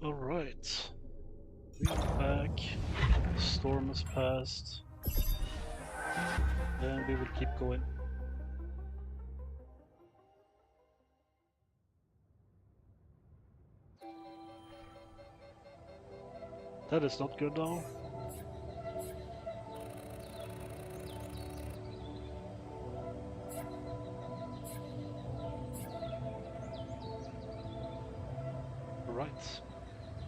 Alright. We're back. The storm has passed. Then we will keep going. That is not good now. Right.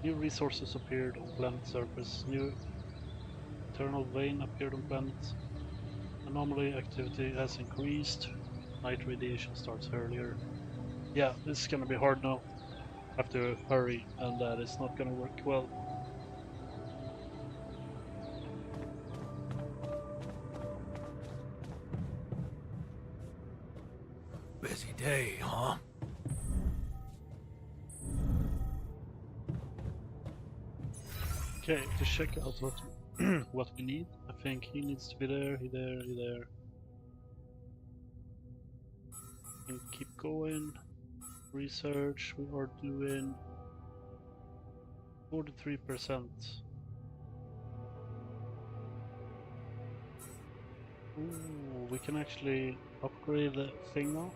New resources appeared on planet surface. New internal vein appeared on planet. Anomaly activity has increased. Night radiation starts earlier. Yeah, this is gonna be hard now. I have to hurry, and that is not gonna work well. Busy day, huh? Okay, to check out what what we need. I think he needs to be there, he there. And keep going. Research, we are doing 43%. Ooh, we can actually upgrade the thing now.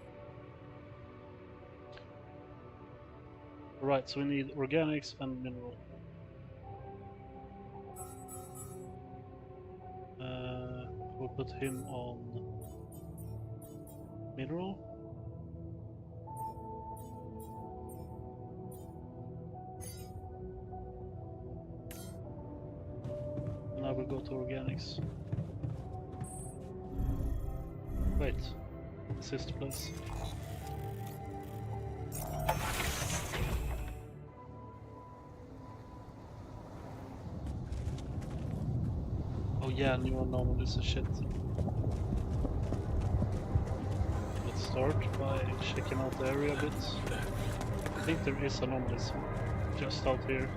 Right, so we need organics and mineral. We'll put him on mineral. And I will go to organics. Wait, this is the place. Oh yeah, new anomalies and shit. Let's start by checking out the area a bit. I think there is anomalies just out here.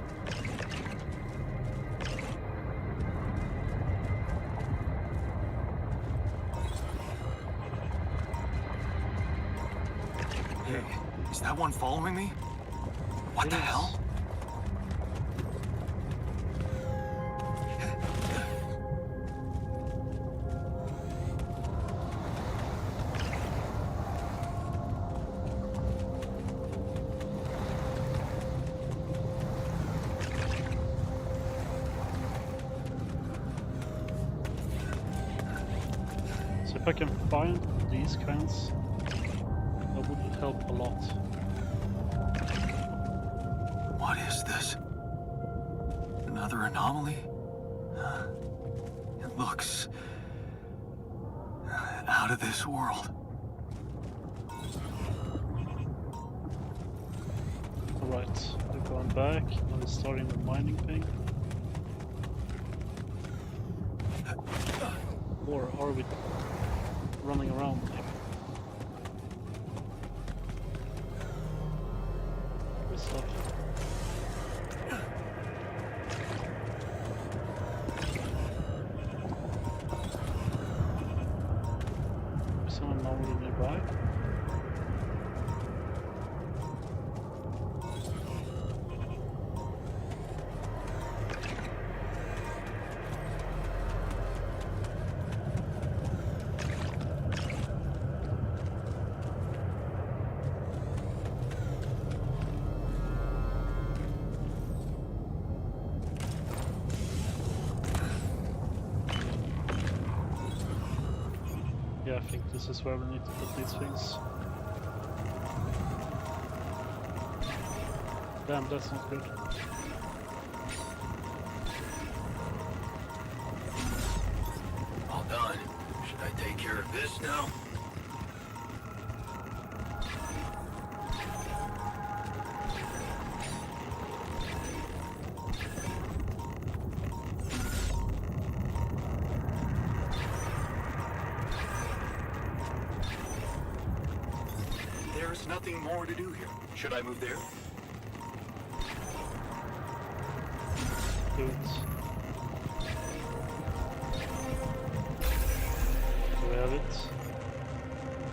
Hey, is that one following me? What the hell? So if I can find these kinds, that would help a lot. What is this? Another anomaly? It looks out of this world. Alright, we're going back. Now we're starting the mining thing. Or are we running around? What's up? Is someone anomaly nearby? Yeah, I think this is where we need to put these things. Damn, that's not good. All done. Should I take care of this now? There's nothing more to do here. Should I move there? Do it. Do we have it?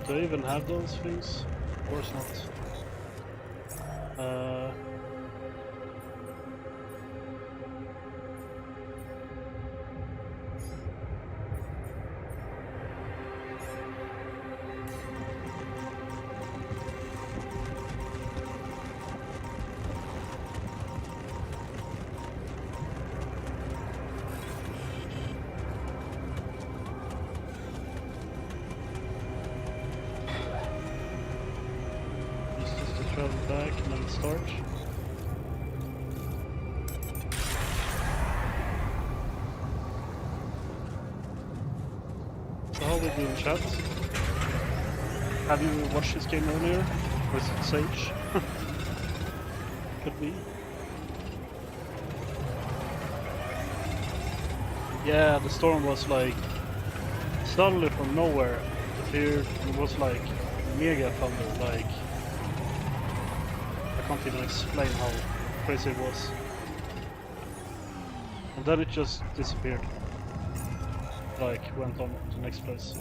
Do I even have those things? Of course not. travel back and then start. So how are we doing, chat? Have you watched this game earlier? Or is it Sage? Could be. Yeah, the storm was like suddenly from nowhere appeared. It was like mega thunder, like I can't even explain how crazy it was. And then it just disappeared. Like went on to the next place.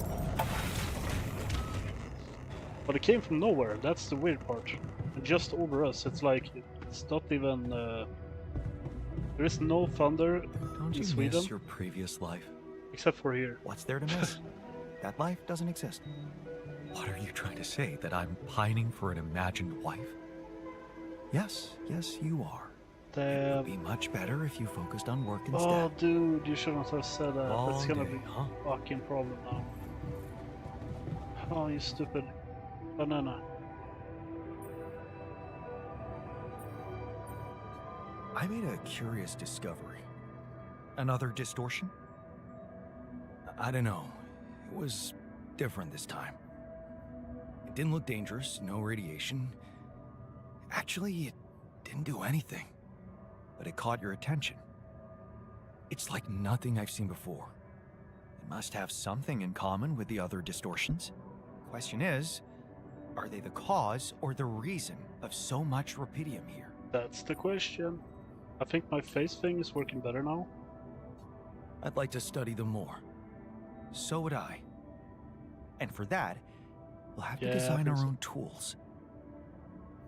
But it came from nowhere, that's the weird part. And just over us, it's like it's not even there is no thunder Don't in you Sweden miss your previous life? except for here. What's there to miss? That life doesn't exist. What are you trying to say? That I'm pining for an imagined wife? Yes, you are. It would be much better if you focused on work instead. Oh, dude, you shouldn't have said that. That's gonna be huh? fucking problem now. Oh, you stupid banana. I made a curious discovery. Another distortion? I don't know. It was different this time. It didn't look dangerous, no radiation. Actually, it didn't do anything. But it caught your attention. It's like nothing I've seen before. It must have something in common with the other distortions. Question is, are they the cause or the reason of so much rupidium here? That's the question. I think my face thing is working better now. I'd like to study them more. So would I. And for that, we'll have to design our own tools.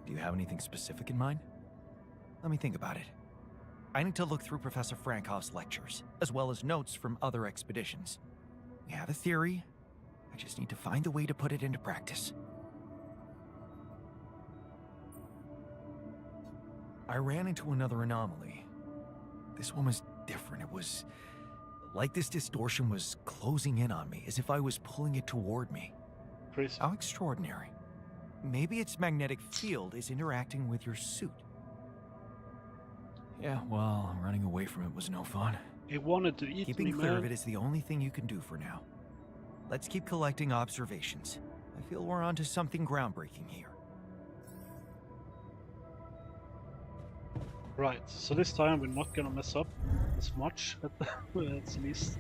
Do you have anything specific in mind? Let me think about it. I need to look through Professor Frankhoff's lectures, as well as notes from other expeditions. We have a theory. I just need to find a way to put it into practice. I ran into another anomaly. This one was different. It was like this distortion was closing in on me, as if I was pulling it toward me. Crazy. How extraordinary. Maybe its magnetic field is interacting with your suit. Yeah, well, running away from it was no fun. It wanted to eat Keeping me, clear man. of it is the only thing you can do for now. Let's keep collecting observations. I feel we're onto something groundbreaking here. Right, so this time we're not gonna mess up as much, at least.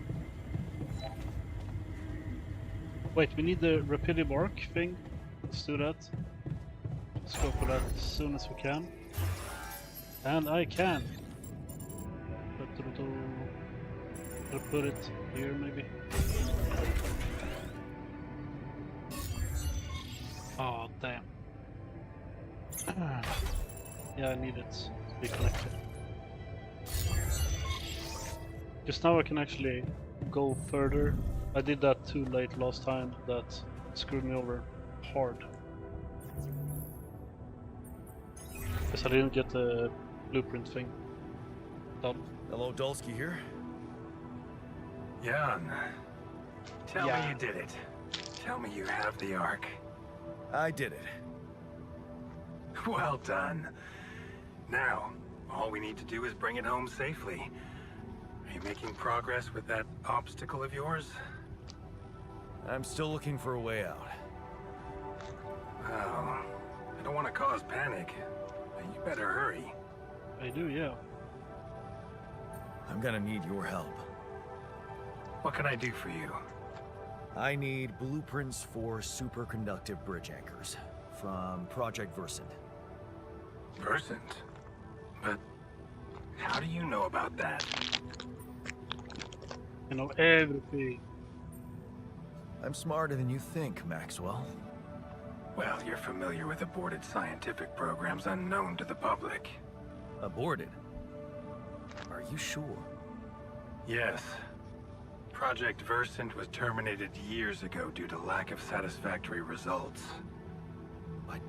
Wait, we need the rapidity arc thing. Let's do that. Let's go for that as soon as we can. And I can. I'll put it here, maybe. Oh, damn. Yeah, I need it to be connected. Just now I can actually go further. I did that too late last time, that screwed me over hard. Because I didn't get the blueprint thing done. Hello, Dulski here. Jan, tell me you did it. Tell me you have the Ark. I did it. Well done. Now, all we need to do is bring it home safely. Are you making progress with that obstacle of yours? I'm still looking for a way out. Well, I don't want to cause panic, but you better hurry. I do, yeah. I'm gonna need your help. What can I do for you? I need blueprints for superconductive bridge anchors from Project Versant. Versant? But how do you know about that? You know everything. I'm smarter than you think, Maxwell. Well, you're familiar with aborted scientific programs unknown to the public. Aborted? Are you sure? Yes. Project Versant was terminated years ago due to lack of satisfactory results. But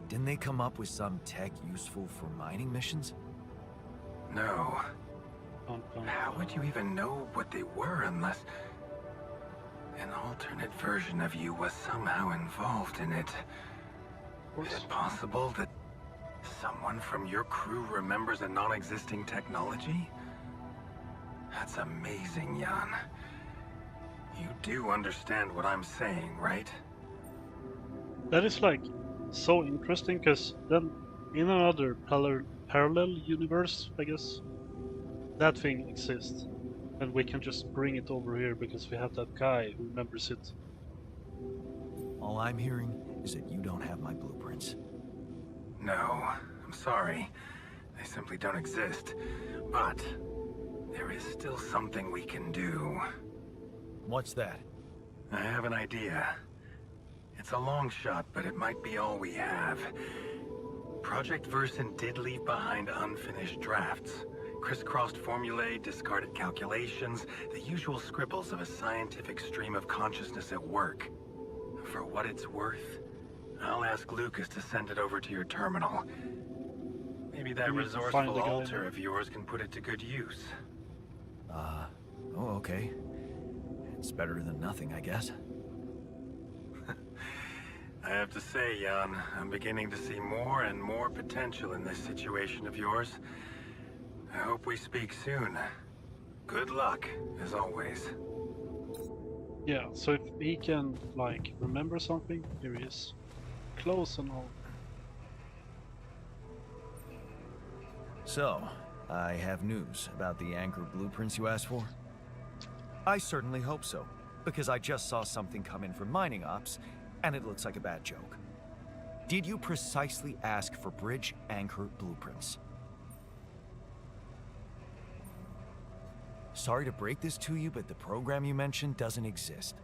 didn't they come up with some tech useful for mining missions? No. How would you even know what they were unless an alternate version of you was somehow involved in it? Of Is course. it possible that someone from your crew remembers a non-existing technology? That's amazing, Jan. You do understand what I'm saying, right? That is like so interesting because then in another parallel universe, I guess, that thing exists. And we can just bring it over here because we have that guy who remembers it. All I'm hearing is that you don't have my blueprints. No, I'm sorry. They simply don't exist. But there is still something we can do. What's that? I have an idea. It's a long shot, but it might be all we have. Project Versen did leave behind unfinished drafts. Crisscrossed formulae, discarded calculations, the usual scribbles of a scientific stream of consciousness at work. For what it's worth, I'll ask Lucas to send it over to your terminal. Maybe that We need to find resourceful the guy. alter of yours can put it to good use. Oh, okay. It's better than nothing, I guess. I have to say, Jan, I'm beginning to see more and more potential in this situation of yours. I hope we speak soon. Good luck, as always. Yeah, so if he can, like, remember something, here he is. Close and all. So, I have news about the Anchor blueprints you asked for? I certainly hope so, because I just saw something come in from mining ops, and it looks like a bad joke. Did you precisely ask for bridge anchor blueprints? Sorry to break this to you, but the program you mentioned doesn't exist.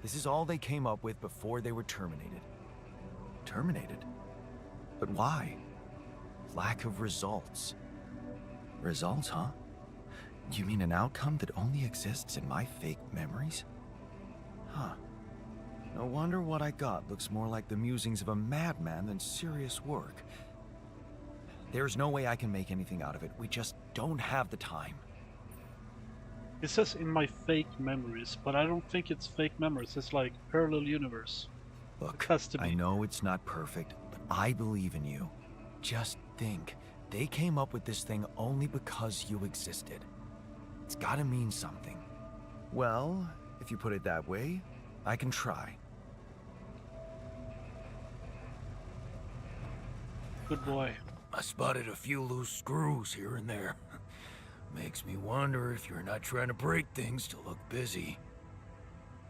This is all they came up with before they were terminated. Terminated? But why? Lack of results. Results, huh? You mean an outcome that only exists in my fake memories? Huh. No wonder what I got looks more like the musings of a madman than serious work. There's no way I can make anything out of it. We just don't have the time. It says in my fake memories, but I don't think it's fake memories. It's like parallel universe. Look, It has to I be. know it's not perfect, but I believe in you. Just think, they came up with this thing only because you existed. It's gotta mean something. Well, if you put it that way, I can try. Good boy. I spotted a few loose screws here and there. Makes me wonder if you're not trying to break things to look busy.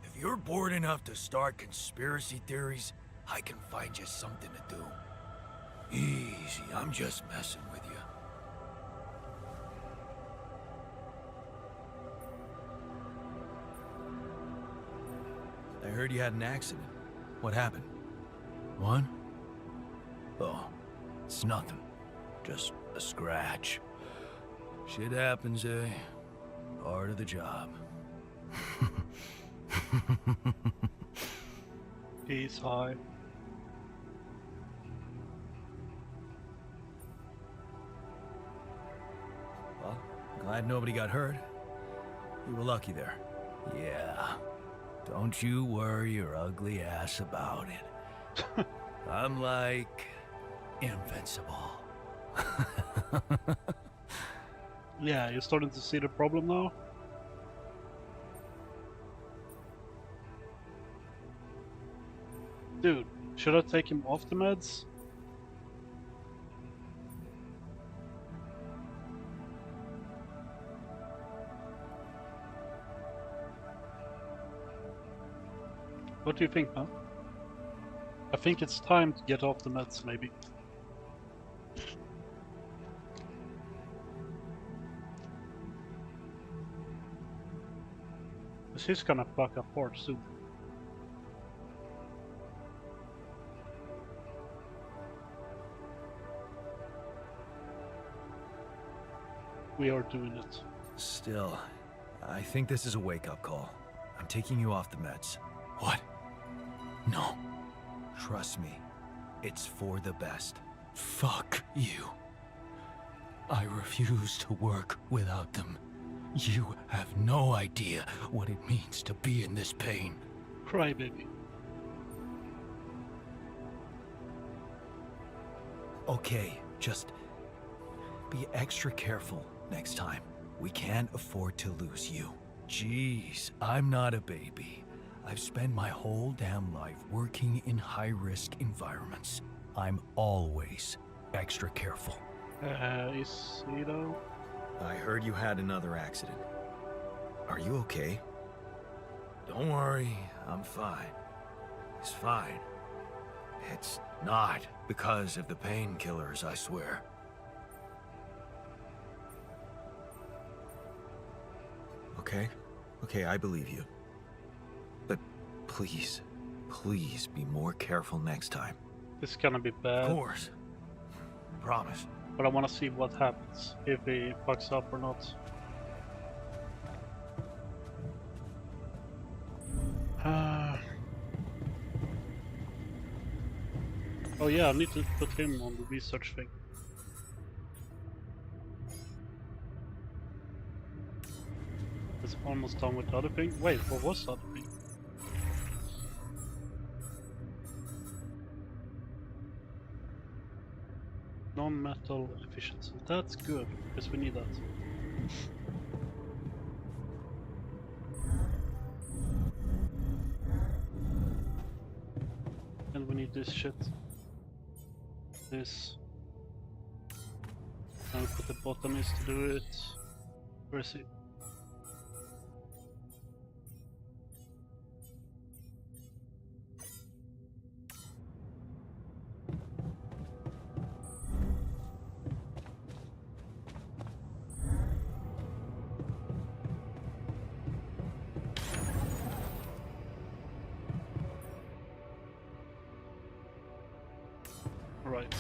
If you're bored enough to start conspiracy theories, I can find you something to do. Easy, I'm just messing with you. I heard you had an accident. What happened? What? Oh, it's nothing. Just a scratch. Shit happens, eh? Part of the job. He's high. Well, glad nobody got hurt. You were lucky there. Yeah. Don't you worry your ugly ass about it. I'm like invincible. Yeah, you're starting to see the problem now? Dude, should I take him off the meds? What do you think, man? I think it's time to get off the meds, maybe. Cause he's gonna fuck apart soon. We are doing it. Still, I think this is a wake-up call. I'm taking you off the meds. What? No. Trust me, it's for the best. Fuck you. I refuse to work without them. You have no idea what it means to be in this pain. Cry, baby. Okay, just be extra careful next time. We can't afford to lose you. Jeez, I'm not a baby. I've spent my whole damn life working in high-risk environments. I'm always extra careful. Is he though? I heard you had another accident. Are you okay? Don't worry, I'm fine. It's fine. It's not because of the painkillers, I swear. Okay, I believe you. But please, please be more careful next time. This is gonna be bad. Of course. Promise. But I want to see what happens, if he fucks up or not. Oh yeah, I need to put him on the research thing. It's almost done with the other thing. Wait, what was the other thing? Non-metal efficiency. That's good, because we need that. And we need this shit. This. And we put the botanist to do it. Where is he? Right.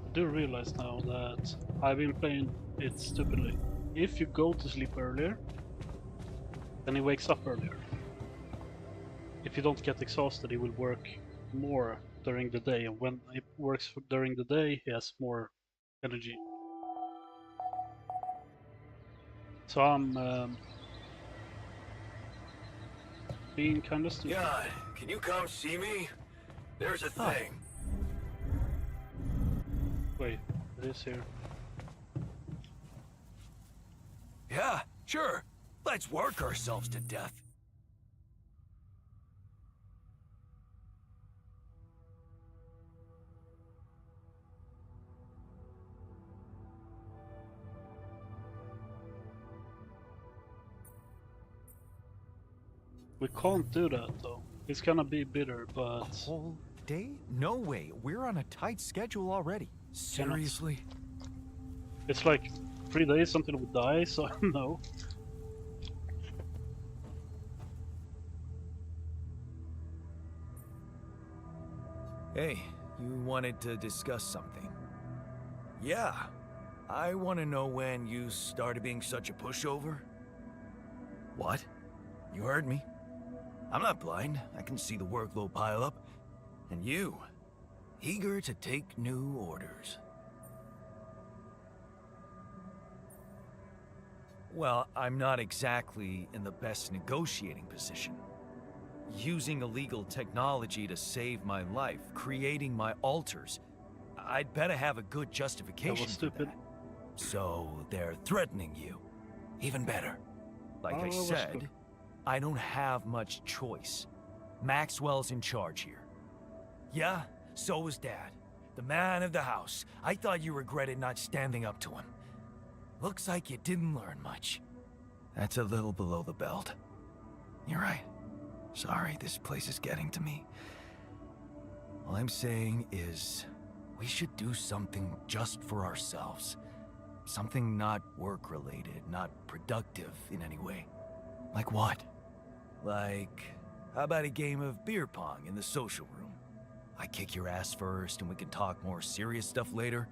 I do realize now that I've been playing it stupidly. If you go to sleep earlier, then he wakes up earlier. If you don't get exhausted, he will work more during the day, and when it works during the day, he has more energy. So I'm being kind of stupid. God, can you come see me? There's a thing. Wait, it is here. Yeah, sure. Let's work ourselves to death. We can't do that though. It's gonna be bitter, A but whole day? No way. We're on a tight schedule already. Seriously? it's like 3 days until we die, so no. Hey, you wanted to discuss something. Yeah. I want to know when you started being such a pushover. What? You heard me. I'm not blind. I can see the workload pile up. And you, eager to take new orders. Well, I'm not exactly in the best negotiating position. Using illegal technology to save my life, creating my alters. I'd better have a good justification That was for stupid. that. So they're threatening you. Even better. Like Oh, I that was said, good. I don't have much choice. Maxwell's in charge here. Yeah, so was Dad. The man of the house. I thought you regretted not standing up to him. Looks like you didn't learn much. That's a little below the belt. You're right. Sorry, this place is getting to me. All I'm saying is, we should do something just for ourselves. Something not work-related, not productive in any way. Like what? Like, how about a game of beer pong in the social room? I kick your ass first and we can talk more serious stuff later.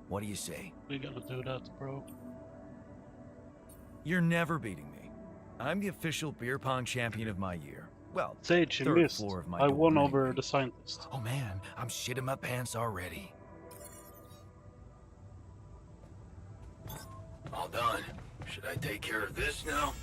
What do you say? We gotta do that, bro. You're never beating me. I'm the official beer pong champion of my year. Well, Sage, you third missed. floor of my I won dorm, over anyway. the scientist. Oh man, I'm shitting my pants already. All done. Should I take care of this now?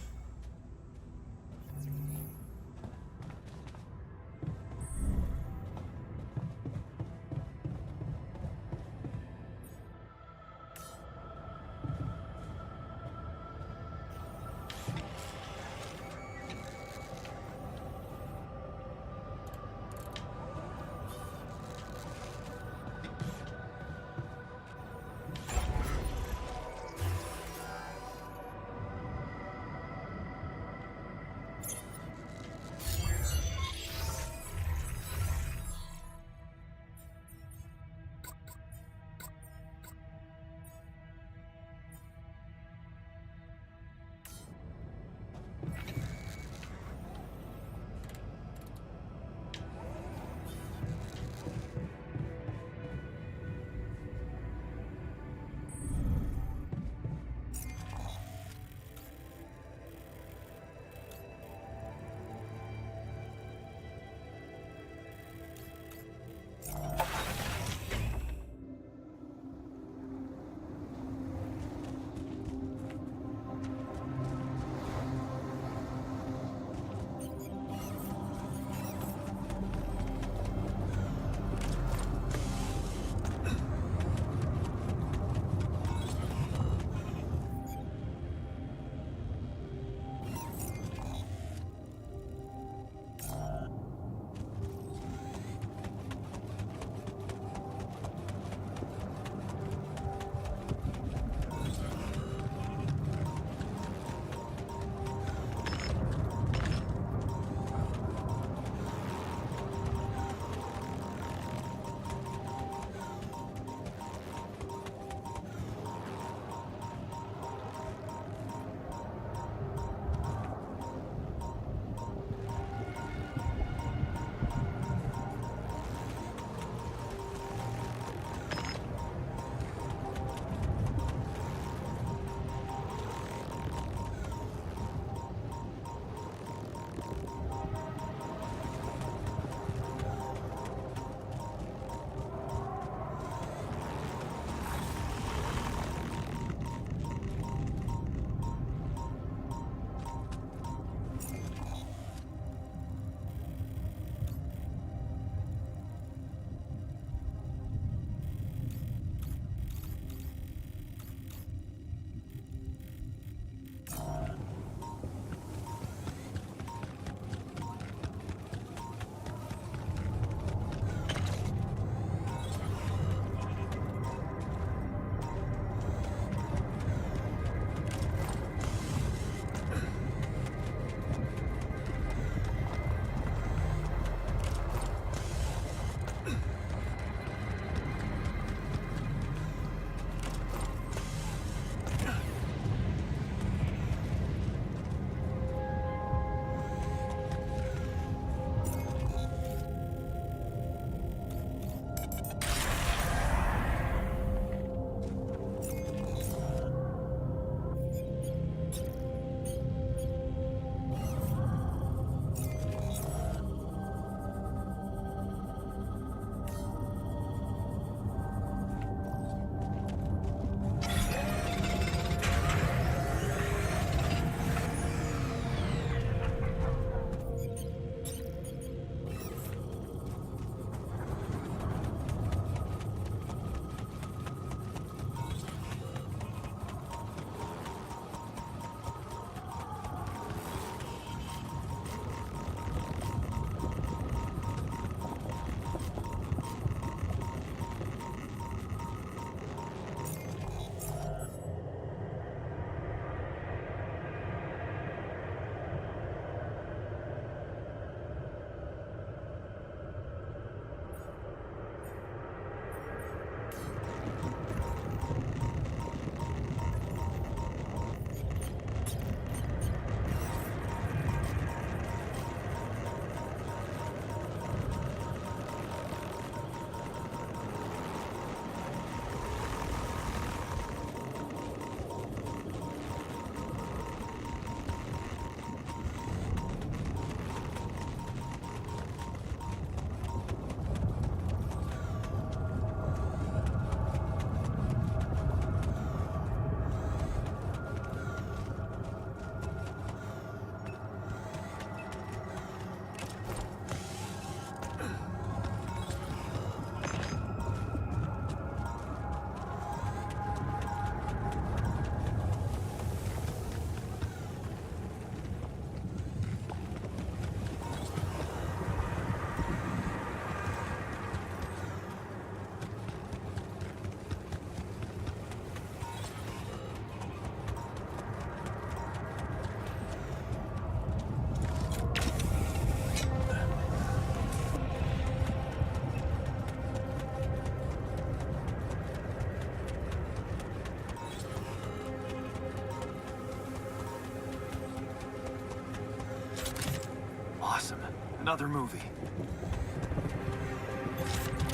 Awesome. Another movie.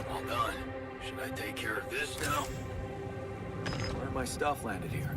All done. Should I take care of this now? Where my stuff landed here?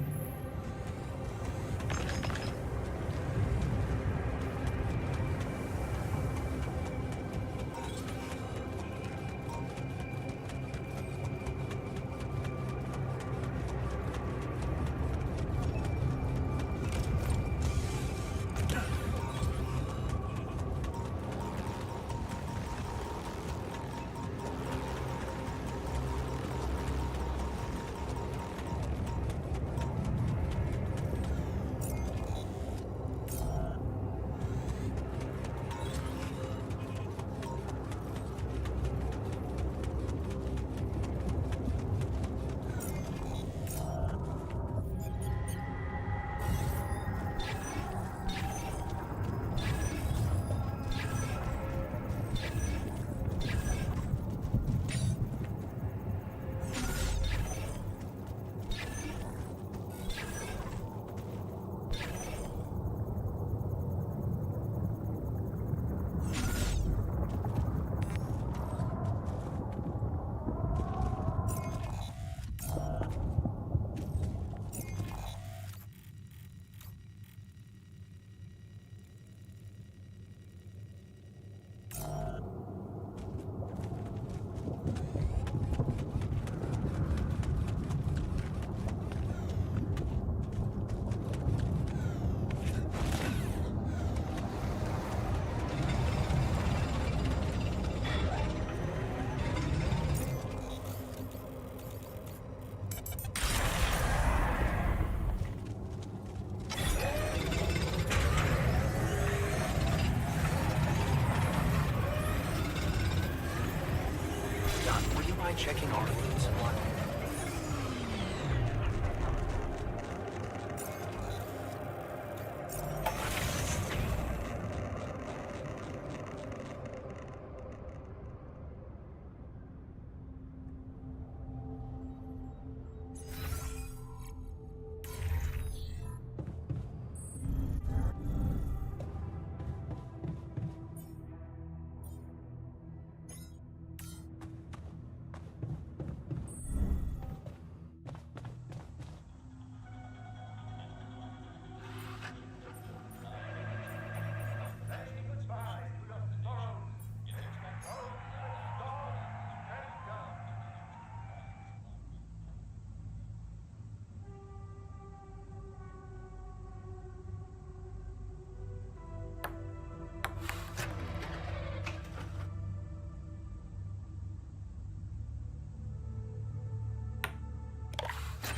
Checking our fleets and what?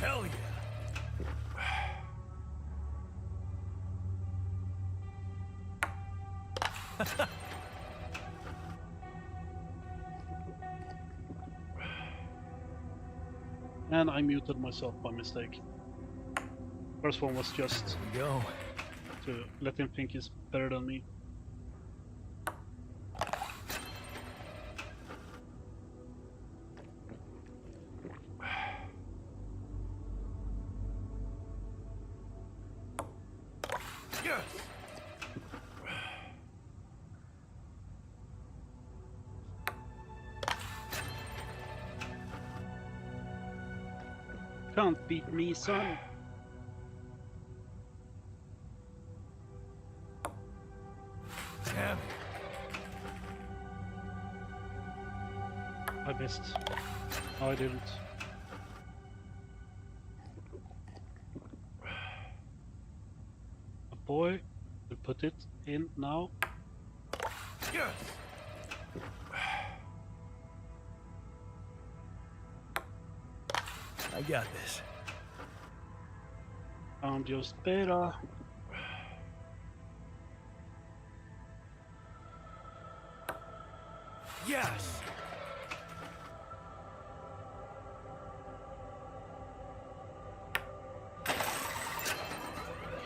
Hell yeah! And I muted myself by mistake. First one was just Here we go. to let him think he's better than me. Yes! Can't beat me, son. Damn it. I missed. No, I didn't. A boy, we put it in now. Yes! I got this. I'm just better. Yes!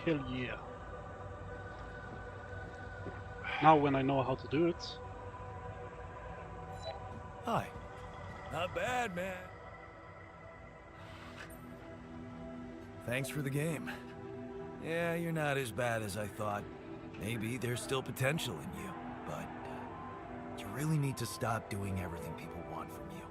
Hell yeah. Now when I know how to do it. Hi. Not bad, man. Thanks for the game. Yeah, you're not as bad as I thought. Maybe there's still potential in you. really need to stop doing everything people want from you.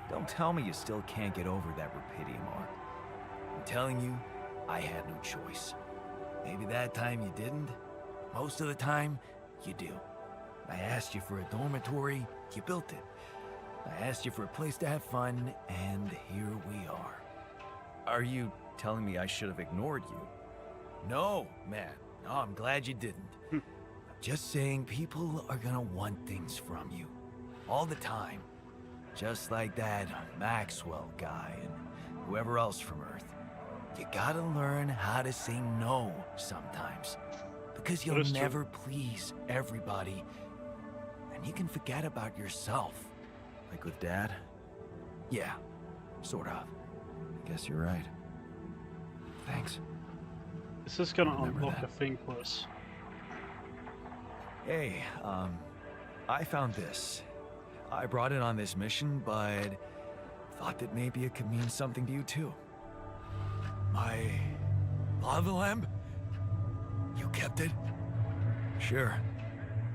Don't tell me you still can't get over that Rapidium arc. I'm telling you, I had no choice. Maybe that time you didn't. Most of the time, you do. I asked you for a dormitory, you built it. I asked you for a place to have fun, and here we are. Are you telling me I should have ignored you? No, man. No, I'm glad you didn't. I'm just saying people are gonna want things from you. All the time. Just like that Maxwell guy and whoever else from Earth. You gotta learn how to say no sometimes. Because you'll never please everybody. And you can forget about yourself. Like with Dad? Yeah, sort of. I guess you're right. Thanks. Is this gonna Remember unlock that. a thing for us? Hey, I found this. I brought it on this mission, but thought that maybe it could mean something to you too. My lava lamp? You kept it? Sure.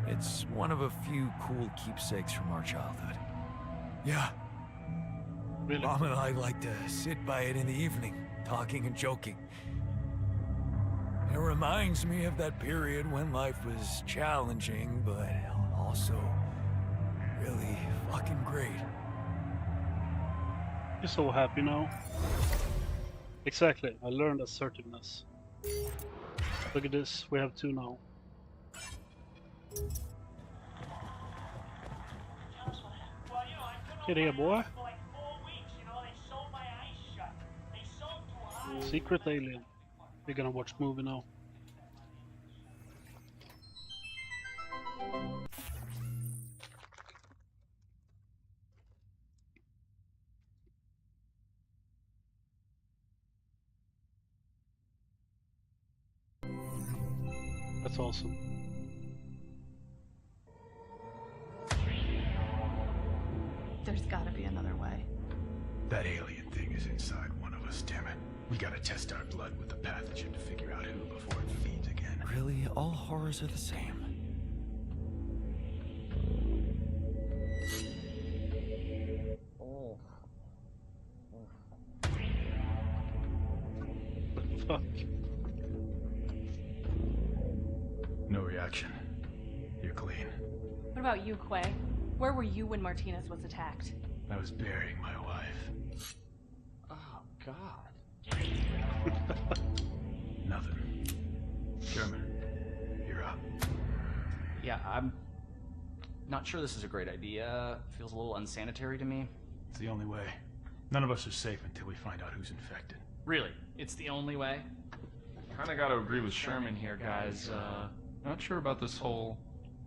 It's one of a few cool keepsakes from our childhood. Yeah. Really? Mom and I like to sit by it in the evening, talking and joking. It reminds me of that period when life was challenging, but also really fucking great. You're so happy now. Exactly, I learned assertiveness. Look at this, we have 2 now. Get here, boy. Secret alien. We're gonna watch movie now. That's awesome. There's gotta be another way. That alien thing is inside one of us, damn it. We gotta test our blood with the pathogen to figure out who before it feeds again. Really, all horrors are the same. Fuck. No reaction. You're clean. What about you, Quay? Where were you when Martinez was attacked? I was burying my wife. Oh, God. Nothing. Sherman, you're up. Yeah, I'm not sure this is a great idea. Feels a little unsanitary to me. It's the only way. None of us are safe until we find out who's infected. Really? It's the only way? Kinda gotta agree with Sherman here, guys. Not sure about this whole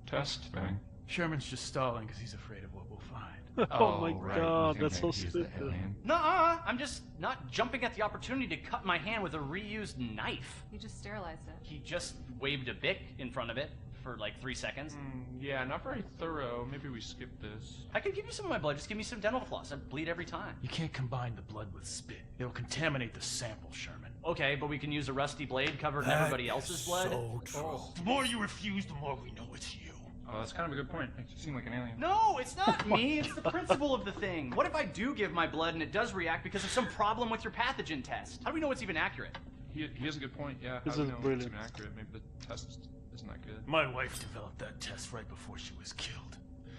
test thing. Sherman's just stalling because he's afraid of what we'll find. Oh my right, god, you think that's so maybe he's the stupid. alien? Nuh-uh! I'm just not jumping at the opportunity to cut my hand with a reused knife. You just sterilized it. He just waved a bic in front of it for like 3 seconds. Yeah, not very thorough. Maybe we skip this. I could give you some of my blood. Just give me some dental floss. I bleed every time. You can't combine the blood with spit. It'll contaminate the sample, Sherman. Okay, but we can use a rusty blade covered in everybody else's blood. So true. The more you refuse, the more we know it's you. Oh, that's kind of a good point. Makes you seem like an alien. No, it's not me. It's the principle of the thing. What if I do give my blood and it does react because of some problem with your pathogen test? How do we know it's even accurate? He has a good point, yeah. This How do we is know if brilliant. it's even accurate? Maybe the test isn't that good. My wife developed that test right before she was killed.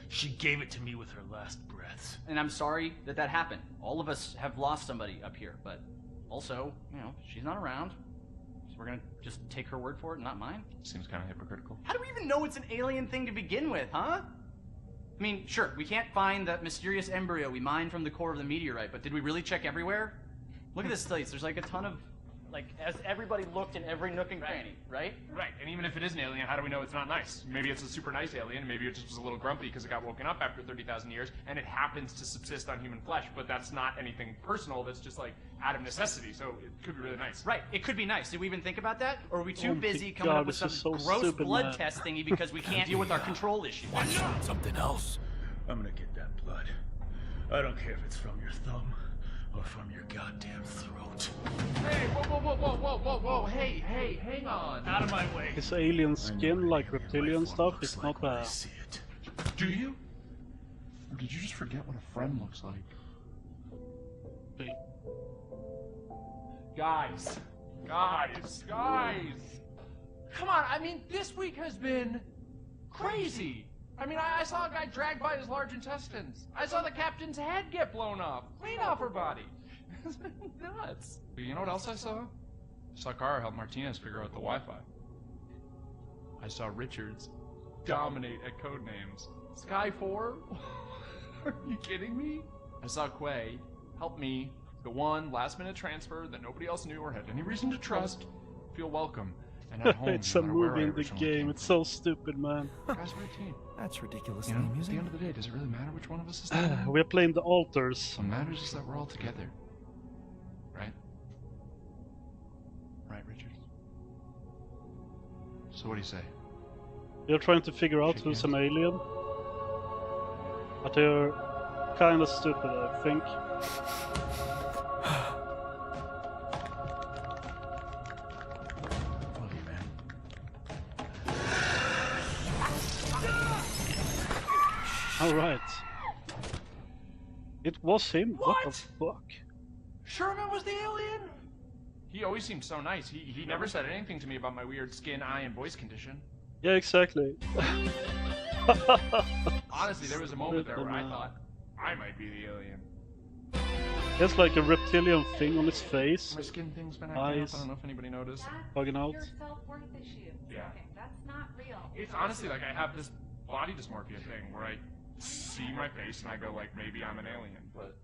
She gave it to me with her last breaths. And I'm sorry that that happened. All of us have lost somebody up here, but also, you know, she's not around. So we're gonna just take her word for it, not mine? Seems kind of hypocritical. How do we even know it's an alien thing to begin with, huh? I mean, sure, we can't find that mysterious embryo we mined from the core of the meteorite, but did we really check everywhere? Look at this place. There's like a ton of, like, as everybody looked in every nook and cranny, right? Right, and even if it is an alien, how do we know it's not nice? Maybe it's a super nice alien, maybe it just was a little grumpy because it got woken up after 30,000 years, and it happens to subsist on human flesh, but that's not anything personal, that's just like out of necessity, so it could be really nice. Right, it could be nice. Did we even think about that? Or are we too Oh my busy coming God, up with this some is so gross stupid, blood man. test thingy because we can't deal with our control issue? Something else. I'm gonna get that blood. I don't care if it's from your thumb or from your goddamn throat. Hey, whoa, hey, hang on. Out of my way. His alien skin, like reptilian stuff, is not I bad. see it. Do you? Or did you just forget what a friend looks like? Wait. Guys. Come on, I mean, this week has been crazy. I mean, I saw a guy dragged by his large intestines. I saw the captain's head get blown off, clean off her body. It's nuts. But you know what else I saw? I saw Kara help Martinez figure out the Wi-Fi. I saw Richards dominate at Codenames. Sky 4? Are you kidding me? I saw Quay help me, the one last-minute transfer that nobody else knew or had any reason to trust, feel welcome and at home. It's no a matter where movie I in the originally game. came It's from. so stupid, man. Guys, we're a team. That's ridiculously You know, at the amusing. end of the day, does it really matter which one of us is the We're playing the alters. What matters is that we're all together. Right? Right, Richard? So what do you say? You're trying to figure out who's an alien. But they're kinda stupid, I think. Love you, man. Alright. It was him? What the fuck? Sherman was the alien? He always seemed so nice. He never said anything to me about my weird skin, eye, and voice condition. Yeah, exactly. Honestly, there was a moment there where I thought I might be the alien. He has like a reptilian thing on his face, My skin thing's been acting up. eyes I don't know if anybody noticed. bugging out. Your self-worth issue. Yeah. Okay, that's not real. It's honestly like I have this body dysmorphia thing where I see my face and I go like, maybe I'm an alien, but...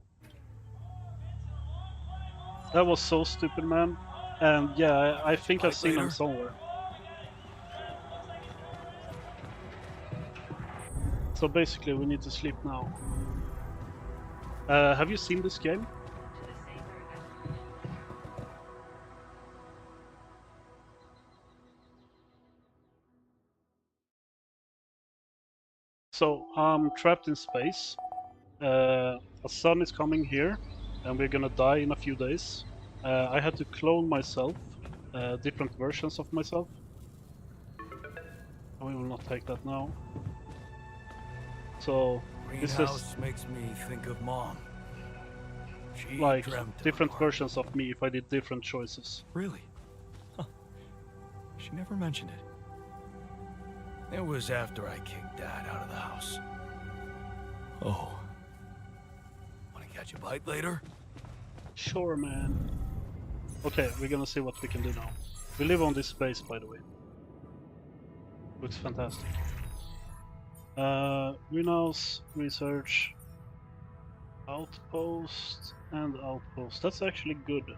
That was so stupid, man. And yeah, I think I've Like seen him later? somewhere. So basically, we need to sleep now. Have you seen this game? So I'm trapped in space. A sun is coming here, and we're gonna die in a few days. I had to clone myself, different versions of myself. We will not take that now. So this is Greenhouse makes me think of Mom. She like dreamt of a different party. versions of me if I did different choices. Really? Huh. She never mentioned it. It was after I kicked Dad out of the house. Oh. Wanna catch a bite later? Sure, man. Okay, we're gonna see what we can do now. We live on this space, by the way. Looks fantastic. Greenhouse, research, outpost, and outpost. That's actually good.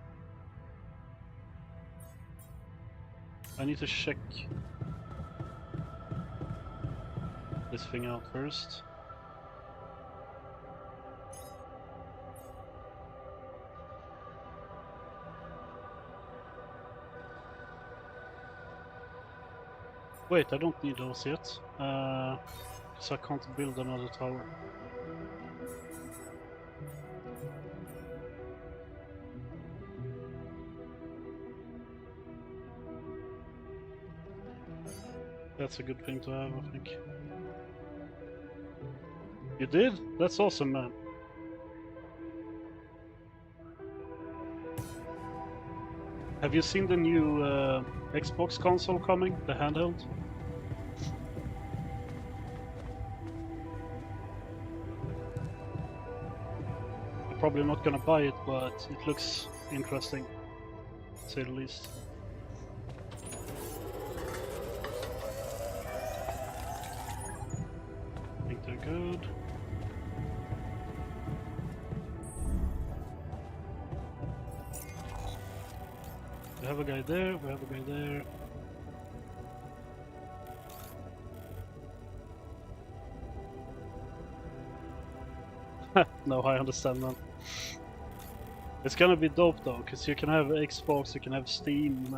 I need to check this thing out first. Wait, I don't need those yet, because I can't build another tower. That's a good thing to have, I think. You did? That's awesome, man. Have you seen the new Xbox console coming? The handheld? I'm probably not gonna buy it, but it looks interesting, to say the least. I think they're good. We have a guy there, we have a guy there. No, I understand, man. It's gonna be dope though, because you can have Xbox, you can have Steam,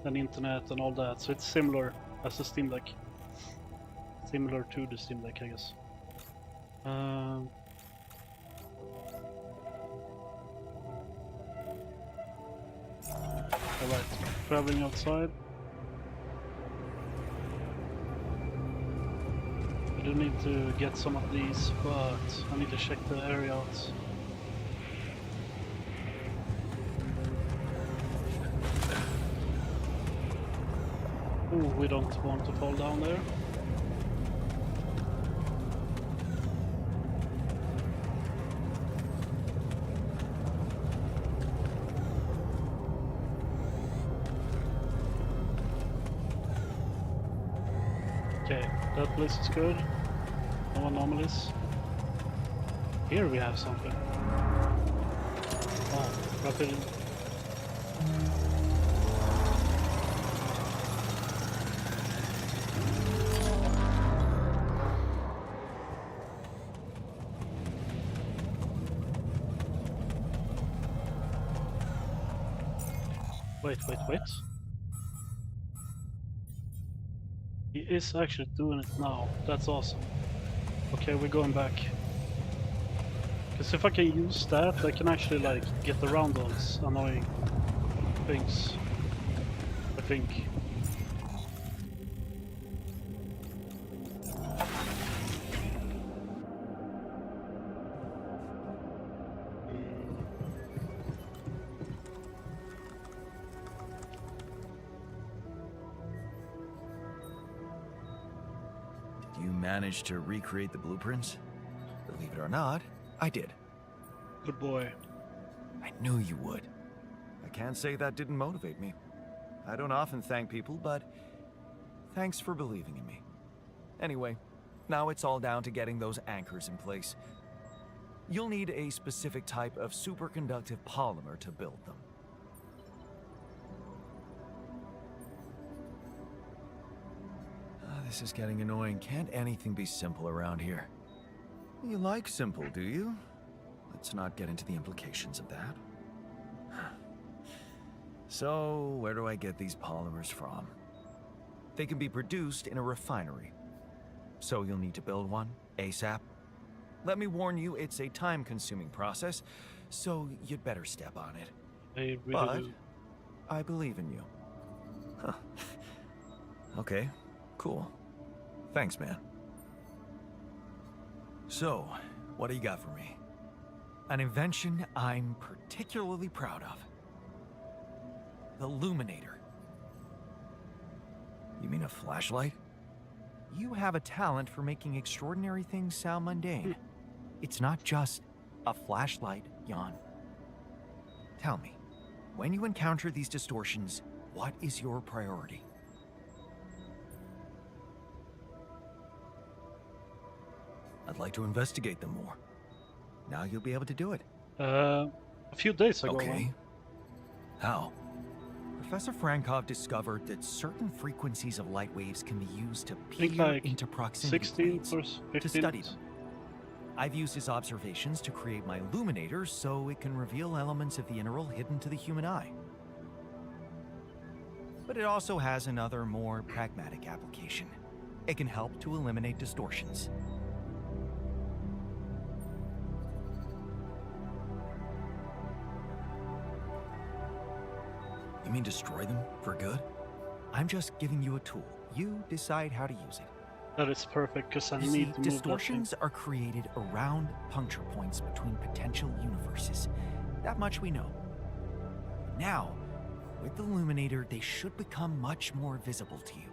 and internet and all that, so it's similar as the Steam Deck. Similar to the Steam Deck, I guess. Um, Alright, traveling outside. I do need to get some of these, but I need to check the area out. Ooh, we don't want to fall down there. Okay, that place is good. No anomalies. Here we have something. Oh, rapid. Wait. He is actually doing it now. That's awesome. Okay, we're going back. Because if I can use that, I can actually like get around those annoying things. I think. You managed to recreate the blueprints? Believe it or not, I did. Good boy. I knew you would. I can't say that didn't motivate me. I don't often thank people, but thanks for believing in me. Anyway, now it's all down to getting those anchors in place. You'll need a specific type of superconductive polymer to build them. This is getting annoying. Can't anything be simple around here? You like simple, do you? Let's not get into the implications of that. So, where do I get these polymers from? They can be produced in a refinery. So you'll need to build one, ASAP. Let me warn you, it's a time-consuming process, so you'd better step on it. I really But do. I believe in you. Huh. Okay, cool. Thanks, man. So, what do you got for me? An invention I'm particularly proud of. The Luminator. You mean a flashlight? You have a talent for making extraordinary things sound mundane. It's not just a flashlight, Jan. Tell me, when you encounter these distortions, what is your priority? I'd like to investigate them more. Now you'll be able to do it. A few days ago. Okay. How? Professor Frankov discovered that certain frequencies of light waves can be used to think peer like into proximity 16 planes or to 15. study them. I've used his observations to create my Luminator so it can reveal elements of the interval hidden to the human eye. But it also has another, more pragmatic application. It can help to eliminate distortions. You mean destroy them for good? I'm just giving you a tool. You decide how to use it. That is perfect, because I You need see, to move that thing. distortions are created around puncture points between potential universes. That much we know. Now, with the Luminator, they should become much more visible to you.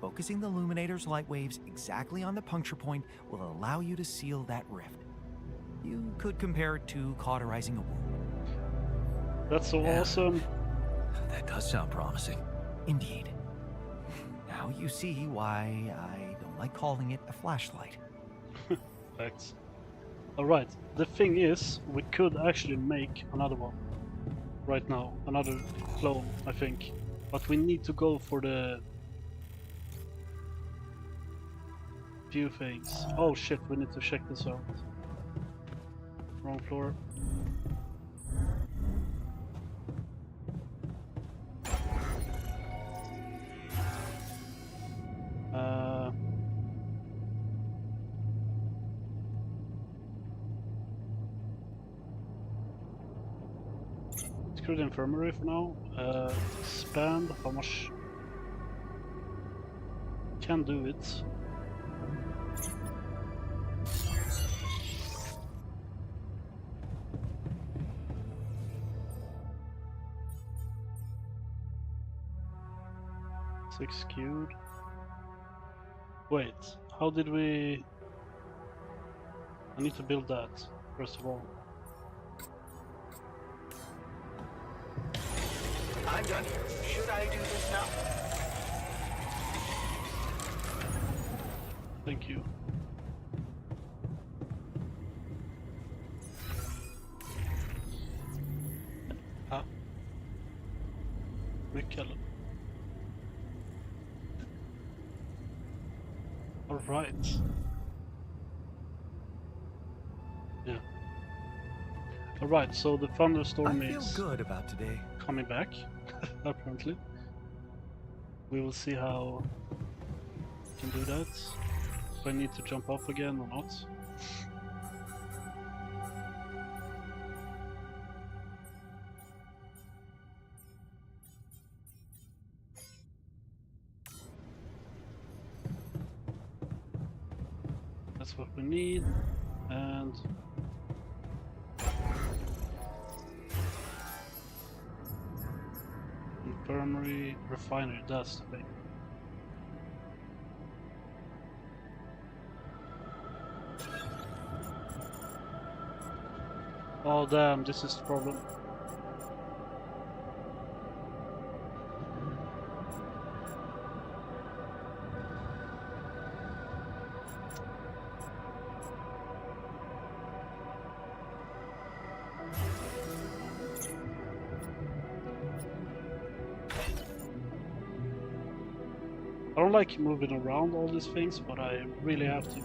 Focusing the Luminator's light waves exactly on the puncture point will allow you to seal that rift. You could compare it to cauterizing a wound. That's so Yeah. awesome. That does sound promising. Indeed. Now you see why I don't like calling it a flashlight. Facts. Alright, the thing is, we could actually make another one. Right now. Another clone, I think. But we need to go for the few things. Oh shit, we need to check this out. Wrong floor. Screw the infirmary for now. Expand. How much? Can do it. Six queued. Wait, how did we... I need to build that, first of all. I'm done here. Should I do this now? Thank you. Ah. Mycket. Alright. Yeah. Alright, so the thunderstorm I feel is good about today. coming back, apparently. We will see how we can do that. If I need to jump off again or not. That's what we need, and infirmary, refinery, that's the thing. Oh damn, this is the problem. I don't like moving around all these things, but I really have to.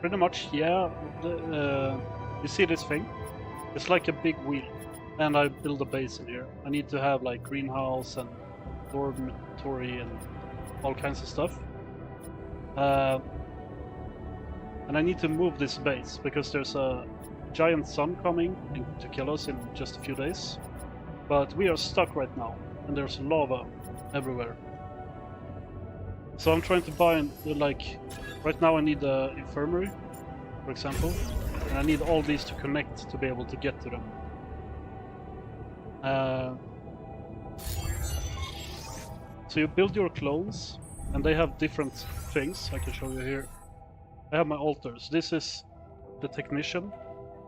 Pretty much, yeah. You see this thing? It's like a big wheel. And I build a base in here. I need to have like greenhouse and dormitory and all kinds of stuff. And I need to move this base because there's a giant sun coming to kill us in just a few days. But we are stuck right now, and there's lava everywhere. So I'm trying to buy, like, right now I need the infirmary, for example, and I need all these to connect to be able to get to them. So you build your clones, and they have different things. I can show you here. I have my alters. This is the technician.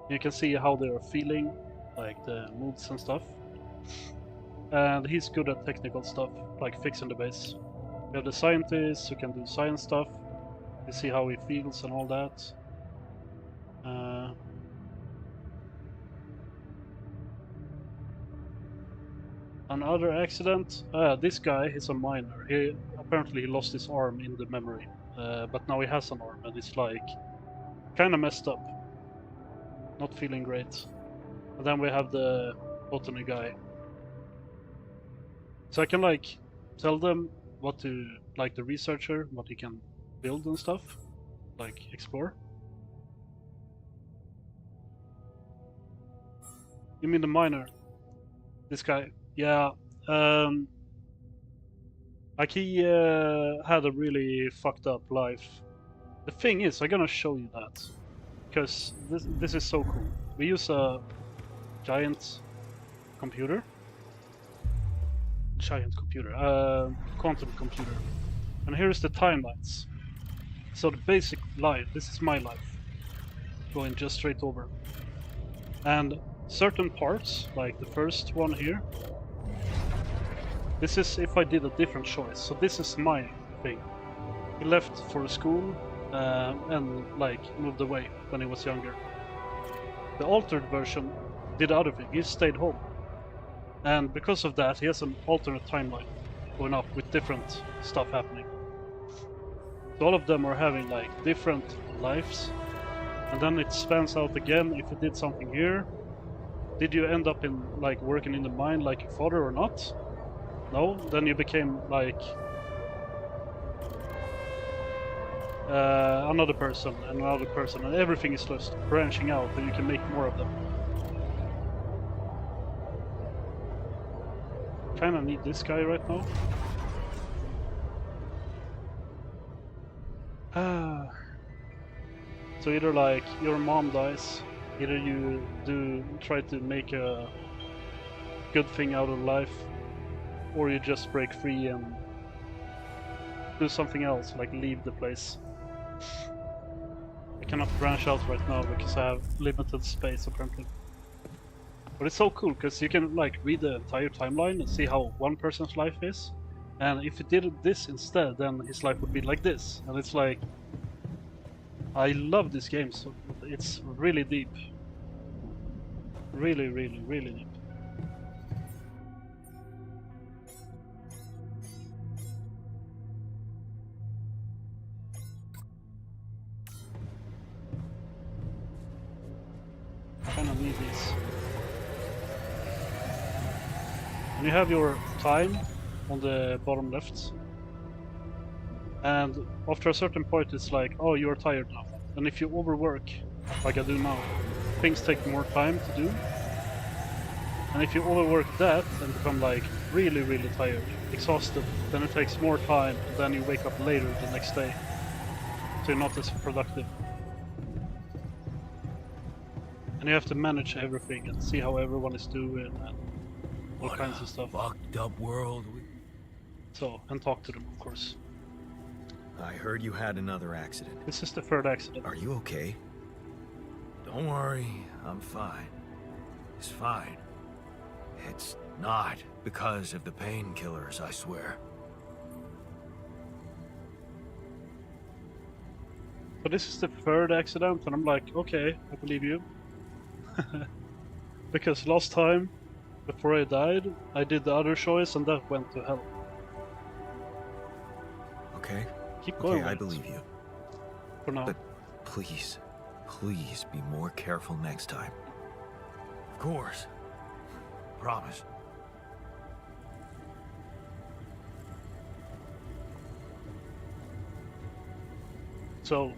You can see how they are feeling, like the moods and stuff. And he's good at technical stuff, like fixing the base. We have the scientist who can do science stuff. You see how he feels and all that. Another accident. This guy is a miner. Apparently he lost his arm in the memory, but now he has an arm, and it's like kind of messed up. Not feeling great. And then we have the botany guy. So I can like tell them what to, like the researcher, what he can build and stuff, like explore. You mean the miner? This guy? Yeah. Like he had a really fucked up life. The thing is, I'm gonna show you that because this is so cool. We use a giant computer. Quantum computer. And here is the timelines. So the basic line, this is my life, going just straight over. And certain parts, like the first one here, this is if I did a different choice. So this is my thing. He left for school and like moved away when he was younger. The altered version did the other thing. He stayed home. And because of that, he has an alternate timeline going up with different stuff happening. So all of them are having like different lives, And then it spans out again if you did something here. Did you end up in like working in the mine like your father or not? No? Then you became like another person and another person, and everything is just branching out and you can make more of them. Kinda need this guy right now. So either like your mom dies, either you try to make a good thing out of life, or you just break free and do something else, like leave the place. I cannot branch out right now because I have limited space apparently. But it's so cool because you can like read the entire timeline and see how one person's life is. And if you did this instead, then his life would be like this. And it's like, I love this game, so it's really deep. Really, really, really deep. I kinda need these. And you have your time on the bottom left. And after a certain point it's like, oh, you're tired now. And if you overwork, like I do now, things take more time to do. And if you overwork that and become like really, really tired, exhausted, then it takes more time, and then you wake up later the next day. So you're not as productive. And you have to manage everything and see how everyone is doing and all kinds of stuff. Fucked up world. So, and talk to them, of course. I heard you had another accident. This is the third accident. Are you okay? Don't worry, I'm fine. It's fine. It's not because of the painkillers, I swear. But this is the third accident, and I'm like, okay, I believe you. Because last time, before I died, I did the other choice, and that went to hell. Okay. Keep going. Okay, I believe you. For now. But please, please be more careful next time. Of course. Promise. So,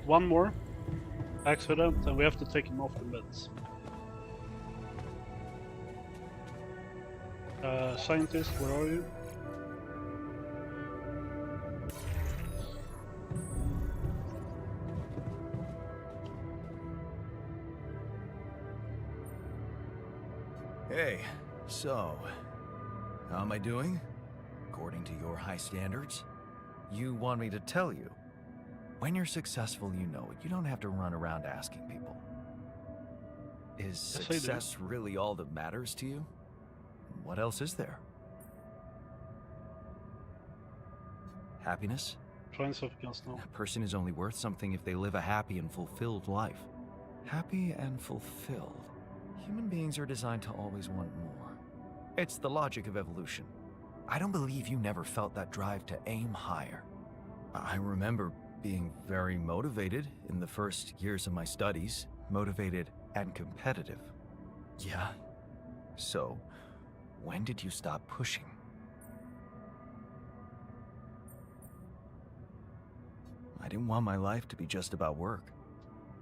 one more accident, and we have to take him off the meds. Scientist, where are you? Hey, so, how am I doing? According to your high standards? You want me to tell you? When you're successful, you know it. You don't have to run around asking people. Is Yes, I do. success really all that matters to you? What else is there? Happiness? Trying something else now. A person is only worth something if they live a happy and fulfilled life. Happy and fulfilled. Human beings are designed to always want more. It's the logic of evolution. I don't believe you never felt that drive to aim higher. I remember being very motivated in the first years of my studies. Motivated and competitive. Yeah. So, when did you stop pushing? I didn't want my life to be just about work.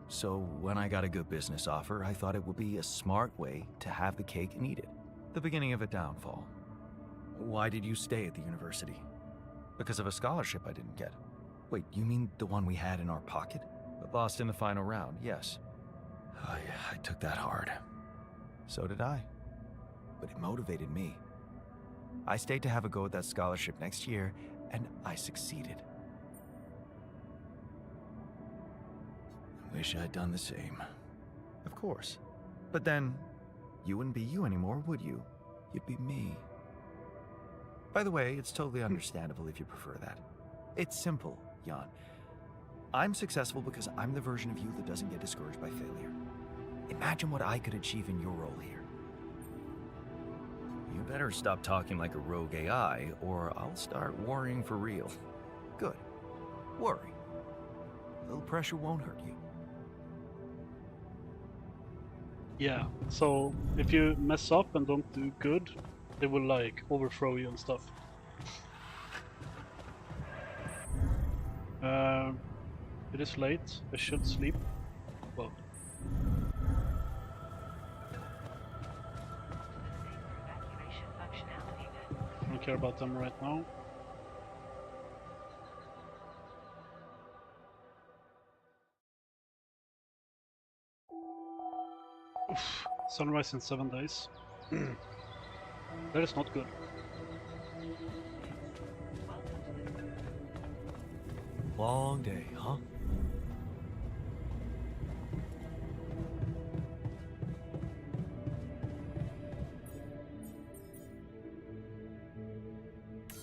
So when I got a good business offer, I thought it would be a smart way to have the cake and eat it. The beginning of a downfall. Why did you stay at the university? Because of a scholarship I didn't get. Wait, you mean the one we had in our pocket? But lost in the final round, yes. I took that hard. So did I. But it motivated me. I stayed to have a go at that scholarship next year, and I succeeded. Wish I'd done the same. Of course. But then, you wouldn't be you anymore, would you? You'd be me. By the way, it's totally understandable if you prefer that. It's simple, Jan. I'm successful because I'm the version of you that doesn't get discouraged by failure. Imagine what I could achieve in your role here. You better stop talking like a rogue AI, or I'll start worrying for real. Good. Worry. A little pressure won't hurt you. Yeah, so if you mess up and don't do good, they will like overthrow you and stuff. It is late, I should sleep. Well. I don't care about them right now. Oof. Sunrise in 7 days. That is not good. Long day, huh?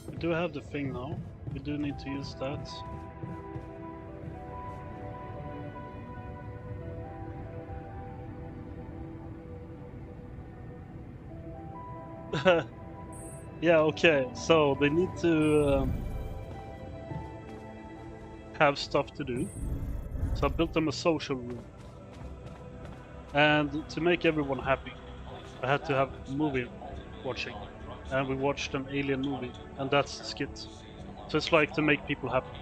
We do have the thing now. We do need to use that. Yeah, okay, so they need to have stuff to do. So I built them a social room. And to make everyone happy, I had to have movie watching. And we watched an alien movie, and that's the skit. So it's like to make people happy.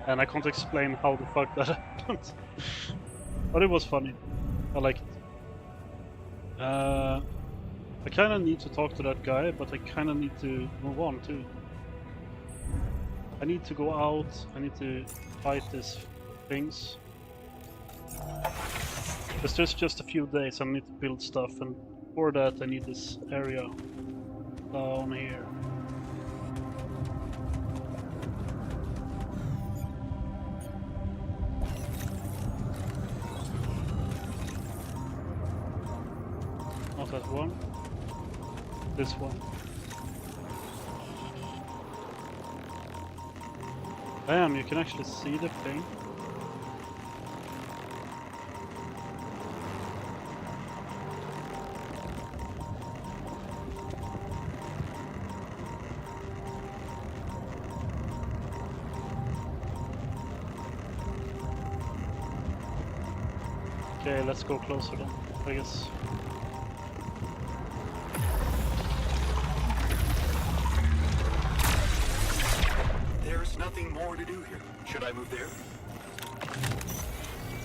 And I can't explain how the fuck that happened. But it was funny. I like it. I kind of need to talk to that guy, but I kind of need to move on too. I need to go out, I need to fight these things. Because there's just a few days I need to build stuff, and for that I need this area down here. Not that one. This one. Damn, you can actually see the thing. Okay, let's go closer then, I guess. There's nothing more to do here. Should I move there?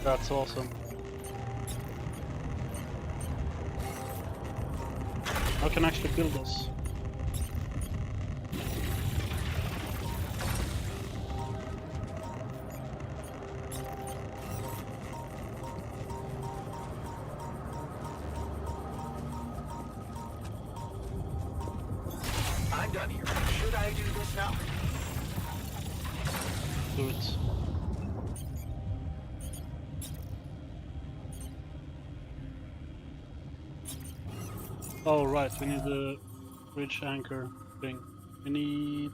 That's awesome. I can actually build this. I'm done here. Should I do this now? Do it. Oh right, we need the bridge anchor thing. We need...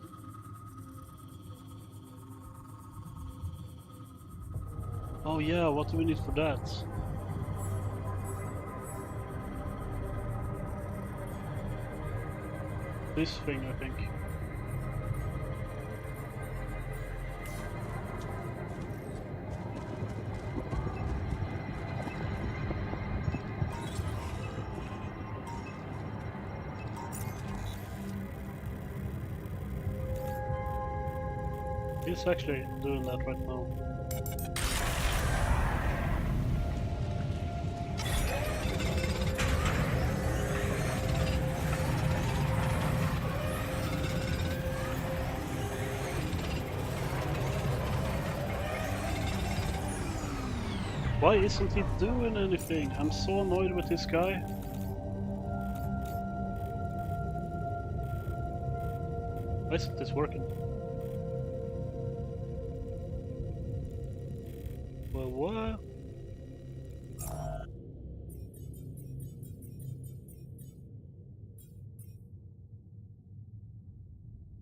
Oh yeah, what do we need for that? This thing, I think. He's actually doing that right now. Why isn't he doing anything? I'm so annoyed with this guy. Why isn't this working? Well, what?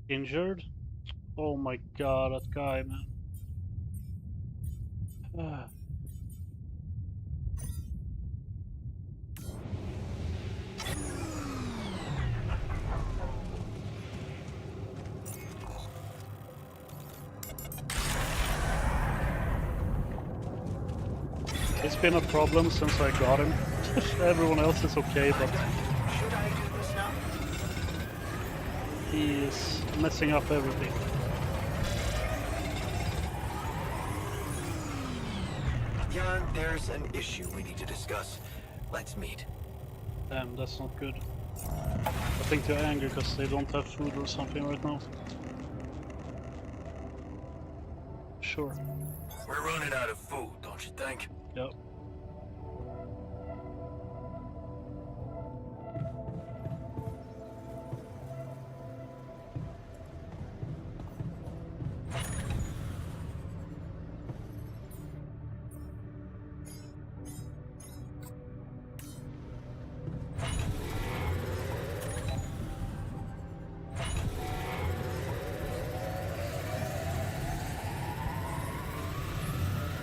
Injured? Oh my god, that guy, man. It's been a problem since I got him. Everyone else is okay, but Should I do this now? he is messing up everything. Jan, there's an issue we need to discuss. Let's meet. Damn, that's not good. I think they're angry because they don't have food or something right now. Sure. We're running out of food, don't you think? Yep.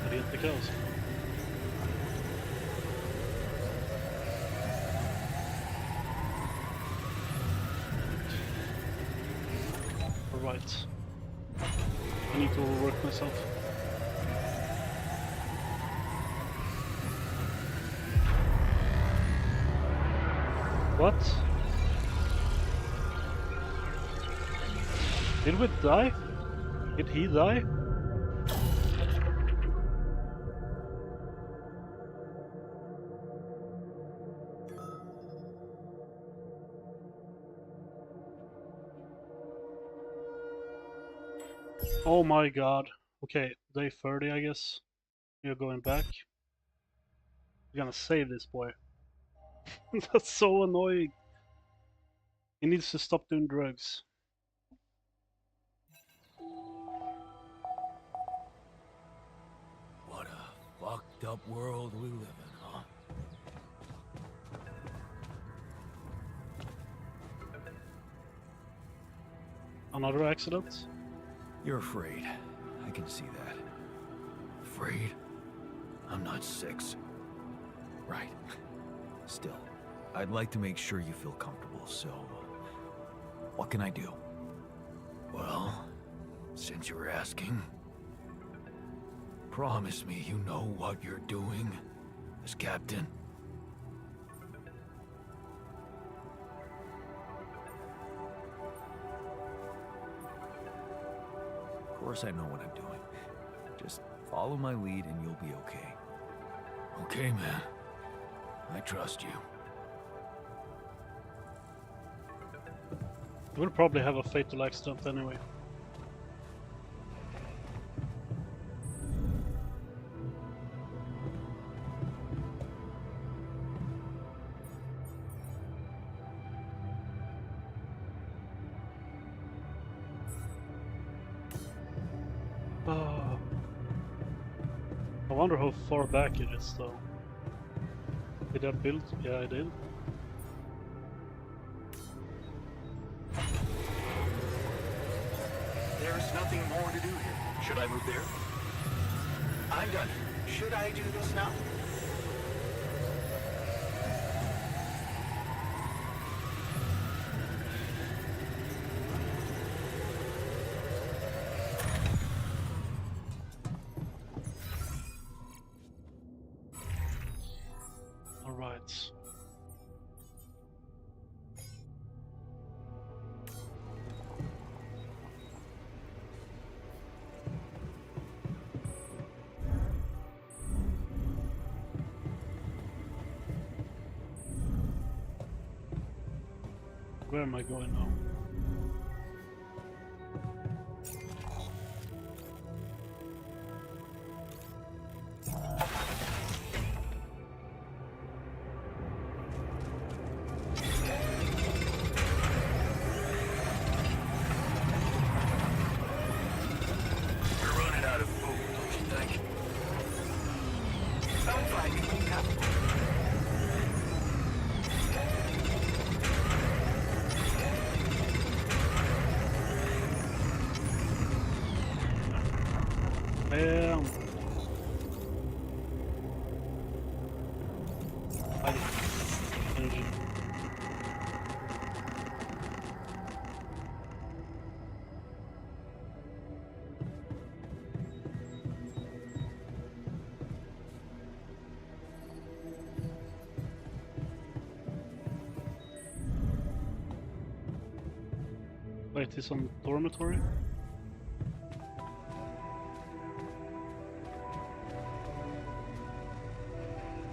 But he hit the kills. Alright. I need to overwork myself. What? Did we die? Did he die? Oh my god. Okay, day 30 I guess. You're going back. You're gonna save this boy. That's so annoying. He needs to stop doing drugs. What a fucked up world we live in, huh? Another accident? You're afraid. I can see that. Afraid? I'm not 6. Right. Still, I'd like to make sure you feel comfortable, so... what can I do? Well, since you're asking, promise me you know what you're doing as captain. Of course I know what I'm doing. Just follow my lead and you'll be okay. Okay, man. I trust you. We'll probably have a fatal accident anyway. I wonder how far back it is though. Did I build? Yeah, I did. There's nothing more to do here. Should I move there? I'm done. Should I do this now? All right. Where am I going now? You're running out of food, don't you think? Sounds like we have to. Bam! Energy. Wait, he's on dormitory?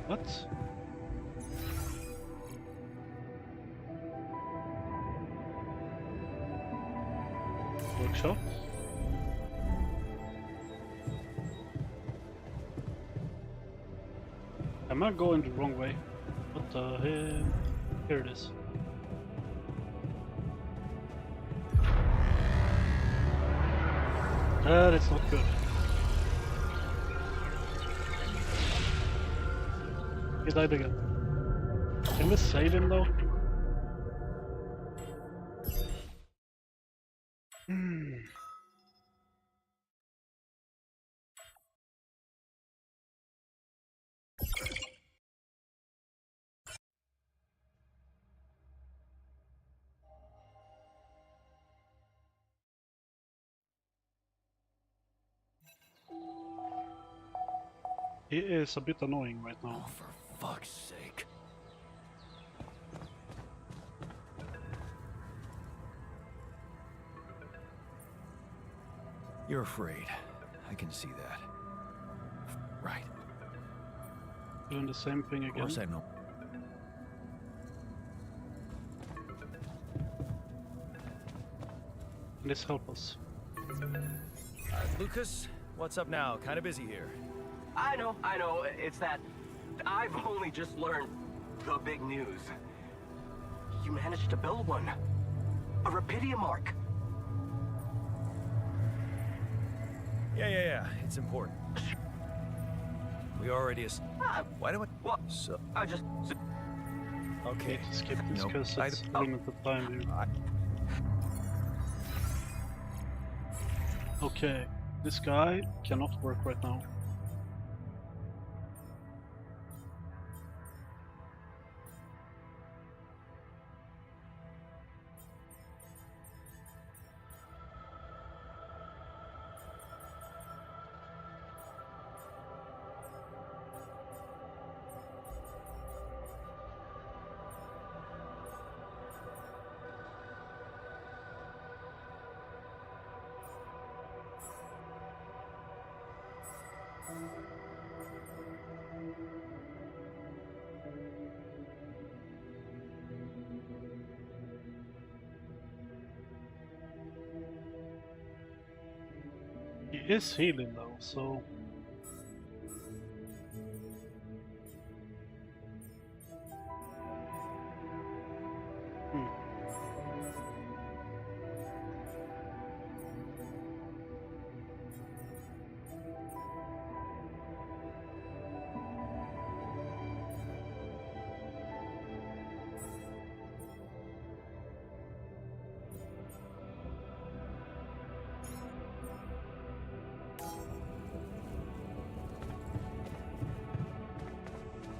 What? Workshop? Am I going the wrong way? What the hell? Here it is. That is not good. He died again. Can we save him though? He is a bit annoying right now. Oh, for fuck's sake. You're afraid. I can see that. Right. Doing the same thing again. Of course I know. Please help us. Lucas, what's up now? Kinda busy here. I know. It's that I've only just learned the big news. You managed to build one. A Rapidium mark. Yeah. It's important. We already... Why do I... What? So... I just... Okay. Skip this Nope. because it's limited time here. Okay, this guy cannot work right now. He is healing though, so...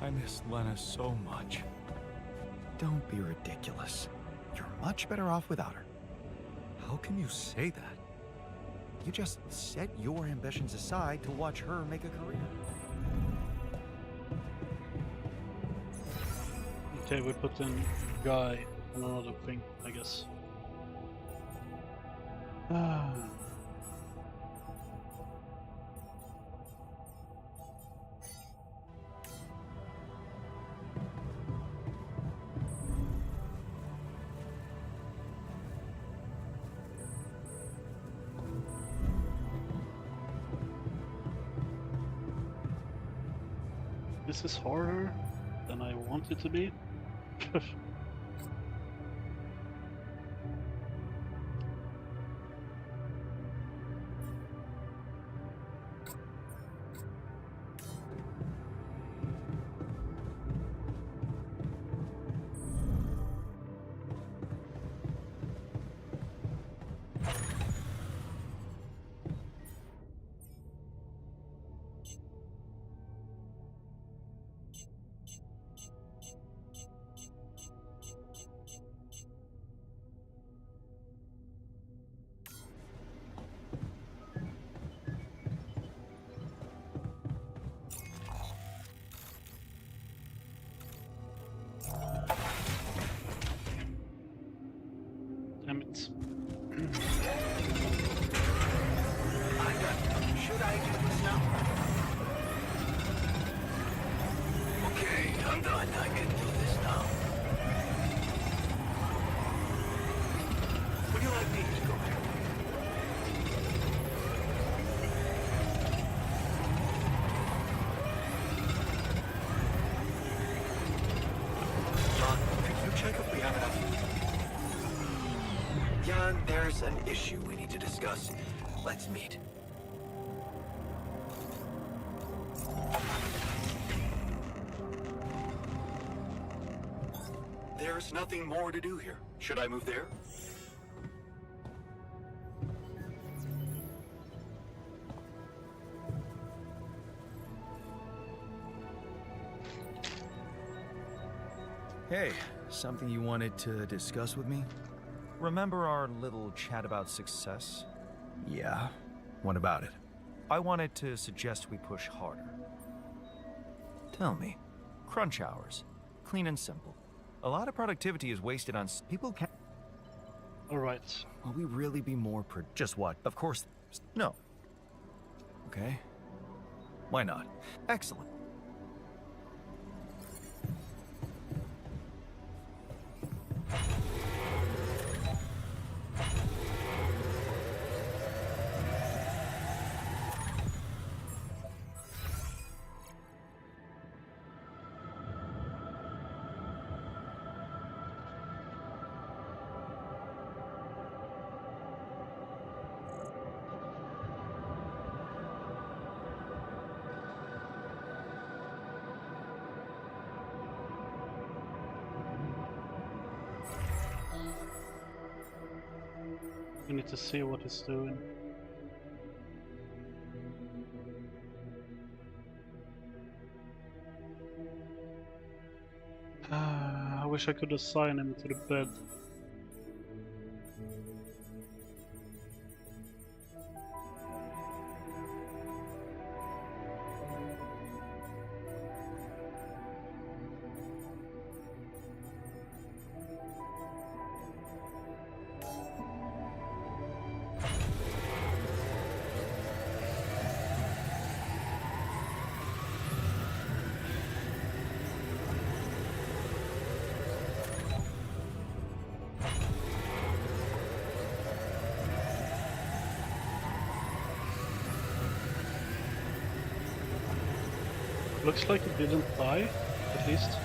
I miss Lena so much. Don't be ridiculous. You're much better off without her. How can you say that? You just set your ambitions aside to watch her make a career. Okay, we put in guy on another thing, I guess. This is harder than I want it to be. I'm done. I can do this now. Would you like me to go there? John, could you check if we have enough? Jan, there's an issue we need to discuss. Let's meet. There's nothing more to do here. Should I move there? Hey, something you wanted to discuss with me? Remember our little chat about success? Yeah. What about it? I wanted to suggest we push harder. Tell me. Crunch hours. Clean and simple. A lot of productivity is wasted on people can't. Alright. Will we really be more just what? Of course. No. Okay. Why not? Excellent. We need to see what it's doing. I wish I could assign him to the bed. Looks like it didn't die, at least.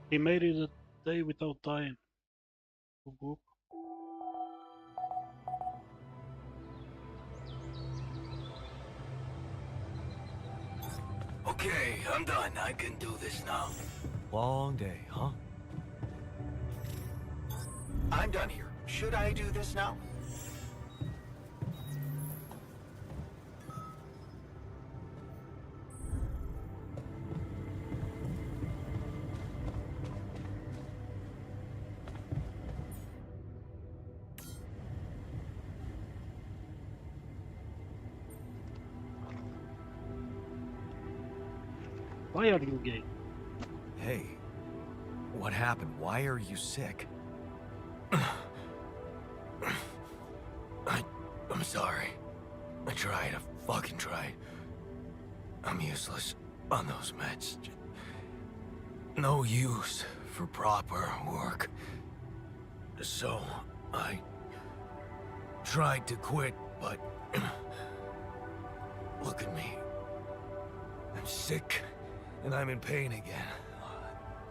He made it a day without dying. Whoop, whoop. Okay, I'm done. I can do this now. Long day, huh? I'm done here. Should I do this now? Why are you gay? Hey, what happened? Why are you sick? I'm sorry. I tried. I fucking tried. I'm useless on those meds. No use for proper work. So, I tried to quit, but look at me. I'm sick, and I'm in pain again.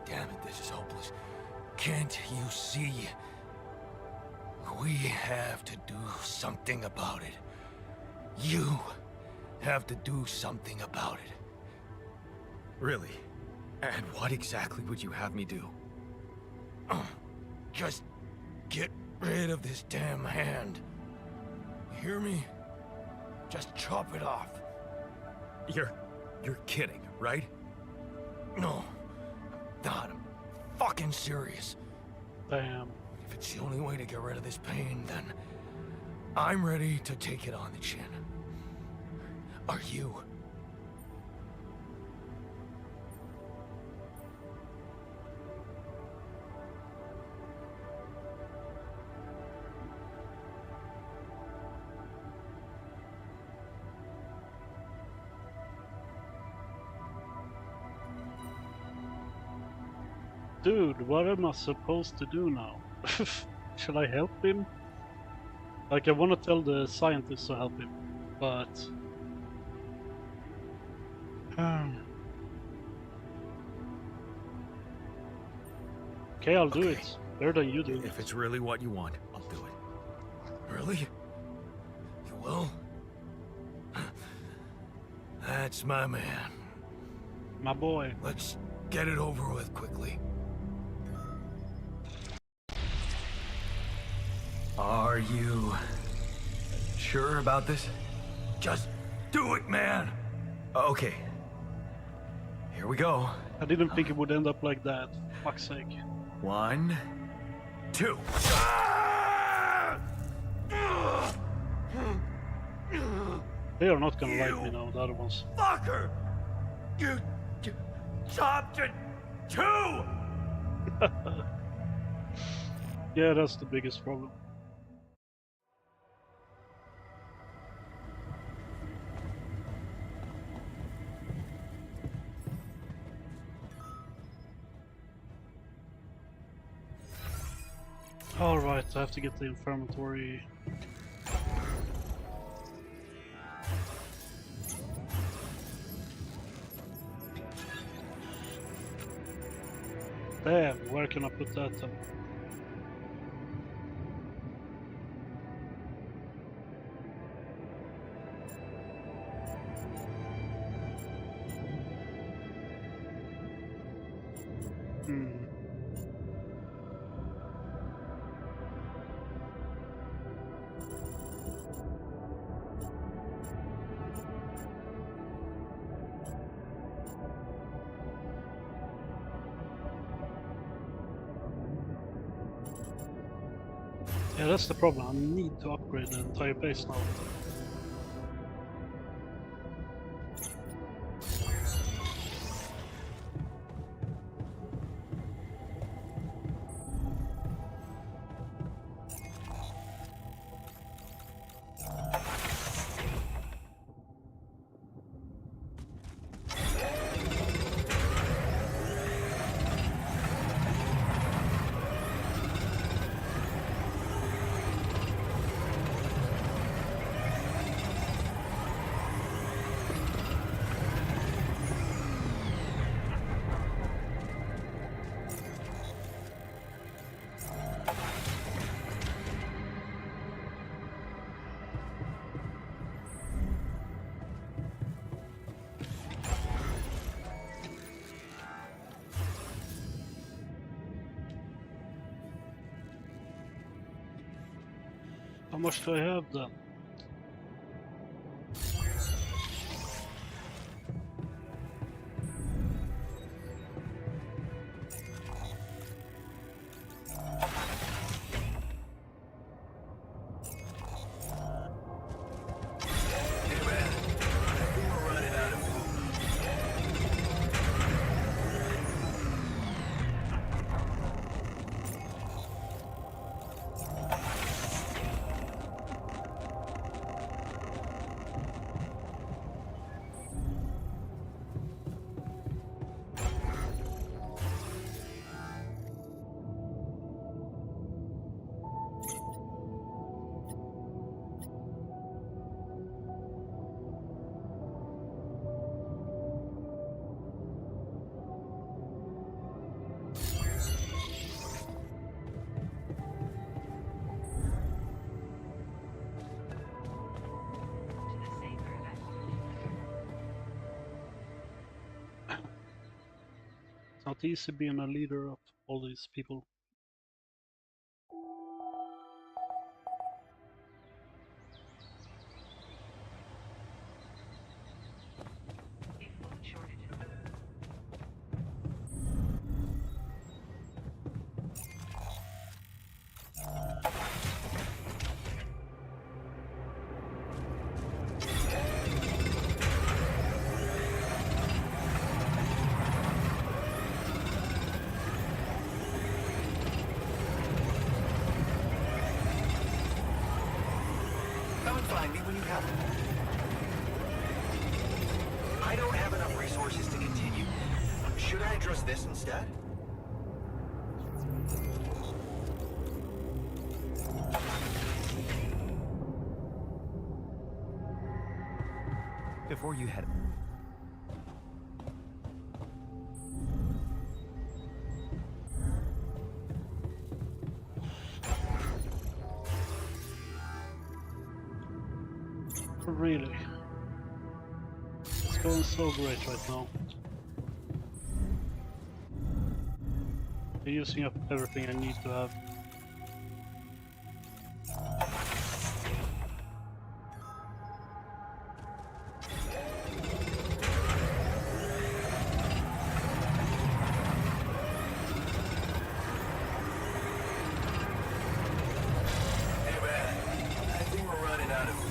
Damn it, this is hopeless. Can't you see? We have to do something about it. You have to do something about it. Really? And what exactly would you have me do? Just get rid of this damn hand. You hear me? Just chop it off. You're kidding, right? No, not. I'm fucking serious. Damn. If it's the only way to get rid of this pain, then I'm ready to take it on the chin. Are you? Dude, what am I supposed to do now? Should I help him? Like, I want to tell the scientists to help him, but... Okay, I'll do it. Better than you do. If it's really what you want, I'll do it. Really? You will? That's my man. My boy. Let's get it over with quickly. Are you sure about this? Just do it, man! Okay. Here we go. I didn't think it would end up like that. Fuck's sake. 1, 2. They are not gonna like me now, the other ones. Fucker! You chopped it too! Yeah, that's the biggest problem. Alright, I have to get the infirmatory. Damn, where can I put that then? Yeah, that's the problem. I need to upgrade the entire base now. How much do I have then? It's not easy being a leader of all these people. Find me when you have them. I don't have enough resources to continue. Should I address this instead? Before you head... Really? It's going so great right now. You're using up everything I need to have. Hey man, I think we're running out of food.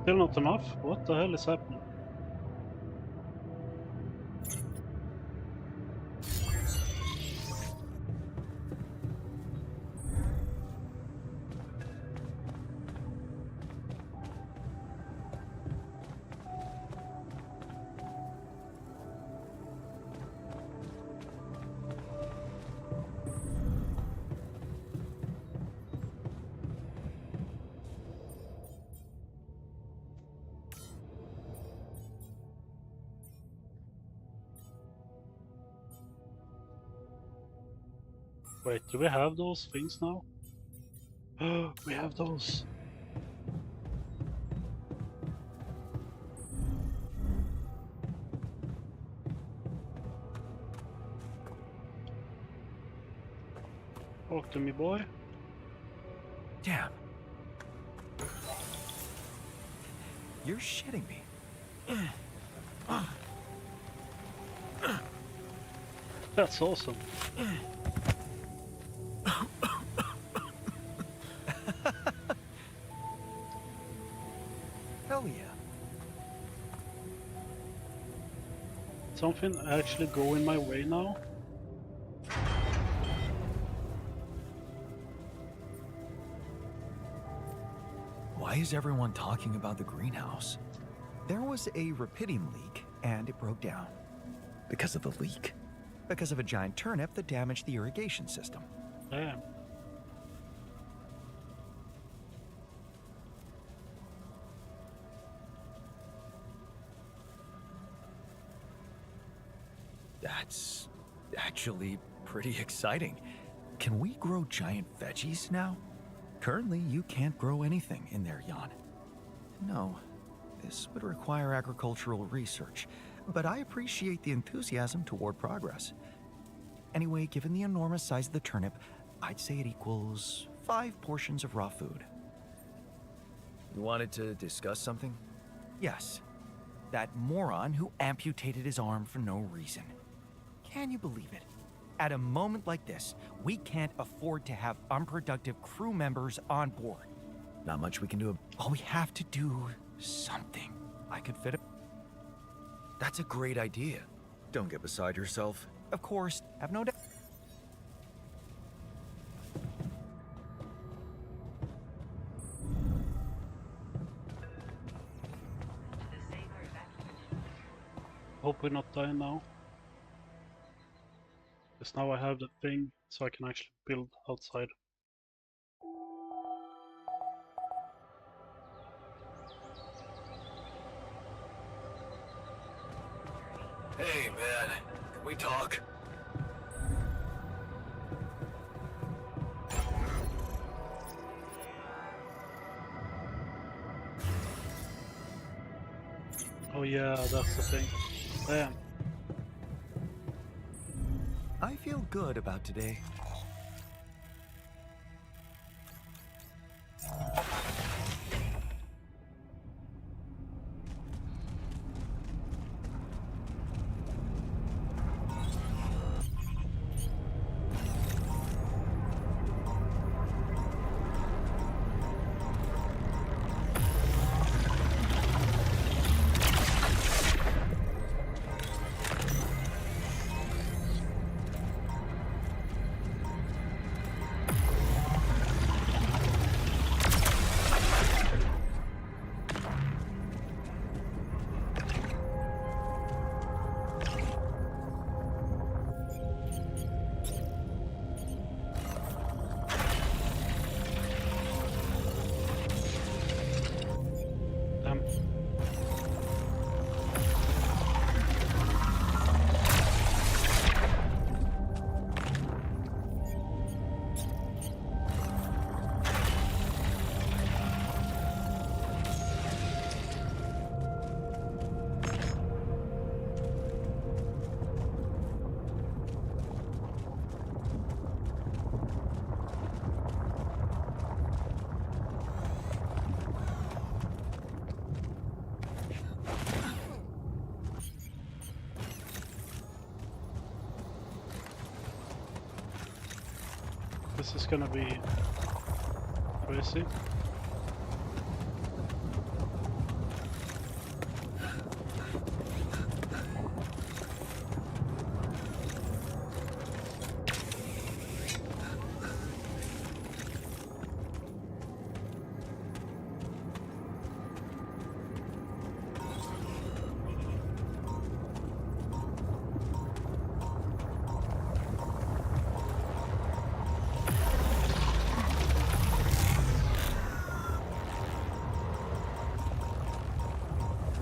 Still not enough? What the hell is happening? Wait, do we have those things now? We have those. Talk to me, boy. Damn. You're shitting me. That's awesome. Hell yeah. Something actually going my way now? Why is everyone talking about the greenhouse? There was a Rapidium leak, and it broke down. Because of the leak? Because of a giant turnip that damaged the irrigation system. Damn. That's actually pretty exciting. Can we grow giant veggies now? Currently, you can't grow anything in there, Jan. No, this would require agricultural research, but I appreciate the enthusiasm toward progress. Anyway, given the enormous size of the turnip, I'd say it equals 5 portions of raw food. You wanted to discuss something? Yes. That moron who amputated his arm for no reason. Can you believe it? At a moment like this, we can't afford to have unproductive crew members on board. Not much we can do. Well, we have to do something. I could fit it. That's a great idea. Don't get beside yourself. Of course, have no doubt. Hope we're not dying now. Because now I have the thing, so I can actually build outside. Hey, man. Can we talk? Oh yeah, that's the thing. Damn. I feel good about today. This is gonna be crazy.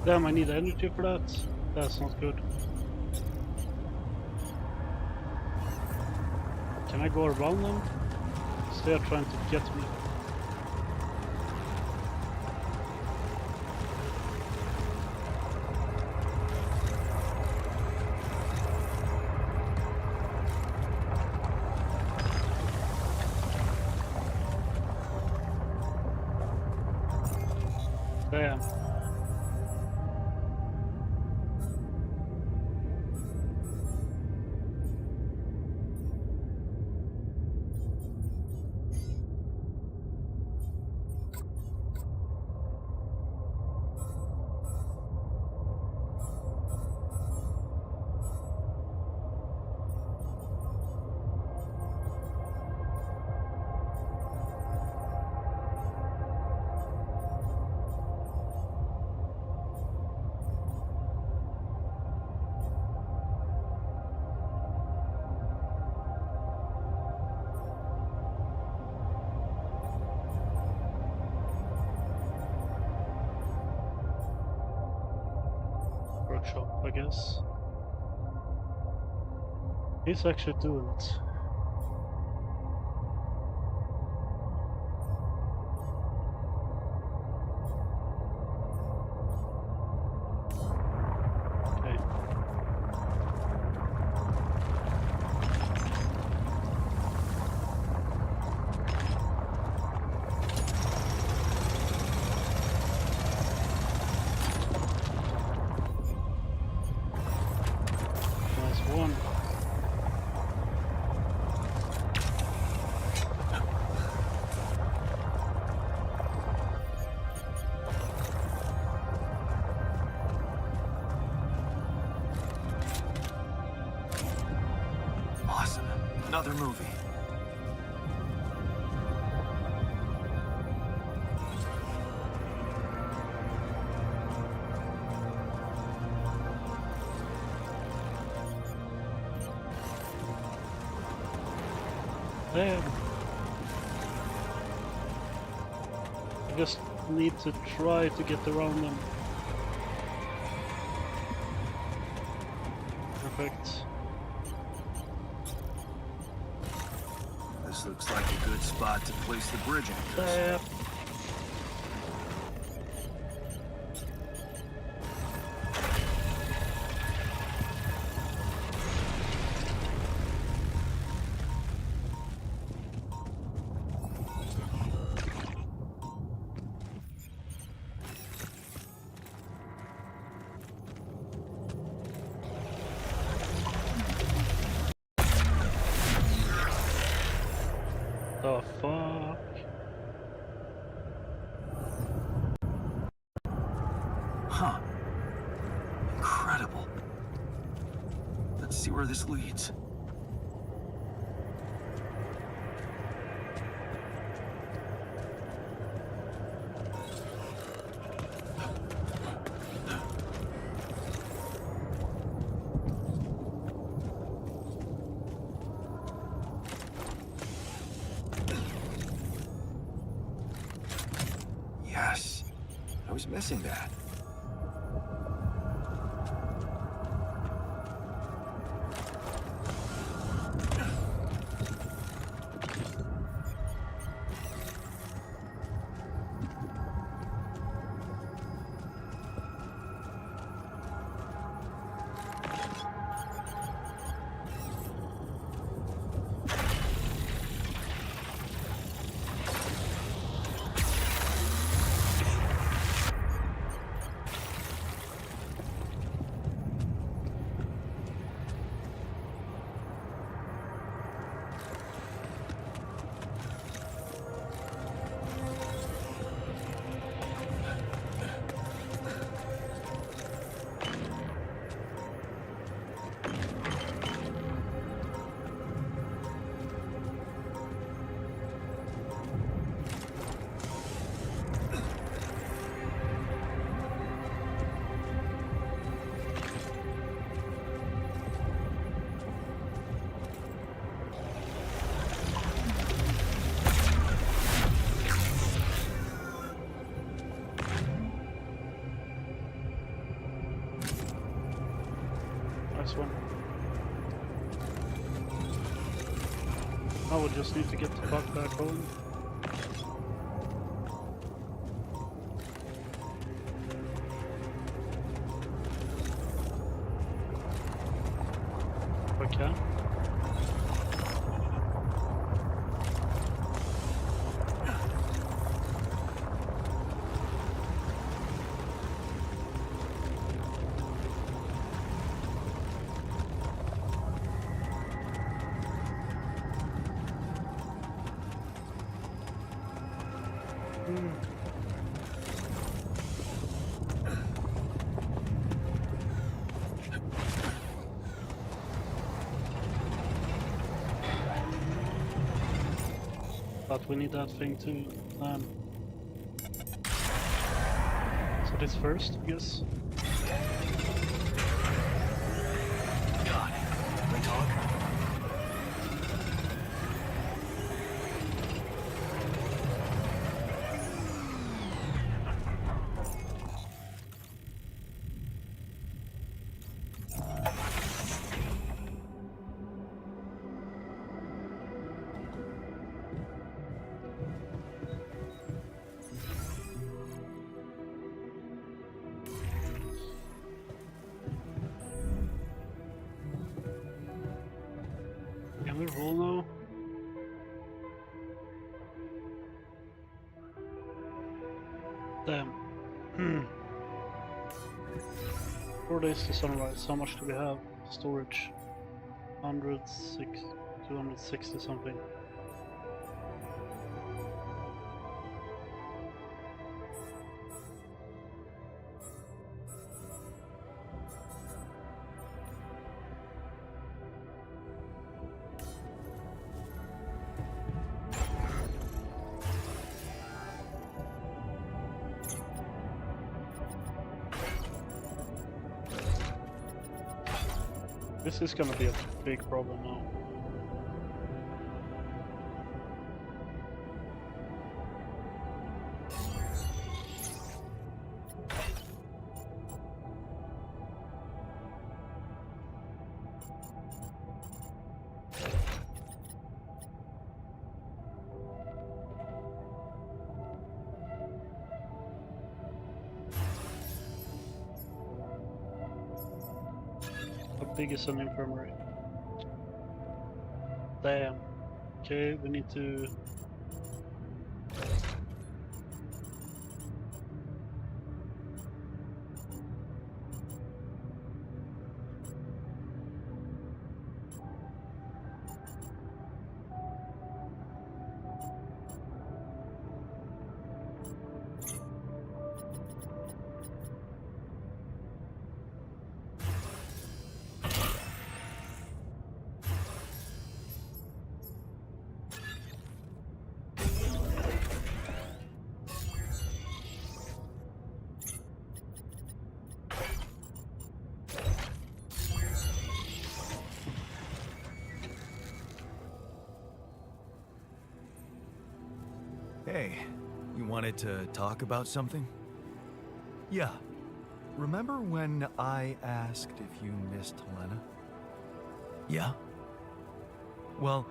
Damn, I need energy for that. That's not good. Can I go around them? They are trying to get me. Damn. Workshop, I guess. He's actually doing it. Okay. Nice one. Awesome. Another movie. Damn. I just need to try to get around them. Perfect. This looks like a good spot to place the bridge anchors. Damn. The fuck? Huh. Incredible. Let's see where this leads. Yes. I was missing that. Nice one. Now we just need to get the fuck back home. Okay. But we need that thing too. So this first, I guess. God, can we talk? Can we roll now? Damn. 4 days to sunrise. How much do we have? Storage. 106, 260 something. This is gonna be a big problem now. How big is an infirmary? Damn. Okay, we need to... Hey, you wanted to talk about something? Yeah. Remember when I asked if you missed Helena? Yeah? Well,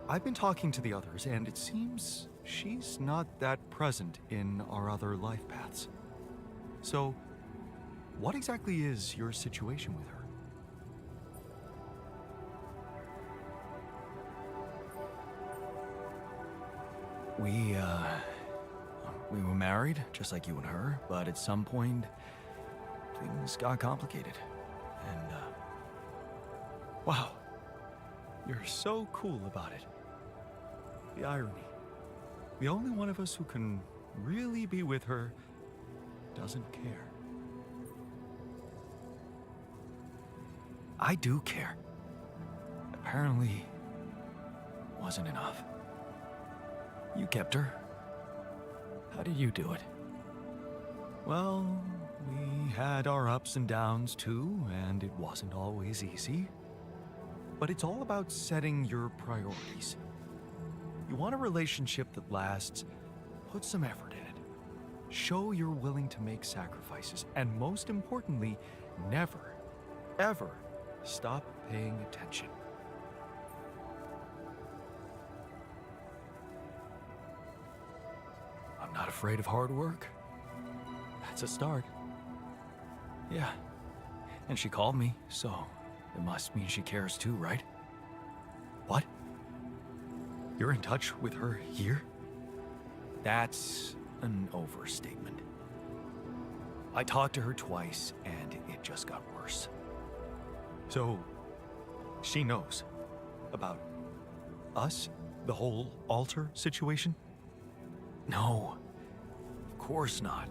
I've been talking to the others, and it seems she's not that present in our other life paths. So, what exactly is your situation with her? We were married, just like you and her, but at some point, things got complicated. And, wow. You're so cool about it. The irony. The only one of us who can really be with her doesn't care. I do care. Apparently, wasn't enough. You kept her. How did you do it? Well, we had our ups and downs too, and it wasn't always easy. But it's all about setting your priorities. You want a relationship that lasts, put some effort in it. Show you're willing to make sacrifices, and most importantly, never, ever Stop paying attention. I'm not afraid of hard work. That's a start. Yeah. And she called me, so it must mean she cares too, right? What? You're in touch with her here? That's an overstatement. I talked to her twice, and it just got worse. So, she knows about us? The whole altar situation? No, of course not.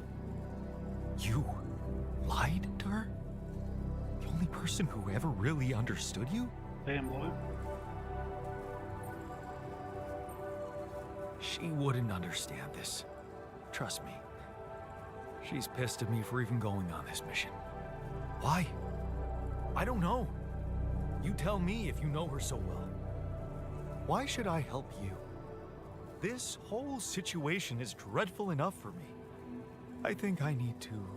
You lied to her? The only person who ever really understood you? Damn, boy. She wouldn't understand this. Trust me. She's pissed at me for even going on this mission. Why? I don't know. You tell me if you know her so well. Why should I help you? This whole situation is dreadful enough for me. I think I need to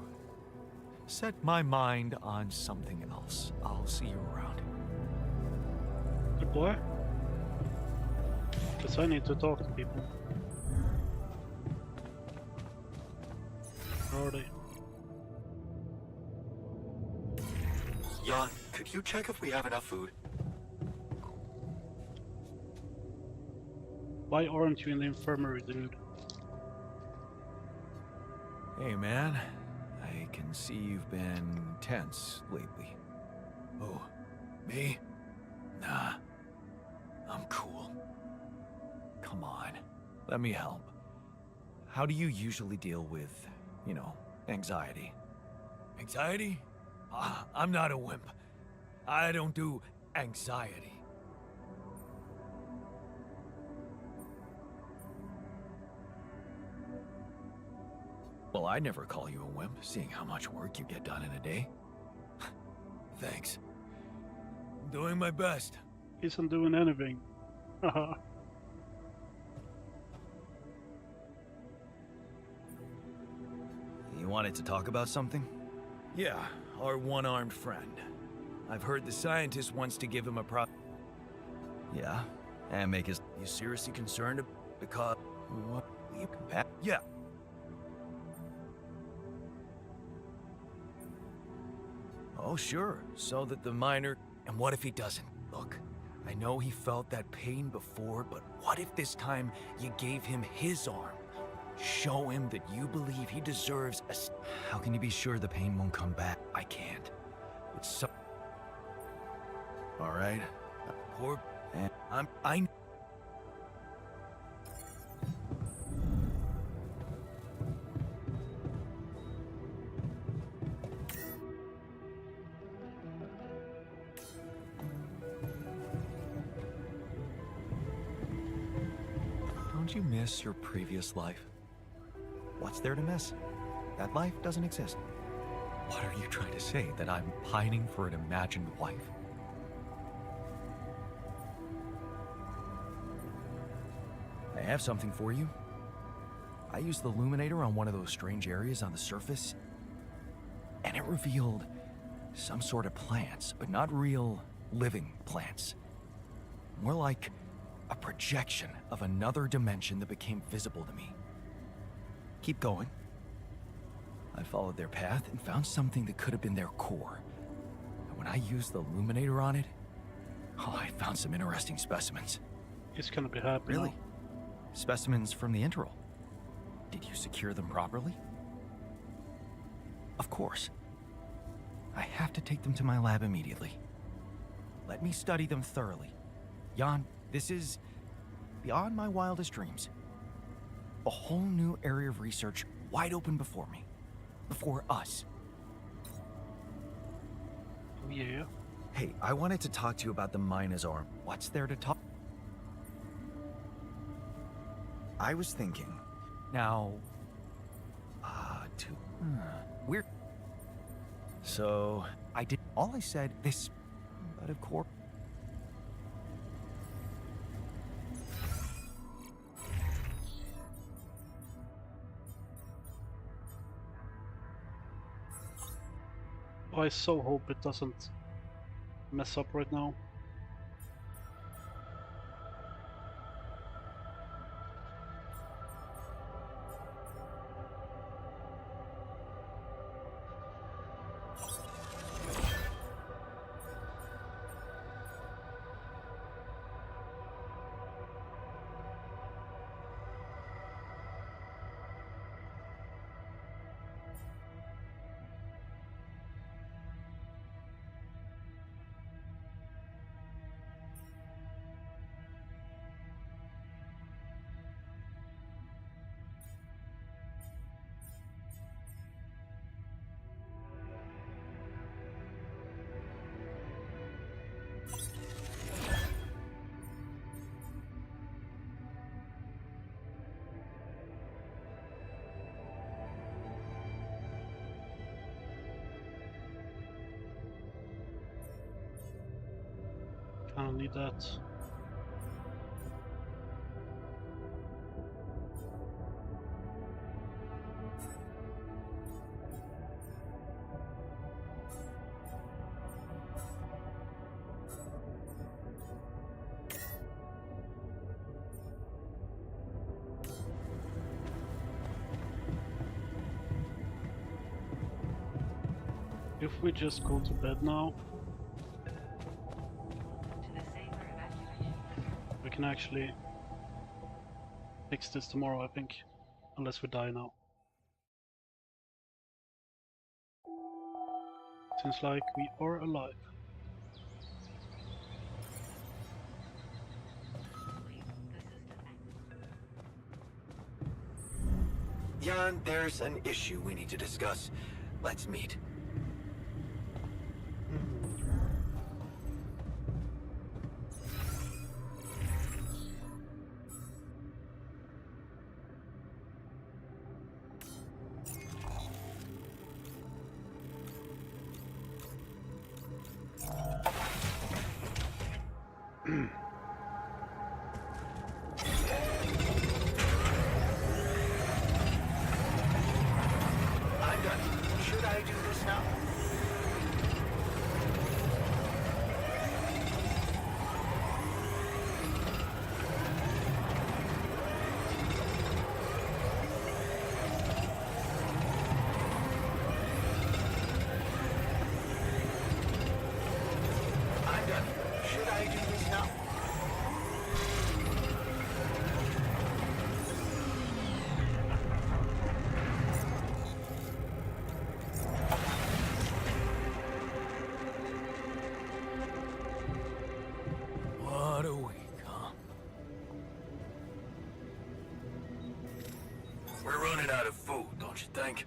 set my mind on something else. I'll see you around. Good boy. Because I need to talk to people. Where are they? Jan, could you check if we have enough food? Why aren't you in the infirmary, dude? Hey, man. I can see you've been tense lately. Oh, me? Nah. I'm cool. Come on. Let me help. How do you usually deal with, anxiety? Anxiety? I'm not a wimp. I don't do anxiety. Well, I'd never call you a wimp, seeing how much work you get done in a day. Thanks. I'm doing my best. Isn't doing anything. Haha. You wanted to talk about something? Yeah, our one-armed friend. I've heard the scientist wants to give him a Yeah, and make his... You seriously concerned because... What? You can Yeah. Oh, sure, so that the miner... And what if he doesn't? Look, I know he felt that pain before, but what if this time you gave him his arm? Show him that you believe he deserves a... How can you be sure the pain won't come back? I can't. It's so... All right. Poor... And I... Don't you miss your previous life? What's there to miss? That life doesn't exist. What are you trying to say? That I'm pining for an imagined wife? I have something for you. I used the illuminator on one of those strange areas on the surface, and it revealed some sort of plants, but not real living plants. More like a projection of another dimension that became visible to me. Keep going. I followed their path and found something that could have been their core. And when I used the illuminator on it, I found some interesting specimens. He's gonna be happy. Really? Now. Specimens from the interval. Did you secure them properly? Of course. I have to take them to my lab immediately. Let me study them thoroughly. Jan, this is beyond my wildest dreams. A whole new area of research wide open before me. Before us. Yeah. Hey, I wanted to talk to you about the miner's arm. What's there to talk? I was thinking. Now... weird. So, I did... All I said, this... But of course... I so hope it doesn't mess up right now. Kinda need that. If we just go to bed now, we can actually fix this tomorrow, I think. Unless we die now. Seems like we are alive. Jan, there's an issue we need to discuss. Let's meet. I'm done. Should I do this now? I'm done. Should I do this now? What a week, huh? We're running out of food, don't you think?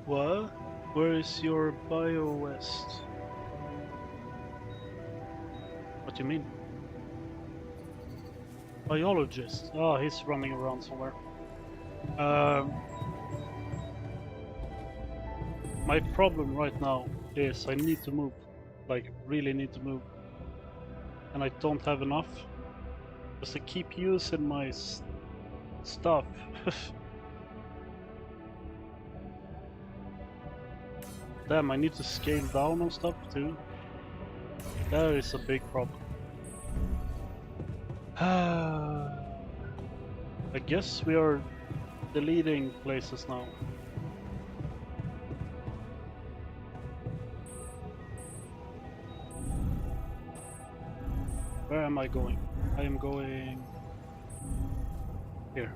What? Where is your BioWest? What do you mean? Biologist. Oh, he's running around somewhere. My problem right now is I need to move. Like, really need to move. And I don't have enough. Because I keep using my stuff. Damn, I need to scale down on stuff too. That is a big problem. I guess we are deleting places now. Where am I going? I am going here.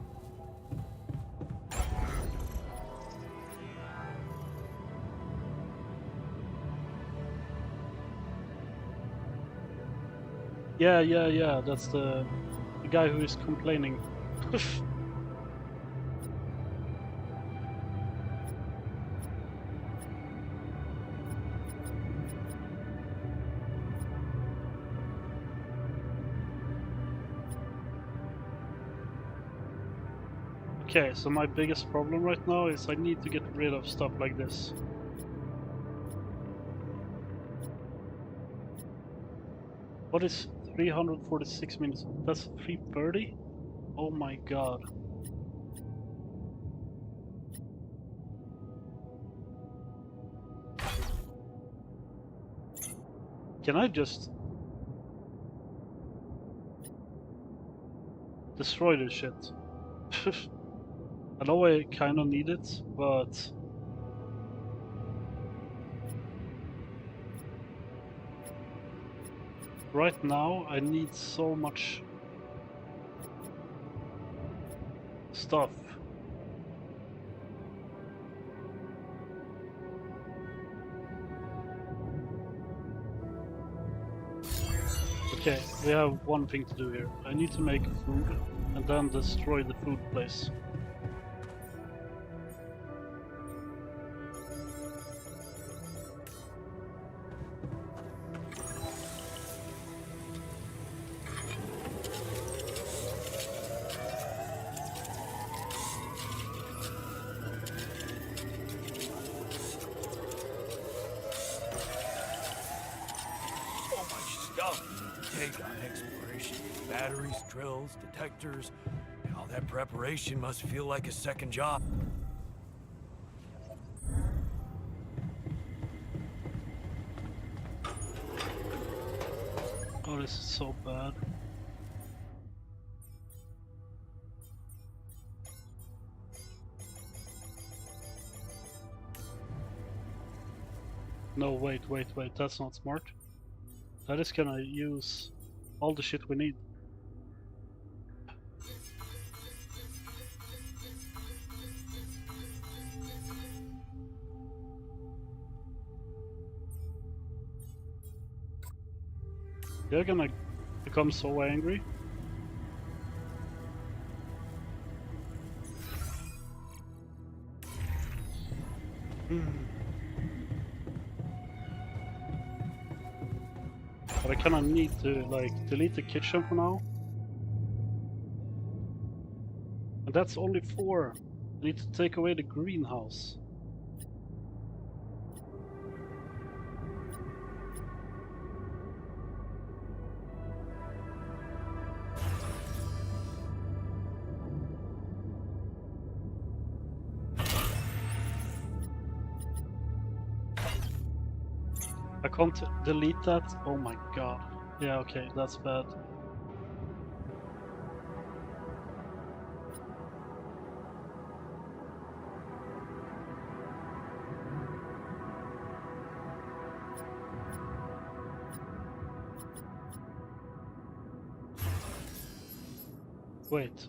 Yeah, that's the guy who is complaining. Okay, so my biggest problem right now is I need to get rid of stuff like this. What is 346 minutes? That's 330? Oh my god. Can I just destroy this shit? I know I kinda need it, but right now I need so much stuff. Okay, we have one thing to do here. I need to make food and then destroy the food place. So much stuff you need to take on exploration. Batteries, drills, detectors. All that preparation must feel like a second job. Oh, this is so bad. No, wait, that's not smart. That is gonna use all the shit we need. They're gonna become so angry. But I kinda need to like delete the kitchen for now. And that's only 4. I need to take away the greenhouse. I can't delete that. Oh my god. Yeah, okay, that's bad. Wait.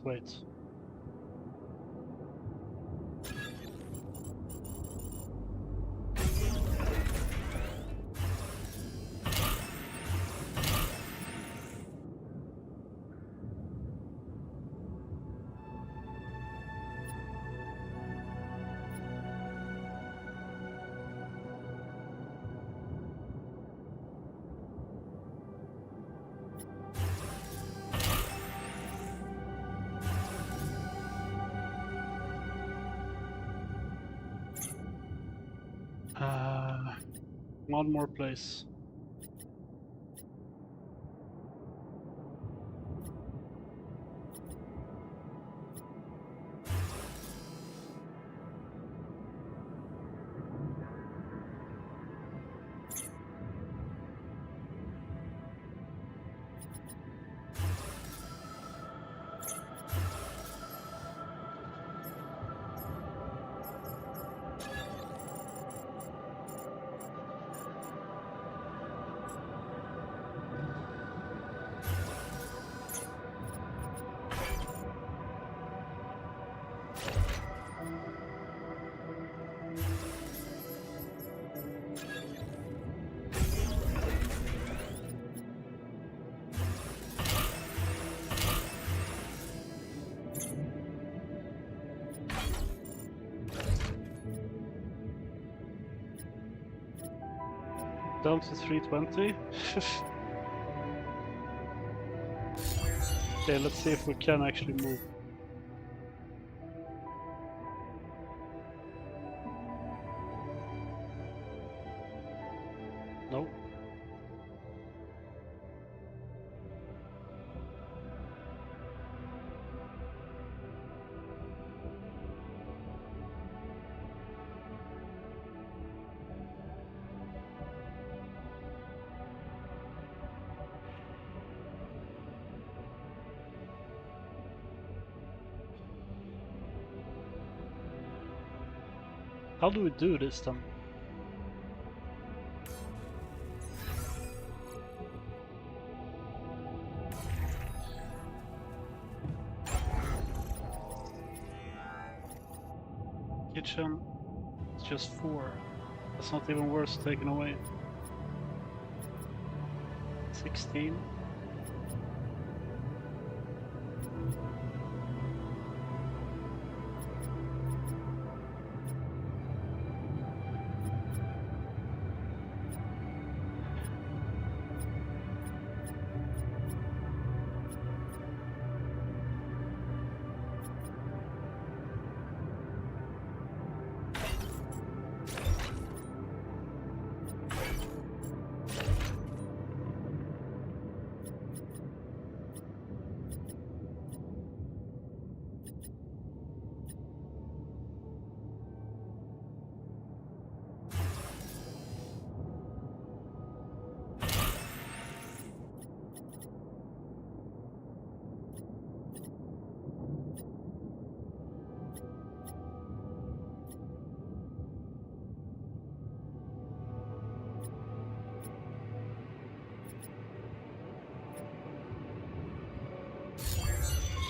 One more place. Down to 320. Okay, let's see if we can actually move. Nope. How do we do this then? Kitchen, it's just 4. That's not even worth taking away. 16.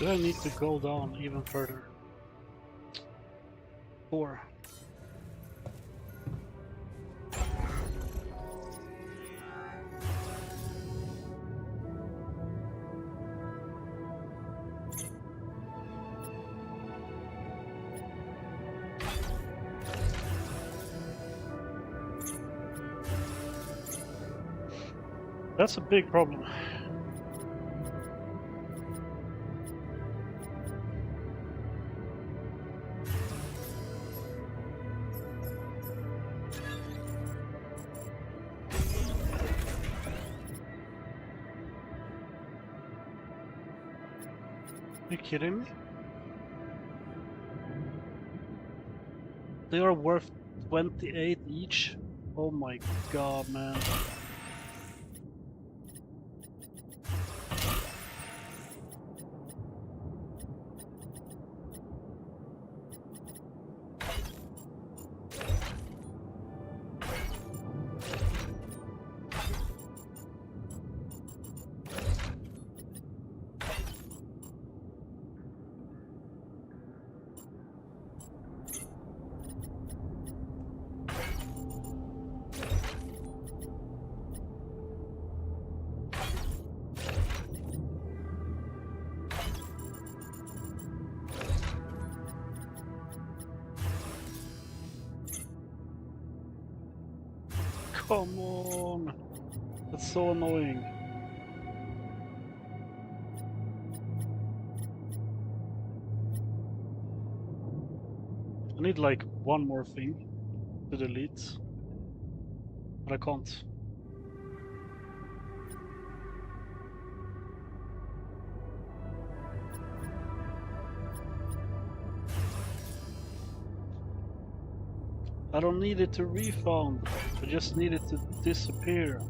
Do I need to go down even further? 4. That's a big problem. Are you kidding me? They are worth 28 each? Oh my god, man. Come on! That's so annoying. I need like one more thing to delete, but I can't. I don't need it to refound, I just need it to disappear.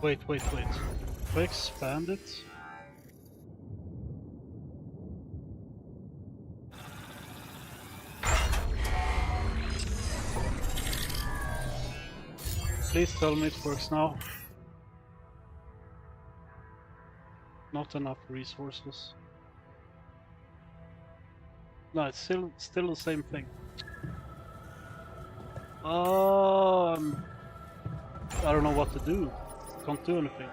Wait. If I expand it... Please tell me it works now. Not enough resources. No, it's still the same thing. I don't know what to do. Can't do anything.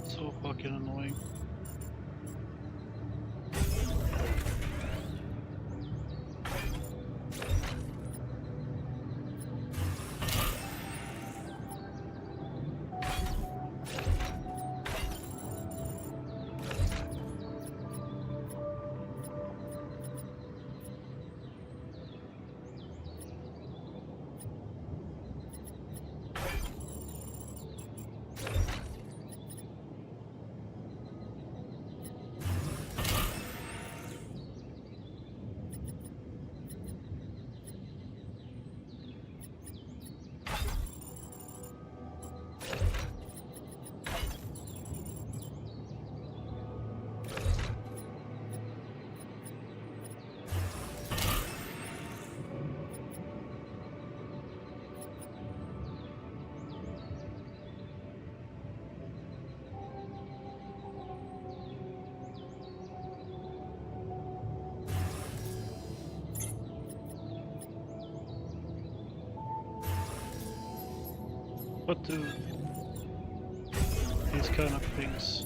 So fucking annoying. What do these kind of things?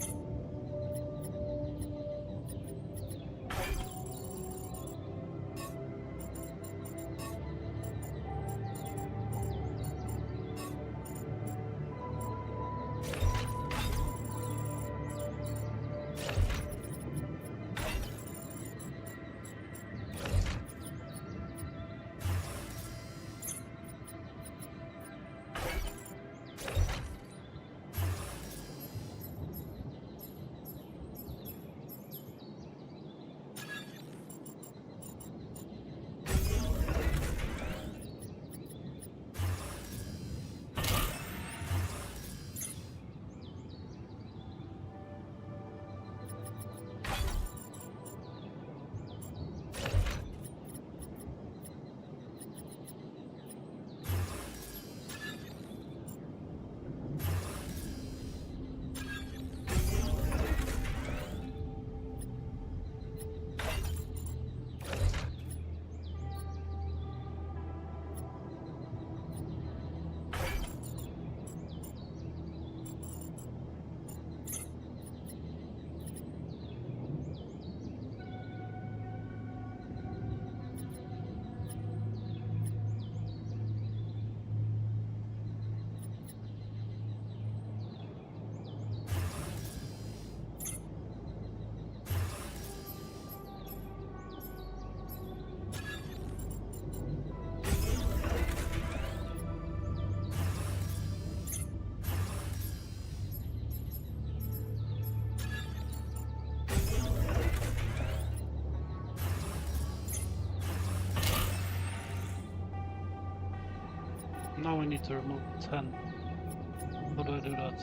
Now I need to remove 10. How do I do that?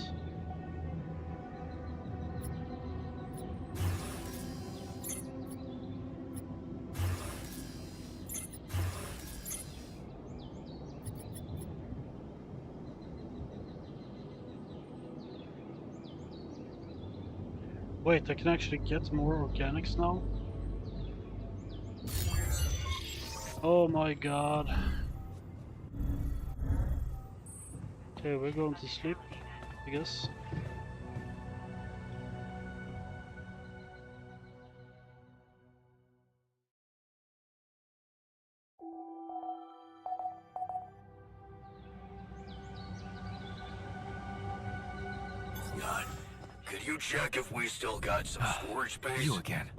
Wait, I can actually get more organics now? Oh my god. Okay, we're going to sleep, I guess. Jan, could you check if we still got some storage space? You again.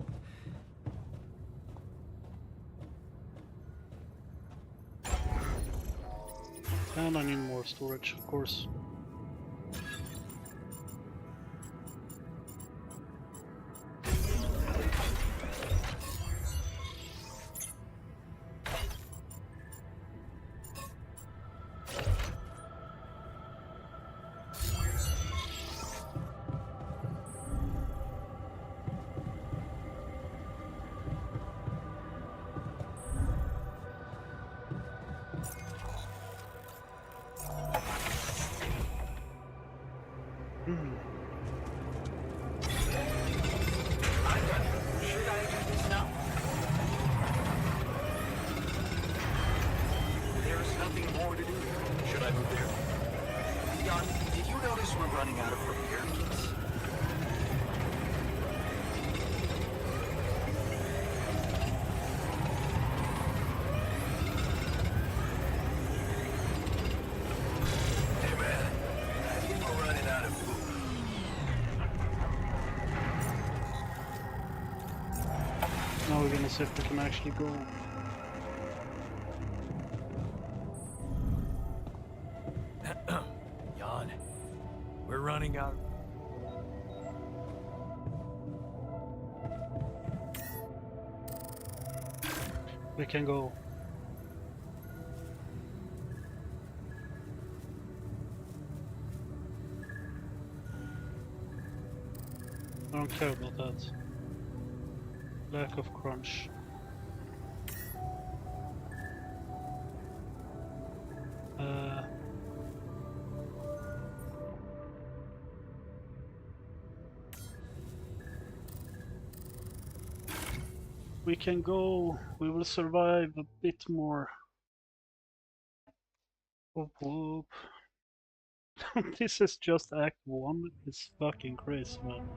And I need more storage, of course. Should I do this now? There's nothing more to do here. Should I move there? Jan, did you notice we're running out of repair kits? Hey man, I think we're running out of food. Now we're gonna see if we can actually go. Jan, we're running out. We can go. I don't care about that. Lack of crunch. We can go. We will survive a bit more. Whoop whoop. This is just Act 1. It's fucking crazy, man.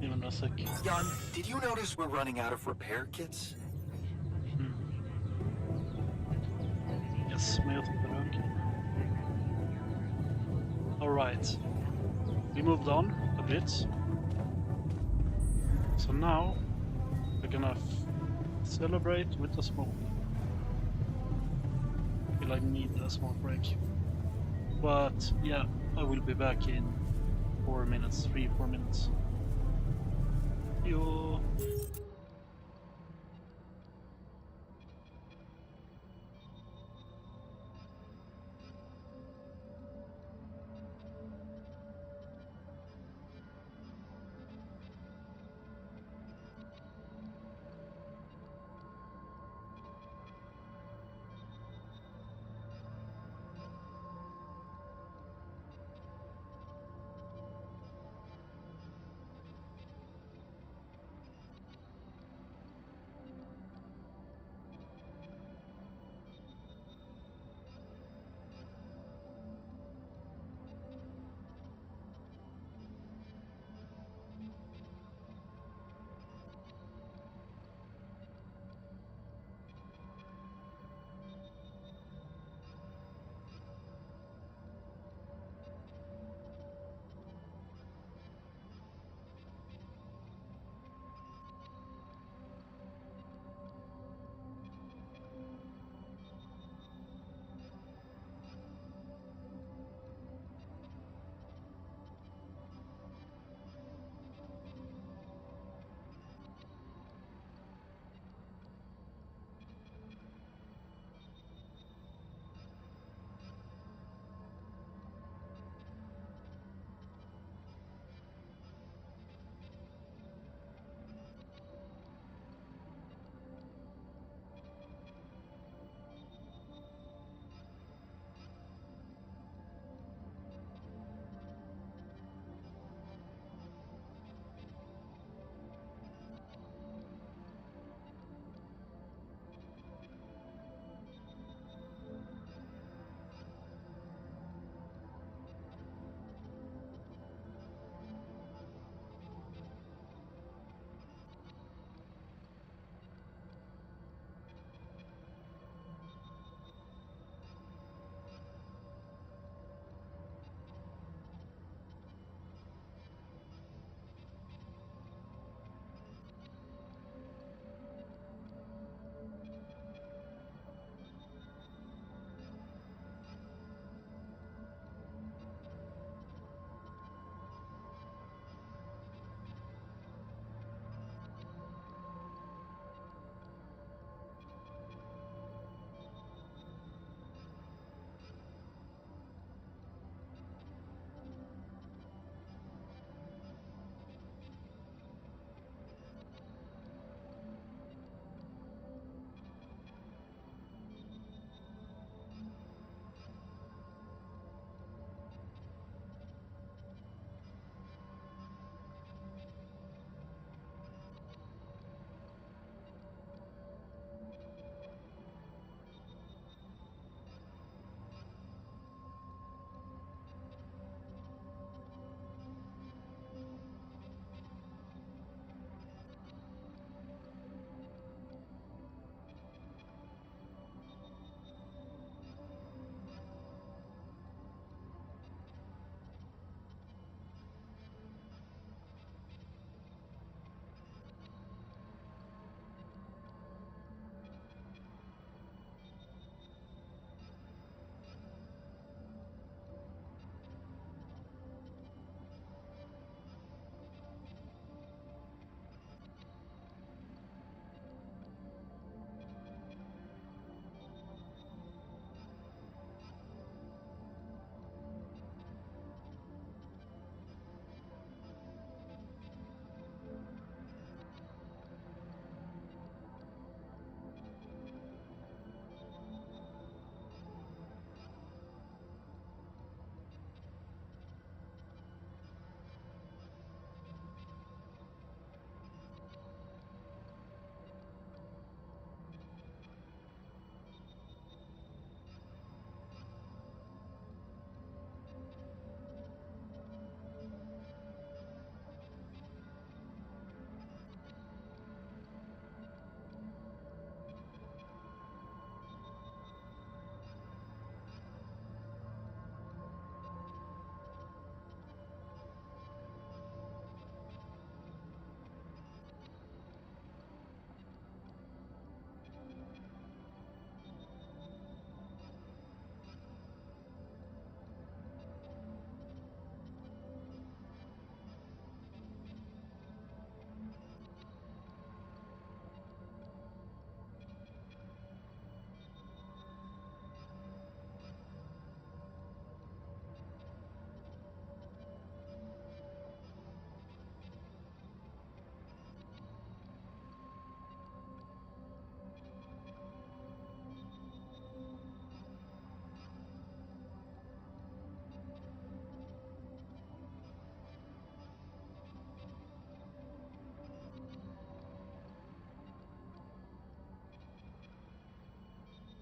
Even a sec. Jan, did you notice we're running out of repair kits? Yes, men jag tänkte rök. Alright. We moved on a bit. So now we're gonna celebrate with a smoke. I feel I need a smoke break. But yeah, I will be back in 4 minutes, 3-4 minutes. Yo.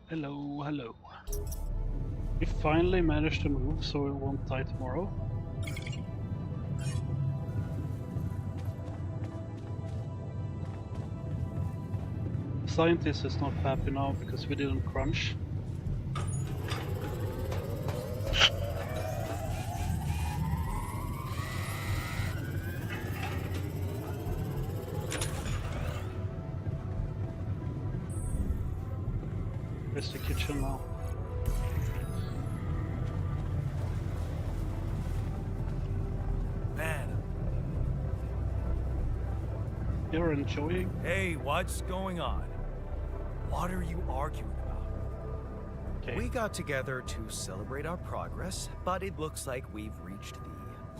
Hello, hello. We finally managed to move so we won't die tomorrow. Scientist is not happy now because we didn't crunch. Where's the kitchen now? Man. You're enjoying? Hey, what's going on? What are you arguing about? Okay. We got together to celebrate our progress, but it looks like we've reached the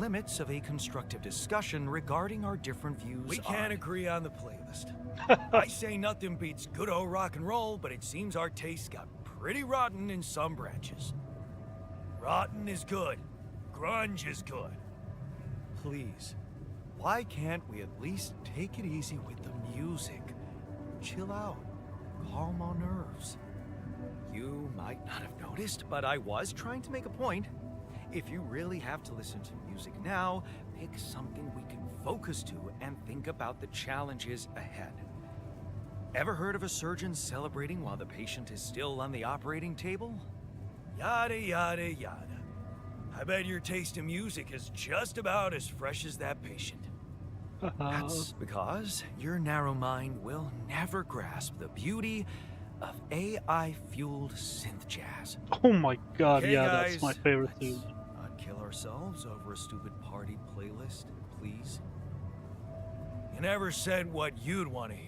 limits of a constructive discussion regarding our different views We can't on... agree on the playlist. I say nothing beats good old rock and roll, but it seems our tastes got pretty rotten in some branches. Rotten is good. Grunge is good. Please, why can't we at least take it easy with the music? Chill out. Calm our nerves. You might not have noticed, but I was trying to make a point. If you really have to listen to music now, pick something we can focus to and think about the challenges ahead. Ever heard of a surgeon celebrating while the patient is still on the operating table? Yada, yada, yada. I bet your taste in music is just about as fresh as that patient. That's because your narrow mind will never grasp the beauty of AI-fueled synth jazz. Oh my god, Okay, yeah, guys, that's my favorite let's tune. not kill ourselves over a stupid party playlist, please. You never said what you'd want to hear.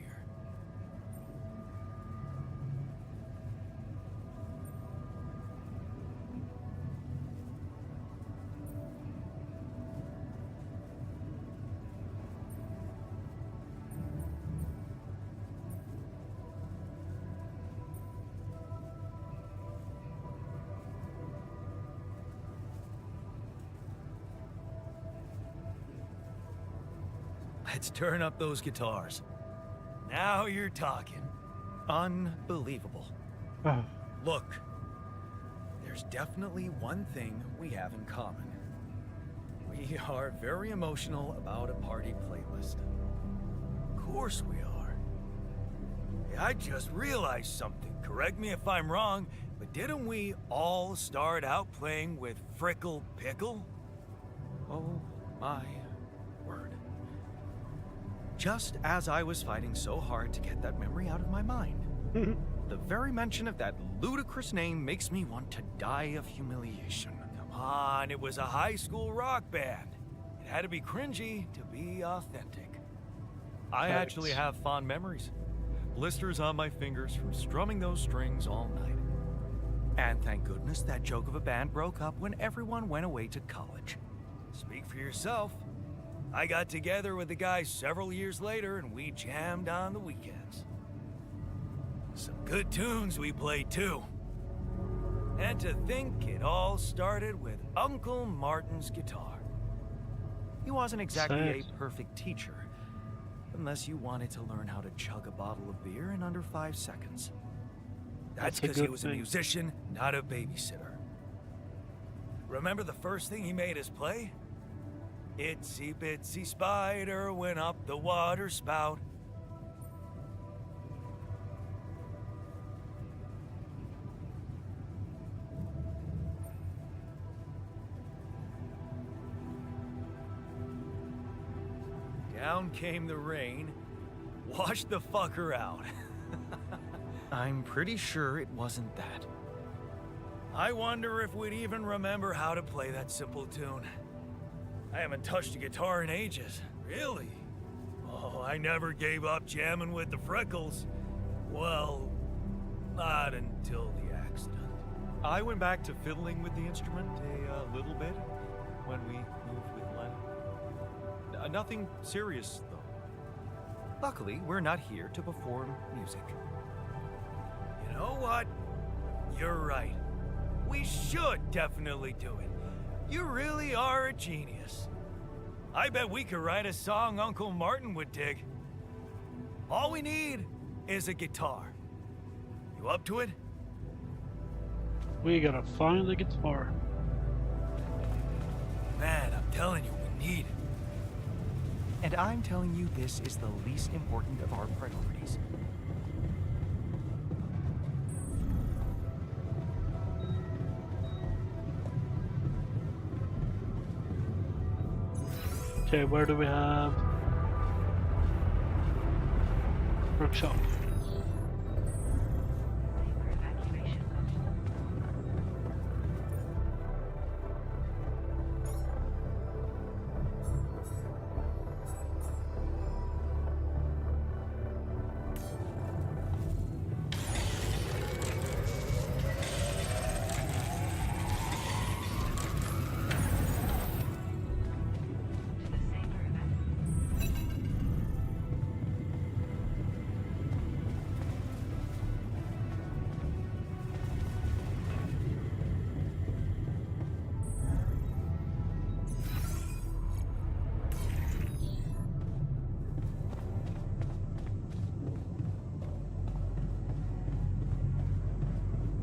Let's turn up those guitars. Now you're talking. Unbelievable. Oh, Look, there's definitely one thing we have in common. We are very emotional about a party playlist. Of course we are. Hey, I just realized something. Correct me if I'm wrong, but didn't we all start out playing with Frickle Pickle? Oh my word. Just as I was fighting so hard to get that memory out of my mind. The very mention of that ludicrous name makes me want to die of humiliation. Come on, it was a high school rock band. It had to be cringy to be authentic. I Facts. actually have fond memories. Blisters on my fingers from strumming those strings all night. And thank goodness that joke of a band broke up when everyone went away to college. Speak for yourself. I got together with the guys several years later and we jammed on the weekends. Some good tunes we played too. And to think it all started with Uncle Martin's guitar. He wasn't exactly Sad. a perfect teacher, unless you wanted to learn how to chug a bottle of beer in under 5 seconds. That's a because he good was a thing. musician, not a babysitter. Remember the first thing he made us play? Itsy bitsy spider went up the water spout. Down came the rain, washed the fucker out. I'm pretty sure it wasn't that. I wonder if we'd even remember how to play that simple tune. I haven't touched a guitar in ages. Really? Oh, I never gave up jamming with the Freckles. Well, not until the accident. I went back to fiddling with the instrument a little bit when we moved with Len. Nothing serious, though. Luckily, we're not here to perform music. You know what? You're right. We should definitely do it. You really are a genius. I bet we could write a song Uncle Martin would dig. All we need is a guitar. You up to it? We gotta find the guitar. Man, I'm telling you, we need it. And I'm telling you this is the least important of our priorities. Okay, where do we have workshop?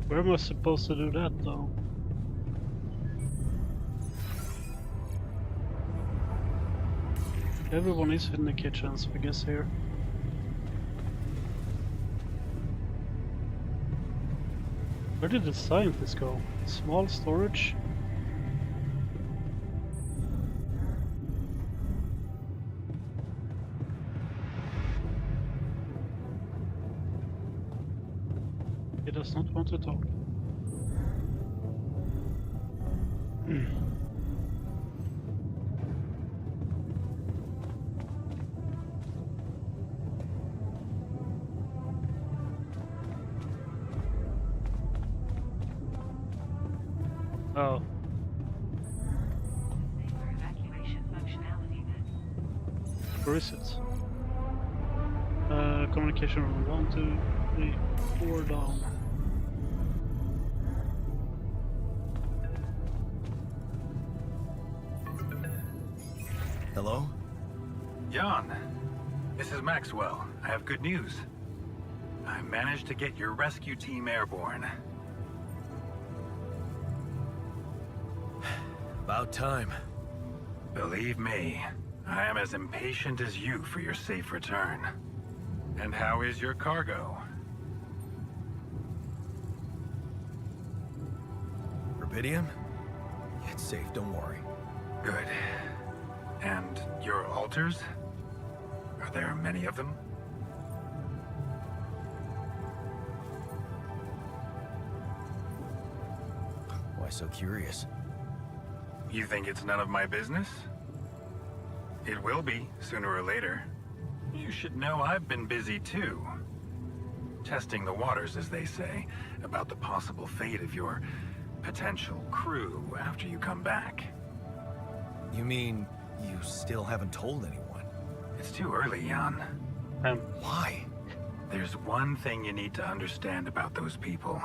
Where am I supposed to do that though? Everyone is in the kitchens, I guess, here. Where did the scientist go? Small storage? He does not want to talk. Oh. Where is it? Communication room 1, 2, 3, 4 down. Hello? Jan, this is Maxwell. I have good news. I managed to get your rescue team airborne. About time. Believe me, I am as impatient as you for your safe return. And how is your cargo? Rubidium? It's safe, don't worry. Good. And your altars? Are there many of them? Why so curious? You think it's none of my business? It will be, sooner or later. You should know I've been busy too. Testing the waters, as they say, about the possible fate of your potential crew after you come back. You mean you still haven't told anyone? It's too early, Jan. Why? There's one thing you need to understand about those people.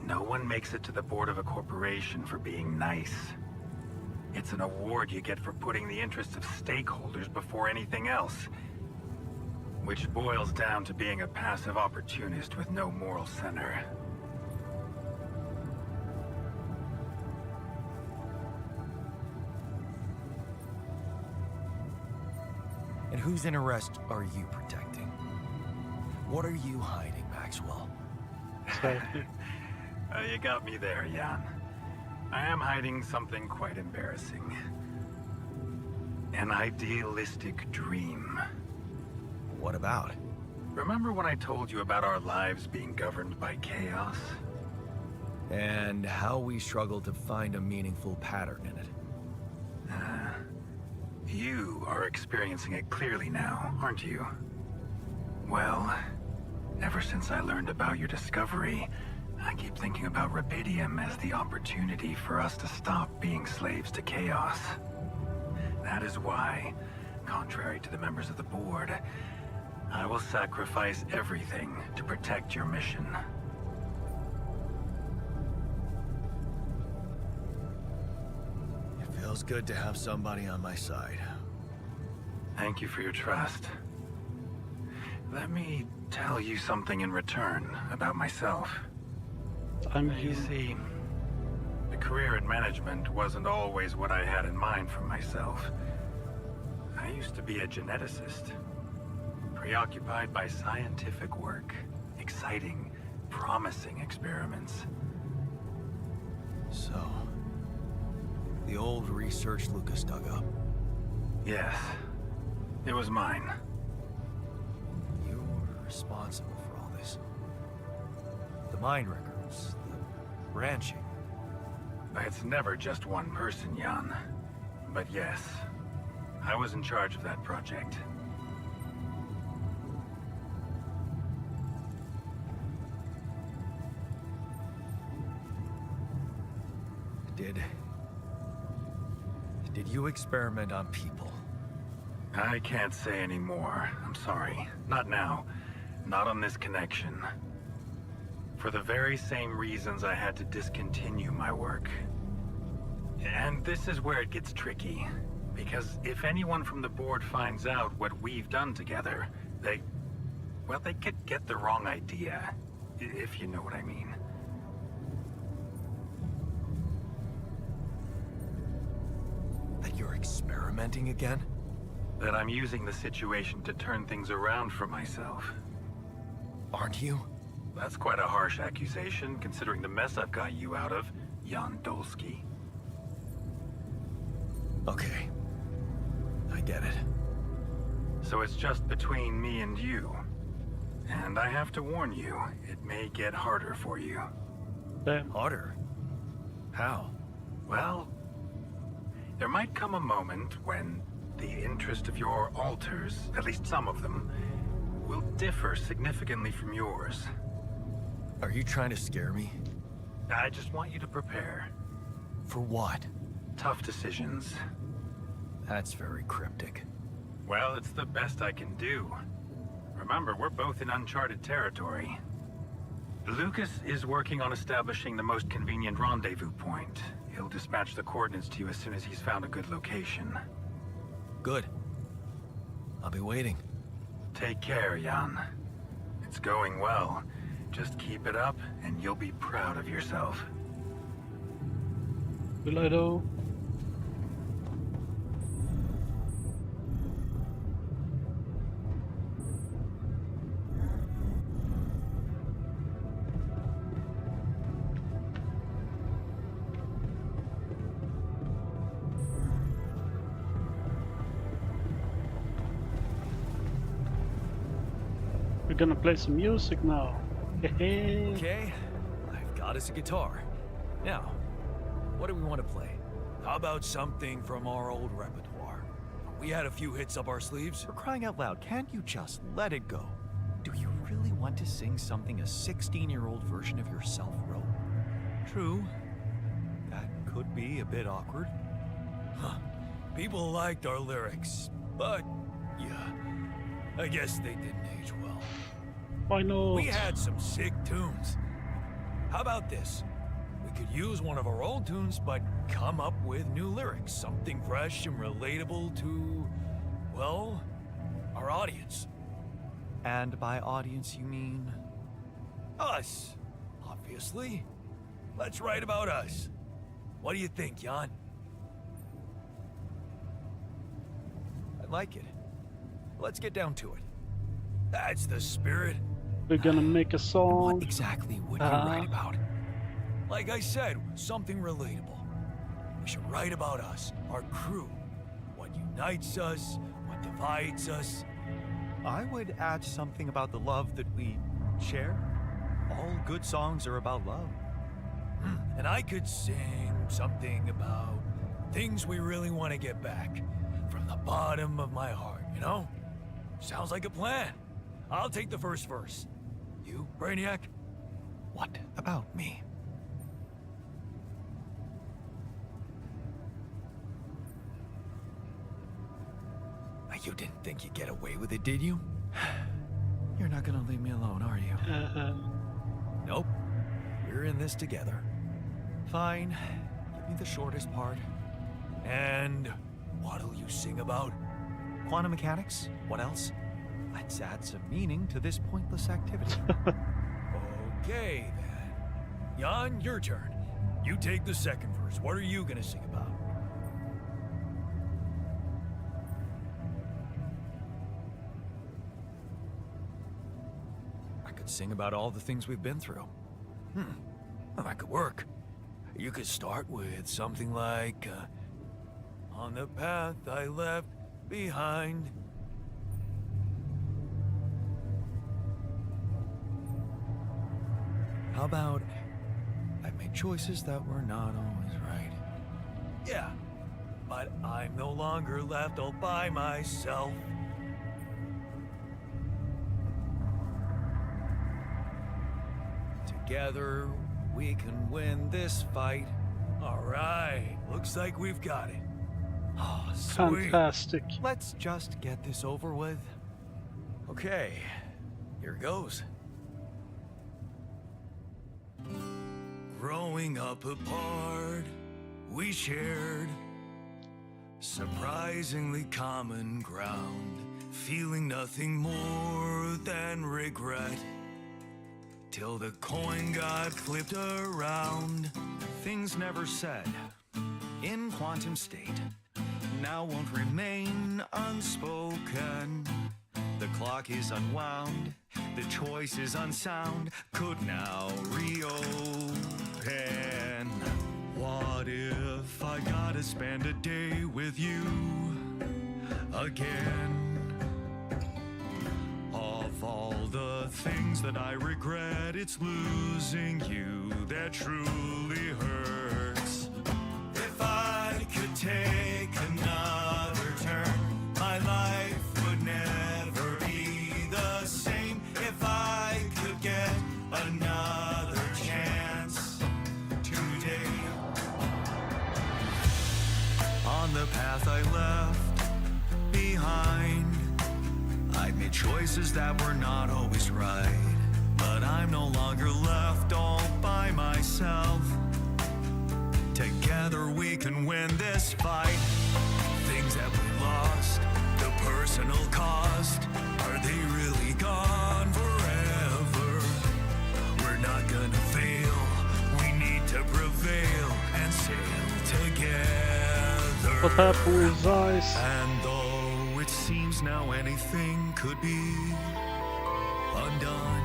No one makes it to the board of a corporation for being nice. It's an award you get for putting the interests of stakeholders before anything else. Which boils down to being a passive opportunist with no moral center. And whose interest are you protecting? What are you hiding, Maxwell? You got me there, Jan. I am hiding something quite embarrassing. An idealistic dream. What about? Remember when I told you about our lives being governed by chaos? And how we struggle to find a meaningful pattern in it. You are experiencing it clearly now, aren't you? Well, ever since I learned about your discovery, I keep thinking about Rubidium as the opportunity for us to stop being slaves to chaos. That is why, contrary to the members of the board, I will sacrifice everything to protect your mission. It feels good to have somebody on my side. Thank you for your trust. Let me tell you something in return about myself. You see, A career in management wasn't always what I had in mind for myself. I used to be a geneticist, preoccupied by scientific work, exciting, promising experiments. So, the old research Lucas dug up. Yes, it was mine. You were responsible for all this. The mine records, the branching. It's never just one person, Jan. But yes, I was in charge of that project. Did you experiment on people? I can't say any more. I'm sorry. Not now. Not on this connection. For the very same reasons I had to discontinue my work. And this is where it gets tricky. Because if anyone from the board finds out what we've done together, they could get the wrong idea. If you know what I mean. That you're experimenting again? That I'm using the situation to turn things around for myself. Aren't you? That's quite a harsh accusation, considering the mess I've got you out of, Jan Dolsky. Okay. I get it. So it's just between me and you. And I have to warn you, it may get harder for you. Damn. Harder? How? Well, there might come a moment when the interest of your alters, at least some of them, will differ significantly from yours. Are you trying to scare me? I just want you to prepare. For what? Tough decisions. That's very cryptic. Well, it's the best I can do. Remember, we're both in uncharted territory. Lucas is working on establishing the most convenient rendezvous point. He'll dispatch the coordinates to you as soon as he's found a good location. Good. I'll be waiting. Take care, Jan. It's going well. Just keep it up, and you'll be proud of yourself. Will I though? We're gonna play some music now. Okay, I've got us a guitar. Now, what do we want to play? How about something from our old repertoire? We had a few hits up our sleeves. For crying out loud, can't you just let it go? Do you really want to sing something a 16-year-old version of yourself wrote? True. That could be a bit awkward. Huh. People liked our lyrics, but yeah, I guess they didn't age well. Why not? We had some sick tunes. How about this? We could use one of our old tunes, but come up with new lyrics. Something fresh and relatable to, well, our audience. And by audience, you mean? Us, obviously. Let's write about us. What do you think, Jan? I like it. Let's get down to it. That's the spirit. We're gonna make a song. What exactly would you write about? Like I said, something relatable. We should write about us, our crew. What unites us, what divides us. I would add something about the love that we share. All good songs are about love. And I could sing something about things we really want to get back. From the bottom of my heart, you know? Sounds like a plan. I'll take the first verse. You, Brainiac? What about me? You didn't think you'd get away with it, did you? You're not gonna leave me alone, are you? Nope. We're in this together. Fine. Give me the shortest part. And what'll you sing about? Quantum mechanics? What else? Let's add some meaning to this pointless activity. Okay, then. Jan, your turn. You take the second verse. What are you gonna sing about? I could sing about all the things we've been through. Well, that could work. You could start with something like, on the path I left behind. How about, I've made choices that were not always right. Yeah, but I'm no longer left all by myself. Together, we can win this fight. All right, looks like we've got it. Oh, sweet. Fantastic. Let's just get this over with. Okay, here goes. Growing up apart, we shared surprisingly common ground, feeling nothing more than regret. Till the coin got flipped around. Things never said in quantum state now won't remain unspoken. The clock is unwound, the choice is unsound, could now reopen. What if I gotta spend a day with you again? Of all the things that I regret, it's losing you that truly hurts. If I could take another turn, my life would never be the same. If I could get another chance today. On the path I left behind, I made choices that were not always right, but I'm no longer left all by myself. Together we can win this fight. Things that we lost, the personal cost, are they really gone forever? We're not gonna fail, we need to prevail and sail together. What happened with his eyes? And though it seems now anything could be undone,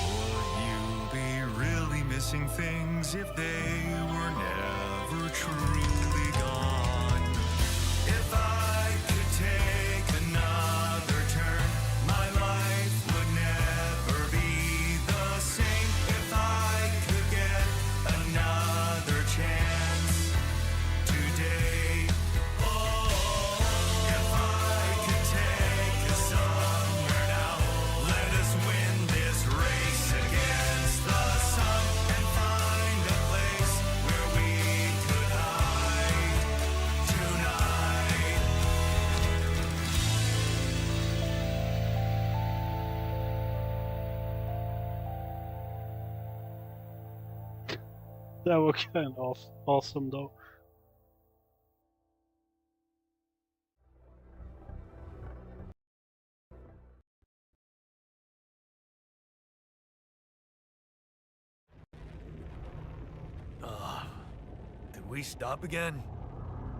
would you be really missing things if they were never truly gone? If I could take another turn, my life would never be the same. If I could get another chance today. If I could take us somewhere now, let us win this race against the sun and find a place where we could hide tonight. That was kind of awesome though. Did we stop again?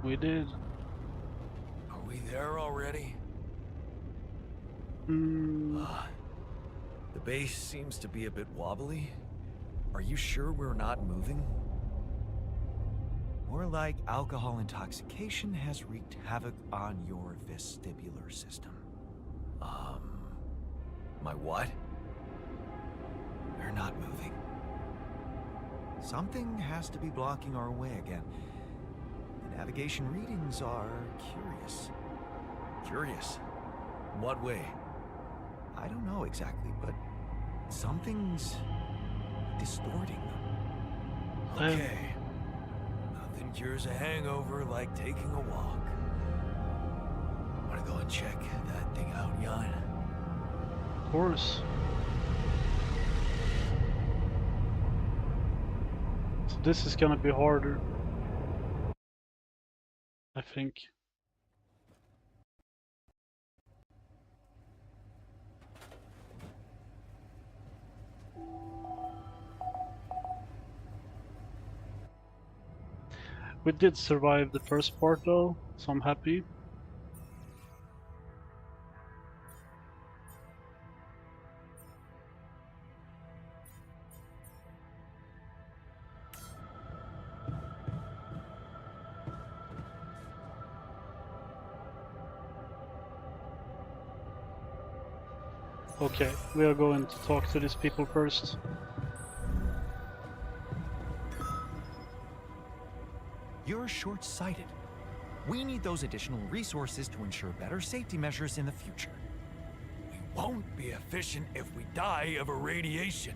We did. Are we there already? The base seems to be a bit wobbly. Are you sure we're not moving? More like alcohol intoxication has wreaked havoc on your vestibular system. My what? We're not moving. Something has to be blocking our way again. The navigation readings are curious. Curious. In what way? I don't know exactly, but something's distorting them. Okay. Nothing cures a hangover like taking a walk. Wanna go and check that thing out, Jan? Of course. So this is gonna be harder, I think. We did survive the first part though, so I'm happy. Okay, we are going to talk to these people first. You're short-sighted. We need those additional resources to ensure better safety measures in the future. We won't be efficient if we die of irradiation.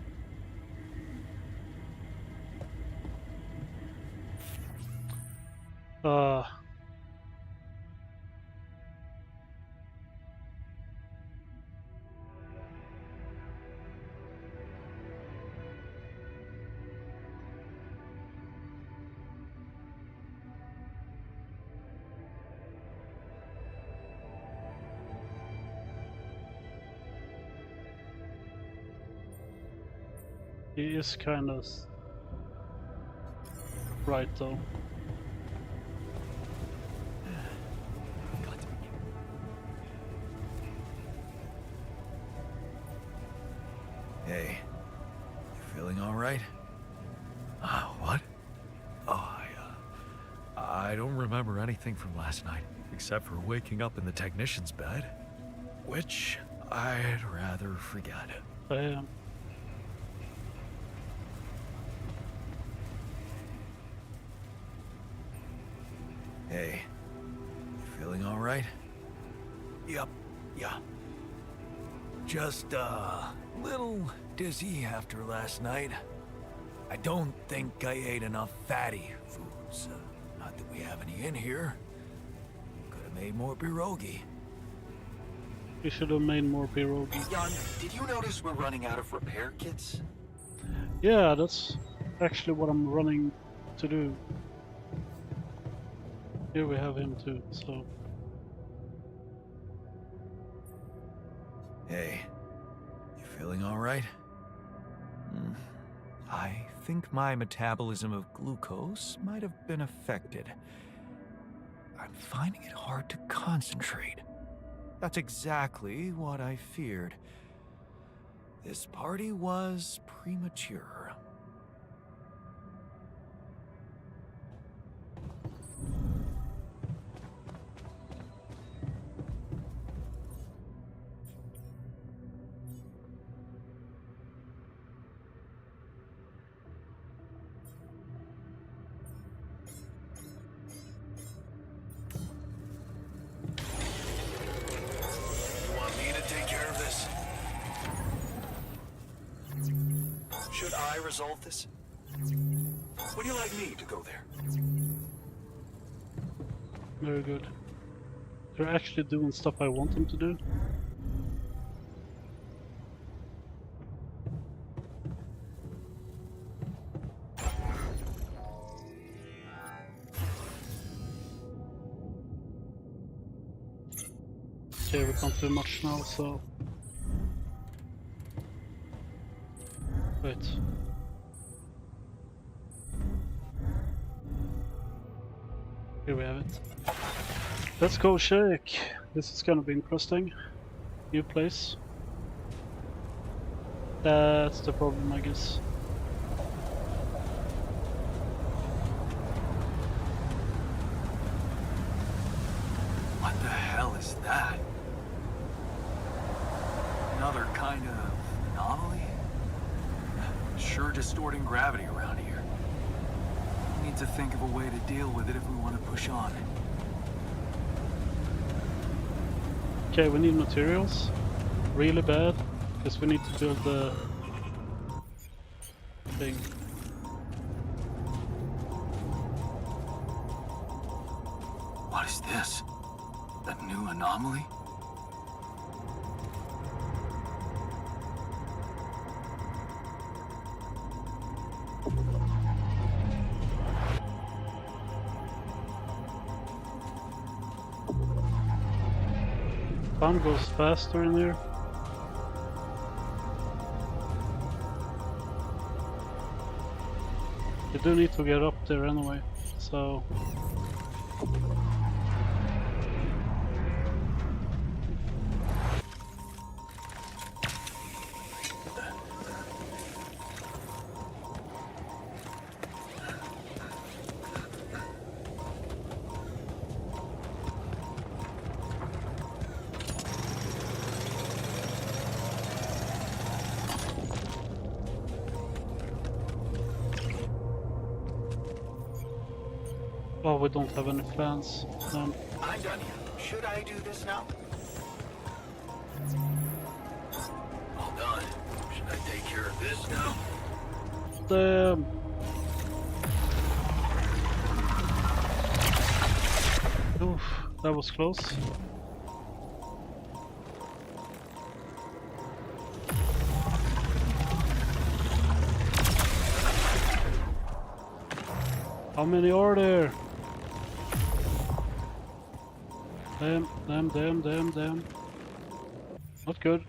He is kind of right though. Hey, you feeling all right? What? Oh, I don't remember anything from last night, except for waking up in the technician's bed, which I'd rather forget. I am. Hey, you feeling all right? Yep, yeah. Just a little dizzy after last night. I don't think I ate enough fatty foods. Not that we have any in here. Could have made more pierogi. We should have made more pierogi. Jan, did you notice we're running out of repair kits? Yeah, that's actually what I'm running to do. Here we have him too, so... Hey, you feeling all right? I think my metabolism of glucose might have been affected. I'm finding it hard to concentrate. That's exactly what I feared. This party was premature. Should I resolve this? Would you like me to go there? Very good. They're actually doing stuff I want them to do. Okay, we can't do much now, so... Wait. Here we have it. Let's go check. This is gonna be interesting. New place. That's the problem, I guess. What the hell is that? Another kind of anomaly? Sure distorting gravity around here. We need to think of a way to deal with it if we want to push on. Okay, we need materials. Really bad. Because we need to build the thing. What is this? A new anomaly? Time goes faster in here. You do need to get up there anyway, so... Oh, we don't have any plans. I'm done here. Should I do this now? All done. Should I take care of this now? Damn. Oof, that was close. How many are there? Damn. Not good.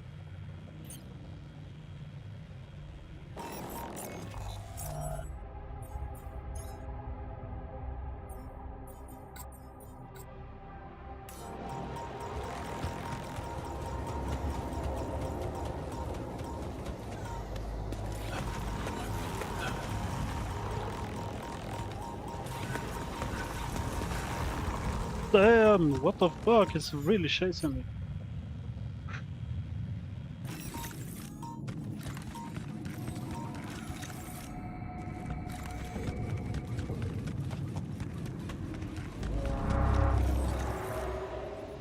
Damn, what the fuck? It's really chasing me.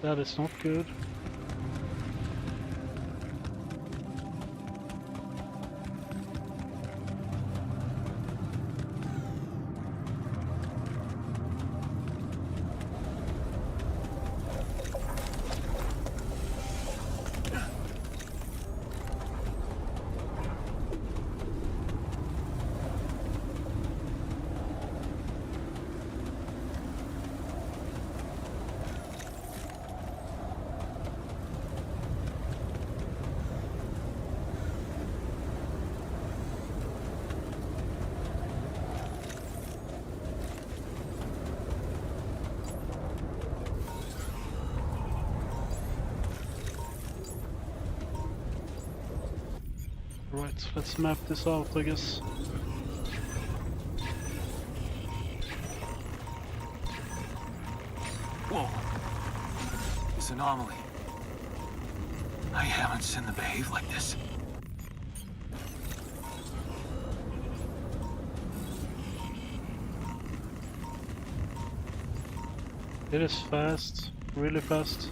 That is not good. Right, let's map this out, I guess. Whoa. This anomaly. I haven't seen them behave like this. It is fast, really fast.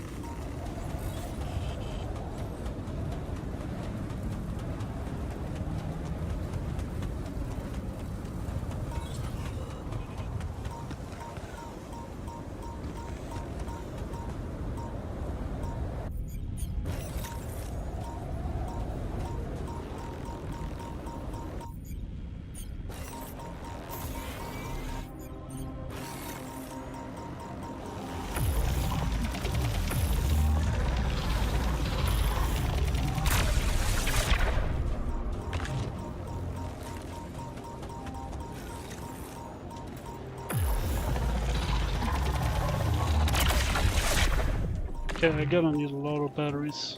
Okay, I'm gonna need a lot of batteries.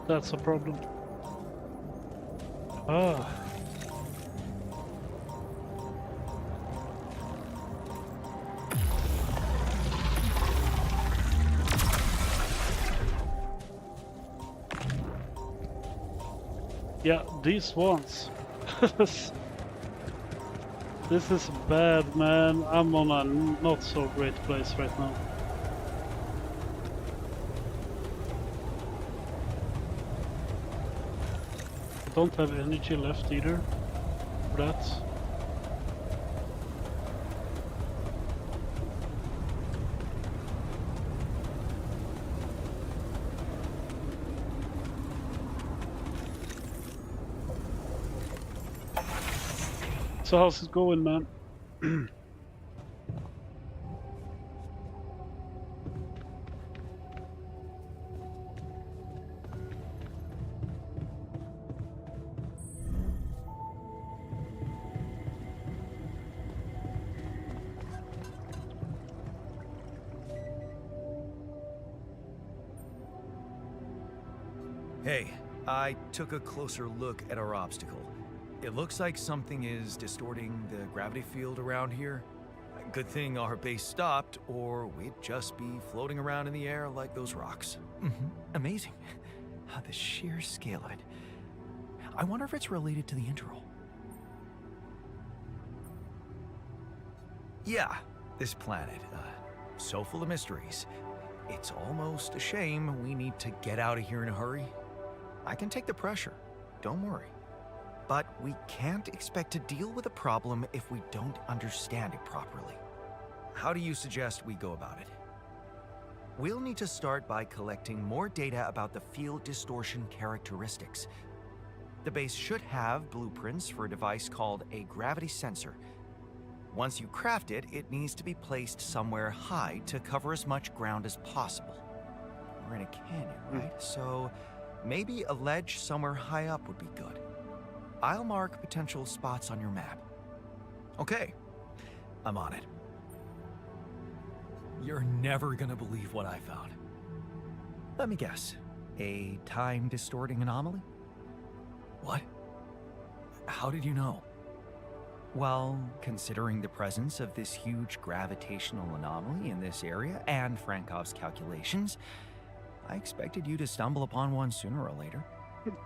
That's a problem. Ah. Yeah, these ones. This is bad, man. I'm on a not so great place right now. I don't have energy left either for that. So how's it going, man? Hey, I took a closer look at our obstacle. It looks like something is distorting the gravity field around here. Good thing our base stopped, or we'd just be floating around in the air like those rocks. Amazing. The sheer scale of it. I wonder if it's related to the interval. Yeah, this planet, so full of mysteries. It's almost a shame we need to get out of here in a hurry. I can take the pressure, don't worry. But we can't expect to deal with a problem if we don't understand it properly. How do you suggest we go about it? We'll need to start by collecting more data about the field distortion characteristics. The base should have blueprints for a device called a gravity sensor. Once you craft it, it needs to be placed somewhere high to cover as much ground as possible. We're in a canyon, right? So maybe a ledge somewhere high up would be good. I'll mark potential spots on your map. Okay, I'm on it. You're never gonna believe what I found. Let me guess. A time-distorting anomaly? What? How did you know? Well, considering the presence of this huge gravitational anomaly in this area and Frankov's calculations, I expected you to stumble upon one sooner or later.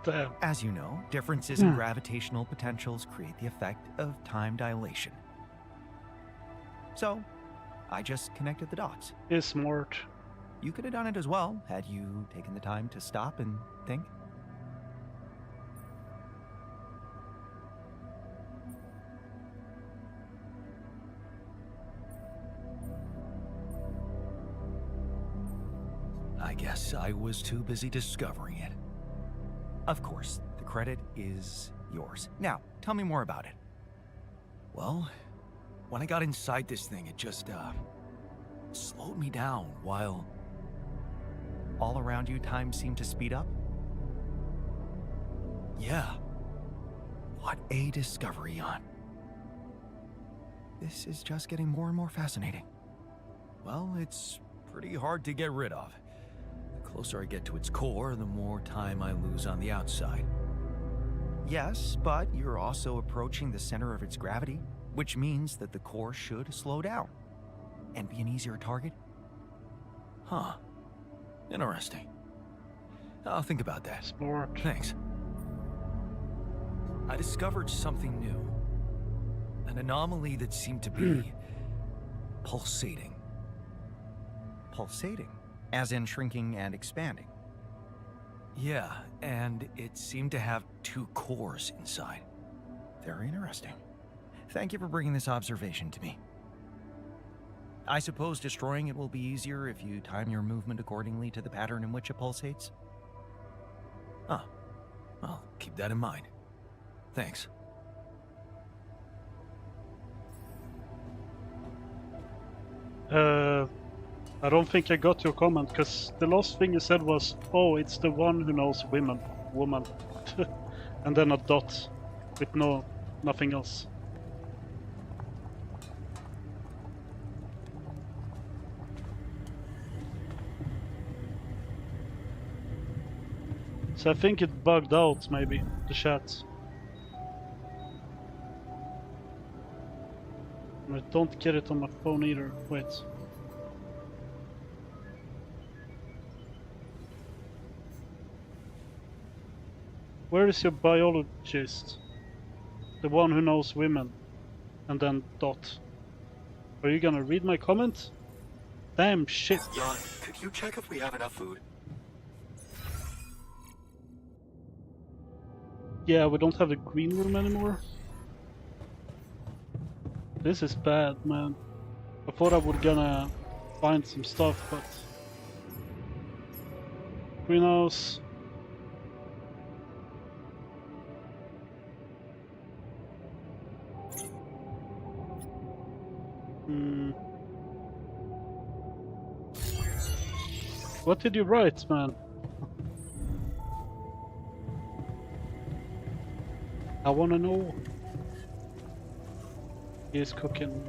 Damn. As you know, differences in gravitational potentials create the effect of time dilation. So, I just connected the dots. He's smart. You could have done it as well, had you taken the time to stop and think. I guess I was too busy discovering it. Of course, the credit is yours. Now, tell me more about it. Well, when I got inside this thing, it just, slowed me down while all around you time seemed to speed up. Yeah. What a discovery, Jan. This is just getting more and more fascinating. Well, it's pretty hard to get rid of. The closer I get to its core, the more time I lose on the outside. Yes, but you're also approaching the center of its gravity, which means that the core should slow down and be an easier target. Huh. Interesting. I'll think about that. Smart. Thanks. I discovered something new. An anomaly that seemed to be pulsating. Pulsating? As in shrinking and expanding. Yeah, and it seemed to have two cores inside. Very interesting. Thank you for bringing this observation to me. I suppose destroying it will be easier if you time your movement accordingly to the pattern in which it pulsates? Ah, I'll keep that in mind. Thanks. I don't think I got your comment, because the last thing you said was, oh, it's the one who knows woman. And then a dot with nothing else. So I think it bugged out, maybe, the chat. I don't get it on my phone either. Wait. Where is your biologist? The one who knows women. And then dot. Are you gonna read my comment? Damn shit. Jan, could you check if we have enough food? Yeah, we don't have the green room anymore. This is bad, man. I thought I would gonna find some stuff, but greenhouse. What did you write, man? I wanna know. He's cooking.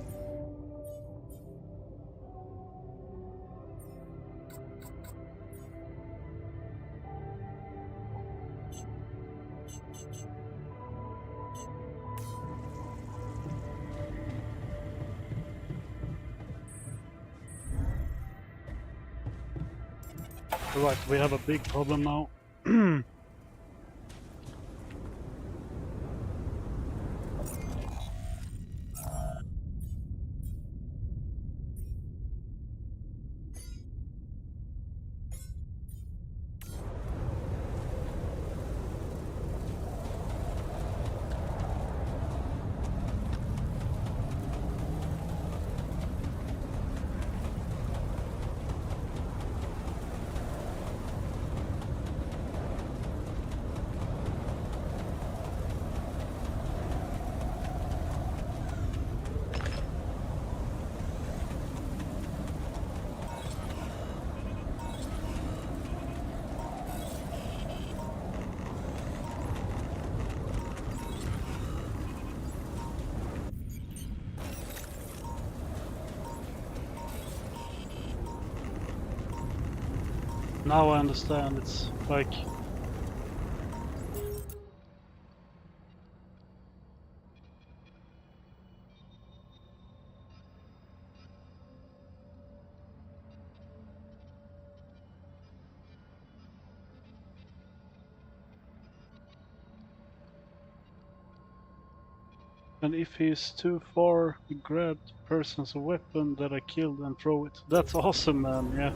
Right, we have a big problem now. Now I understand, it's like... And if he is too far, grab the person's weapon that I killed and throw it. That's awesome, man, yeah.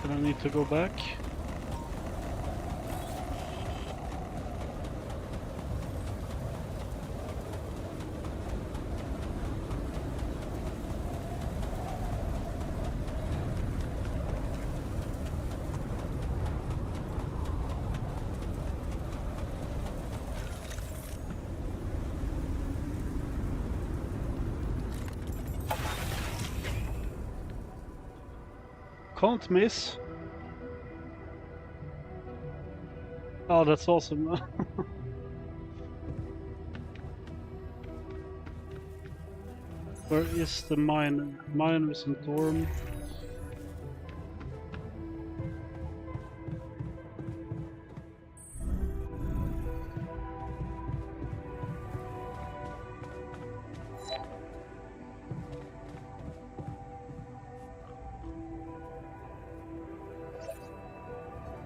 And I need to go back. Can't miss. Oh, that's awesome. Where is the mine? Mine is in Dorm.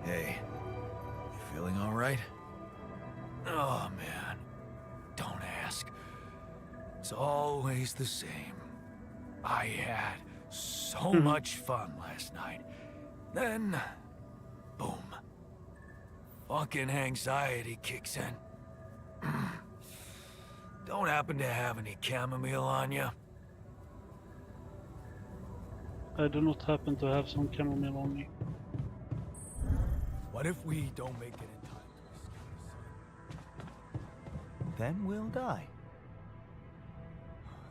Hey, you feeling all right? Oh, man. Don't ask. It's always the same. I had so much fun last night. Then, boom. Fucking anxiety kicks in. Don't happen to have any chamomile on you? I do not happen to have some chamomile on me. What if we don't make it in time to escape? Then we'll die.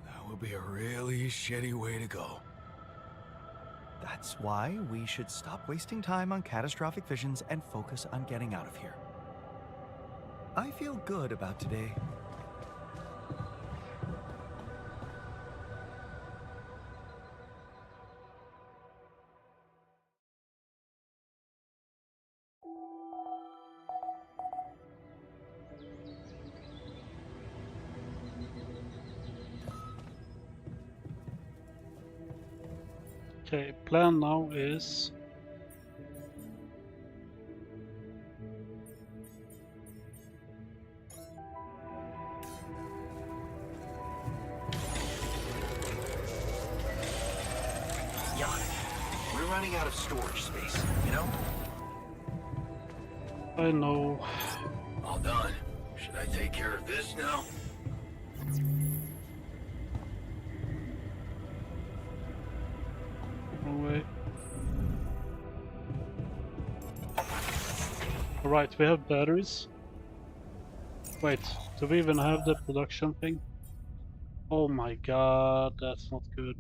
That would be a really shitty way to go. That's why we should stop wasting time on catastrophic visions and focus on getting out of here. I feel good about today. Okay, plan now is... Jan, we're running out of storage space, you know? I know. All done. Should I take care of this now? Wrong way. Alright, we have batteries. Wait, do we even have the production thing? Oh my god, that's not good.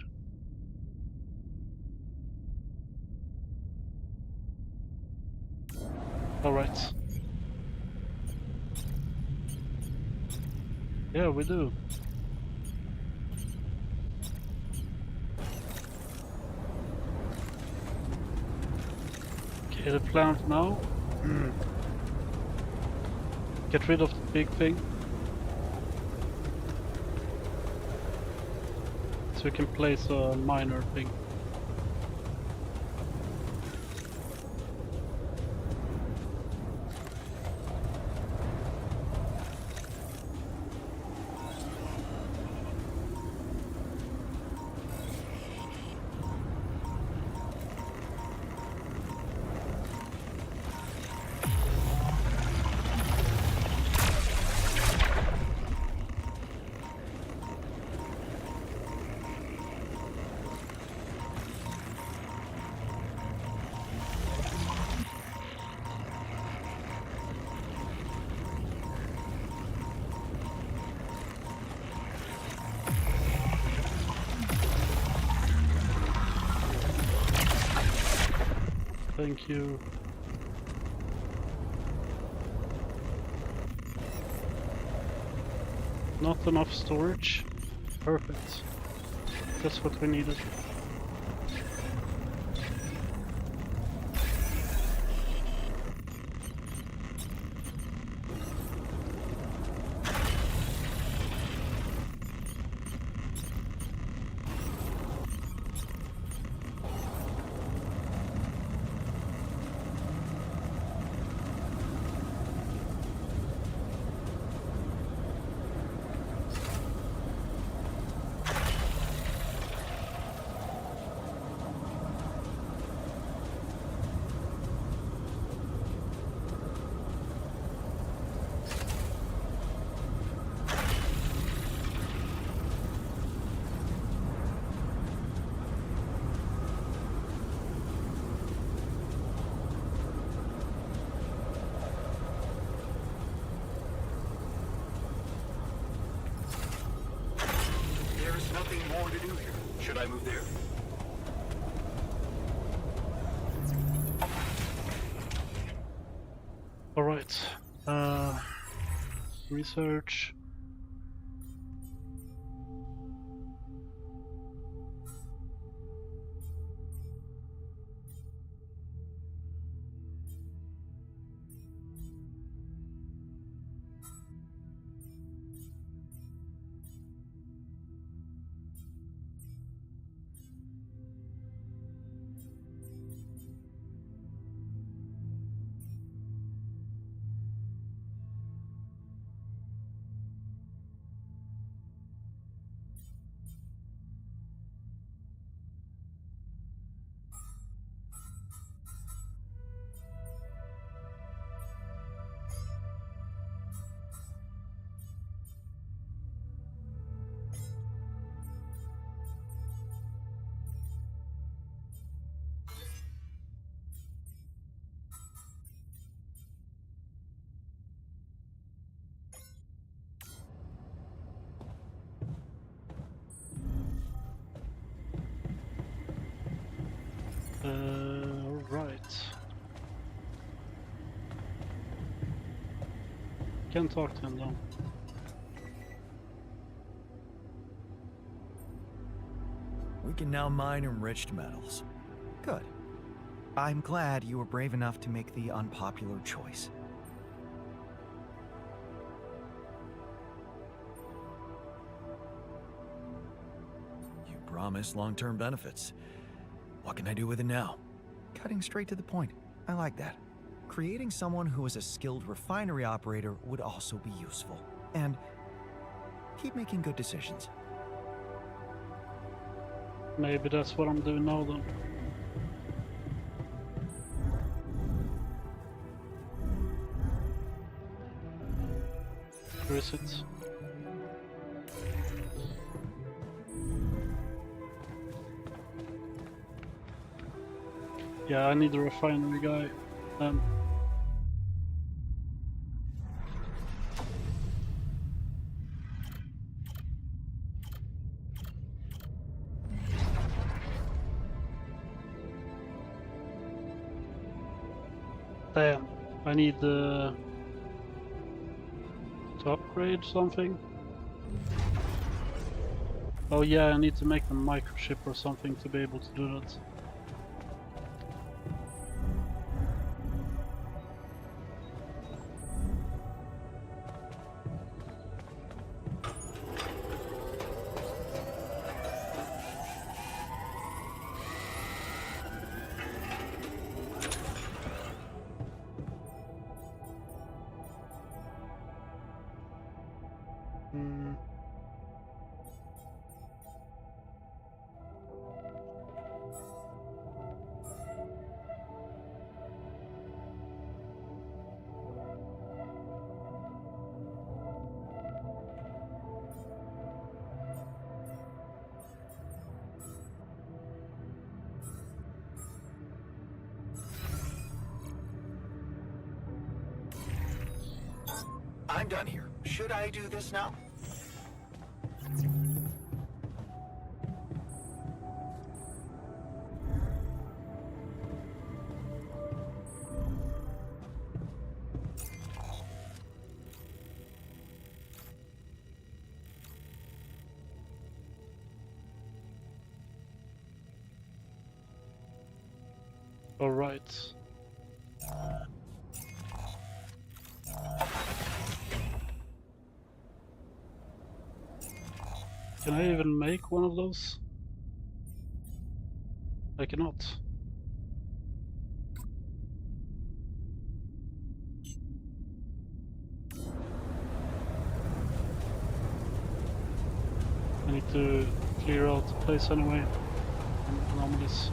Alright. Yeah, we do. Okay, the plan now. Get rid of the big thing. So we can place a minor thing. Thank you. Not enough storage. Perfect. That's what we needed. There's nothing more to do here. Should I move there? All right. Research. Right. Can't talk to him though. We can now mine enriched metals. Good. I'm glad you were brave enough to make the unpopular choice. You promised long-term benefits. What can I do with it now? Cutting straight to the point. I like that. Creating someone who is a skilled refinery operator would also be useful. And keep making good decisions. Maybe that's what I'm doing now then. Where is it? Yeah, I need a refinery guy. Damn, I need to upgrade something. Oh yeah, I need to make the microchip or something to be able to do that. Hmm. I'm done here. Should I do this now? All right. Can I even make one of those? I cannot. I need to clear out the place anyway. Anomalies.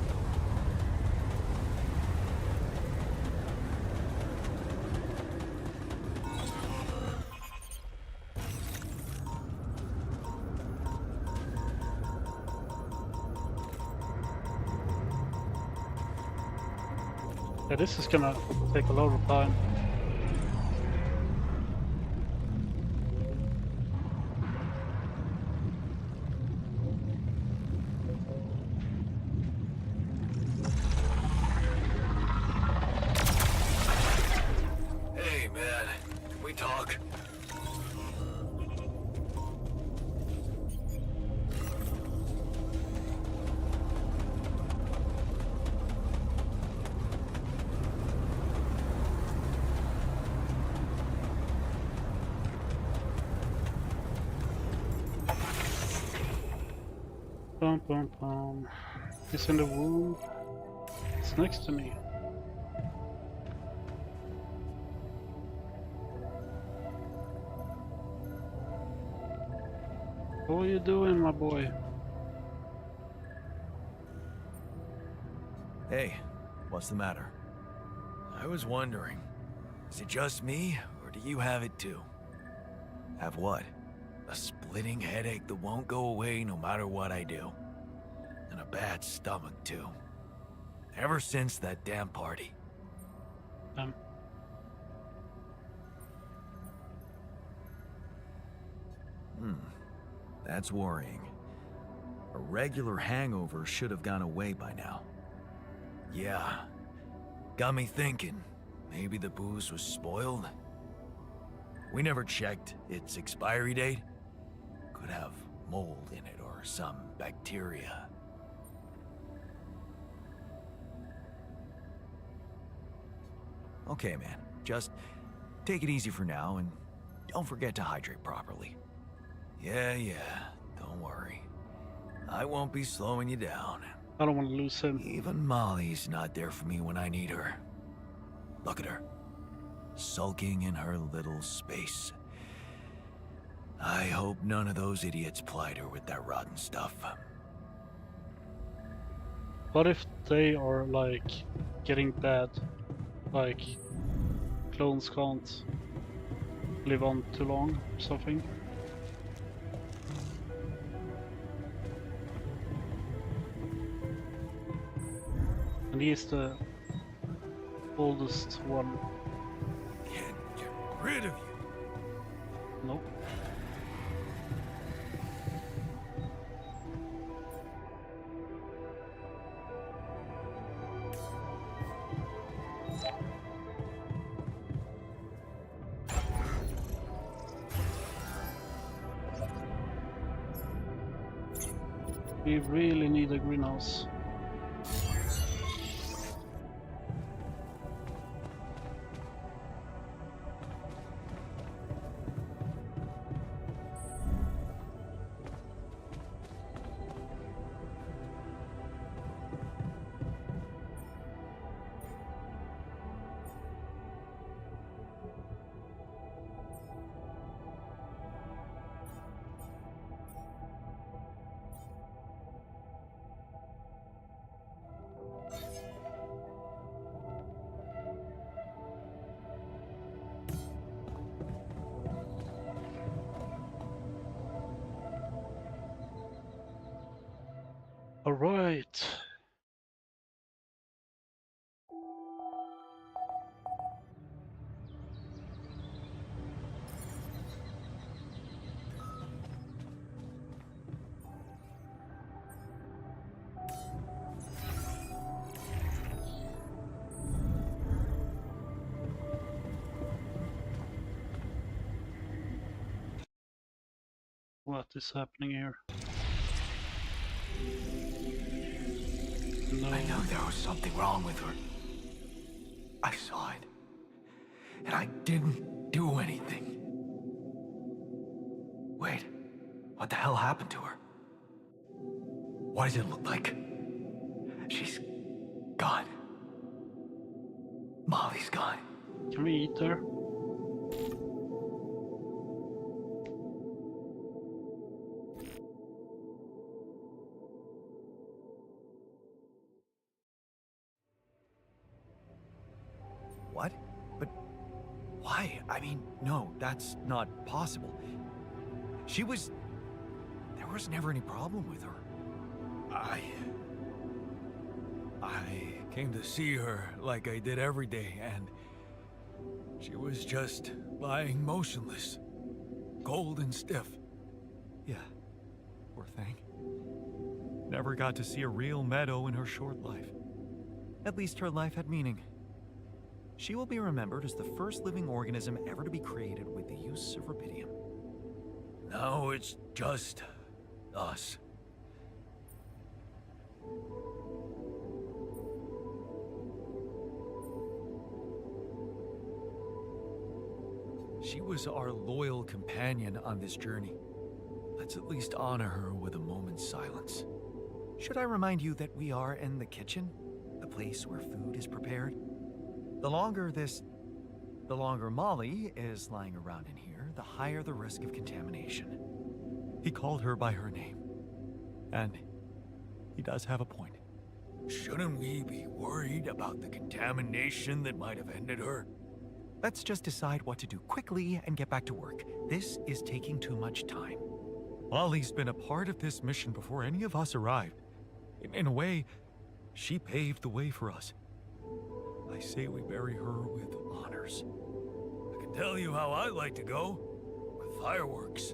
Yeah, this is gonna take a lot of time. Hey, man. Can we talk? Pum pum pum. It's in the room. It's next to me. What are you doing, my boy? Hey, what's the matter? I was wondering, is it just me, or do you have it too? Have what? A splitting headache that won't go away no matter what I do. And a bad stomach too. Ever since that damn party. That's worrying. A regular hangover should have gone away by now. Yeah. Got me thinking, maybe the booze was spoiled? We never checked its expiry date. Could have mold in it or some bacteria. Okay, man. Just take it easy for now and don't forget to hydrate properly. Yeah, don't worry. I won't be slowing you down. I don't want to lose him. Even Molly's not there for me when I need her. Look at her. Sulking in her little space. I hope none of those idiots plied her with that rotten stuff. What if they are like getting bad? Like clones can't live on too long or something? And he is the oldest one. Can't get rid of you. Nope. We really need a greenhouse. All right. What is happening here? No. I know there was something wrong with her. I saw it. And I didn't do anything. Wait, what the hell happened to her? What does it look like? She's gone. Molly's gone. Can we eat her? What? But why? I mean, no, that's not possible. There was never any problem with her. I came to see her like I did every day, and she was just lying motionless, cold and stiff. Yeah, poor thing. Never got to see a real meadow in her short life. At least her life had meaning. She will be remembered as the first living organism ever to be created with the use of rubidium. Now it's just us. She was our loyal companion on this journey. Let's at least honor her with a moment's silence. Should I remind you that we are in the kitchen? The place where food is prepared? The longer Molly is lying around in here, the higher the risk of contamination. He called her by her name. And he does have a point. Shouldn't we be worried about the contamination that might have ended her? Let's just decide what to do quickly and get back to work. This is taking too much time. Molly's been a part of this mission before any of us arrived. In a way, she paved the way for us. I say we bury her with honors. I can tell you how I like to go. With fireworks.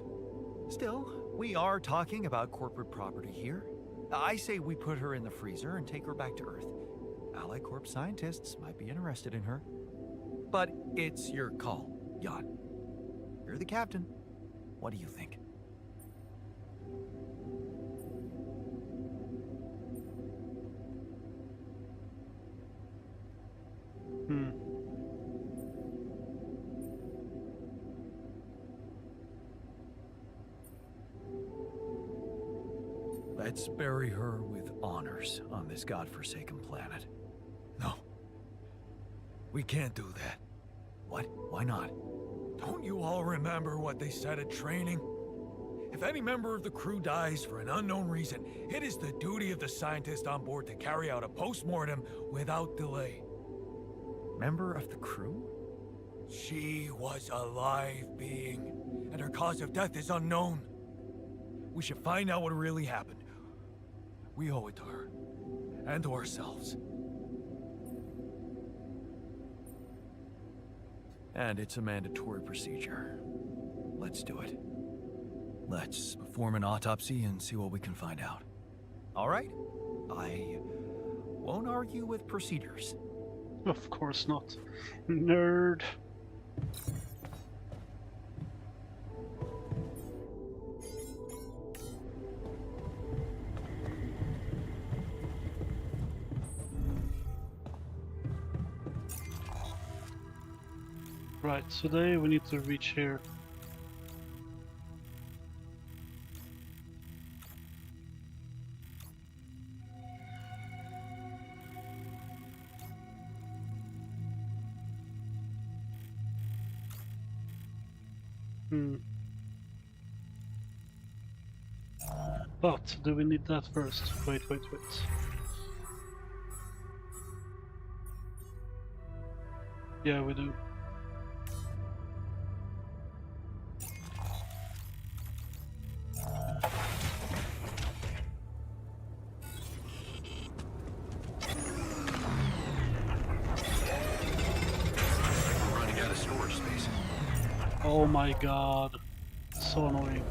Still, we are talking about corporate property here. I say we put her in the freezer and take her back to Earth. Ally Corp scientists might be interested in her. But it's your call, Jan. You're the captain. What do you think? Let's bury her with honors on this godforsaken planet. No. We can't do that. What? Why not? Don't you all remember what they said at training? If any member of the crew dies for an unknown reason, it is the duty of the scientist on board to carry out a post-mortem without delay. Member of the crew? She was a live being, and her cause of death is unknown. We should find out what really happened. We owe it to her, and to ourselves. And it's a mandatory procedure. Let's do it. Let's perform an autopsy and see what we can find out. All right? I won't argue with procedures. Of course not. Nerd. Right, today we need to reach here. But do we need that first? Wait. Yeah, we do. We're running out of storage space. Oh my god. So annoying.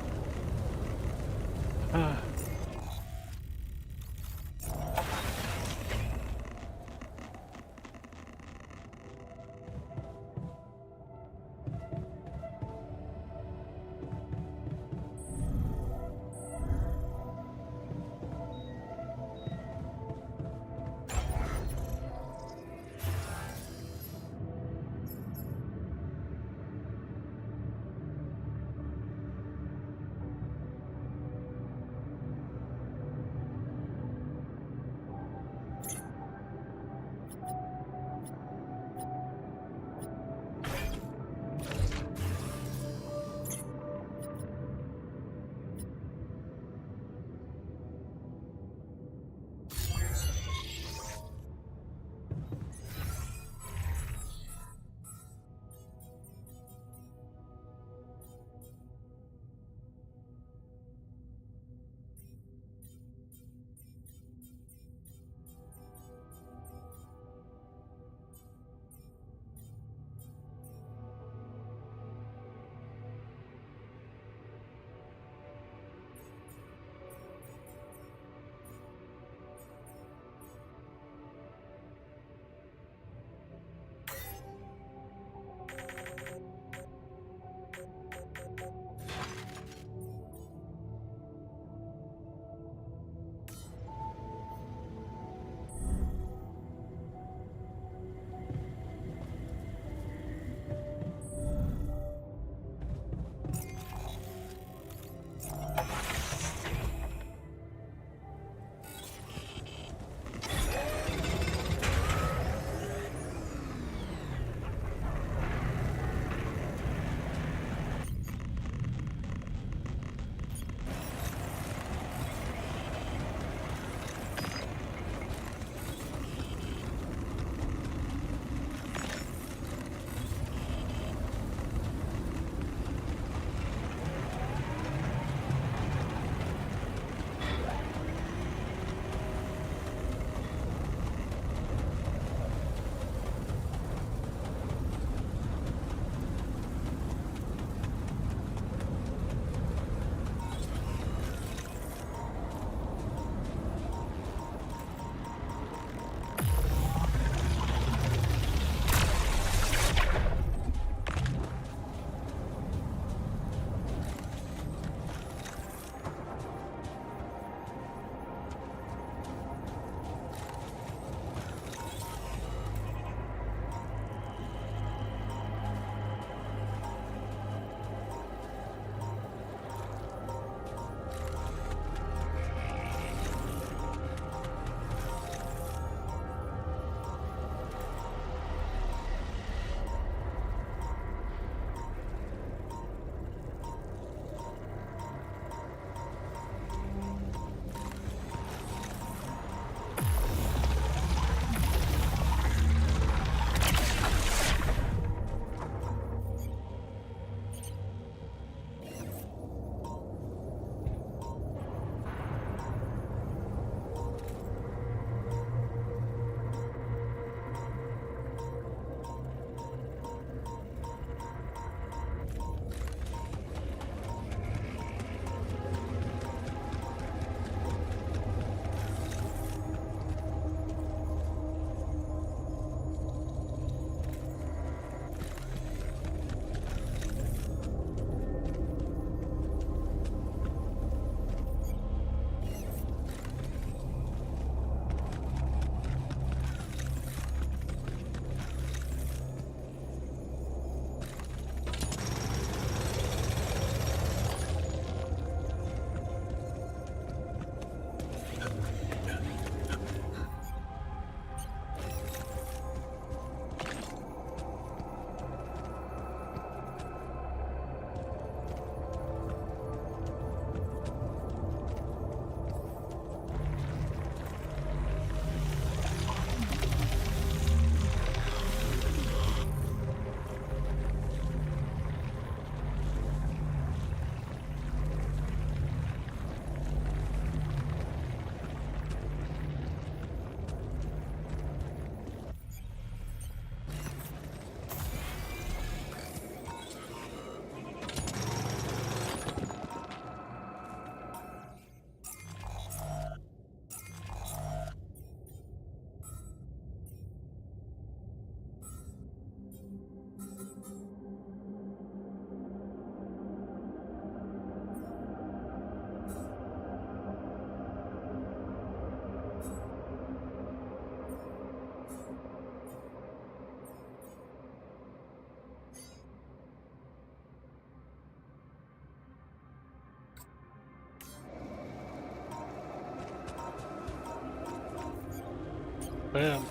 Bam.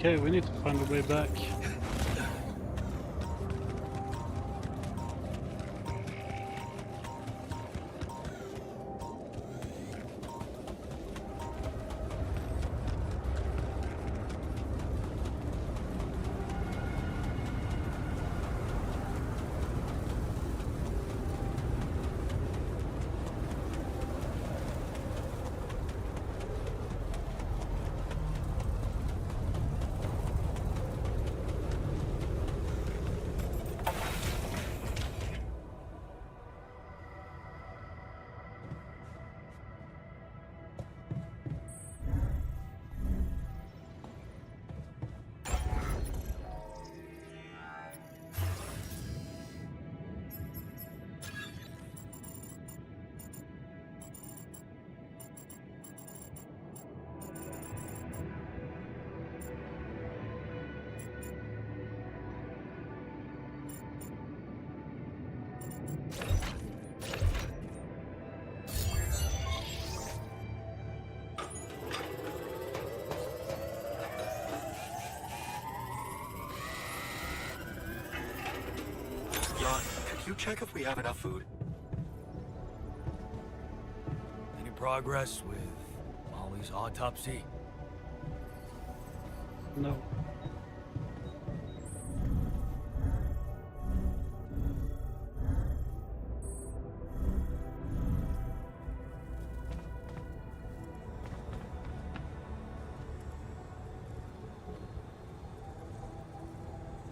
Okay, we need to find a way back. Could you check if we have enough food? Any progress with Molly's autopsy? No.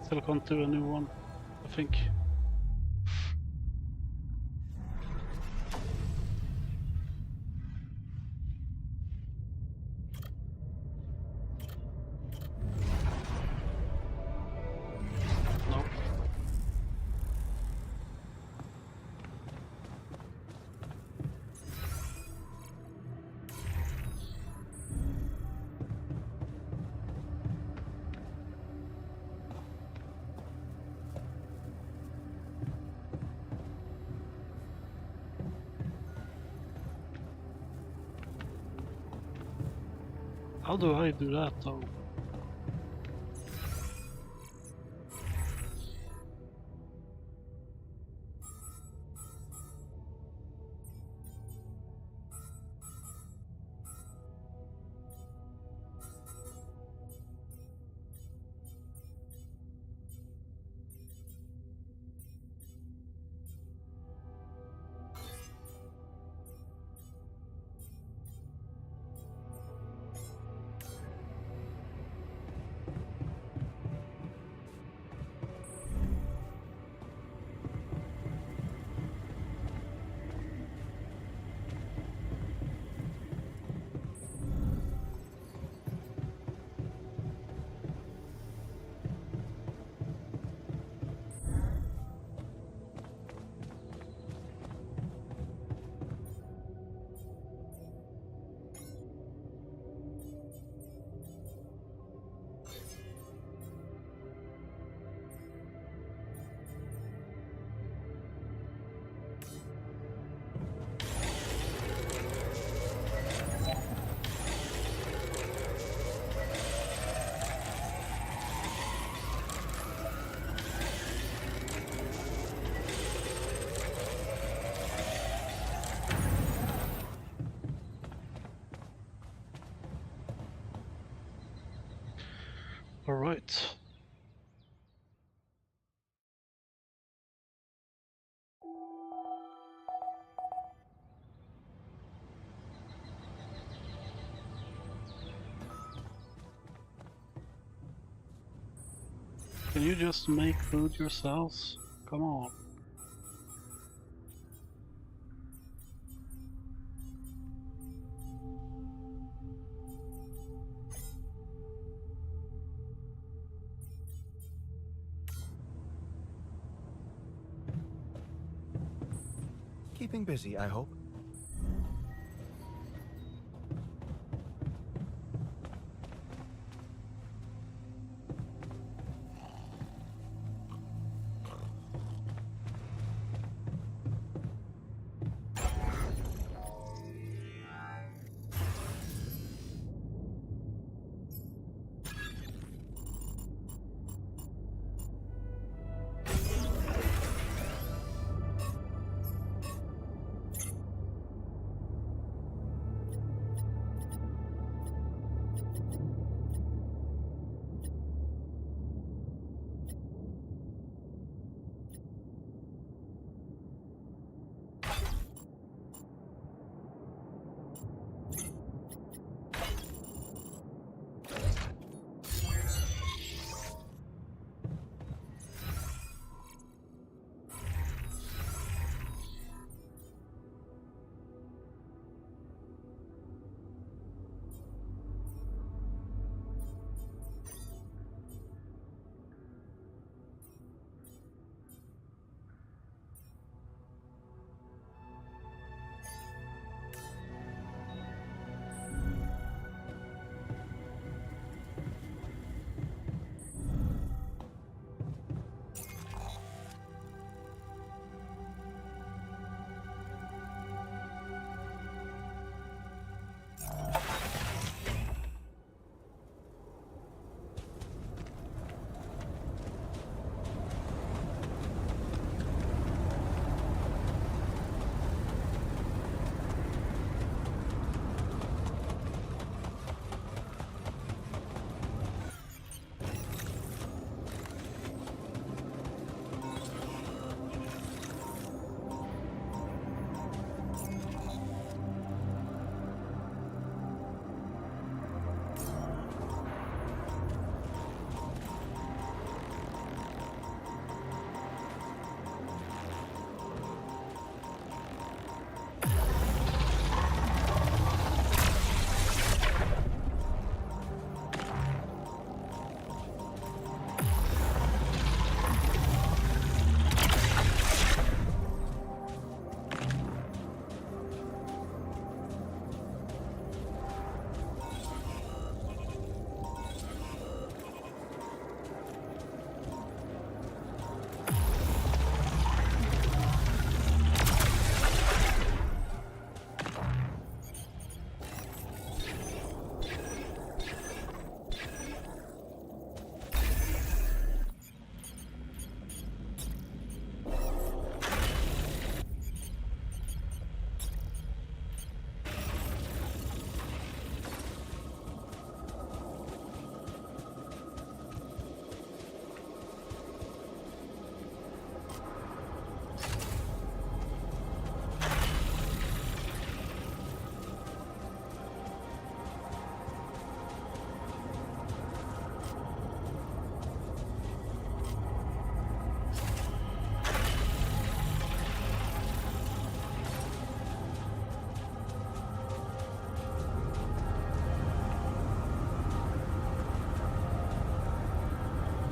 Still can't do a new one, I think. Nope. How do I do that though? All right. Can you just make food yourselves? Come on. Keeping busy, I hope.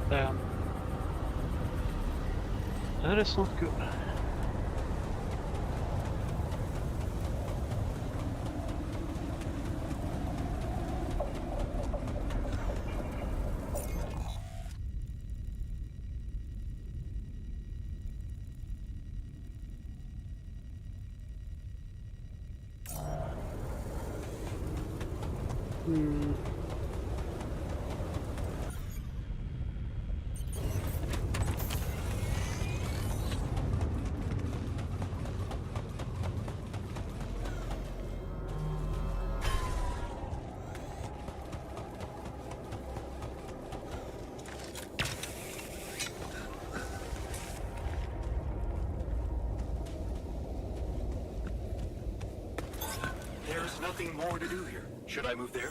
Damn. That is not good. more to do here. Should I move there?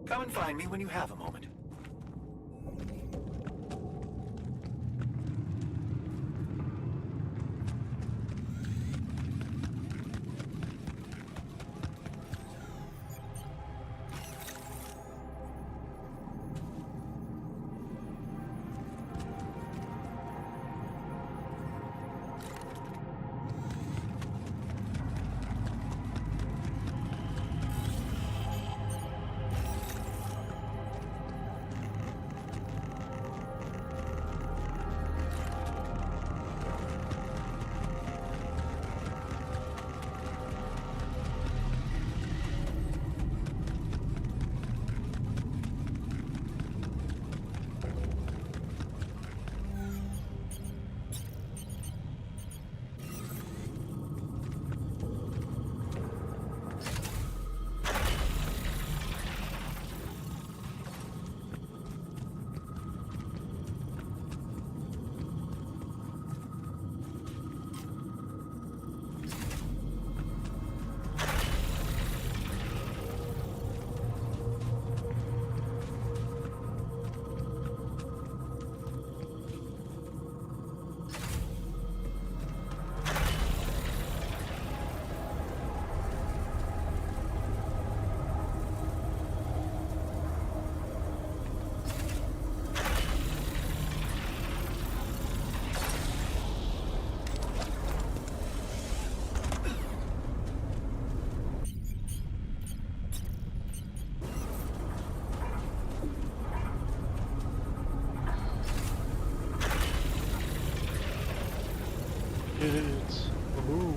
Come and find me when you have a moment. It's ooh.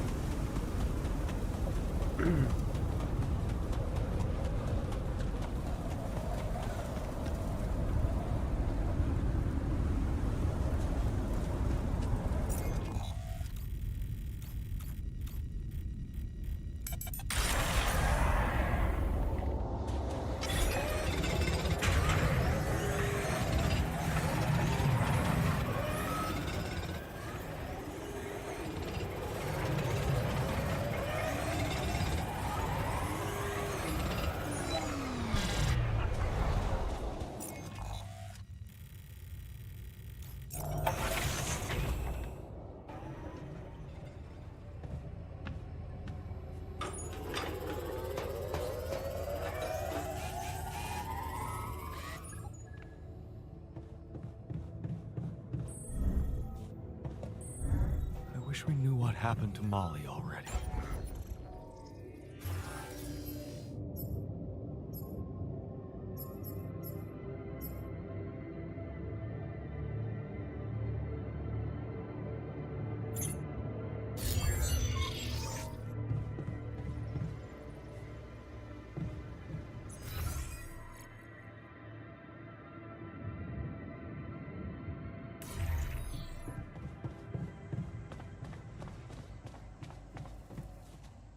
I wish we knew what happened to Molly already.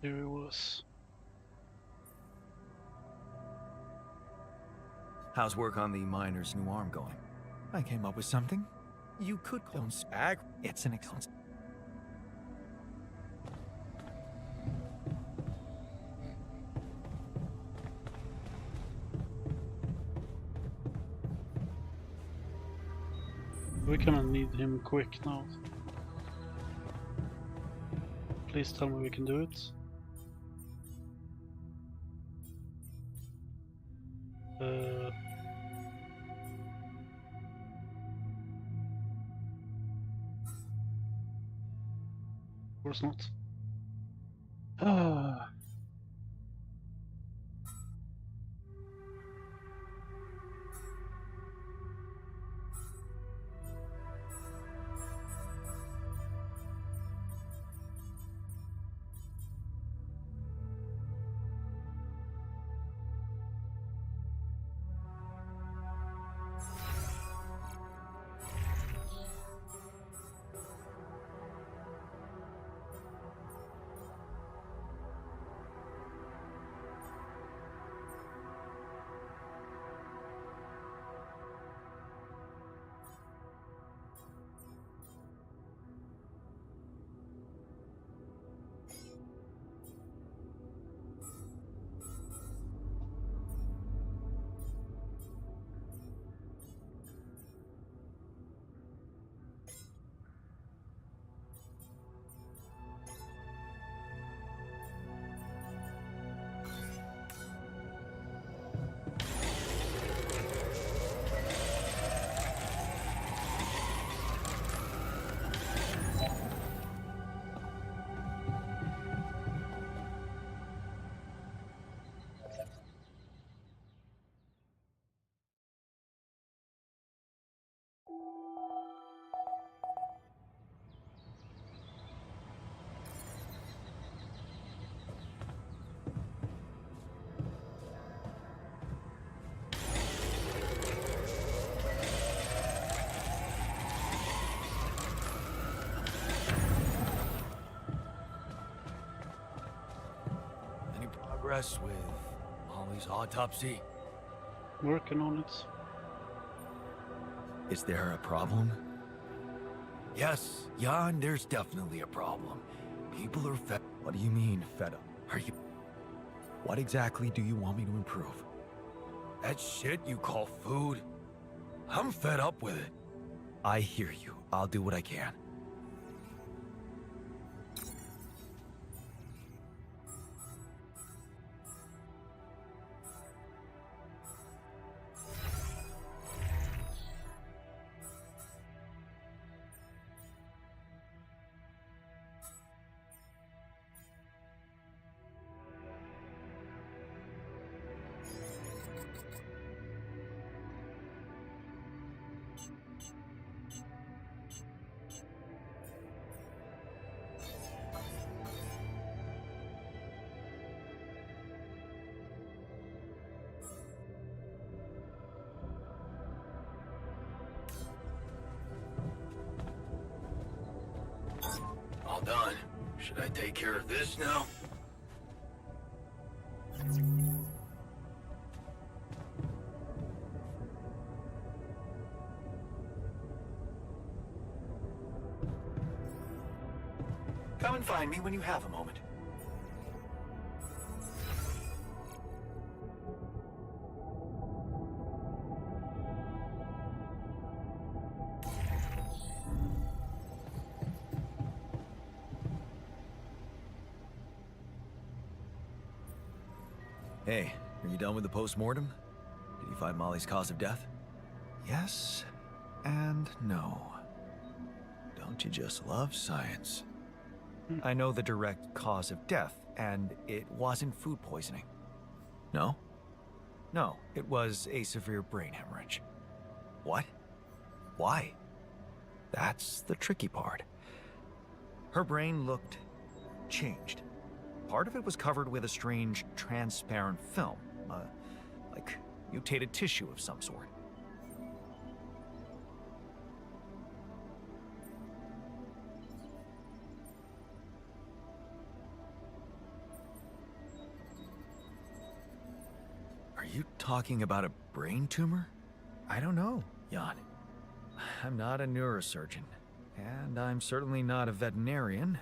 Here he was. How's work on the miner's new arm going? I came up with something. You could call spag. It's an excellent. We're gonna need him quick now. Please tell me we can do it. Of course not. Ah. Progress with Molly's autopsy? Working on it. Is there a problem? Yes, Jan, there's definitely a problem. People are fed. What do you mean, fed up? Are you... What exactly do you want me to improve? That shit you call food? I'm fed up with it. I hear you. I'll do what I can. All done. Should I take care of this now? Come and find me when you have a moment. Hey, are you done with the post-mortem? Did you find Molly's cause of death? Yes and no. Don't you just love science? I know the direct cause of death, and it wasn't food poisoning. No? No, it was a severe brain hemorrhage. What? Why? That's the tricky part. Her brain looked changed. Part of it was covered with a strange, transparent film, like mutated tissue of some sort. talking about a brain tumor? I don't know, Jan. I'm not a neurosurgeon, and I'm certainly not a veterinarian.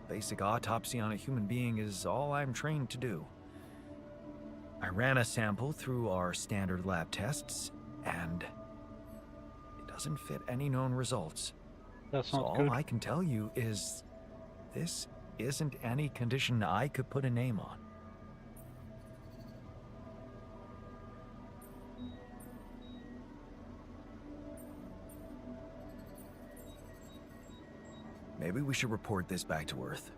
Basic autopsy on a human being is all I'm trained to do. I ran a sample through our standard lab tests, and it doesn't fit any known results. That's So not all good. I can tell you is this isn't any condition I could put a name on. Maybe we should report this back to Earth.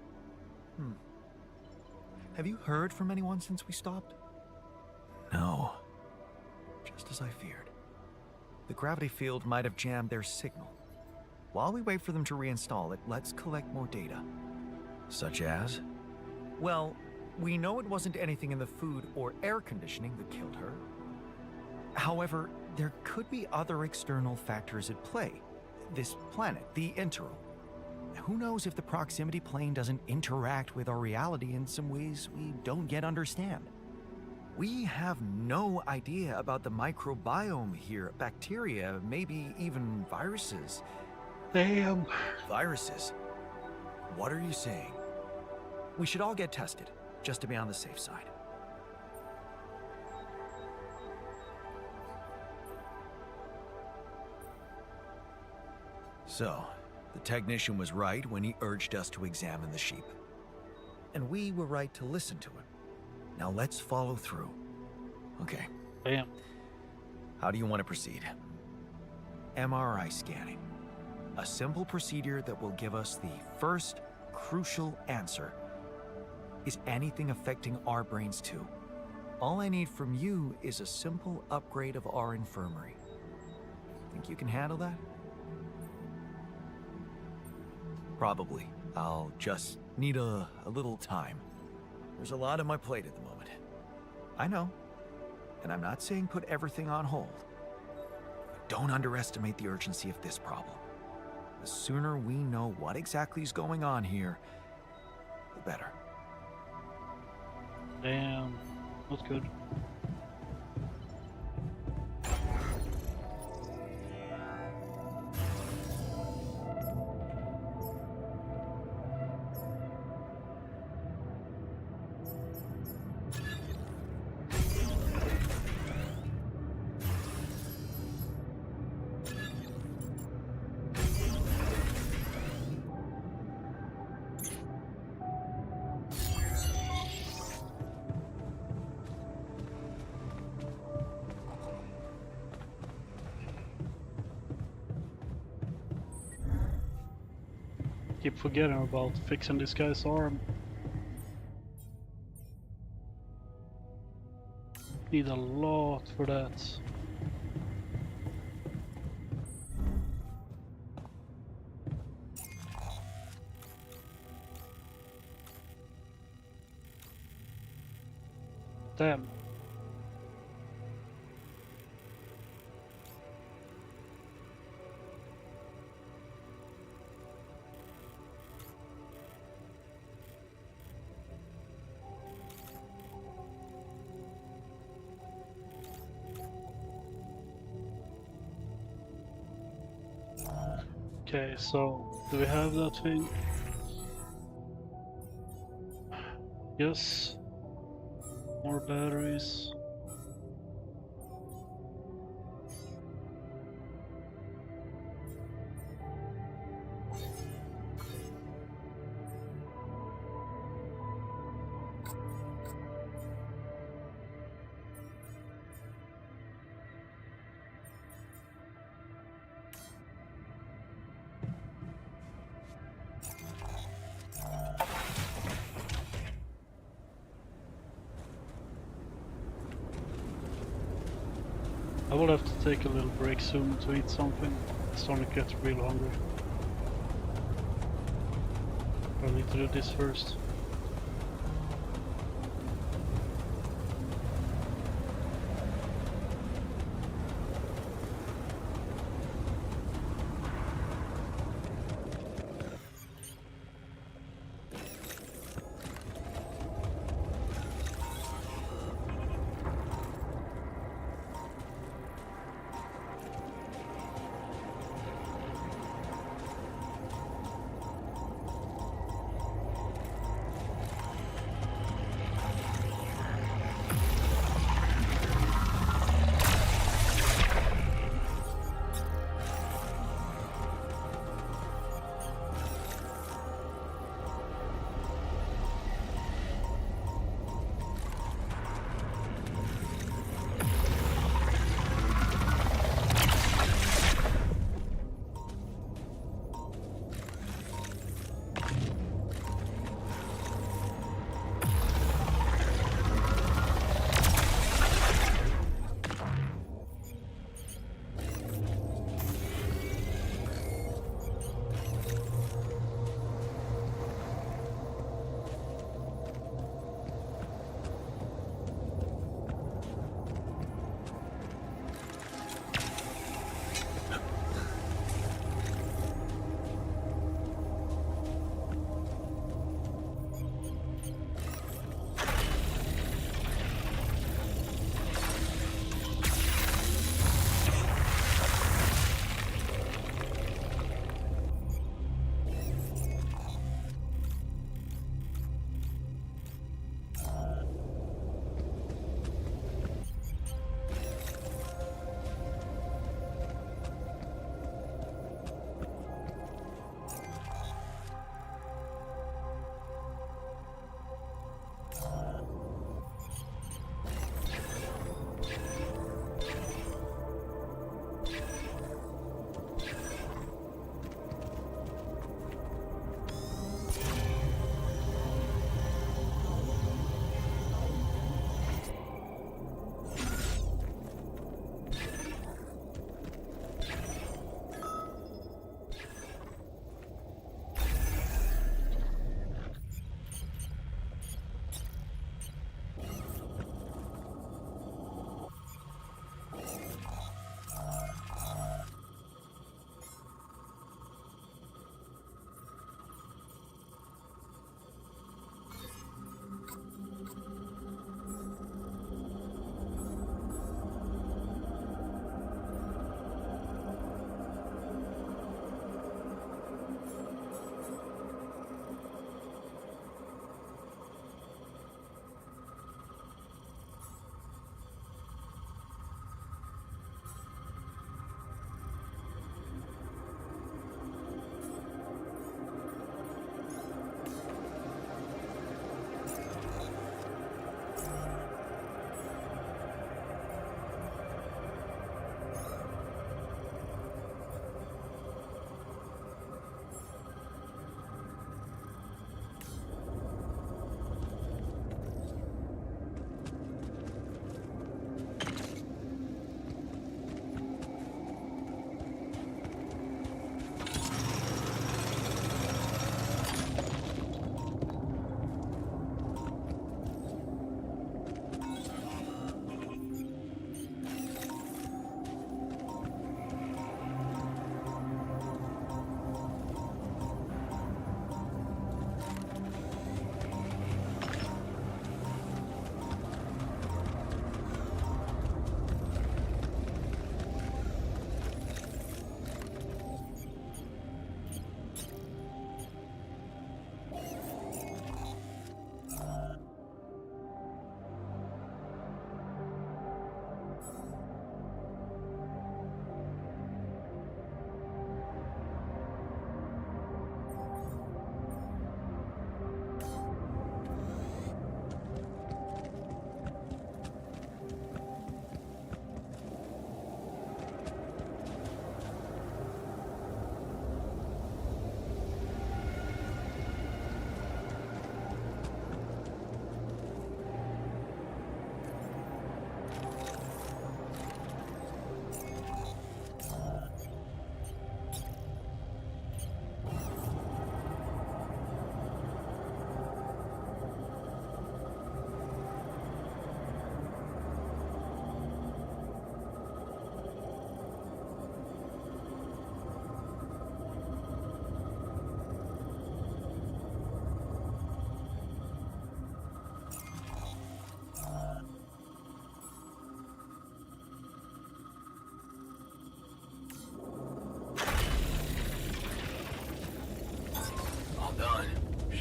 Have you heard from anyone since we stopped? No. Just as I feared. The gravity field might have jammed their signal. While we wait for them to reinstall it, let's collect more data. Such as? Well, we know it wasn't anything in the food or air conditioning that killed her. However, there could be other external factors at play. This planet, the Interral. Who knows if the proximity plane doesn't interact with our reality in some ways we don't yet understand? We have no idea about the microbiome here, bacteria, maybe even viruses. Damn. Viruses? What are you saying? We should all get tested, just to be on the safe side. So, the technician was right when he urged us to examine the sheep. And we were right to listen to him. Now let's follow through. Okay. Damn. How do you want to proceed? MRI scanning. A simple procedure that will give us the first crucial answer. Is anything affecting our brains too? All I need from you is a simple upgrade of our infirmary. Think you can handle that? Probably. I'll just need a little time. There's a lot on my plate at the moment. I know. And I'm not saying put everything on hold. But don't underestimate the urgency of this problem. The sooner we know what exactly is going on here, the better. Damn. Not good. Keep forgetting about fixing this guy's arm. Need a lot for that. Damn. Okay, so do we have that thing? Yes. More batteries. I will have to take a little break soon to eat something. I'm starting to get real hungry. I need to do this first.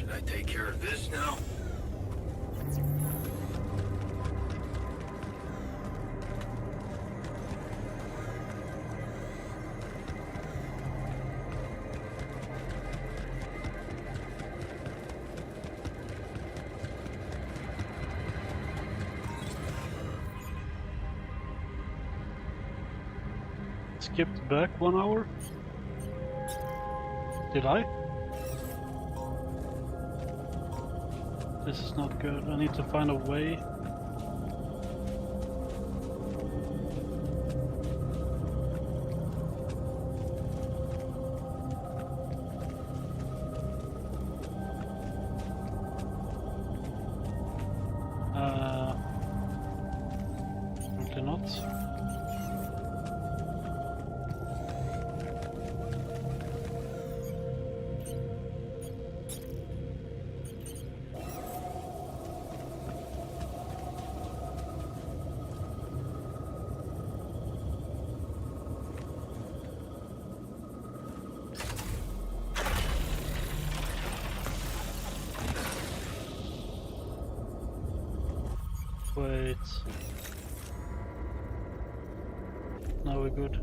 Should I take care of this now? Skipped back 1 hour? Did I? This is not good. I need to find a way. Apparently not. Wait. Now we're good.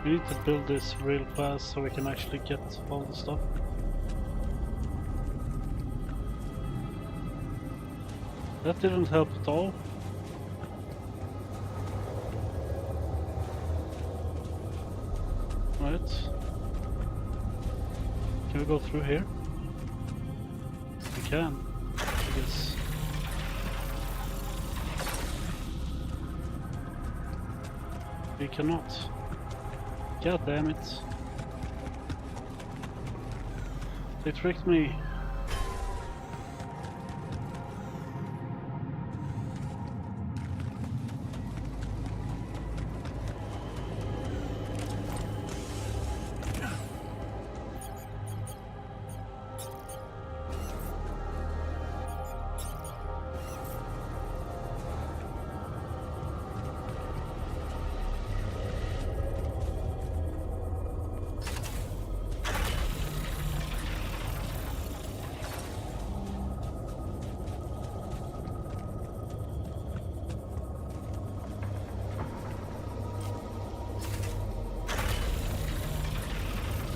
We need to build this real fast so we can actually get all the stuff. That didn't help at all. Right. Can we go through here? We can, I guess. We cannot. God damn it. They tricked me.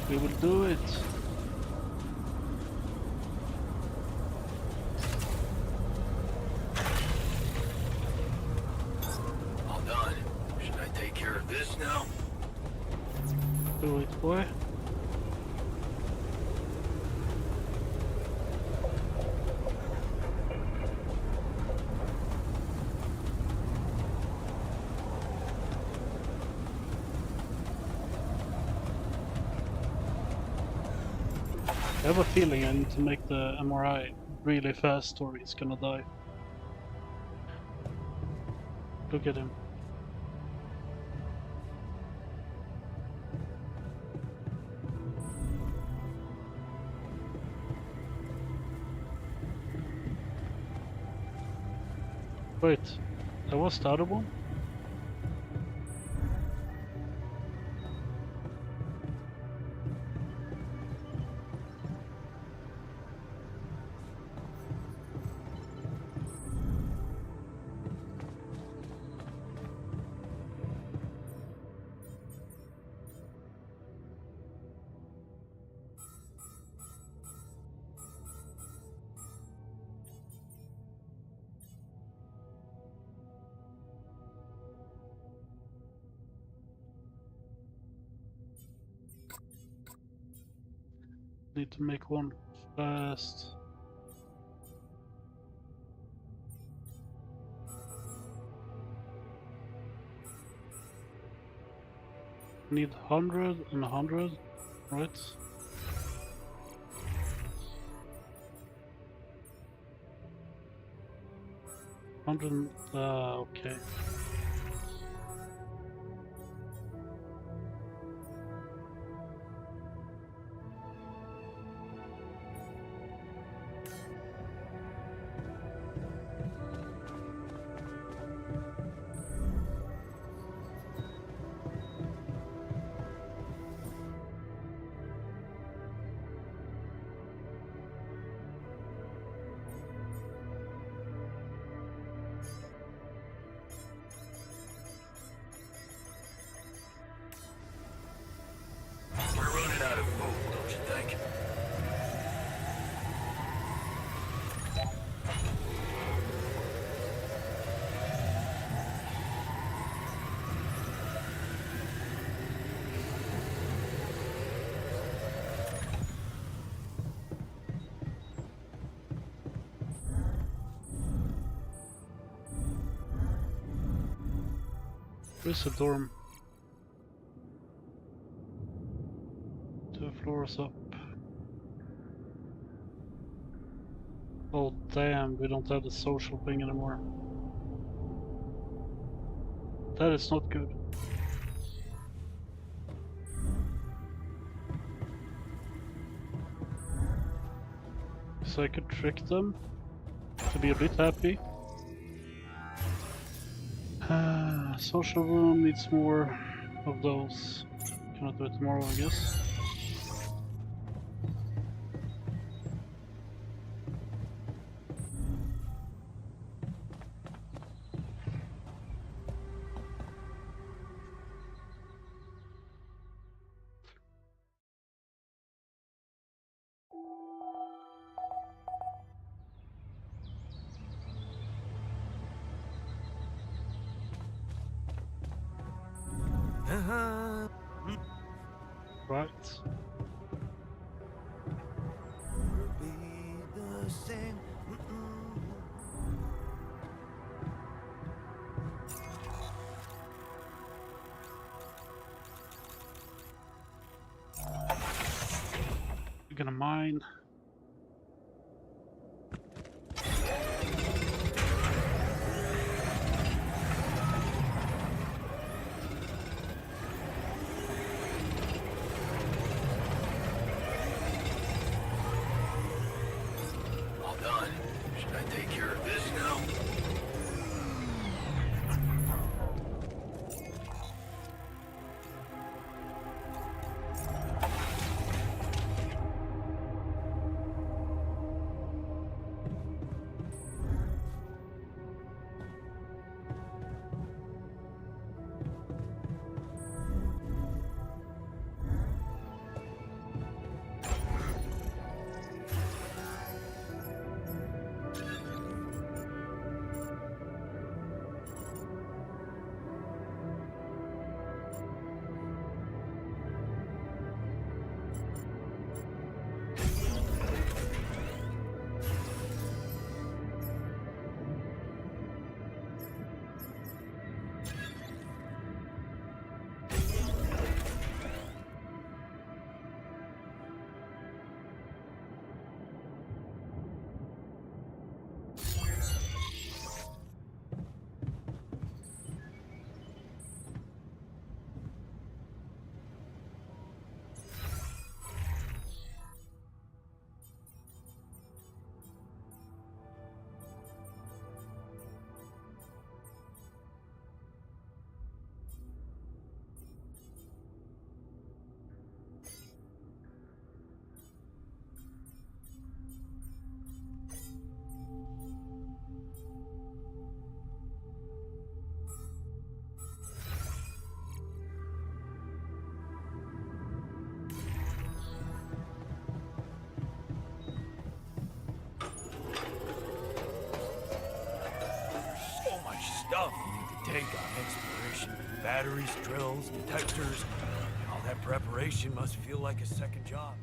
We will do it. All done. Should I take care of this now? Do it, boy. I have a feeling I need to make the MRI really fast or he's gonna die. Look at him. Wait, that was the other one? Need to make one fast. Need 100 and 100, right? Okay. Where's the dorm? 2 floors up. Oh damn, we don't have the social thing anymore. That is not good. So I could trick them to be a bit happy. Social room needs more of those. Cannot do it tomorrow, I guess. Right. We're gonna mine. All done. Should I take care of this now? Stuff you need to take on exploration. Batteries, drills, detectors. All that preparation must feel like a second job.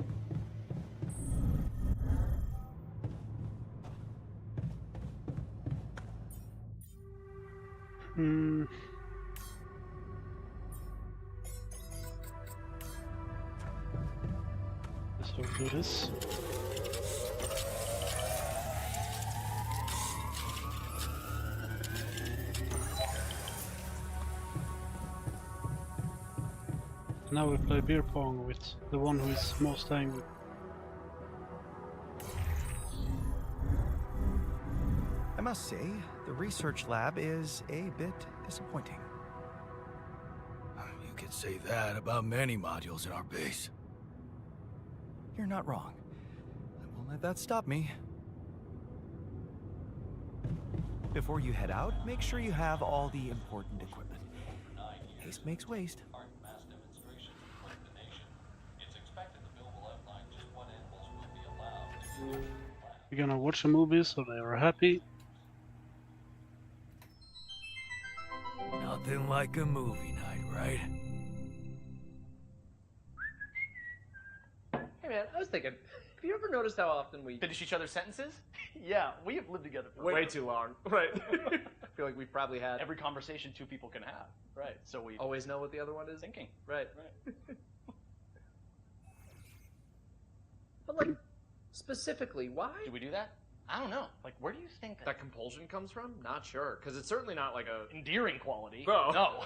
Guess we'll do this. Now we play beer pong with the one who is most angry. I must say, the research lab is a bit disappointing. You could say that about many modules in our base. You're not wrong. I won't let that stop me. Before you head out, make sure you have all the important equipment. Haste makes waste. We're gonna watch a movie so they are happy. Nothing like a movie night, right? Hey man, I was thinking, have you ever noticed how often we Finish each other's sentences? Yeah, we have lived together for Way too long. Right. feel like we've probably had Every conversation two people can have. Right. So we always know what the other one is thinking. Right. Right. But like, specifically, why Did we do that? I don't know. Like, where do you think that compulsion comes from? Not sure, because it's certainly not like a endearing quality? No. No.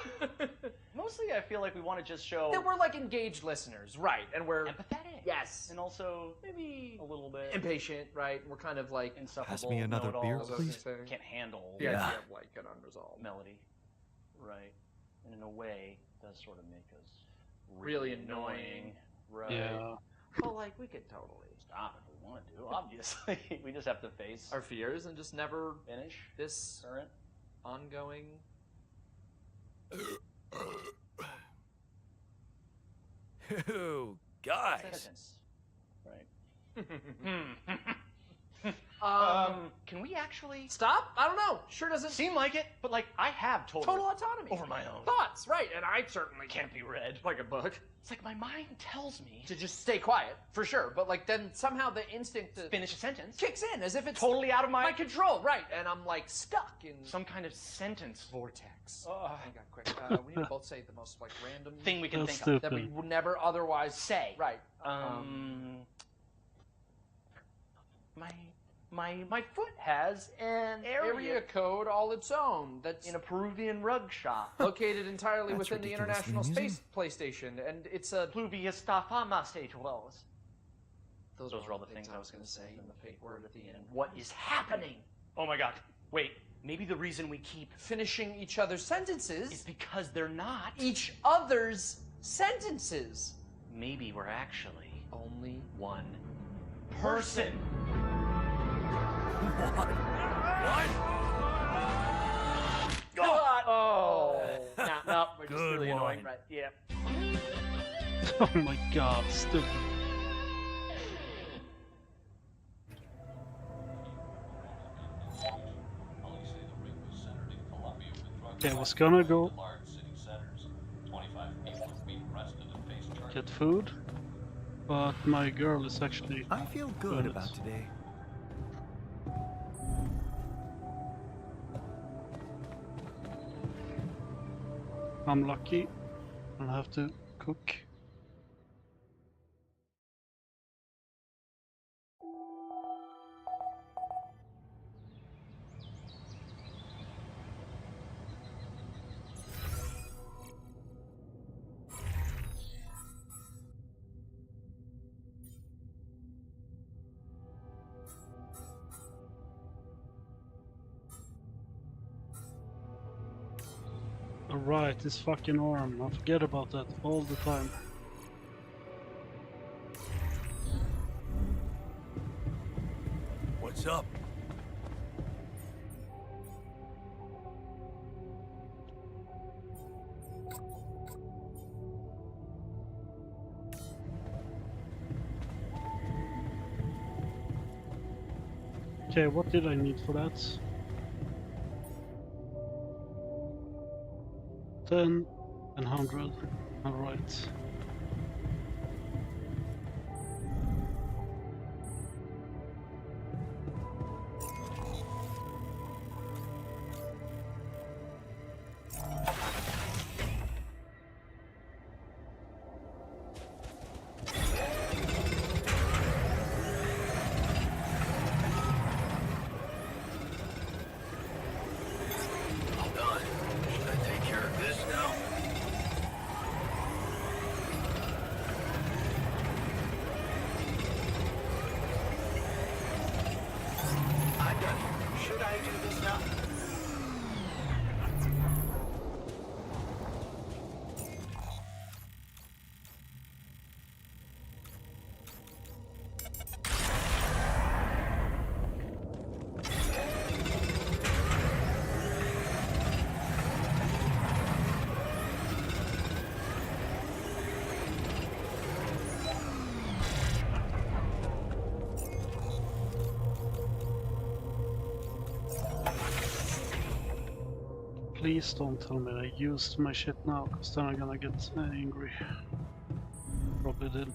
Mostly, I feel like we want to just show that we're like engaged listeners, right? And we're empathetic. yes, And also maybe a little bit impatient, right? We're kind of like insufferable. Pass me another beer, know-it-alls. please. Can't handle the Yeah. idea of like an unresolved melody. Right. And in a way, it does sort of make us really annoying. Right. Yeah. Well, like we could totally Stop if we want to. Obviously, we just have to face our fears and just never finish this current ongoing. Ew, guys. sentence. Right. Can we actually Stop? I don't know. Sure doesn't seem like it, but like I have total autonomy over my own thoughts, right? And I certainly can't be read. like a book It's like my mind tells me to just stay quiet for sure, but like then somehow the instinct to finish a sentence kicks in as if it's totally out of my my control, right? And I'm like stuck in some kind of sentence vortex. Ugh. Hang on, quick. We need to both say the most like random thing we can That's think of. stupid. that we would never otherwise Say. Right. My foot has an Area code all its own. That's in a Peruvian rug shop. located entirely That's within the ridiculously International amusing. Space PlayStation, and it's a. Pluvi está fama status. Those are all the things I was going to say. And the fake word at the end. What is happening? Oh my god. Wait, maybe the reason we keep Finishing each other's sentences. is because they're not. Each other's sentences. Maybe we're actually Only one person. God. Oh. No, we're just Good really one. annoying. Right? Yeah. Oh my god, stupid. Okay, I was gonna go get food, but my girl is actually I feel good about today. I'm lucky. I'll have to cook. Alright, this fucking arm. I forget about that all the time. What's up? Okay, what did I need for that? 10 and 100. Alright. All done. Should I take care of this now? I'm done. Should I do this now? Please don't tell me I used my shit now, because then I'm gonna get angry. Probably did.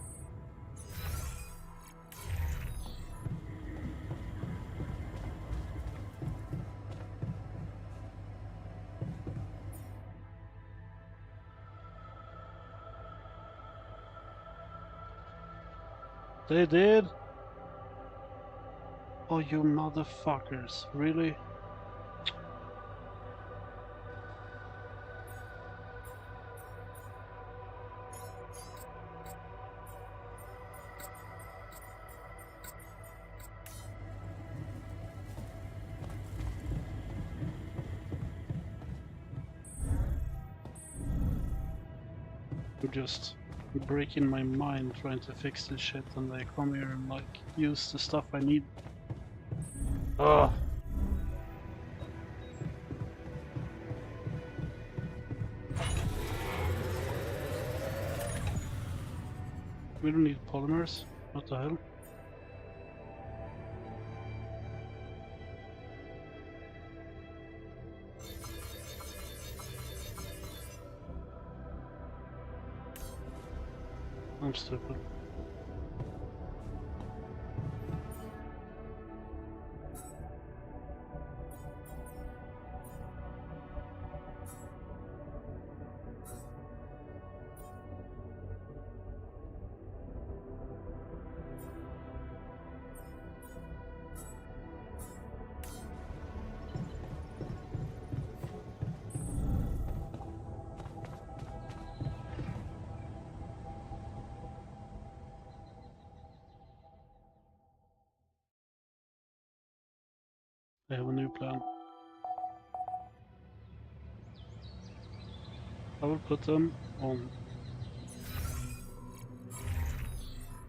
They did? Oh, you motherfuckers. Really? You're just breaking my mind trying to fix this shit, and they come here and like use the stuff I need. Ugh. We don't need polymers. What the hell? I'm stupid. I have a new plan. I will put them on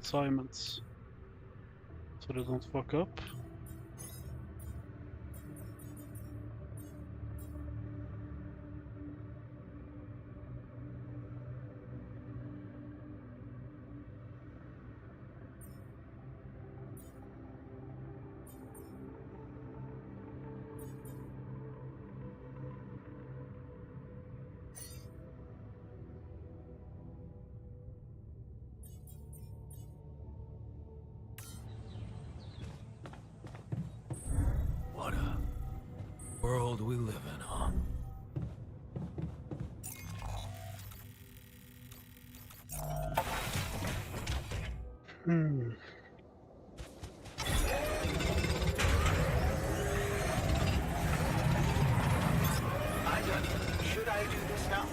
assignments so they don't fuck up. What a world we live in, huh? Should I do this now?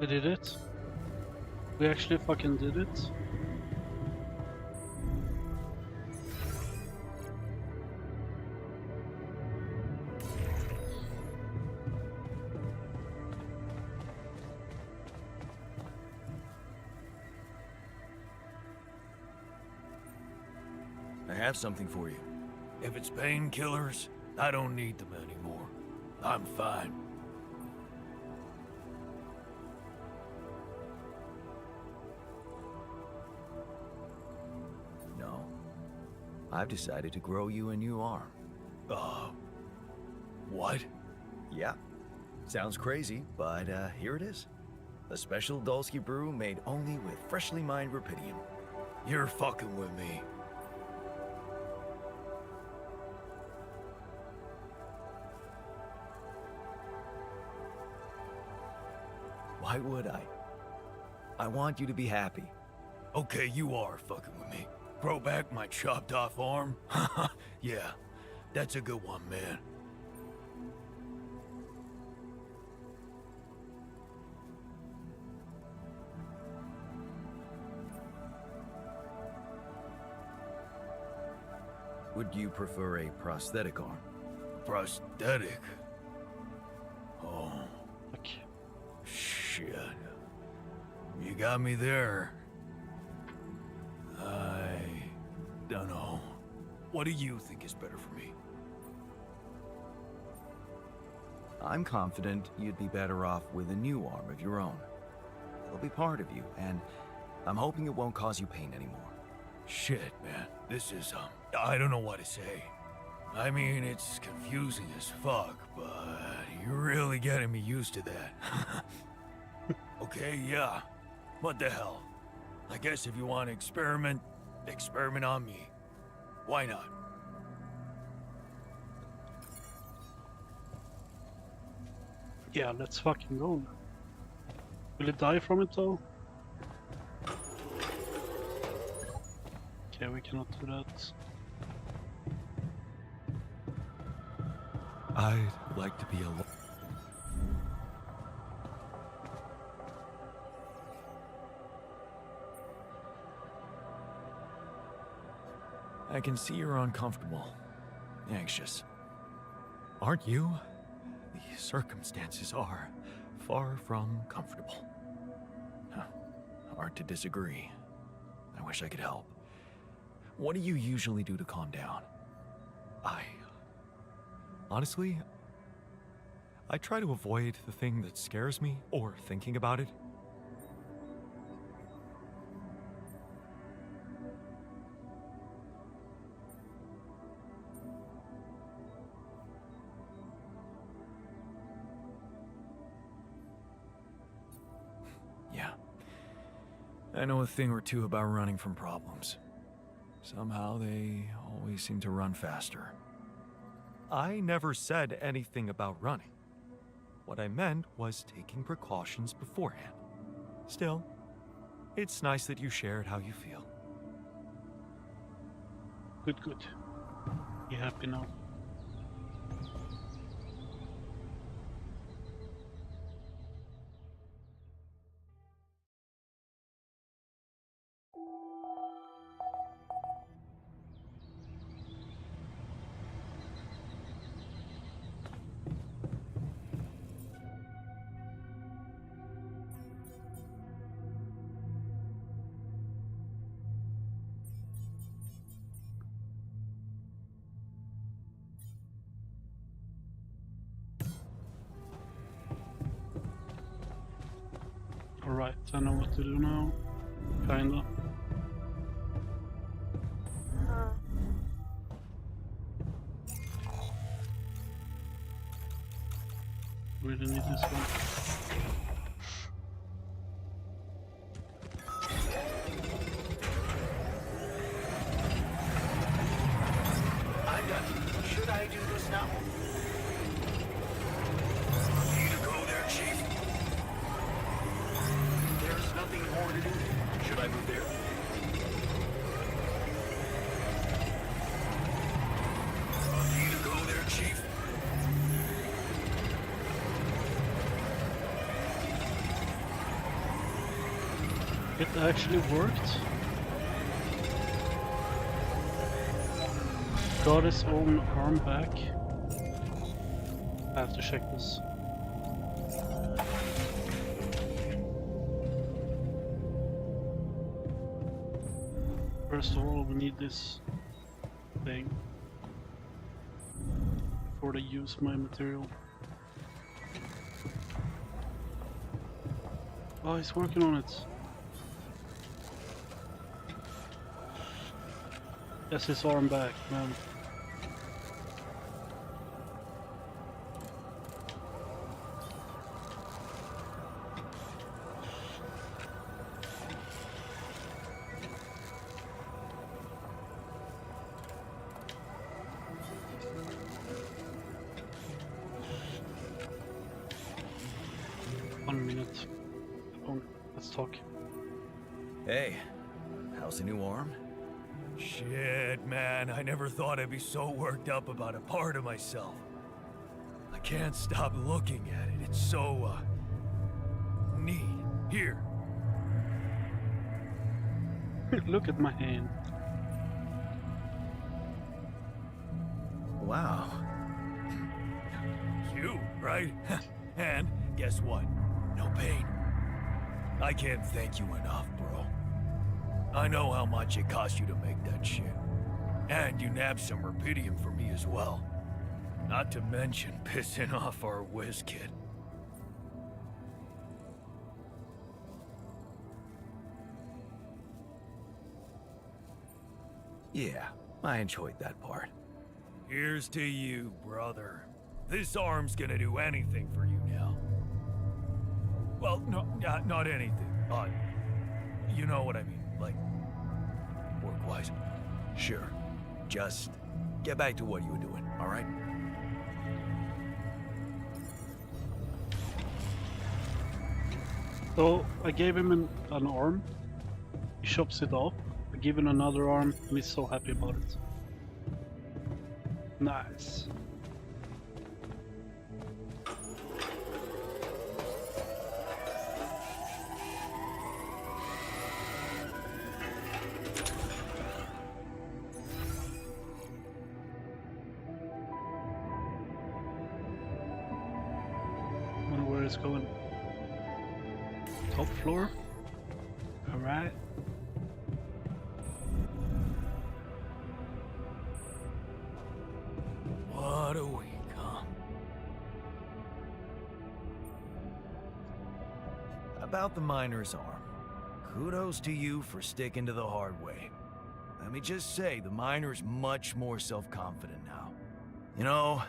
We did it. We actually fucking did it. I have something for you. If it's painkillers, I don't need them anymore. I'm fine. No. I've decided to grow you a new arm. What? Yeah. Sounds crazy, but here it is. A special Dulski brew made only with freshly mined rubidium. You're fucking with me. Why would I? I want you to be happy. Okay, you are fucking with me. grow back my chopped off arm? Yeah, that's a good one, man. Would you prefer a prosthetic arm? Prosthetic? Oh, Fuck. shit. You got me there. I don't know. What do you think is better for me? I'm confident you'd be better off with a new arm of your own. It'll be part of you, and I'm hoping it won't cause you pain anymore. Shit, man. This is, I don't know what to say. I mean, it's confusing as fuck, but you're really getting me used to that. Okay, yeah. What the hell? I guess if you want to experiment on me. Why not? Yeah, let's fucking go. Will it die from it though? Okay, we cannot do that. I'd like to be alone. I can see you're uncomfortable, anxious. Aren't you? The circumstances are far from comfortable. Hard to disagree. I wish I could help. What do you usually do to calm down? Honestly, I try to avoid the thing that scares me or thinking about it. Yeah. I know a thing or two about running from problems. Somehow they always seem to run faster. I never said anything about running. What I meant was taking precautions beforehand. Still, it's nice that you shared how you feel. Good, good. You happy now? Alright, I know what to do now. Kinda. Really need this one. I'm done. Should I do this now? Need to go there, Chief. There's nothing more to do. Should I move there? Need to go there, Chief. It actually worked. Got his own arm back. I have to check this. First of all, we need this thing before they use my material. Oh, he's working on it. That's his arm back, man. Let's talk. Hey, how's the new arm? Shit, man, I never thought I'd be so worked up about a part of myself. I can't stop looking at it. It's so, neat. Here. Look at my hand. Wow. Cute, right? And guess what? No pain. I can't thank you enough, bro. I know how much it cost you to make that shit. And you nabbed some rubidium for me as well. Not to mention pissing off our whiz kid. Yeah, I enjoyed that part. Here's to you, brother. This arm's gonna do anything for you now. Well, no, not anything. You know what I mean, like, work-wise. Sure. Just get back to what you were doing, all right? So I gave him an arm. He chops it off. I give him another arm, and he's so happy about it. Nice. Wonder where it's going. Top floor. All right. What a week, huh? About the miner's arm. Kudos to you for sticking to the hard way. Let me just say, the miner's much more self-confident now. You know,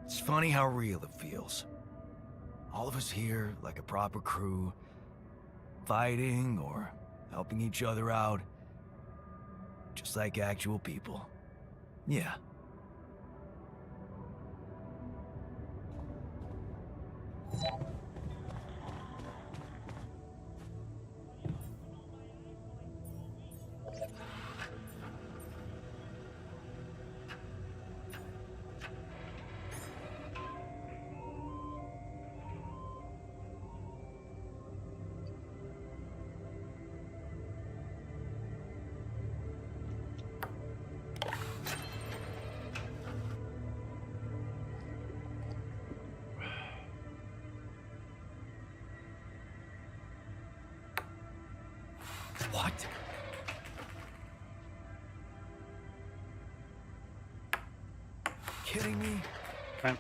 it's funny how real it feels. All of us here, like a proper crew, fighting or helping each other out. Just like actual people. Yeah. What? Kidding me? Right.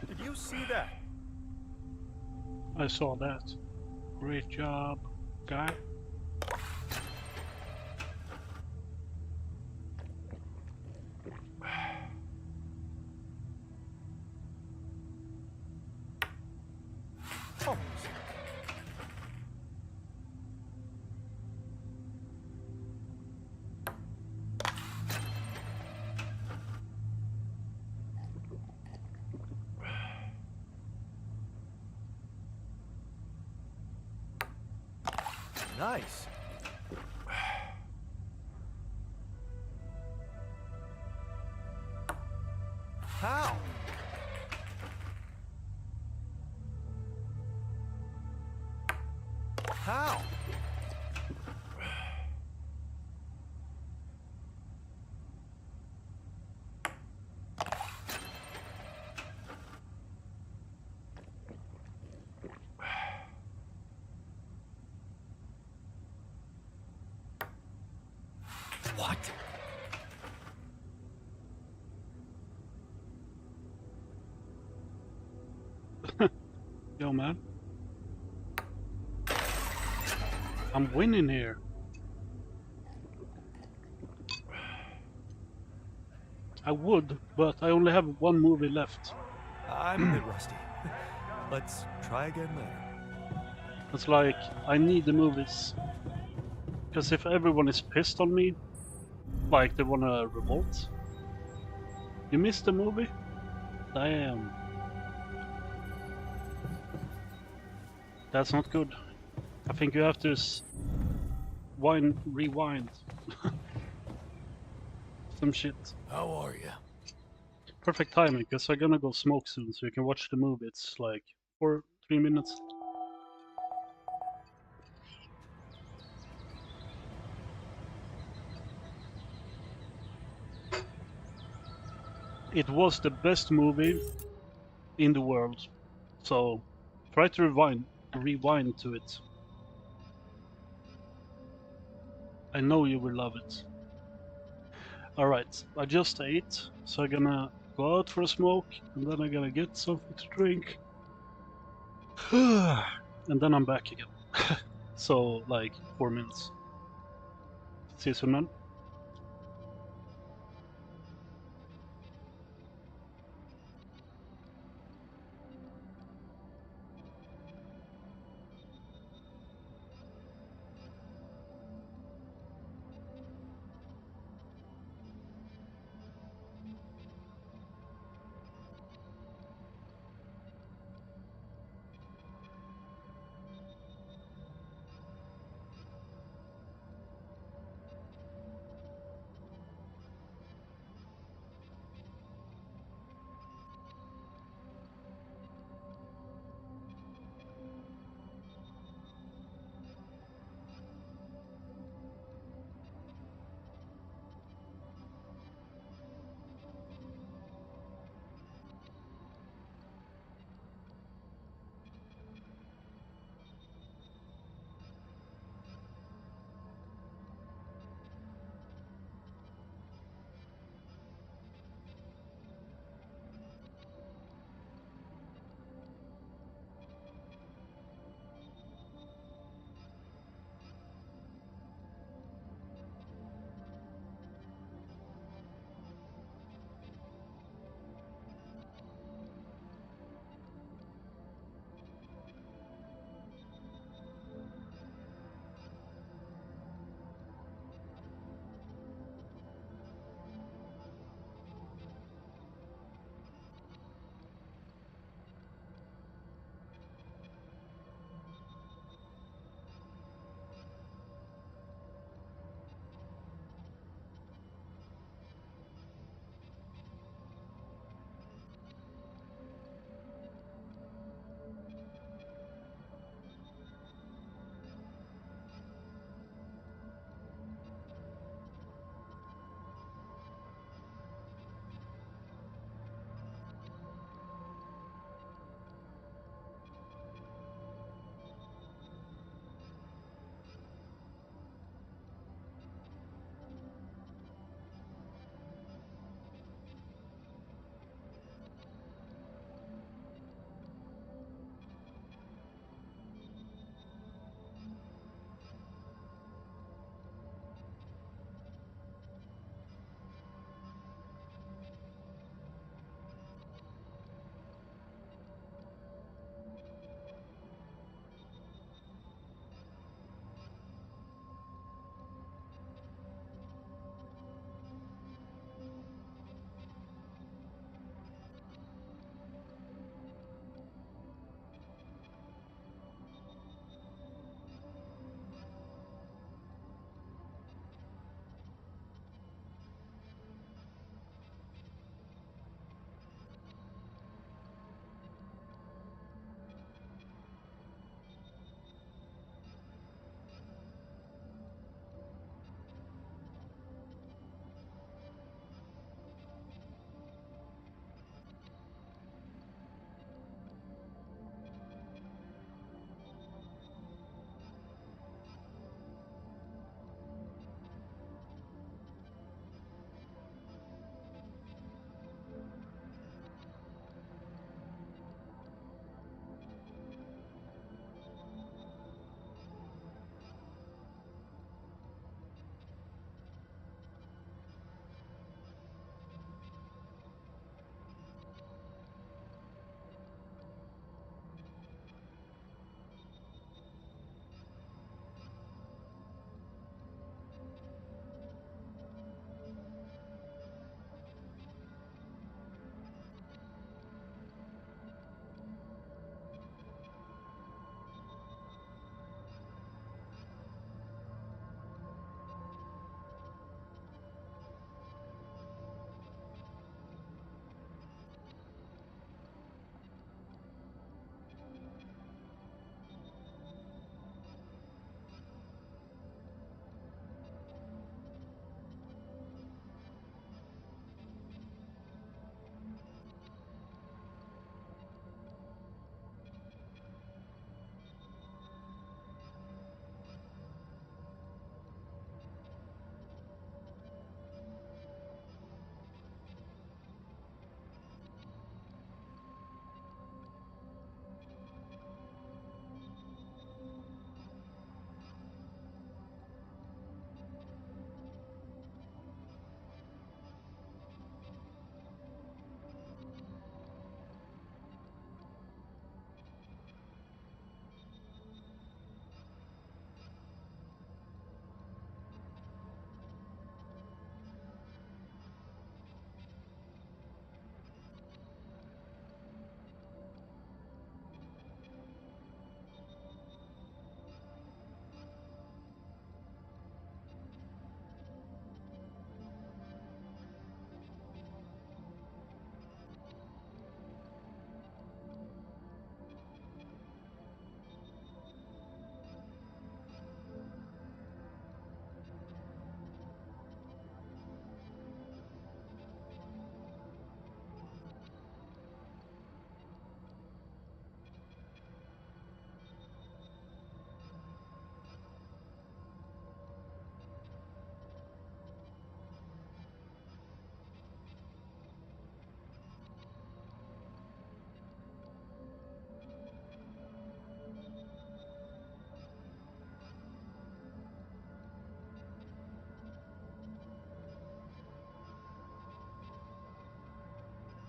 Did you see that? I saw that. Great job, guy. Oh. Nice. How? How? What? Yo, man. I'm winning here. I would, but I only have one movie left. I'm a bit rusty. Let's try again later. It's like, I need the movies. Because if everyone is pissed on me, like they wanna revolt, you missed the movie? Damn. That's not good. I think you have to rewind. Some shit. How are you? Perfect timing, because I'm gonna go smoke soon, so you can watch the movie. It's like 3 minutes. It was the best movie in the world, so try to rewind to it. I know you will love it. Alright, I just ate, so I'm gonna go out for a smoke, and then I'm gonna get something to drink. And then I'm back again. So, like, 4 minutes. See you soon, man.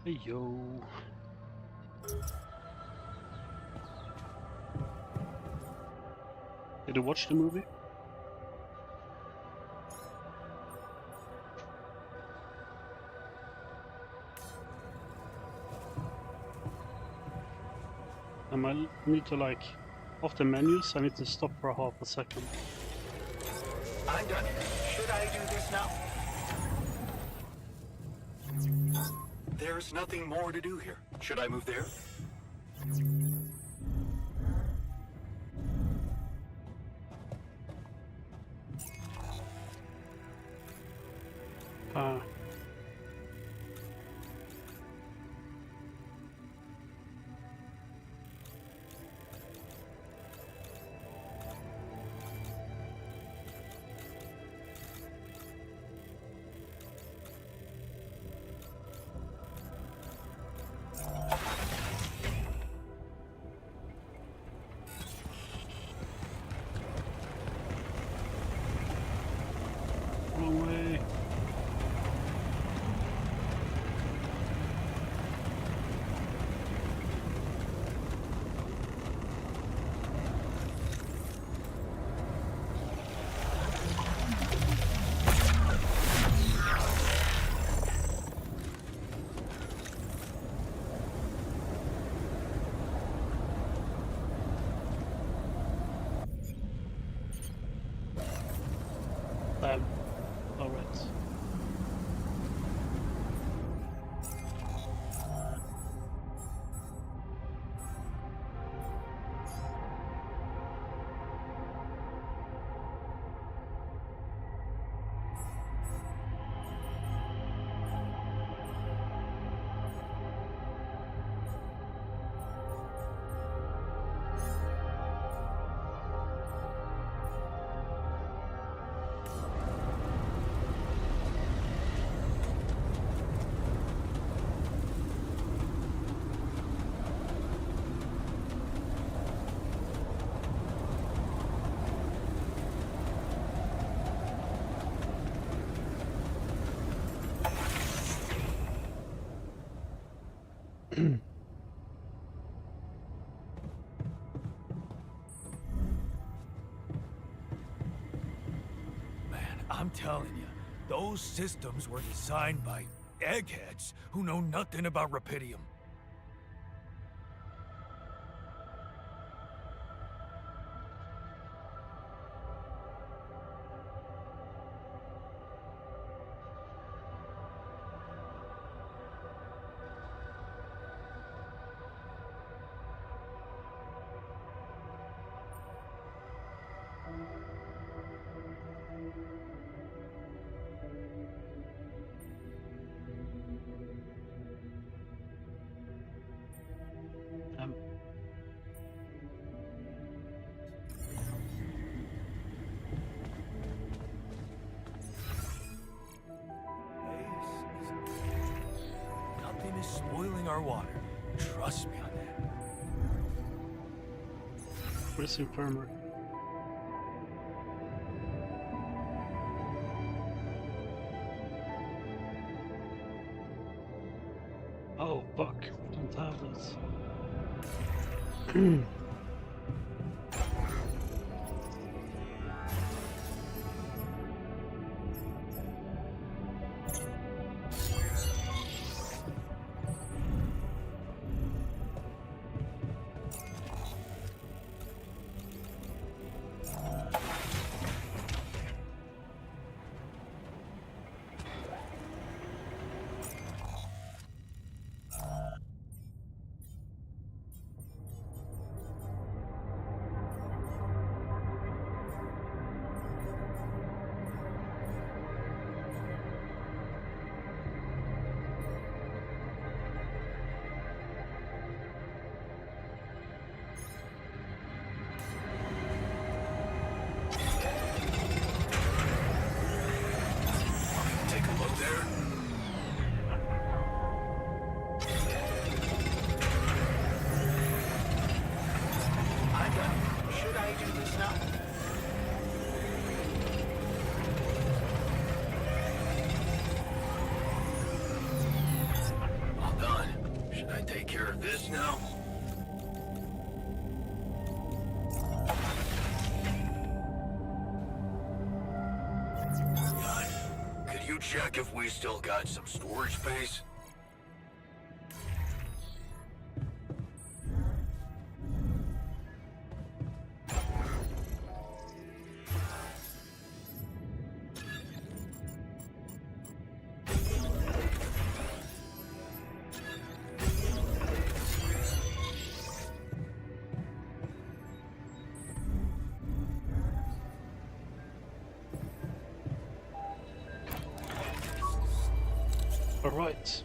Hey yo. Did you watch the movie? I might need to like, off the menus, I need to stop for half a second. I'm done here. Should I do this now? There's nothing more to do here. Should I move there? Wrong way. Damn. Alright. Man, I'm telling you, those systems were designed by eggheads who know nothing about Rapidium. Nothing is spoiling our water. Trust me on that. Where's the infirmary? Oh fuck, we don't have this. start this now? Could you check if we still got some storage space? Alright.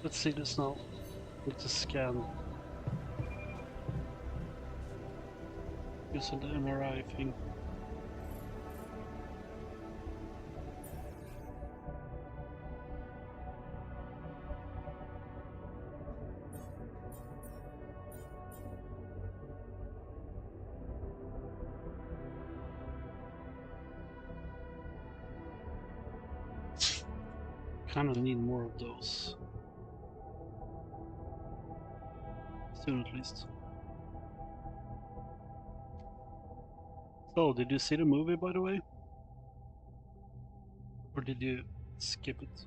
Let's see this now. Need to scan. Using the MRI thing. Kind of need more of those. Soon at least. So, did you see the movie by the way? Or did you skip it?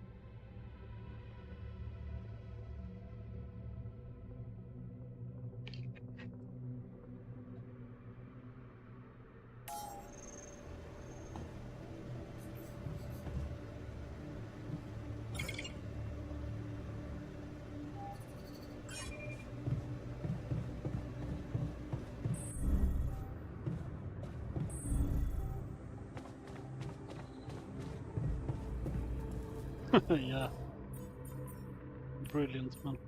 Yeah. Brilliant, man.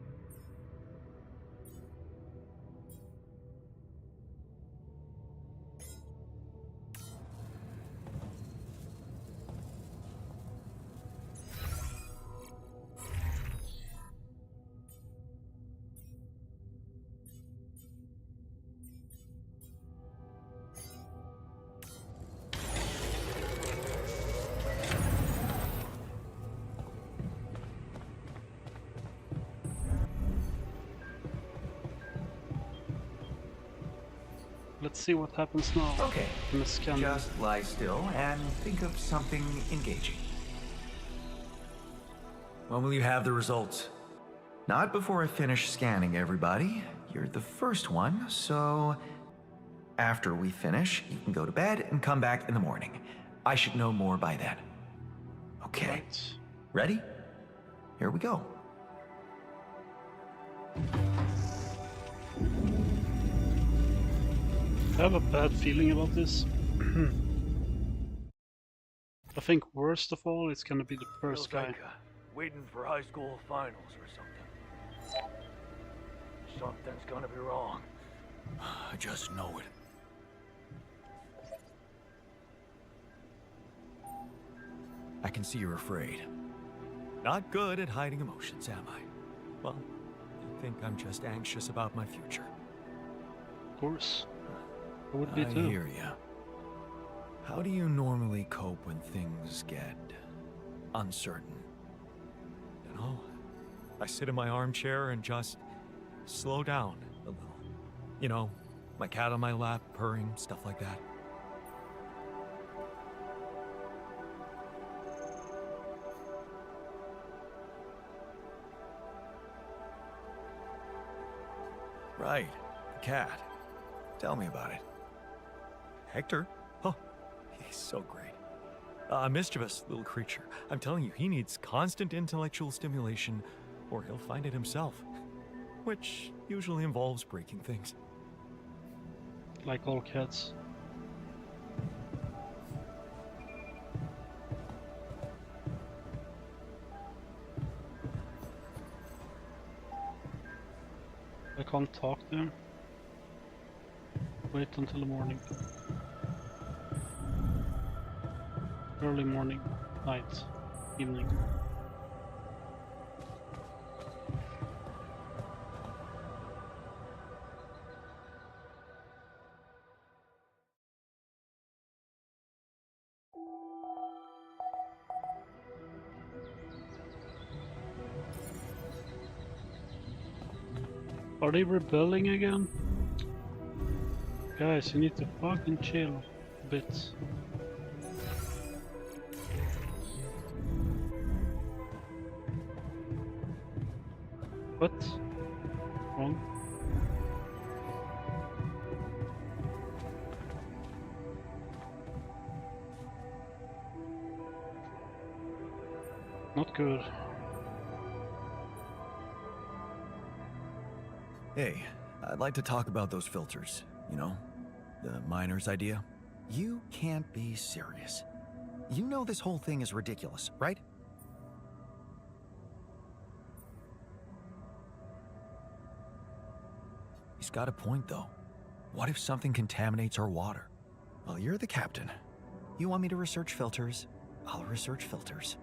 Let's see what happens now. Okay, In the scan. just lie still and think of something engaging. When will you have the results? Not before I finish scanning everybody. You're the first one, so after we finish, you can go to bed and come back in the morning. I should know more by then. Okay. Right. Ready? Here we go. I have a bad feeling about this. I think worst of all, it's gonna be the first guy. Waiting for high school finals or something. Something's gonna be wrong. I just know it. I can see you're afraid. Not good at hiding emotions, am I? Well, I think I'm just anxious about my future. Of course. I would be I too. hear ya. How do you normally cope when things get uncertain? You know, I sit in my armchair and just slow down a little. You know, my cat on my lap, purring, stuff like that. Right, the cat. Tell me about it. Hector? Oh, he's so great. A mischievous little creature. I'm telling you, he needs constant intellectual stimulation, or he'll find it himself. Which usually involves breaking things. Like all cats. I can't talk to him. Wait until the morning. Early morning, night, evening. Are they rebelling again? Guys, you need to fucking chill a bit. What? Wrong? Not good. Hey, I'd like to talk about those filters, you know? The miner's idea. You can't be serious. You know this whole thing is ridiculous, right? He's got a point, though. What if something contaminates our water? Well, you're the captain. You want me to research filters? I'll research filters.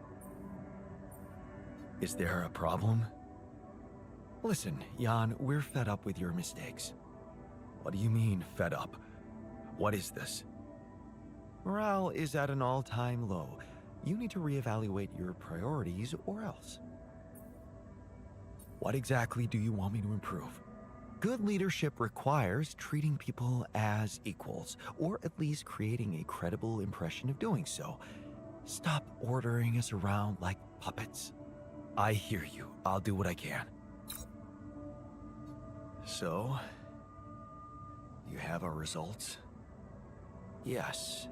Is there a problem? Listen, Jan, we're fed up with your mistakes. What do you mean, fed up? What is this? Morale is at an all-time low. You need to reevaluate your priorities or else. What exactly do you want me to improve? Good leadership requires treating people as equals, or at least creating a credible impression of doing so. Stop ordering us around like puppets. I hear you. I'll do what I can. So, you have our results? Yes.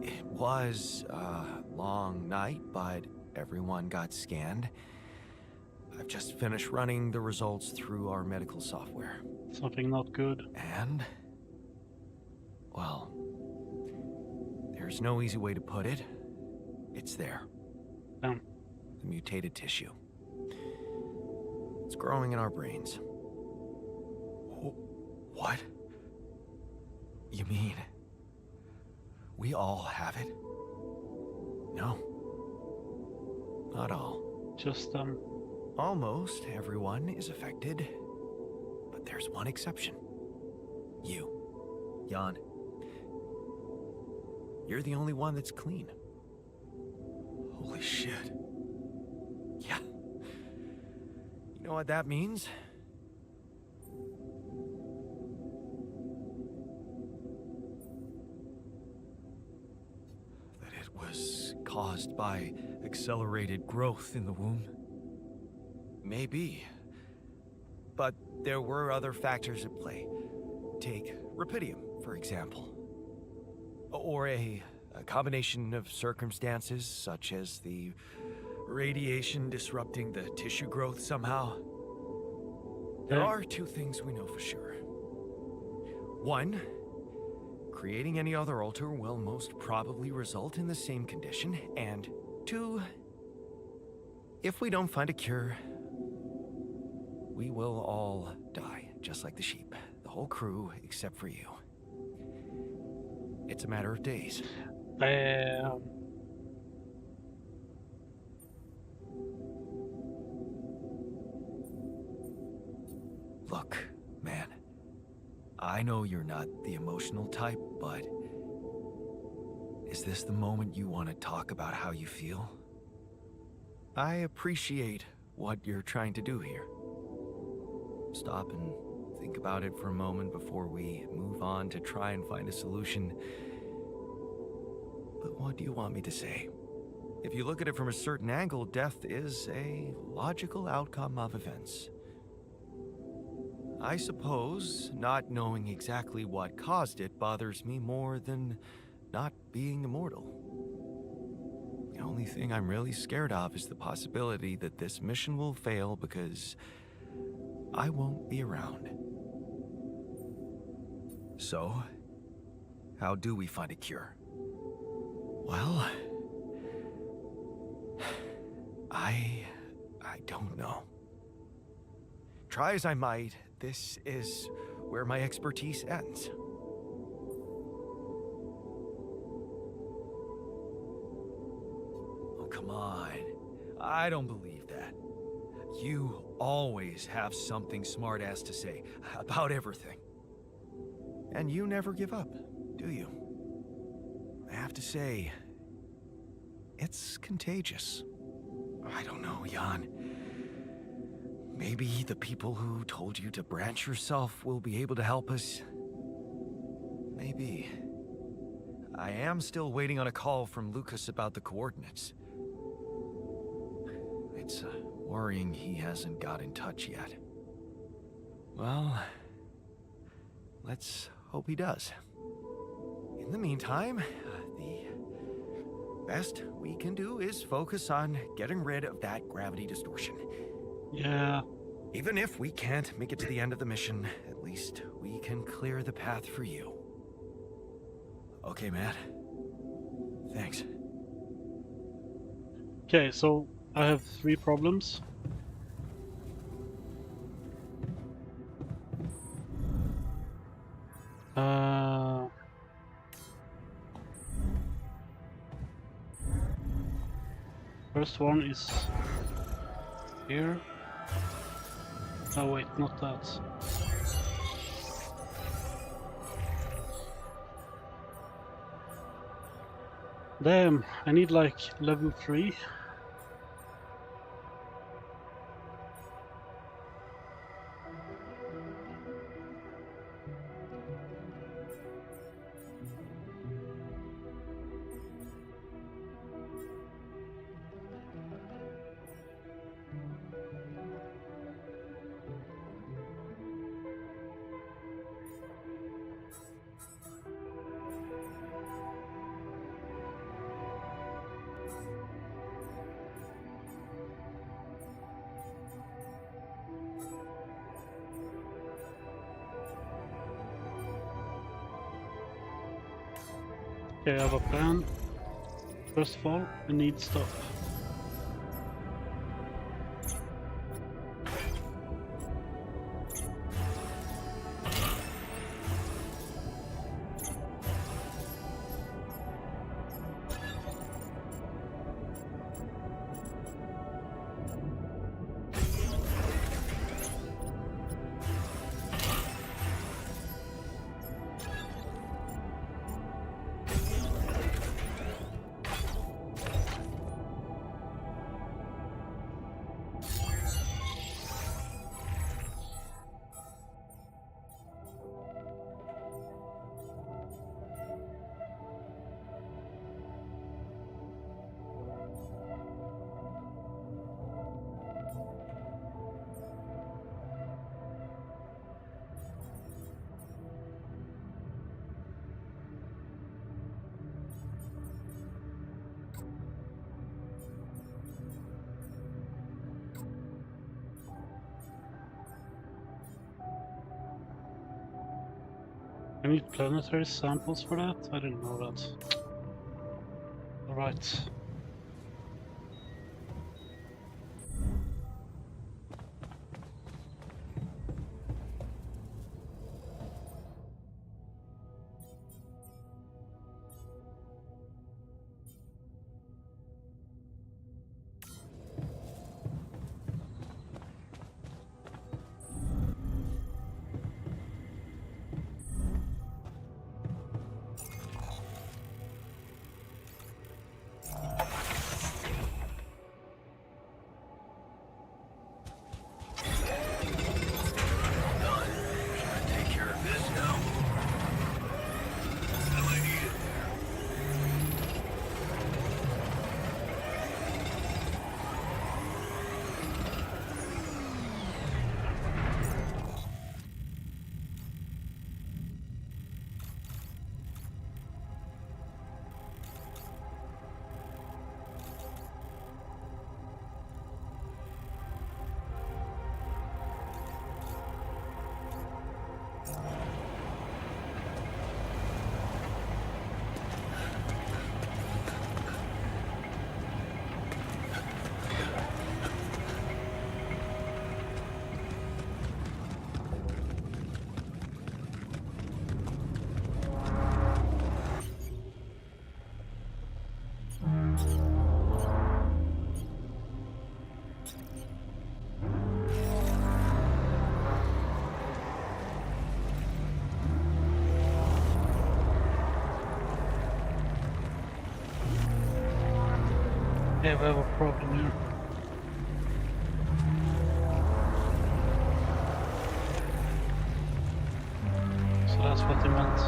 It was a long night, but everyone got scanned. I've just finished running the results through our medical software. Something not good. And, well, there's no easy way to put it. It's there. Damn. The mutated tissue. It's growing in our brains. What? You mean we all have it? No. Not all. Just Almost everyone is affected, but there's one exception. You, Jan. You're the only one that's clean. Holy shit. Yeah. You know what that means? That it was caused by accelerated growth in the womb. Maybe. But there were other factors at play. Take Rapidium, for example. Or a combination of circumstances, such as the radiation disrupting the tissue growth somehow. There are two things we know for sure. One, creating any other alter will most probably result in the same condition. And two, if we don't find a cure, we will all die, just like the sheep. The whole crew, except for you. It's a matter of days. Look, man. I know you're not the emotional type, but is this the moment you want to talk about how you feel? I appreciate what you're trying to do here. Stop and think about it for a moment before we move on to try and find a solution. But what do you want me to say? If you look at it from a certain angle, death is a logical outcome of events. I suppose not knowing exactly what caused it bothers me more than not being immortal. The only thing I'm really scared of is the possibility that this mission will fail because I won't be around. So, how do we find a cure? Well, I don't know. Try as I might, this is where my expertise ends. Oh, come on. I don't believe that. You always have something smart-ass to say about everything. And you never give up, do you? I have to say, it's contagious. I don't know, Jan. Maybe the people who told you to branch yourself will be able to help us. Maybe. I am still waiting on a call from Lucas about the coordinates. It's worrying he hasn't got in touch yet. Well, let's hope he does. In the meantime, the best we can do is focus on getting rid of that gravity distortion. Yeah. Even if we can't make it to the end of the mission, at least we can clear the path for you. Okay, Matt. Thanks. Okay, so I have 3 problems. First one is here. Oh wait, not that. Damn, I need like level 3. Okay, I have a plan. First of all, I need stuff. I need planetary samples for that? I didn't know that. Alright. Yeah, we have a problem here. last 40 months.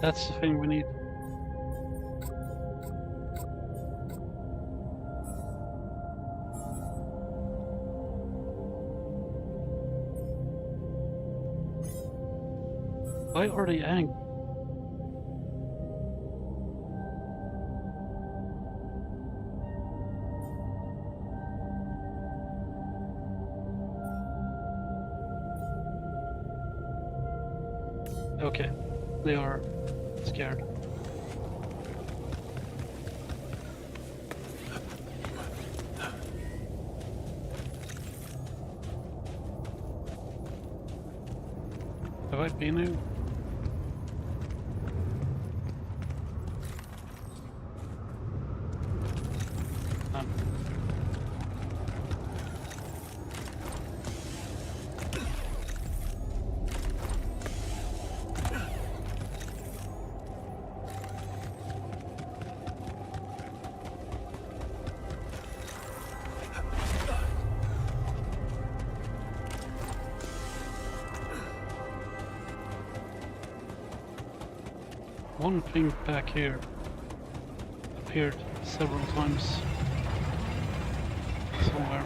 That's the thing we need. Why are they angry? Okay, they are scared. Have I been here? One thing back here appeared several times somewhere.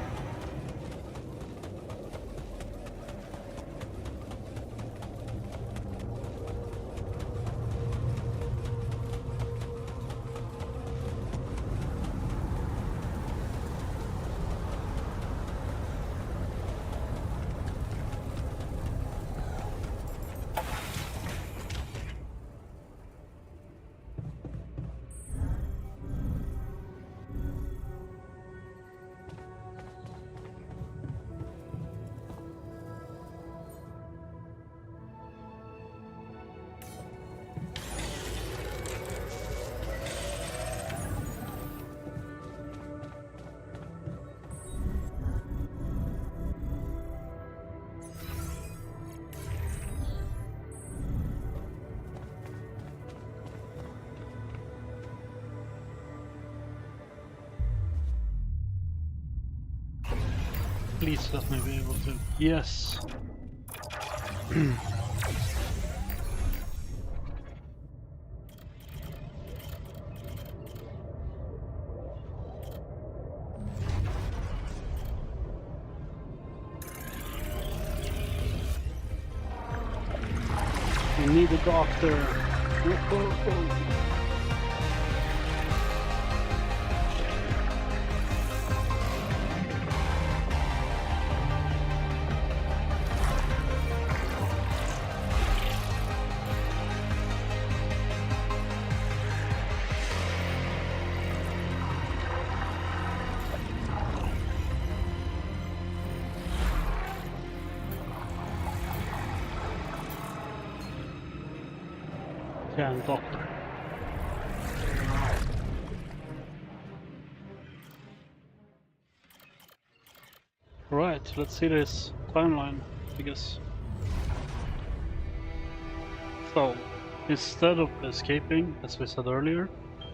Please let me be able to. Yes. We need a doctor. Can doctor. Right, let's see this timeline, I guess. So, instead of escaping, as we said earlier,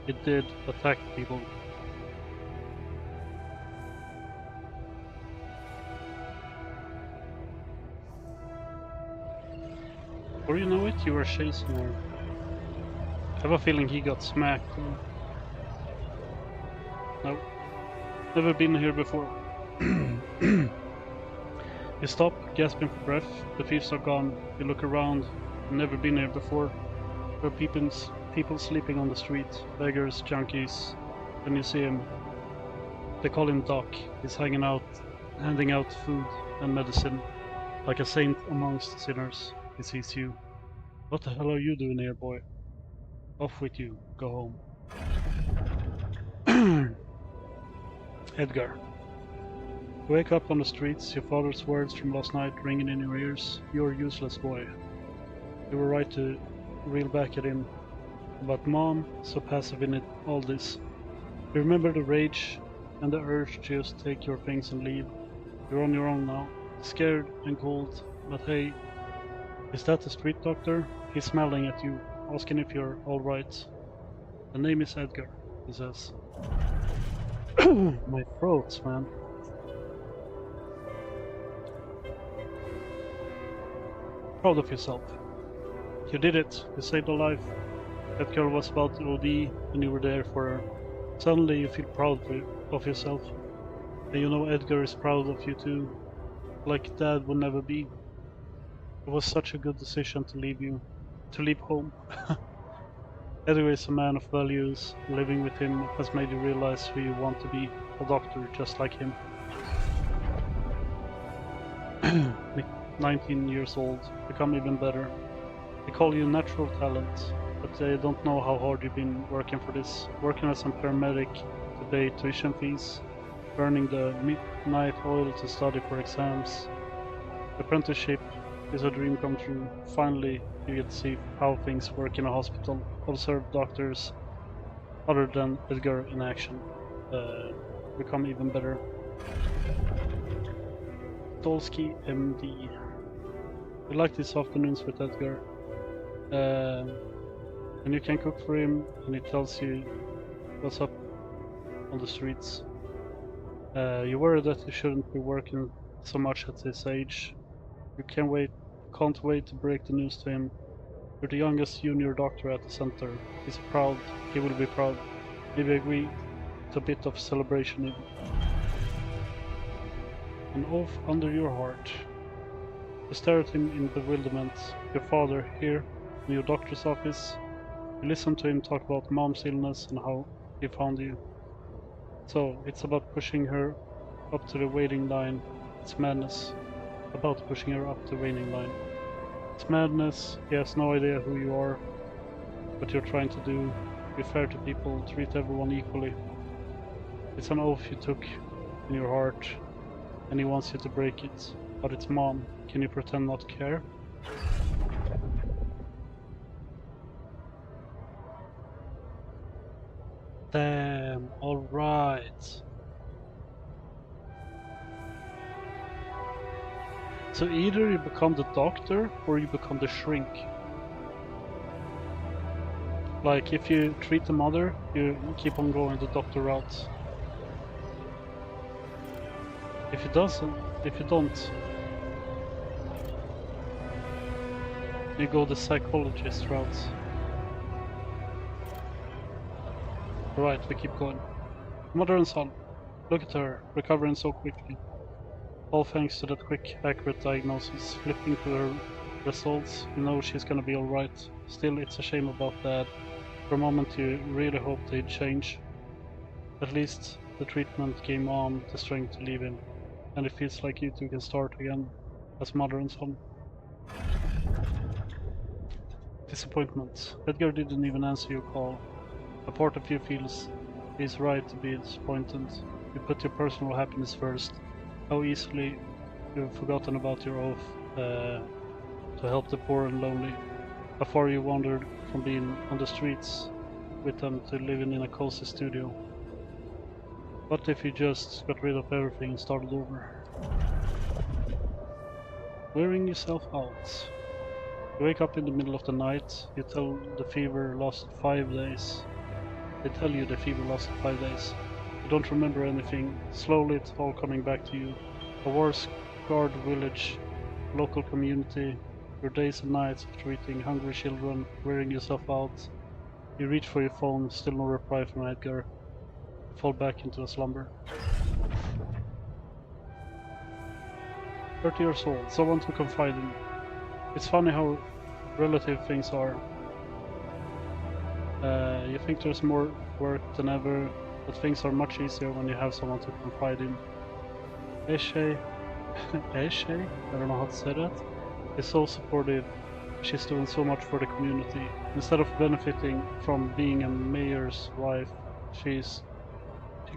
it did attack people. Or you know it, you were chasing her. I have a feeling he got smacked. Nope. Never been here before. You stop, gasping for breath. The thieves are gone. You look around. Never been here before. There are people sleeping on the street. Beggars, junkies. Then you see him. They call him Doc. He's handing out food and medicine, like a saint amongst sinners. He sees you. What the hell are you doing here, boy? Off with you. Go home. Edgar. You wake up on the streets, your father's words from last night ringing in your ears. You're a useless boy. You were right to reel back at him. But Mom, so passive in it, all this. You remember the rage and the urge to just take your things and leave. You're on your own now, scared and cold, but hey, is that the street doctor? He's smiling at you, asking if you're alright. The name is Edgar, he says. My throat, man. Proud of yourself. You did it. You saved a life. That girl was about to OD and you were there for her. Suddenly you feel proud of yourself. And you know Edgar is proud of you too. Like Dad would never be. It was such a good decision to leave home. Edgar is a man of values. Living with him has made you realize who you want to be. A doctor just like him. 19 years old. Become even better. They call you natural talent. But they don't know how hard you've been working for this. Working as a paramedic to pay tuition fees, burning the midnight oil to study for exams. Apprenticeship is a dream come true. Finally, you get to see how things work in a hospital. Observe doctors other than Edgar in action. Become even better. Dolsky MD. We like these afternoons with Edgar. And you can cook for him, and he tells you what's up on the streets. You worry that you shouldn't be working so much at this age. You can't wait to break the news to him. You're the youngest junior doctor at the center. He will be proud. Maybe agree to a bit of celebration even. An oath under your heart. You stare at him in bewilderment. Your father, here, in your doctor's office. You listen to him talk about Mom's illness and how he found you. So, it's about pushing her up to the waiting line. It's madness. About pushing her up the waiting line. It's madness. He has no idea who you are. What you're trying to do. Be fair to people. Treat everyone equally. It's an oath you took in your heart. And he wants you to break it. But it's Mom. Can you pretend not to care? Damn, alright. So either you become the doctor or you become the shrink. Like if you treat the mother, you keep on going the doctor route. If you don't, you go the psychologist route. Right, we keep going. Mother and son. Look at her, recovering so quickly. All thanks to that quick, accurate diagnosis. Flipping through her results, you know she's gonna be alright. Still, it's a shame about Dad. For a moment you really hoped they'd change. At least the treatment gave Mom the strength to leave him. And it feels like you two can start again, as mother and son. Disappointment. Edgar didn't even answer your call. A part of you feels he's right to be disappointed. You put your personal happiness first. How easily you've forgotten about your oath to help the poor and lonely. How far you wandered from being on the streets with them to living in a cozy studio. What if you just got rid of everything and started over? Wearing yourself out. You wake up in the middle of the night. You tell the fever lasted 5 days. They tell you the fever lasted 5 days. You don't remember anything. Slowly it's all coming back to you. A war-scarred village, local community, your days and nights of treating hungry children, wearing yourself out. You reach for your phone, still no reply from Edgar. You fall back into a slumber. 30 years old, someone to confide in. It's funny how relative things are. You think there's more work than ever. but things are much easier when you have someone to confide in. Eshe, Eshe, I don't know how to say that, is so supportive. She's doing so much for the community. Instead of benefiting from being a mayor's wife, she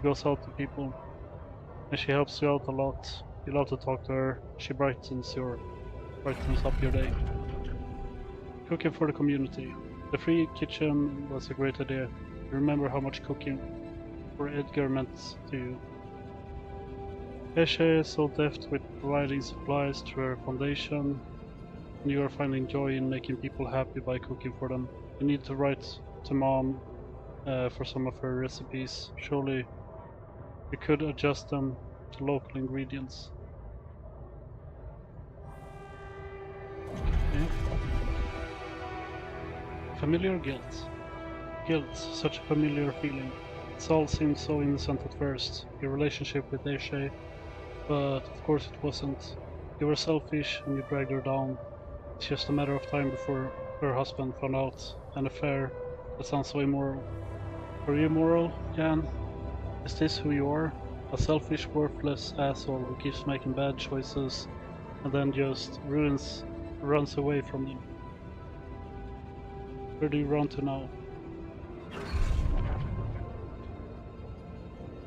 goes out to people, and she helps you out a lot. You love to talk to her. She brightens up your day. Cooking for the community. The free kitchen was a great idea. Remember how much cooking for Edgar meant to you. Eshe is so deft with providing supplies to her foundation, and you are finding joy in making people happy by cooking for them. You need to write to Mom for some of her recipes. Surely you could adjust them to local ingredients. Okay. Familiar guilt. Guilt, such a familiar feeling. It all seemed so innocent at first, your relationship with Eshe, but of course it wasn't. You were selfish and you dragged her down. It's just a matter of time before her husband found out. An affair. That sounds so immoral. Are you immoral, Jan? Is this who you are? A selfish, worthless asshole who keeps making bad choices and then just runs away from them. Where do you run to now?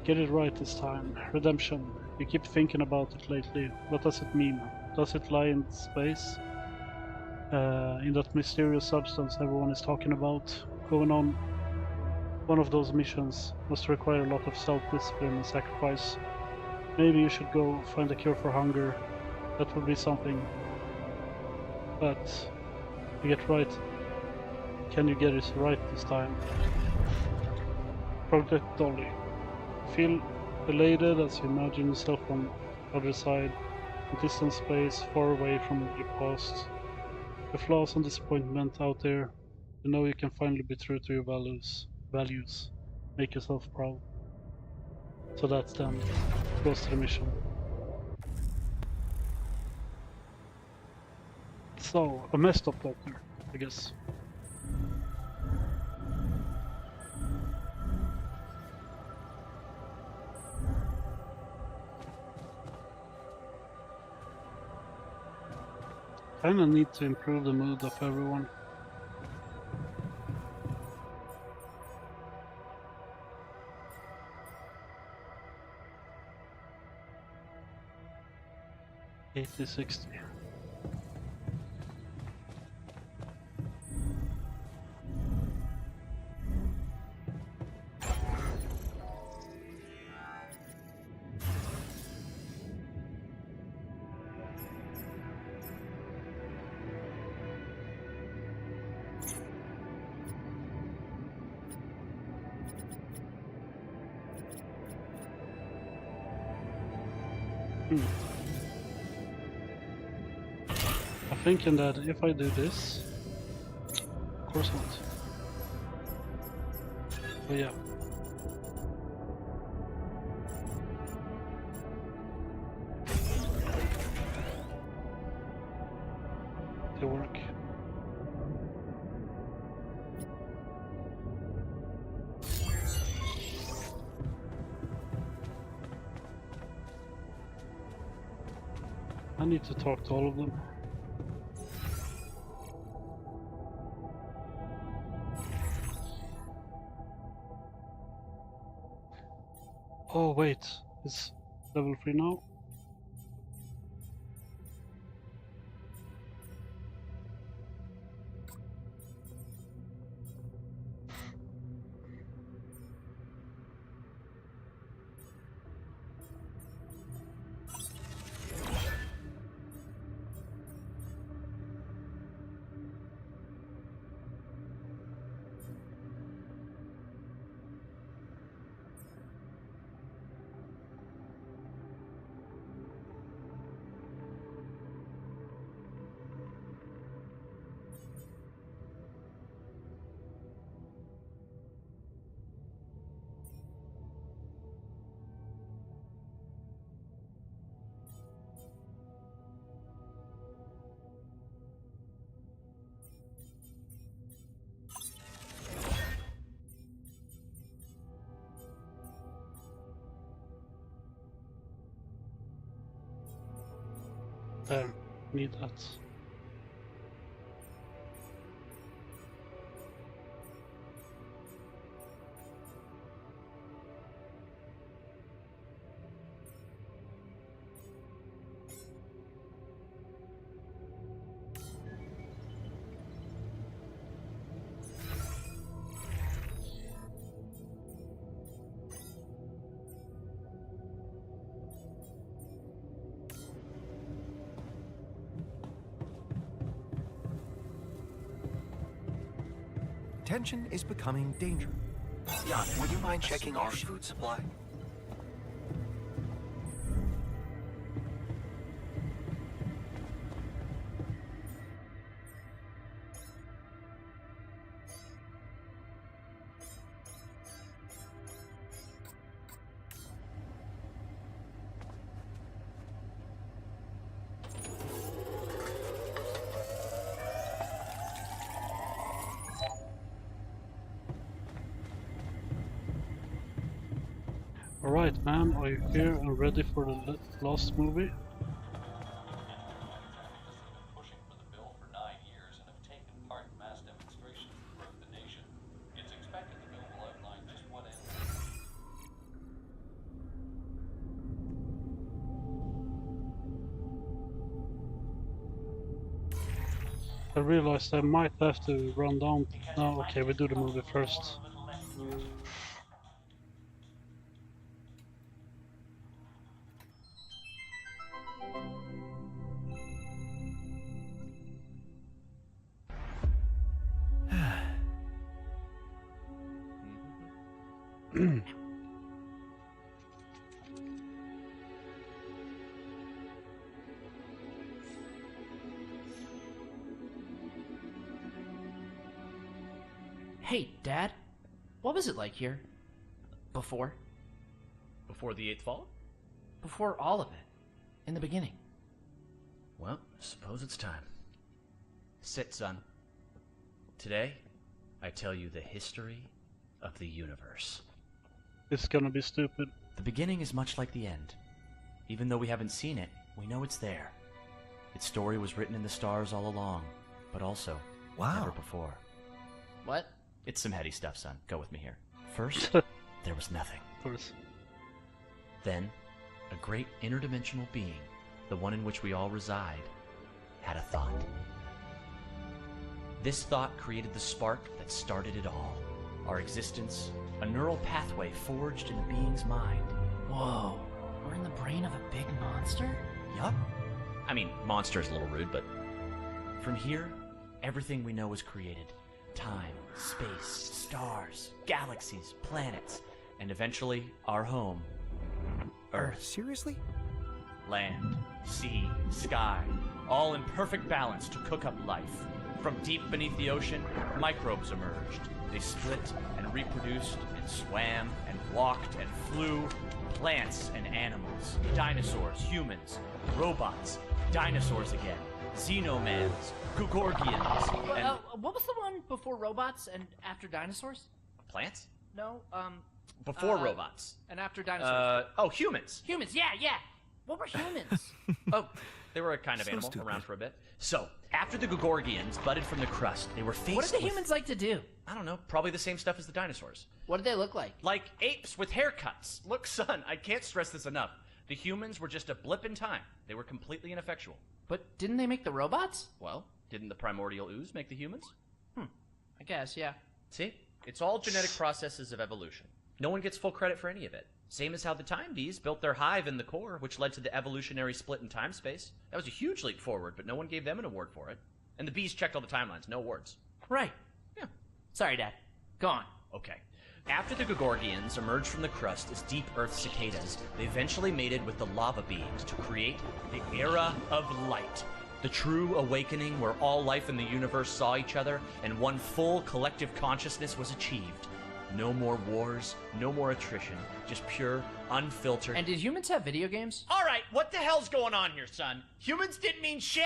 Get it right this time. Redemption. You keep thinking about it lately. What does it mean? Does it lie in space? In that mysterious substance everyone is talking about? Going on one of those missions must require a lot of self-discipline and sacrifice. Maybe you should go find a cure for hunger. That would be something. But you get right. Can you get it right this time? Project Dolly. Feel elated as you imagine yourself on the other side, in distant space, far away from your past. The flaws and disappointment out there, you know you can finally be true to your values. Make yourself proud. So that's them. Goes to the mission. So, a messed up doctor, I guess. Kinda need to improve the mood of everyone. $80-60. I'm thinking that if I do this, of course not. But yeah. They work. I need to talk to all of them. Oh wait, it's level 3 now? There, need that. Tension is becoming danger. Jan, would you mind checking our food supply? Alright, man, are you here and ready for the last movie? I realized I might have to run down. No, okay, we do the movie first. Hey, Dad. What was it like here? Before? Before the 8th Fall? Before all of it. In the beginning. Well, I suppose it's time. Sit, son. Today, I tell you the history of the universe. It's gonna be stupid. The beginning is much like the end. Even though we haven't seen it, we know it's there. Its story was written in the stars all along, but also never before. What? It's some heady stuff, son. Go with me here. First, there was nothing. Of course. Then, a great interdimensional being, the one in which we all reside, had a thought. This thought created the spark that started it all. Our existence, a neural pathway forged in the being's mind. Whoa, we're in the brain of a big monster? Yup. I mean, monster is a little rude, but from here, everything we know was created. Time, space, stars, galaxies, planets, and eventually our home, Earth. Seriously? Land, sea, sky, all in perfect balance to cook up life. From deep beneath the ocean, microbes emerged. They split and reproduced and swam and walked and flew. Plants and animals, dinosaurs, humans, robots, dinosaurs again, xenomans, Gugorgians, and... what was the one before robots and after dinosaurs? Plants? No, Before robots. And after dinosaurs. Humans. Humans, yeah. What were humans? Oh, they were a kind of animal around for a bit. So, after the Gugorgians budded from the crust, they were faced What did the with... humans like to do? I don't know, probably the same stuff as the dinosaurs. What did they look like? Like apes with haircuts. Look, son, I can't stress this enough. The humans were just a blip in time. They were completely ineffectual. But didn't they make the robots? Well, didn't the primordial ooze make the humans? I guess, yeah. See? It's all genetic processes of evolution. No one gets full credit for any of it. Same as how the time bees built their hive in the core, which led to the evolutionary split in time-space. That was a huge leap forward, but no one gave them an award for it. And the bees checked all the timelines, no awards. Right. Yeah. Sorry, Dad. Go on. Okay. After the Gugorgians emerged from the crust as deep Earth cicadas, they eventually mated with the lava beings to create the Era of Light. The true awakening where all life in the universe saw each other and one full collective consciousness was achieved. No more wars, no more attrition, just pure, unfiltered... And did humans have video games? Alright, what the hell's going on here, son? Humans didn't mean shit!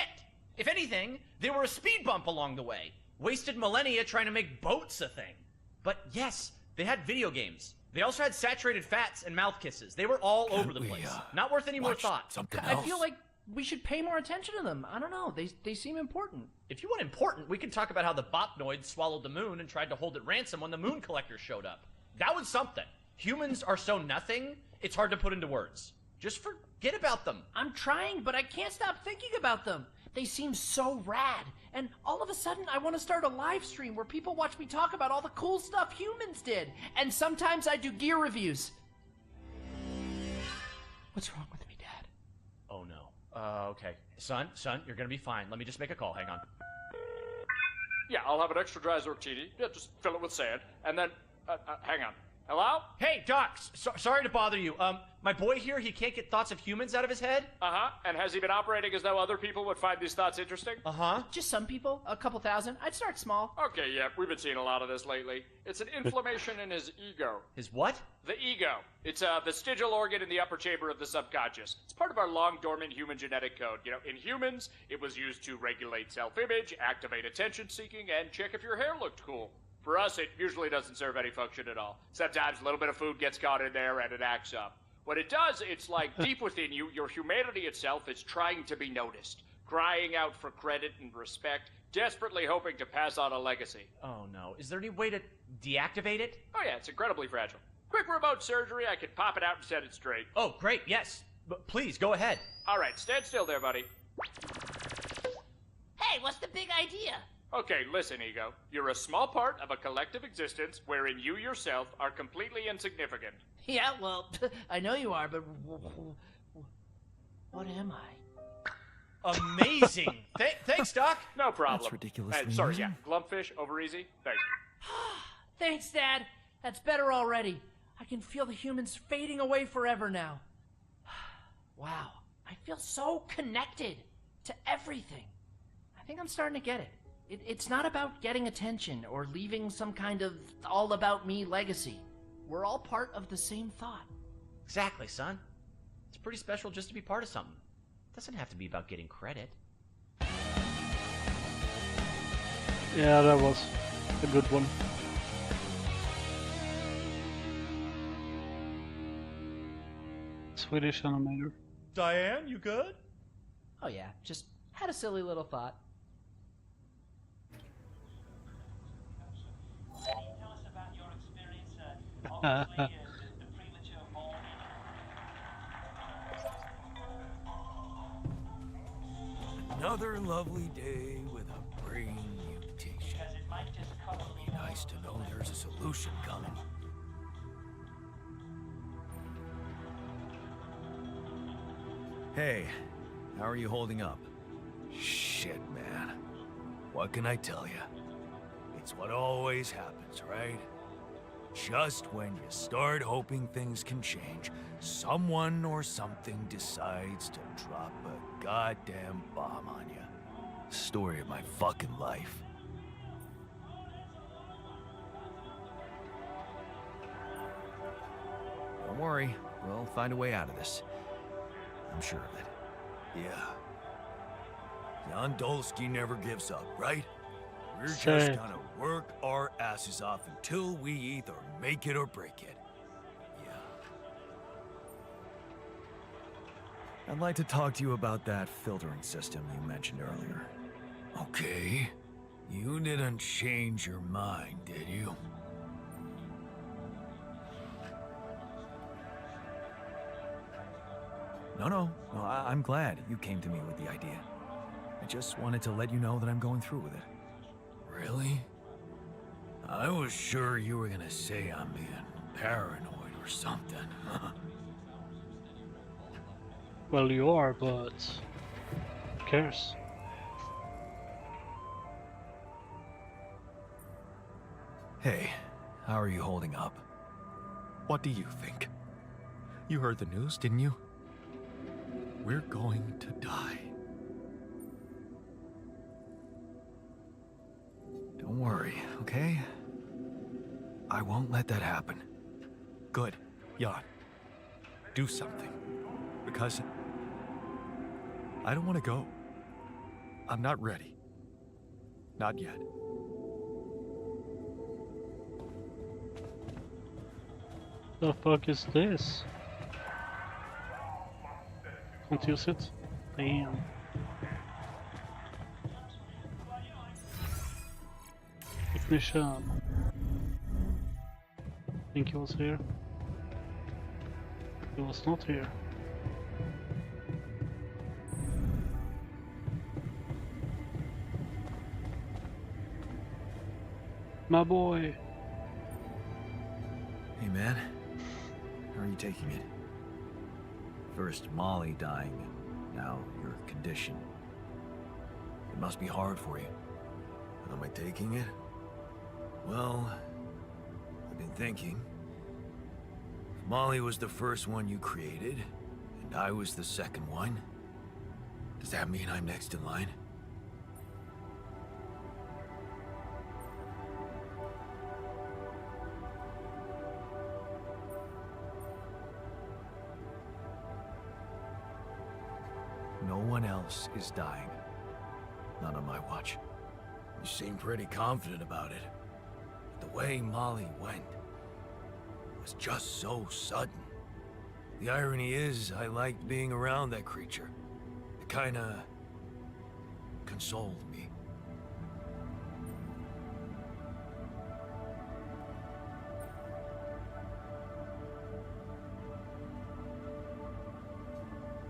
If anything, they were a speed bump along the way. Wasted millennia trying to make boats a thing. But yes, they had video games. They also had saturated fats and mouth kisses. They were all over the place. Not worth any more thought. I feel like we should pay more attention to them. I don't know. They seem important. If you want important, we can talk about how the botnoid swallowed the moon and tried to hold it ransom when the moon collector showed up. That was something. Humans are so nothing, it's hard to put into words. Just forget about them. I'm trying, but I can't stop thinking about them. They seem so rad. And all of a sudden, I want to start a live stream where people watch me talk about all the cool stuff humans did. And sometimes I do gear reviews. What's wrong with me, Dad? Oh, no. Okay. Son, you're gonna be fine. Let me just make a call. Hang on. Yeah, I'll have an extra dry Zortini. Yeah, just fill it with sand. And then, hang on. Hello? Hey, Doc, sorry to bother you. My boy here, he can't get thoughts of humans out of his head. Uh-huh. And has he been operating as though other people would find these thoughts interesting? Uh-huh. Just some people, a couple thousand. I'd start small. Okay, yeah, we've been seeing a lot of this lately. It's an inflammation in his ego. His what? The ego. It's the vestigial organ in the upper chamber of the subconscious. It's part of our long-dormant human genetic code. You know, in humans, it was used to regulate self-image, activate attention-seeking, and check if your hair looked cool. For us, it usually doesn't serve any function at all. Sometimes a little bit of food gets caught in there and it acts up. What it does, it's like deep within you, your humanity itself is trying to be noticed, crying out for credit and respect, desperately hoping to pass on a legacy. Oh, no. Is there any way to deactivate it? Oh, yeah, it's incredibly fragile. Quick remote surgery, I can pop it out and set it straight. Oh, great, yes. But please, go ahead. All right, stand still there, buddy. Hey, what's the big idea? Okay, listen, Ego. You're a small part of a collective existence wherein you yourself are completely insignificant. Yeah, well, I know you are, but what am I? Amazing. Thanks, Doc. No problem. That's ridiculous. Sorry, yeah. Glumpfish, over easy. Thanks. Thanks, Dad. That's better already. I can feel the humans fading away forever now. Wow. I feel so connected to everything. I think I'm starting to get it. It's not about getting attention or leaving some kind of all-about-me legacy. We're all part of the same thought. Exactly, son. It's pretty special just to be part of something. It doesn't have to be about getting credit. Yeah, that was a good one. Swedish animator. Diane, you good? Oh yeah, just had a silly little thought. Another lovely day with a brain mutation. Be nice to know there's a solution coming. Hey, how are you holding up? Shit, man. What can I tell you? It's what always happens, right? Just when you start hoping things can change, someone or something decides to drop a goddamn bomb on you. Story of my fucking life. Don't worry, we'll find a way out of this. I'm sure of it. Yeah. Jan Dolsky never gives up, right? We're just Same. gonna work our asses off until we either make it or break it. Yeah. I'd like to talk to you about that filtering system you mentioned earlier. Okay. You didn't change your mind, did you? No, I'm glad you came to me with the idea. I just wanted to let you know that I'm going through with it. Really? I was sure you were gonna say I'm being paranoid or something. Well, you are, but who cares? Hey, how are you holding up? What do you think? You heard the news, didn't you? We're going to die. Don't worry, okay? I won't let that happen. Good. Jan, do something. Because I don't want to go. I'm not ready. Not yet. The fuck is this? Can't use it. Damn. Ignition. Think he was here? He was not here. My boy. Hey man, how are you taking it? First Molly dying, now your condition. It must be hard for you. How am I taking it? Well, I've been thinking. If Molly was the first one you created, and I was the second one, does that mean I'm next in line? No one else is dying. Not on my watch. You seem pretty confident about it. The way Molly went was just so sudden. The irony is, I liked being around that creature. It kinda consoled me.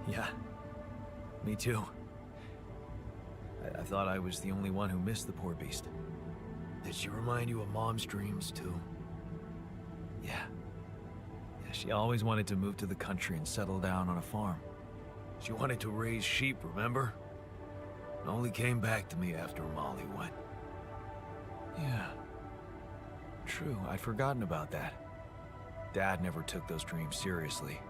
Yeah, me too. I thought I was the only one who missed the poor beast. Did she remind you of Mom's dreams too? Yeah. She always wanted to move to the country and settle down on a farm. She wanted to raise sheep, remember? It only came back to me after Molly went. Yeah. True, I'd forgotten about that. Dad never took those dreams seriously.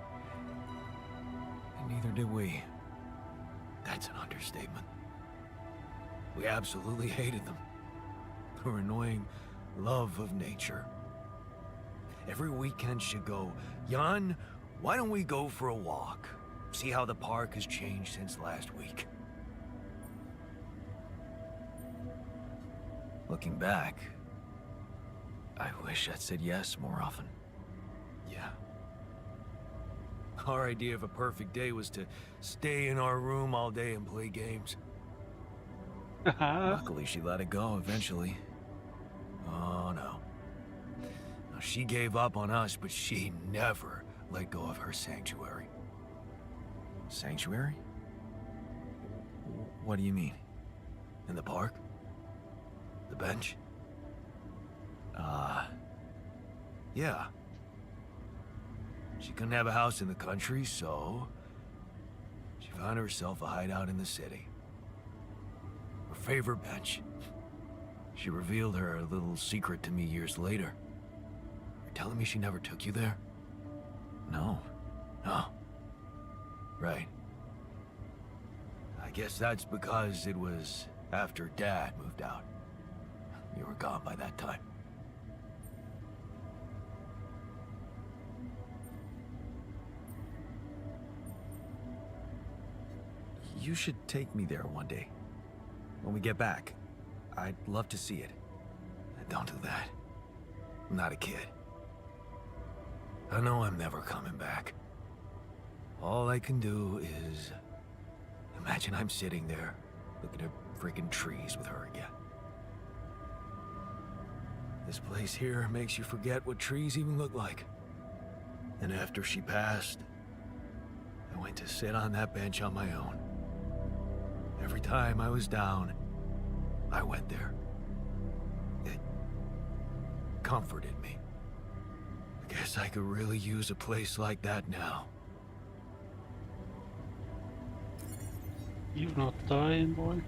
And neither did we. That's an understatement. We absolutely hated them. Her annoying love of nature. Every weekend she'd go, Jan, why don't we go for a walk? See how the park has changed since last week. Looking back, I wish I'd said yes more often. Yeah. Our idea of a perfect day was to stay in our room all day and play games. Luckily, she let it go eventually. Oh, no. Now, she gave up on us, but she never let go of her sanctuary. Sanctuary? What do you mean? In the park? The bench? Yeah. She couldn't have a house in the country, so she found herself a hideout in the city. Her favorite bench. She revealed her little secret to me years later. You're telling me she never took you there? No. No. Right. I guess that's because it was after Dad moved out. You were gone by that time. You should take me there one day. When we get back, I'd love to see it. Don't do that. I'm not a kid. I know I'm never coming back. All I can do is imagine I'm sitting there, looking at freaking trees with her again. This place here makes you forget what trees even look like. And after she passed, I went to sit on that bench on my own. Every time I was down, I went there. It comforted me. I guess I could really use a place like that now. You not dying, boy?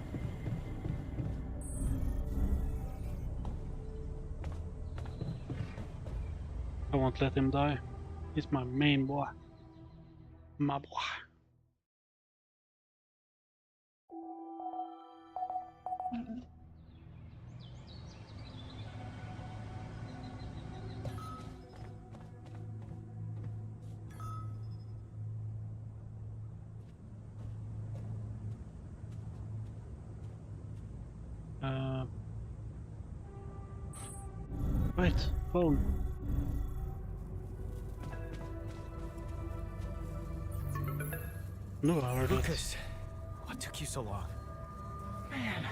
I won't let him die. He's my main boy. My boy. Wait, phone. No, I heard Lucas, What took you so long? Man,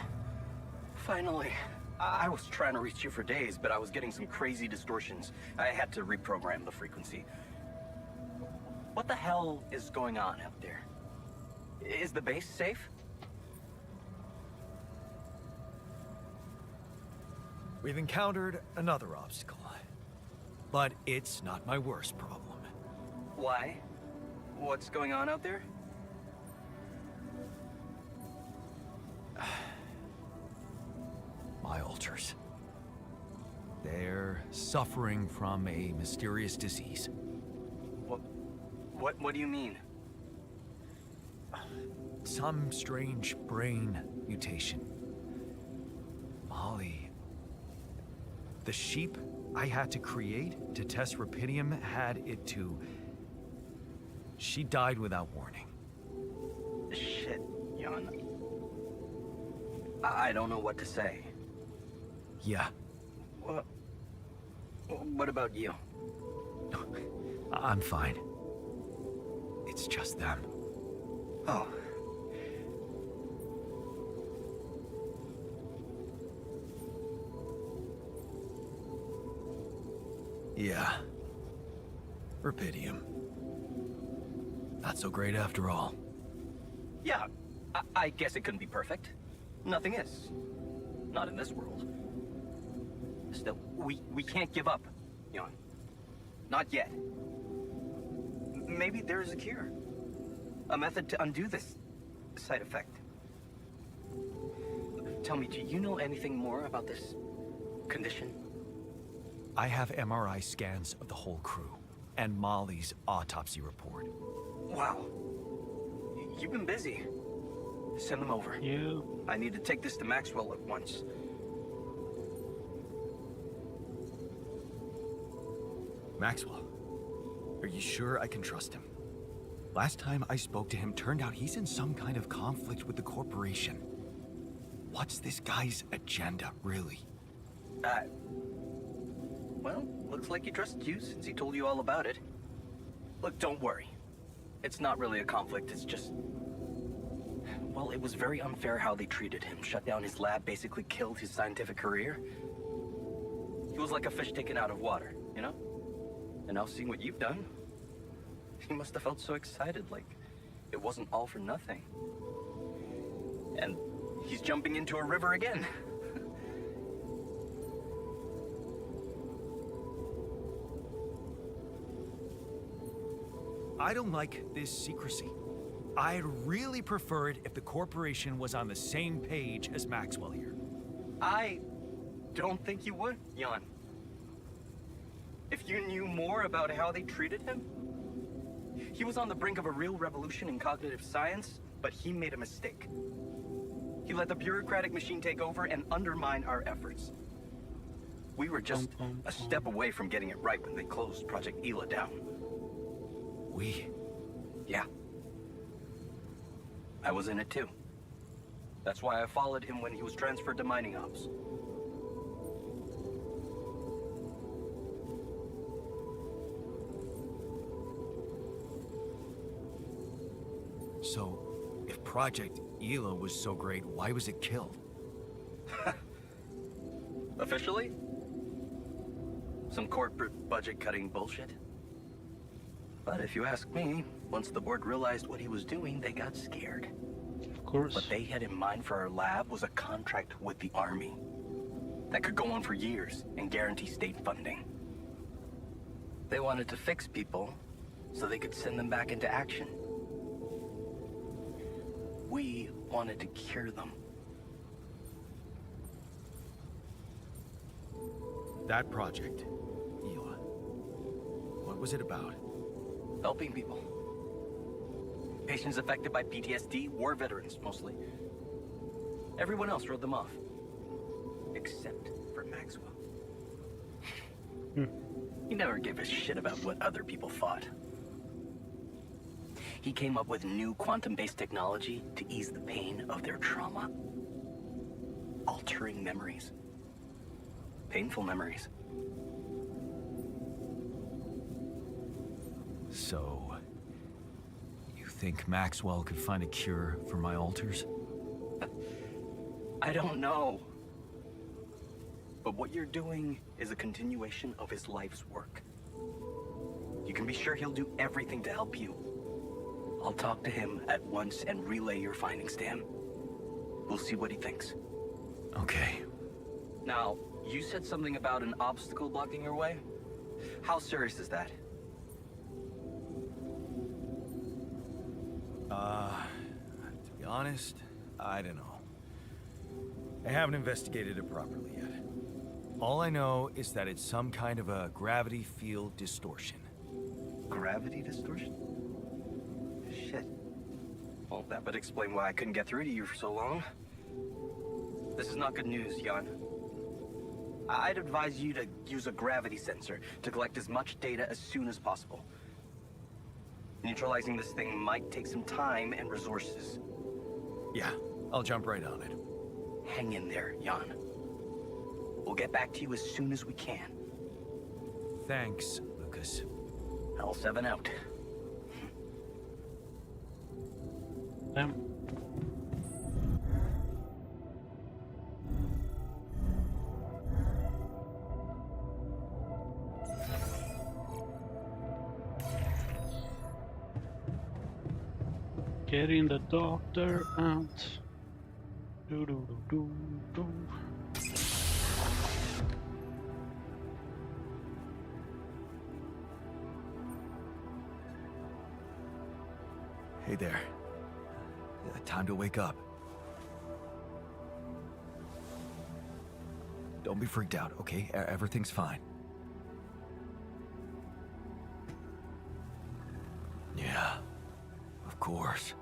finally. I was trying to reach you for days, but I was getting some crazy distortions. I had to reprogram the frequency. What the hell is going on out there? Is the base safe? We've encountered another obstacle. But it's not my worst problem. Why? What's going on out there? My alters. They're suffering from a mysterious disease. What do you mean? Some strange brain mutation. Molly. The sheep I had to create to test Rapidium had it too. She died without warning. Shit, Jan. I don't know what to say. Yeah. What about you? I'm fine. It's just them. Oh. Yeah. Rapidium. Not so great after all. Yeah, I guess it couldn't be perfect. Nothing is. Not in this world. Still, we can't give up, Jan. Not yet. Maybe there's a cure. A method to undo this side effect. Tell me, do you know anything more about this condition? I have MRI scans of the whole crew, and Molly's autopsy report. Wow. You've been busy. Send them over. Yeah. I need to take this to Maxwell at once. Maxwell, are you sure I can trust him? Last time I spoke to him, turned out he's in some kind of conflict with the corporation. What's this guy's agenda, really? Well, looks like he trusts you since he told you all about it. Look, don't worry. It's not really a conflict, it's just... Well, it was very unfair how they treated him. Shut down his lab, basically killed his scientific career. He was like a fish taken out of water, you know? And now seeing what you've done, he must have felt so excited, like it wasn't all for nothing. And he's jumping into a river again. I don't like this secrecy. I'd really prefer it if the corporation was on the same page as Maxwell here. I don't think you would, Jan. If you knew more about how they treated him, he was on the brink of a real revolution in cognitive science, but he made a mistake. He let the bureaucratic machine take over and undermine our efforts. We were just a step away from getting it right when they closed Project Ela down. We? Yeah. I was in it too. That's why I followed him when he was transferred to mining ops. So, if Project Ela was so great, why was it killed? Officially? Some corporate budget-cutting bullshit. But if you ask me, once the board realized what he was doing, they got scared. Of course. What they had in mind for our lab was a contract with the Army. That could go on for years and guarantee state funding. They wanted to fix people so they could send them back into action. We wanted to cure them. That project, Ela. What was it about? Helping people. Patients affected by PTSD, war veterans, mostly. Everyone else wrote them off. Except for Maxwell. He never gave a shit about what other people thought. He came up with new quantum-based technology to ease the pain of their trauma. Altering memories. Painful memories. So, you think Maxwell could find a cure for my alters? I don't know. But what you're doing is a continuation of his life's work. You can be sure he'll do everything to help you. I'll talk to him at once and relay your findings to him. We'll see what he thinks. Okay. Now, you said something about an obstacle blocking your way? How serious is that? To be honest, I don't know. I haven't investigated it properly yet. All I know is that it's some kind of a gravity field distortion. Gravity distortion? Shit. Well, that would explain why I couldn't get through to you for so long. This is not good news, Jan. I'd advise you to use a gravity sensor to collect as much data as soon as possible. Neutralizing this thing might take some time and resources. Yeah, I'll jump right on it. Hang in there, Jan. We'll get back to you as soon as we can. Thanks, Lucas. L7 out. Damn. Getting the doctor out. Do do do do do. Hey there. Time to wake up. Don't be freaked out, okay? Everything's fine. Yeah, of course.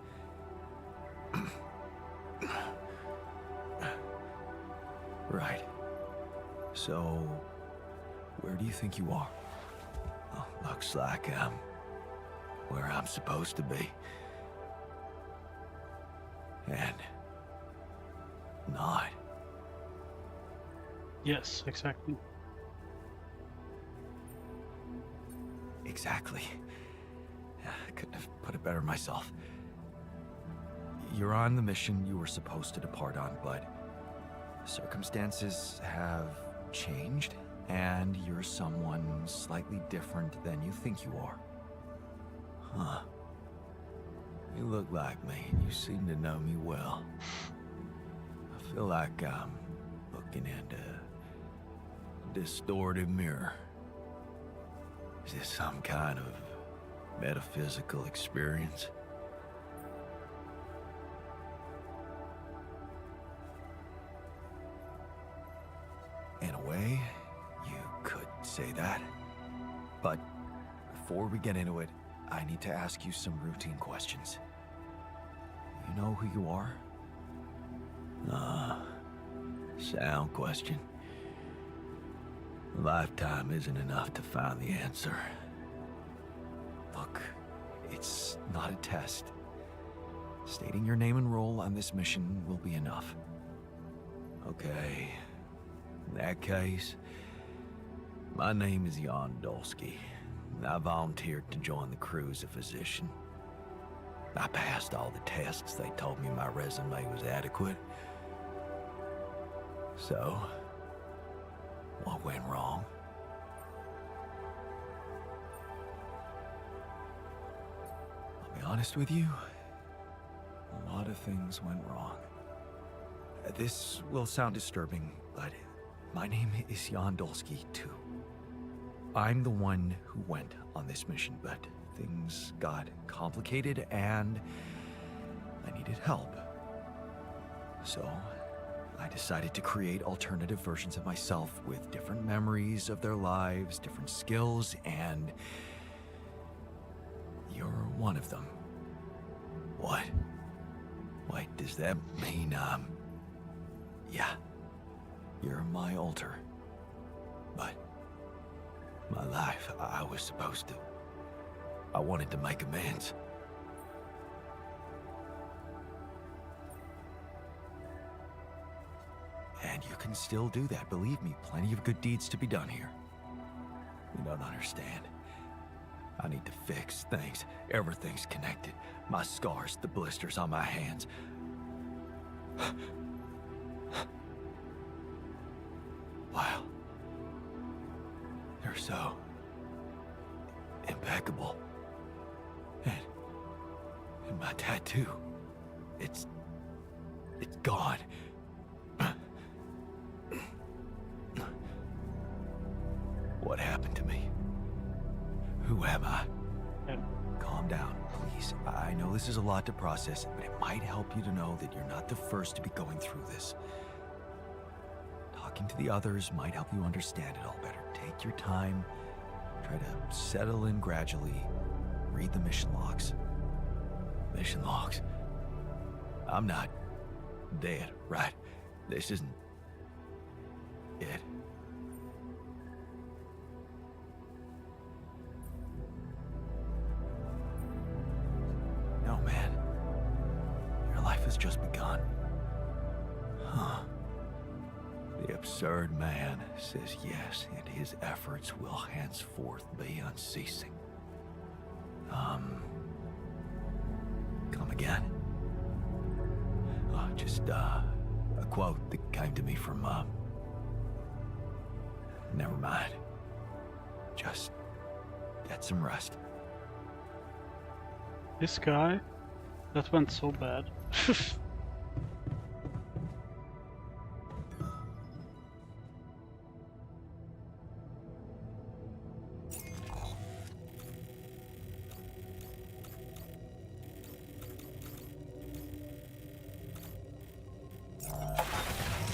Right. So, where do you think you are? Oh, looks like I'm where I'm supposed to be. And not. Yes, exactly. Exactly. I couldn't have put it better myself. You're on the mission you were supposed to depart on, but circumstances have changed, and you're someone slightly different than you think you are. Huh. You look like me, and you seem to know me well. I feel like I'm looking into a distorted mirror. Is this some kind of metaphysical experience? In a way, you could say that. But before we get into it, I need to ask you some routine questions. You know who you are? Sound question. A lifetime isn't enough to find the answer. Look, it's not a test. Stating your name and role on this mission will be enough. Okay. In that case, my name is Jan Dolsky. I volunteered to join the crew as a physician. I passed all the tests. They told me my resume was adequate. So, what went wrong? I'll be honest with you, a lot of things went wrong. This will sound disturbing, but my name is Jan Dolsky, too. I'm the one who went on this mission, but things got complicated and I needed help. So, I decided to create alternative versions of myself with different memories of their lives, different skills, and you're one of them. What? Wait, does that mean, yeah, you're my alter. But my life, I was supposed to. I wanted to make amends. And you can still do that, believe me, plenty of good deeds to be done here. You don't understand. I need to fix things. Everything's connected. My scars, the blisters on my hands. Wow. They're so impeccable. And my tattoo, it's gone. What happened to me? Who am I? Calm down, please. I know this is a lot to process, but it might help you to know that you're not the first to be going through this. Talking to the others might help you understand it all better. Take your time. Try to settle in gradually. Read the mission logs. Mission logs? I'm not dead, right? This isn't it. No, man. Your life has just begun. Huh. The absurd man says yes, and his efforts will henceforth be unceasing. Come again? Just, a quote that came to me from, never mind. Just get some rest. This guy? That went so bad.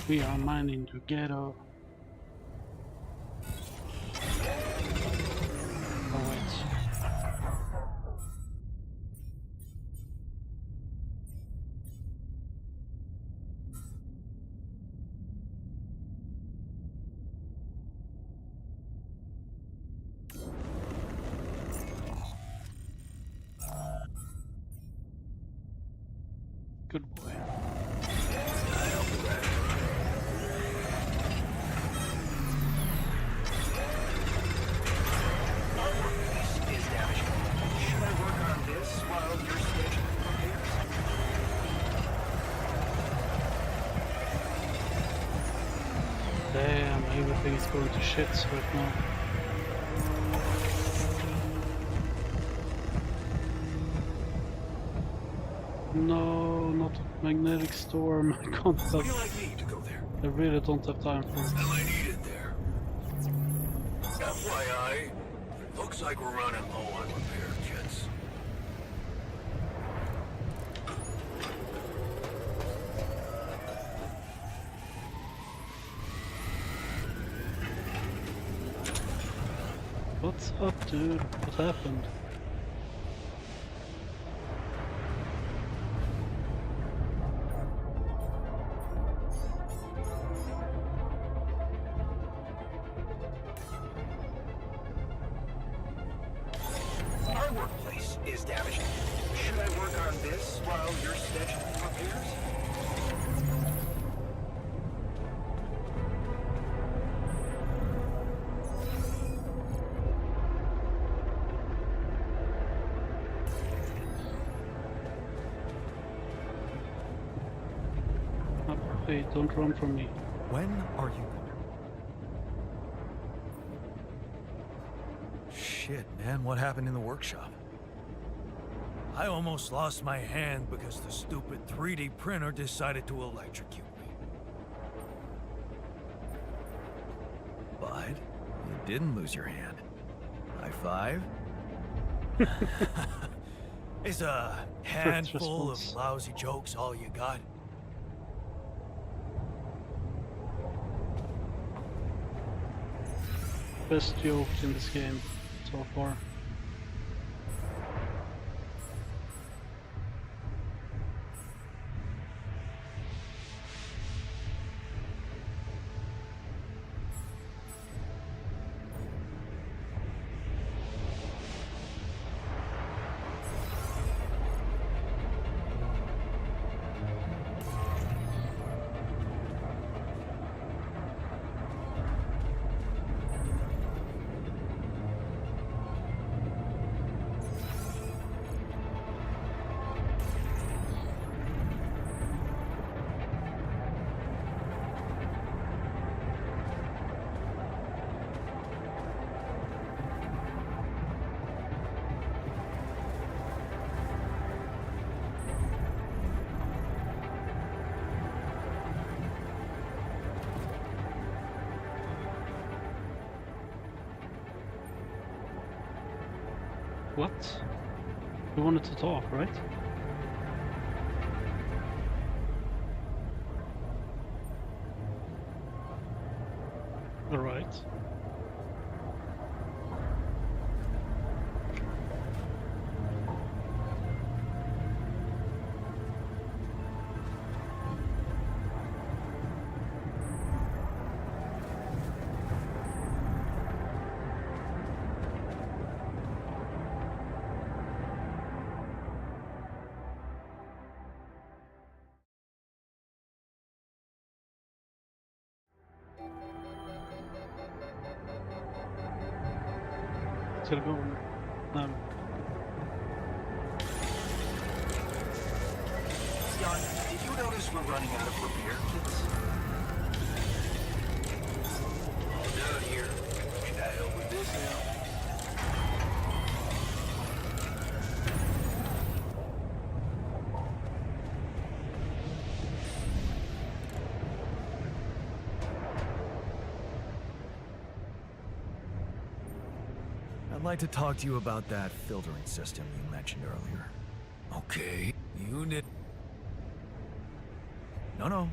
We are mining together. Oh wait. Good boy. Damn, everything is going to shit right now. No, not magnetic storm. I can't have. I really don't have time for it. I needed there. FYI, looks like we're running low on repair kits. What's up, dude? What happened? Our workplace is damaged. Should I work on this while you're scheduling repairs? Hey, don't run from me. When are you? Shit, man, what happened in the workshop? I almost lost my hand because the stupid 3D printer decided to electrocute me. Bud, you didn't lose your hand. High five? Is a handful of lousy jokes all you got? Best joke in this game so far. What? We wanted to talk, right? Alright. Ska det gå? Nej. Jan, did you notice we're running out of repair kits? All done here. Can I help with this now? I'd like to talk to you about that filtering system you mentioned earlier. Okay, unit. No.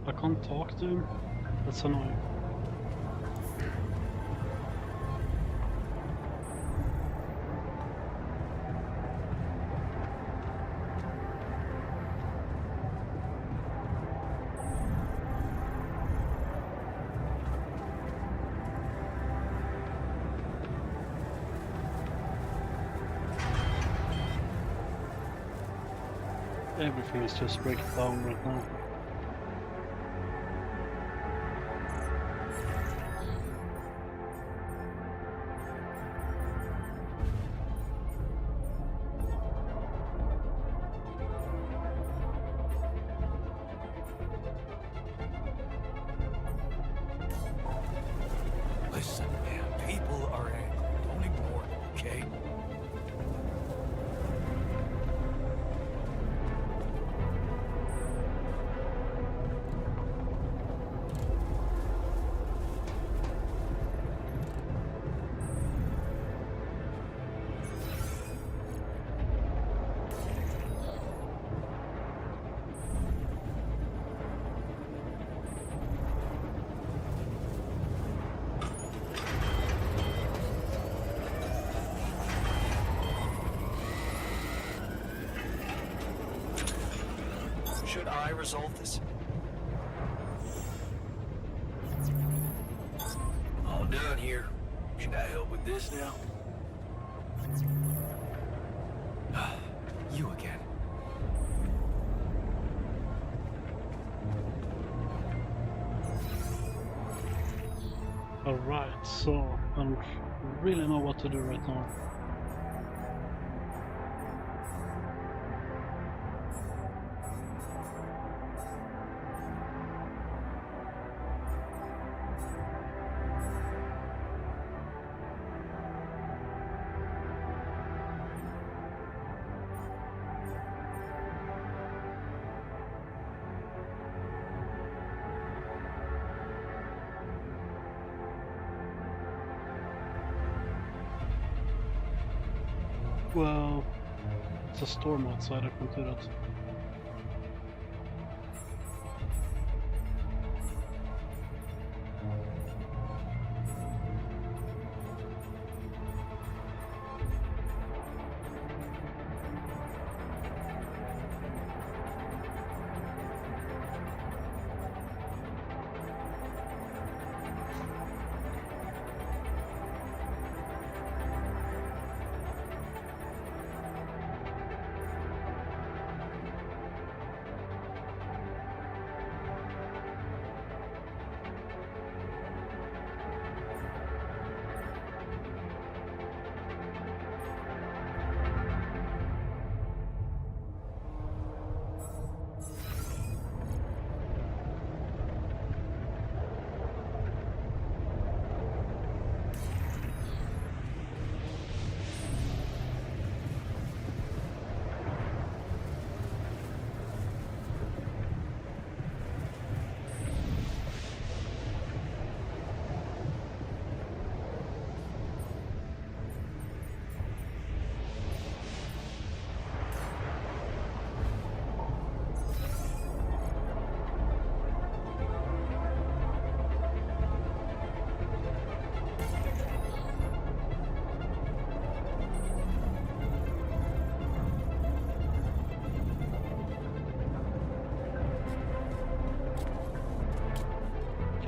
I can't talk to him. That's annoying. Everything is just breaking down right now. Listen, man, people are angry. Don't ignore them, okay? Should I resolve this? All done here. Should I help with this now? You again. Alright, so I don't really know what to do right now. Well, it's a storm outside, I can't do that.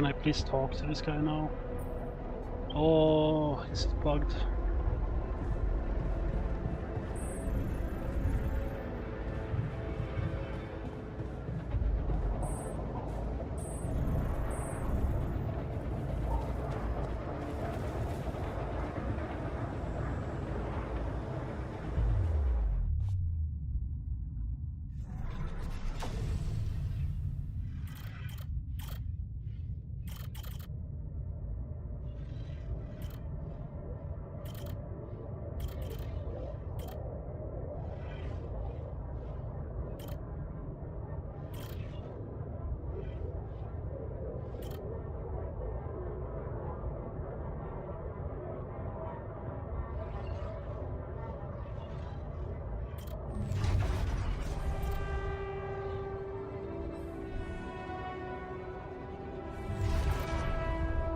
Can I please talk to this guy now? Oh, he's bugged.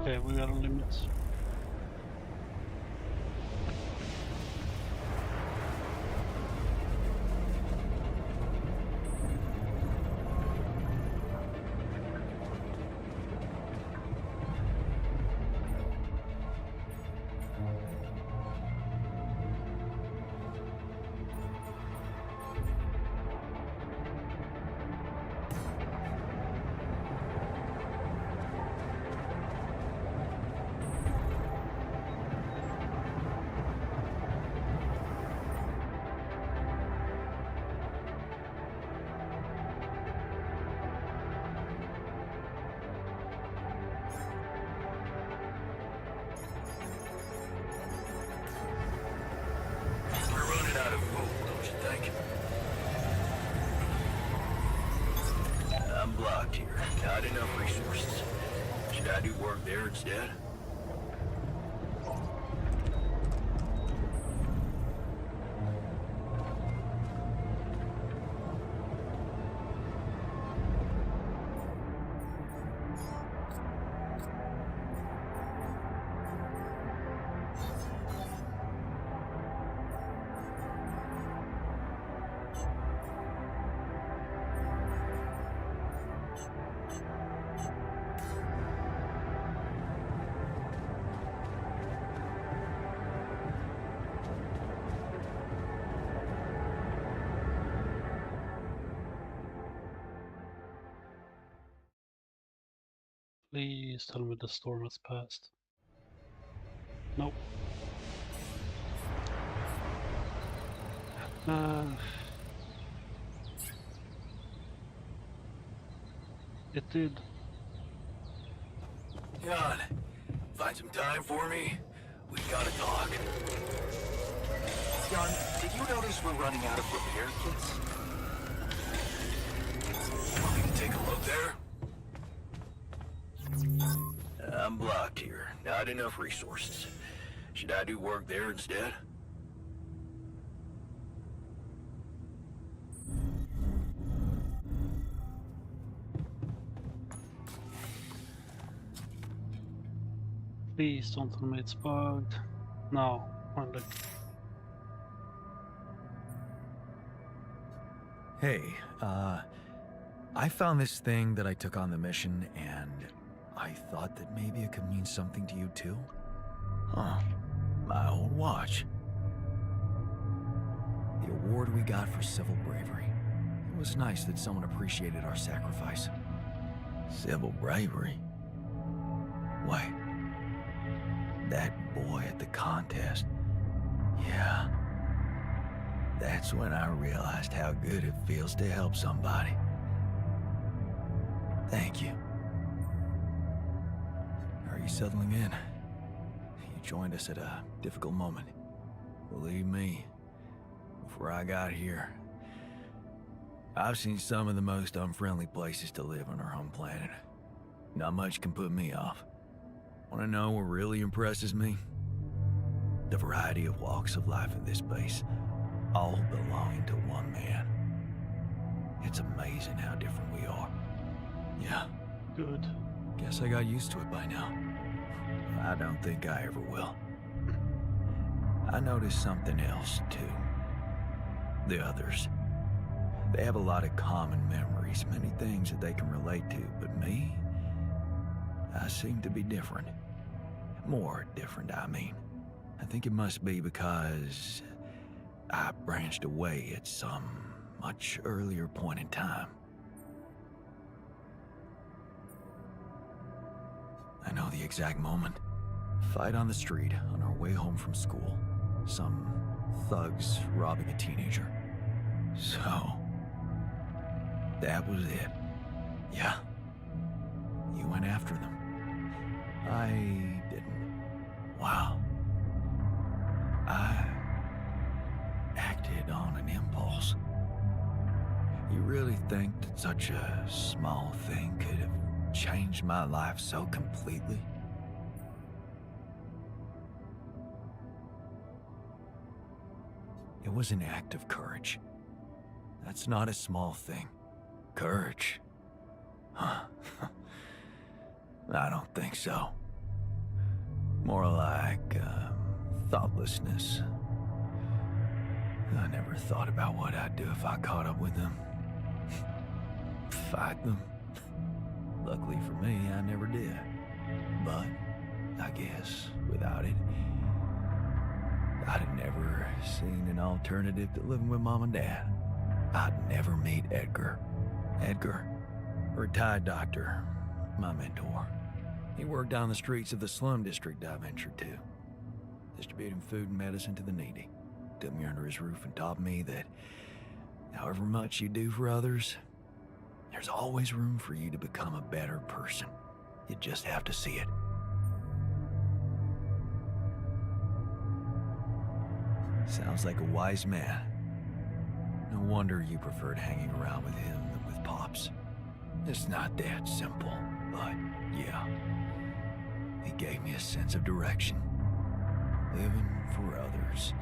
Okay, we got a limit. I'm blocked here. Not enough resources. Should I do work there instead? Please tell me the storm has passed. Nope. It did. John, find some time for me? We gotta talk. Jan, did you notice we're running out of repair kits? Want me to take a look there? I'm blocked here. Not enough resources. Should I do work there instead? Please don't tell me it's bugged. No, finally. Hey, I found this thing that I took on the mission, and I thought that maybe it could mean something to you too. Huh. My old watch. The award we got for civil bravery. It was nice that someone appreciated our sacrifice. Civil bravery? Wait. That boy at the contest. Yeah. That's when I realized how good it feels to help somebody. Thank you. Are you settling in? You joined us at a difficult moment. Believe me, before I got here, I've seen some of the most unfriendly places to live on our home planet. Not much can put me off. Want to know what really impresses me? The variety of walks of life in this base, all belonging to one man. It's amazing how different we are. Yeah. Good. Guess I got used to it by now. I don't think I ever will. I noticed something else, too. The others. They have a lot of common memories, many things that they can relate to, but me? I seem to be different. More different, I mean. I think it must be because I branched away at some much earlier point in time. I know the exact moment. Fight on the street on our way home from school. Some thugs robbing a teenager. So, that was it. Yeah. You went after them. I didn't. Wow. I acted on an impulse. You really think that such a small thing could have changed my life so completely? It was an act of courage. That's not a small thing. Courage. Huh. I don't think so. More like, thoughtlessness. I never thought about what I'd do if I caught up with them. Fight them. Luckily for me, I never did. But, I guess, without it, I'd have never seen an alternative to living with Mom and Dad. I'd never meet Edgar. Edgar, a retired doctor, my mentor. He worked down the streets of the slum district I ventured to, distributing food and medicine to the needy. Took me under his roof and taught me that however much you do for others, there's always room for you to become a better person. You just have to see it. Sounds like a wise man. No wonder you preferred hanging around with him than with Pops. It's not that simple, but yeah. He gave me a sense of direction. Living for others.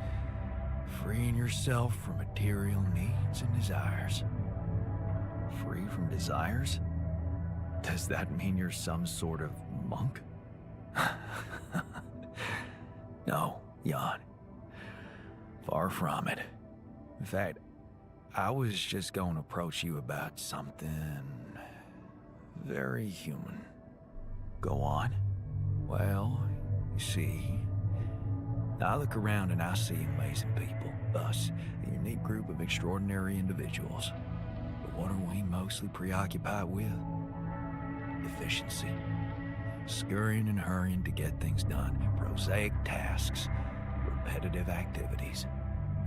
Freeing yourself from material needs and desires. Free from desires? Does that mean you're some sort of monk? No, Jan. Far from it. In fact, I was just going to approach you about something very human. Go on. Well, you see, I look around and I see amazing people, us, a unique group of extraordinary individuals. But what are we mostly preoccupied with? Efficiency. Scurrying and hurrying to get things done. Prosaic tasks. Repetitive activities.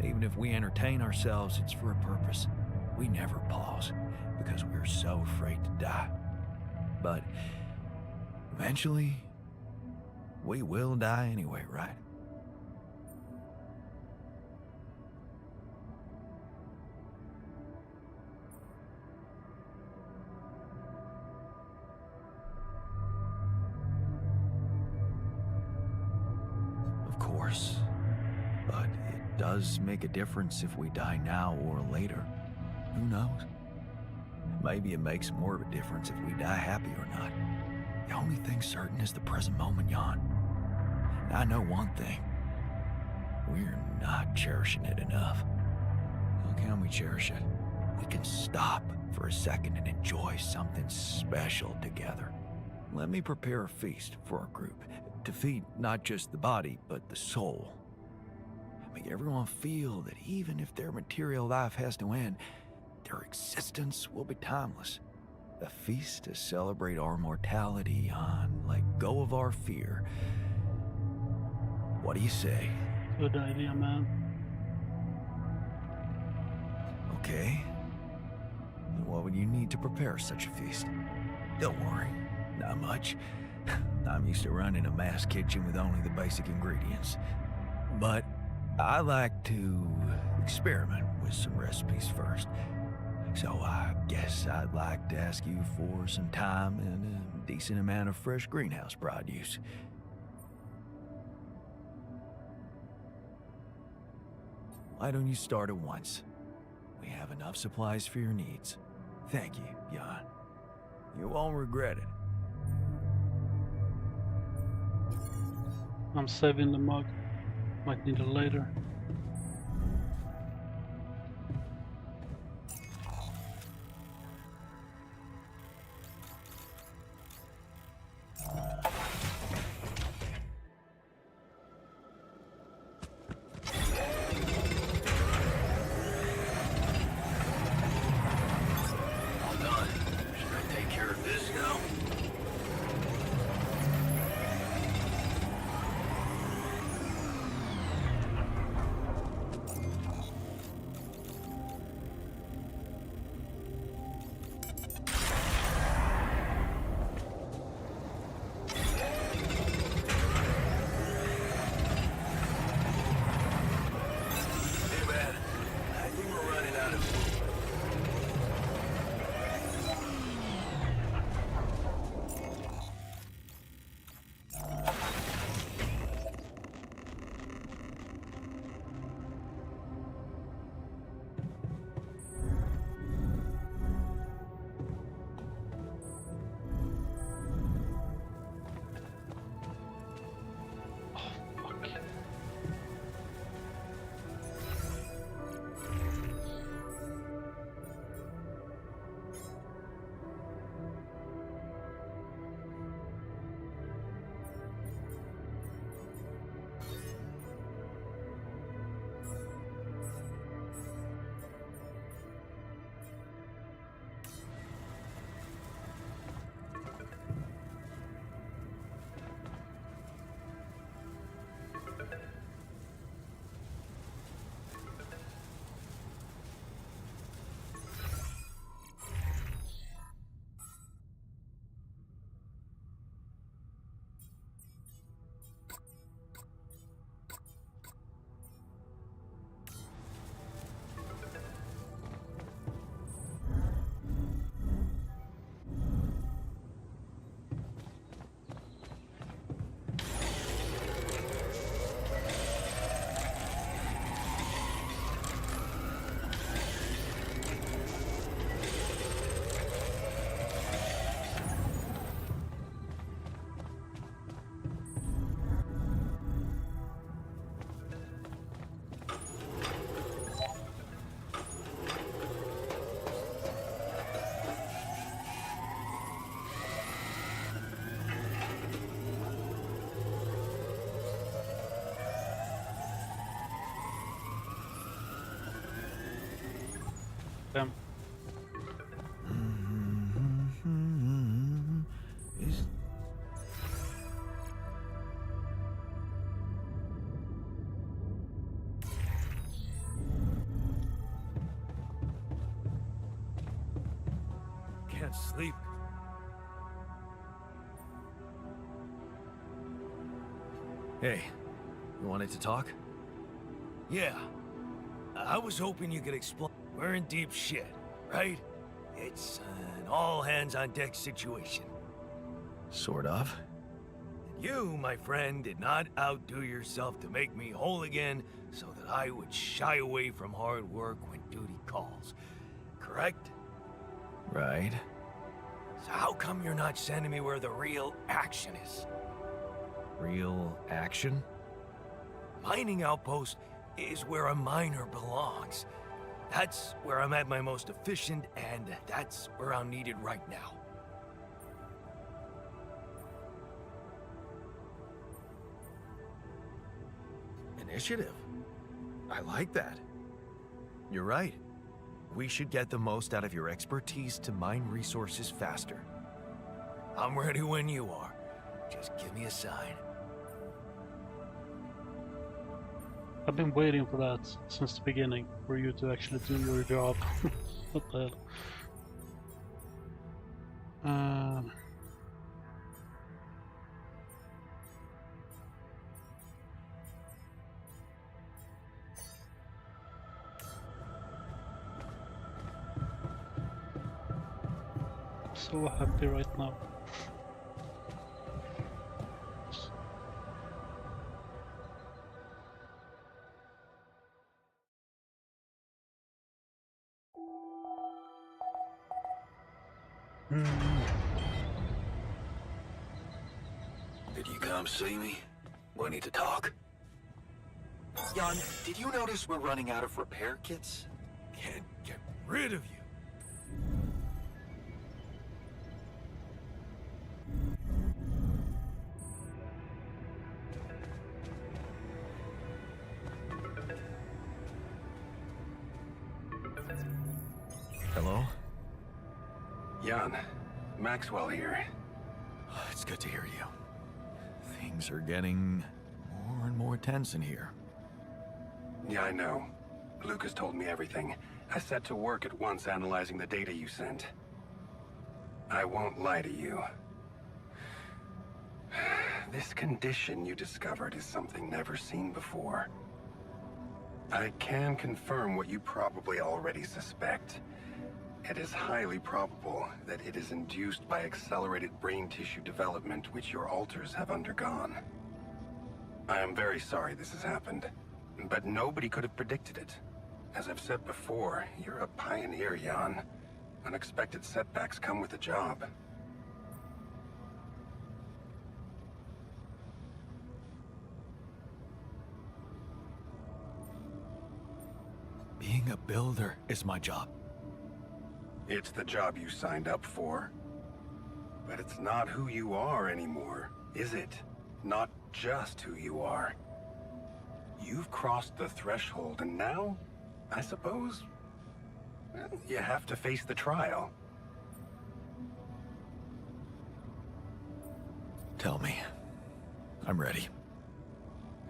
Even if we entertain ourselves, it's for a purpose. We never pause because we're so afraid to die. But eventually, we will die anyway, right? Of course. But it does make a difference if we die now or later. Who knows? Maybe it makes more of a difference if we die happy or not. The only thing certain is the present moment, Jan. And I know one thing. We're not cherishing it enough. How can we cherish it? We can stop for a second and enjoy something special together. Let me prepare a feast for our group to feed not just the body, but the soul. Make everyone feel that even if their material life has to end, their existence will be timeless. A feast to celebrate our mortality on, let go of our fear. What do you say? Good idea, man. Okay. And what would you need to prepare such a feast? Don't worry, not much. I'm used to running a mass kitchen with only the basic ingredients. But I like to experiment with some recipes first. So I guess I'd like to ask you for some time and a decent amount of fresh greenhouse produce. Why don't you start at once? We have enough supplies for your needs. Thank you, Jan. You won't regret it. I'm saving the mug. Might need it later. Damn. Can't sleep. Hey, you wanted to talk? Yeah. I was hoping you could explain. We're in deep shit, right? It's an all-hands-on-deck situation. Sort of. You, my friend, did not outdo yourself to make me whole again so that I would shy away from hard work when duty calls. Correct? Right. So how come you're not sending me where the real action is? Real action? Mining outpost is where a miner belongs. That's where I'm at my most efficient, and that's where I'm needed right now. Initiative. I like that. You're right. We should get the most out of your expertise to mine resources faster. I'm ready when you are. Just give me a sign. I've been waiting for that since the beginning, for you to actually do your job. What the hell? I'm so happy right now. Did you come see me? We need to talk. Jan, did you notice we're running out of repair kits? Can't get rid of you. Hello? Jan, Maxwell here. It's good to hear you. Things are getting more and more tense in here. Yeah, I know. Lucas told me everything. I set to work at once analyzing the data you sent. I won't lie to you. This condition you discovered is something never seen before. I can confirm what you probably already suspect. It is highly probable that it is induced by accelerated brain tissue development which your alters have undergone. I am very sorry this has happened, but nobody could have predicted it. As I've said before, you're a pioneer, Jan. Unexpected setbacks come with the job. Being a builder is my job. It's the job you signed up for. But it's not who you are anymore, is it? Not just who you are. You've crossed the threshold, and now, I suppose, well, you have to face the trial. Tell me. I'm ready.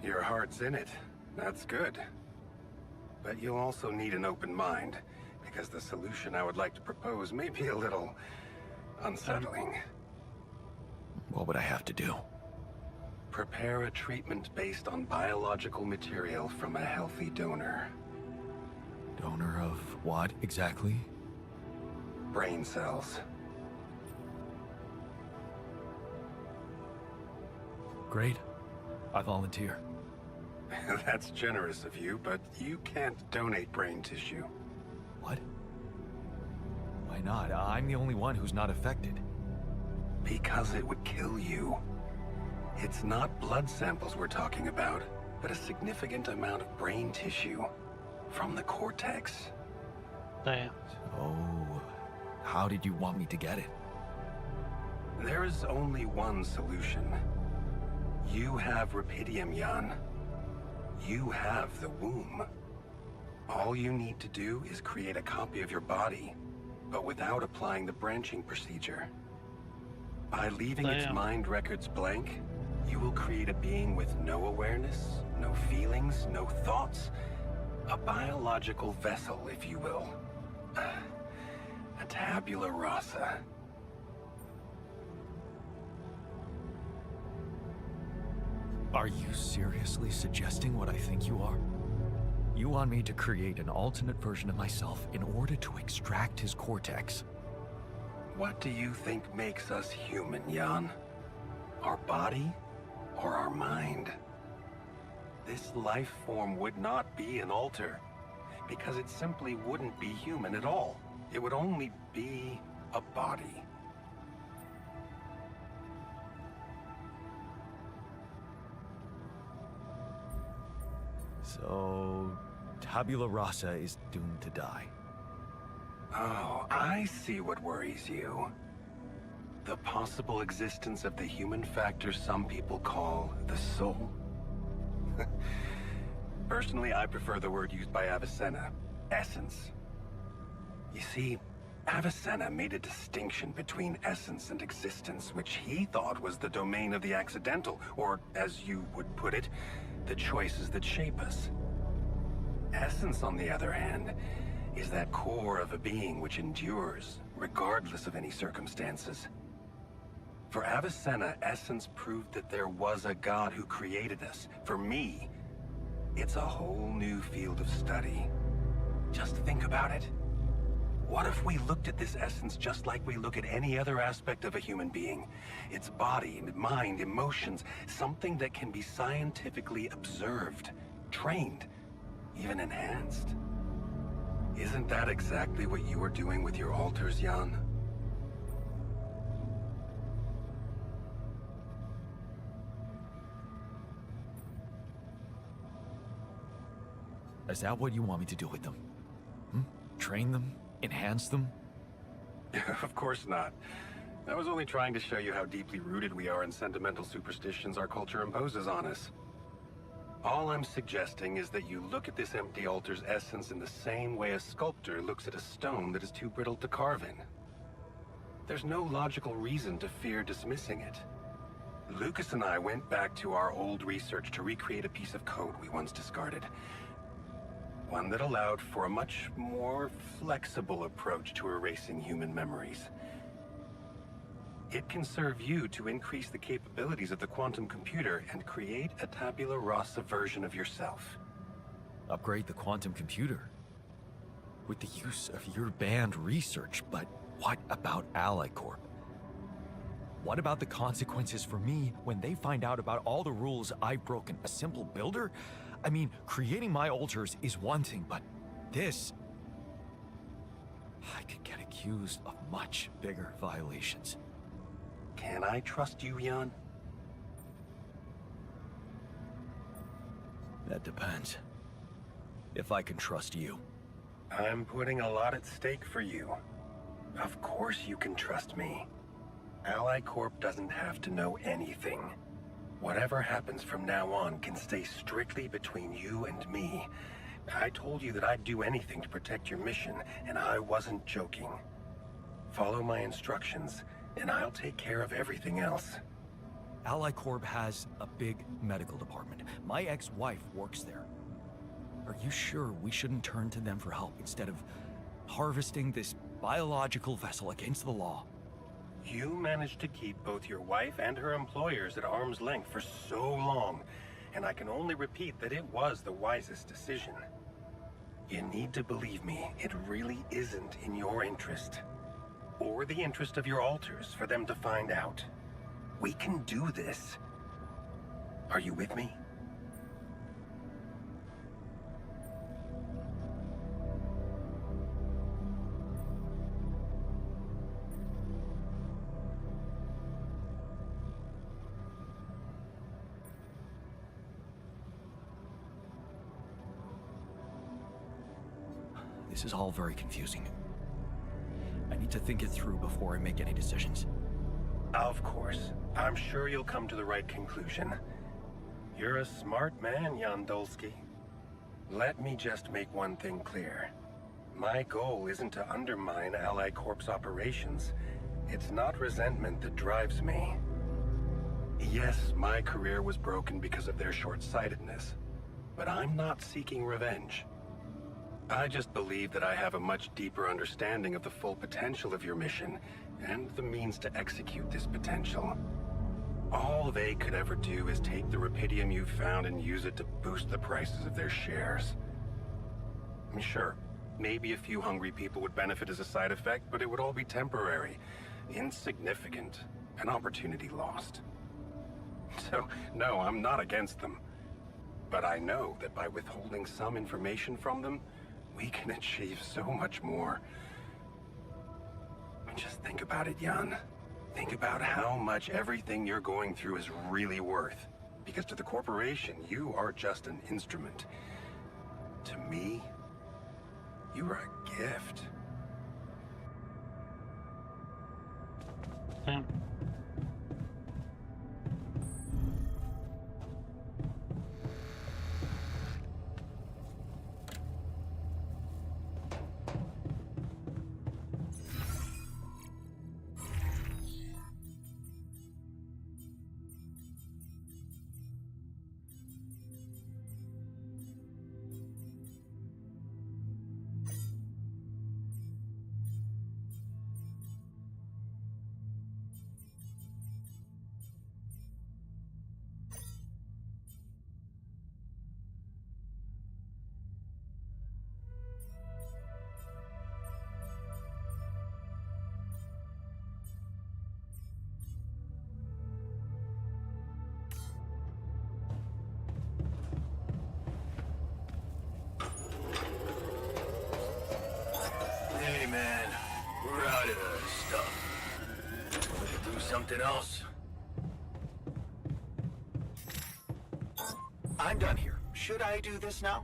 Your heart's in it. That's good. But you'll also need an open mind, because the solution I would like to propose may be a little unsettling. What would I have to do? Prepare a treatment based on biological material from a healthy donor. Donor of what exactly? Brain cells. Great. I volunteer. That's generous of you, but you can't donate brain tissue. What? Why not? I'm the only one who's not affected. Because it would kill you. It's not blood samples we're talking about, but a significant amount of brain tissue from the cortex. Damn. Oh, how did you want me to get it? There is only one solution. You have Rapidium, Jan. You have the womb. All you need to do is create a copy of your body, but without applying the branching procedure. By leaving its Damn. mind records blank, you will create a being with no awareness, no feelings, no thoughts. A biological vessel, if you will. A tabula rasa. Are you seriously suggesting what I think you are? You want me to create an alternate version of myself in order to extract his cortex? What do you think makes us human, Jan? Our body or our mind? This life form would not be an alter, because it simply wouldn't be human at all. It would only be a body. So, tabula rasa is doomed to die. Oh, I see what worries you. The possible existence of the human factor some people call the soul. Personally, I prefer the word used by Avicenna, essence. You see, Avicenna made a distinction between essence and existence, which he thought was the domain of the accidental, or, as you would put it, the choices that shape us. Essence, on the other hand, is that core of a being which endures, regardless of any circumstances. For Avicenna, essence proved that there was a God who created us. For me, it's a whole new field of study. Just think about it. What if we looked at this essence just like we look at any other aspect of a human being? Its body, mind, emotions, something that can be scientifically observed, trained, even enhanced. Isn't that exactly what you were doing with your alters, Jan? Is that what you want me to do with them? Train them? Enhance them? Of course not. I was only trying to show you how deeply rooted we are in sentimental superstitions our culture imposes on us. All I'm suggesting is that you look at this empty altar's essence in the same way a sculptor looks at a stone that is too brittle to carve in. There's no logical reason to fear dismissing it. Lucas and I went back to our old research to recreate a piece of code we once discarded. One that allowed for a much more flexible approach to erasing human memories. It can serve you to increase the capabilities of the quantum computer and create a tabula rasa version of yourself. Upgrade the quantum computer? With the use of your banned research, but what about Ally Corp? What about the consequences for me when they find out about all the rules I've broken? A simple builder? I mean, creating my alters is one thing, but this... I could get accused of much bigger violations. Can I trust you, Jan? That depends. If I can trust you. I'm putting a lot at stake for you. Of course you can trust me. Ally Corp doesn't have to know anything. Whatever happens from now on can stay strictly between you and me. I told you that I'd do anything to protect your mission, and I wasn't joking. Follow my instructions, and I'll take care of everything else. Ally Corp has a big medical department. My ex-wife works there. Are you sure we shouldn't turn to them for help instead of harvesting this biological vessel against the law? You managed to keep both your wife and her employers at arm's length for so long, and I can only repeat that it was the wisest decision. You need to believe me, it really isn't in your interest. Or the interest of your alters for them to find out. We can do this. Are you with me? This is all very confusing. I need to think it through before I make any decisions. Of course. I'm sure you'll come to the right conclusion. You're a smart man, Jan Dolsky. Let me just make one thing clear. My goal isn't to undermine Ally Corp's operations. It's not resentment that drives me. Yes, my career was broken because of their short-sightedness, but I'm not seeking revenge. I just believe that I have a much deeper understanding of the full potential of your mission, and the means to execute this potential. All they could ever do is take the rupidium you found and use it to boost the prices of their shares. Sure, maybe a few hungry people would benefit as a side effect, but it would all be temporary, insignificant, an opportunity lost. So, no, I'm not against them. But I know that by withholding some information from them, we can achieve so much more. Just think about it, Jan. Think about how much everything you're going through is really worth. Because to the corporation, you are just an instrument. To me, you are a gift. Damn. Hey, man. We're out of stuff. Wanna do something else? I'm done here. Should I do this now?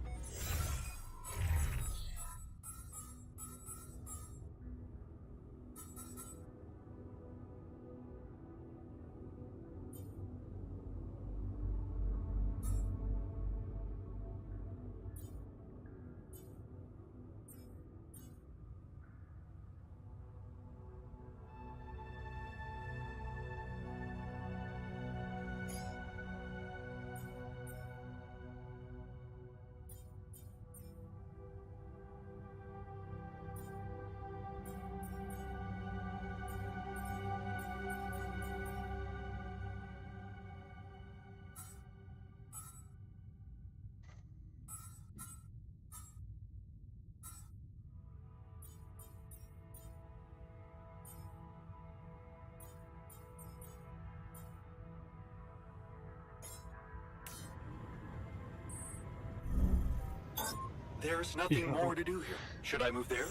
There's nothing more to do here. Should I move there?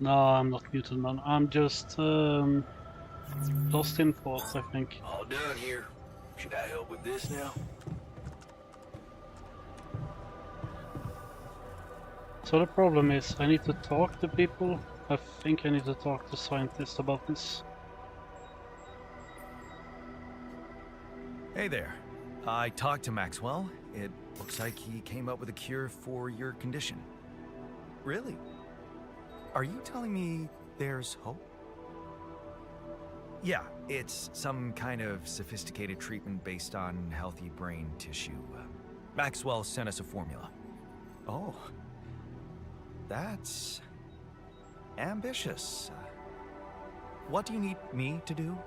No, I'm not muted, man. I'm just lost in thought, I think. All done here. Should I help with this now? So the problem is, I need to talk to people. I think I need to talk to scientists about this. Hey there. I talked to Maxwell. It looks like he came up with a cure for your condition. Really? Are you telling me there's hope? Yeah, it's some kind of sophisticated treatment based on healthy brain tissue. Maxwell sent us a formula. Oh. That's ambitious. What do you need me to do?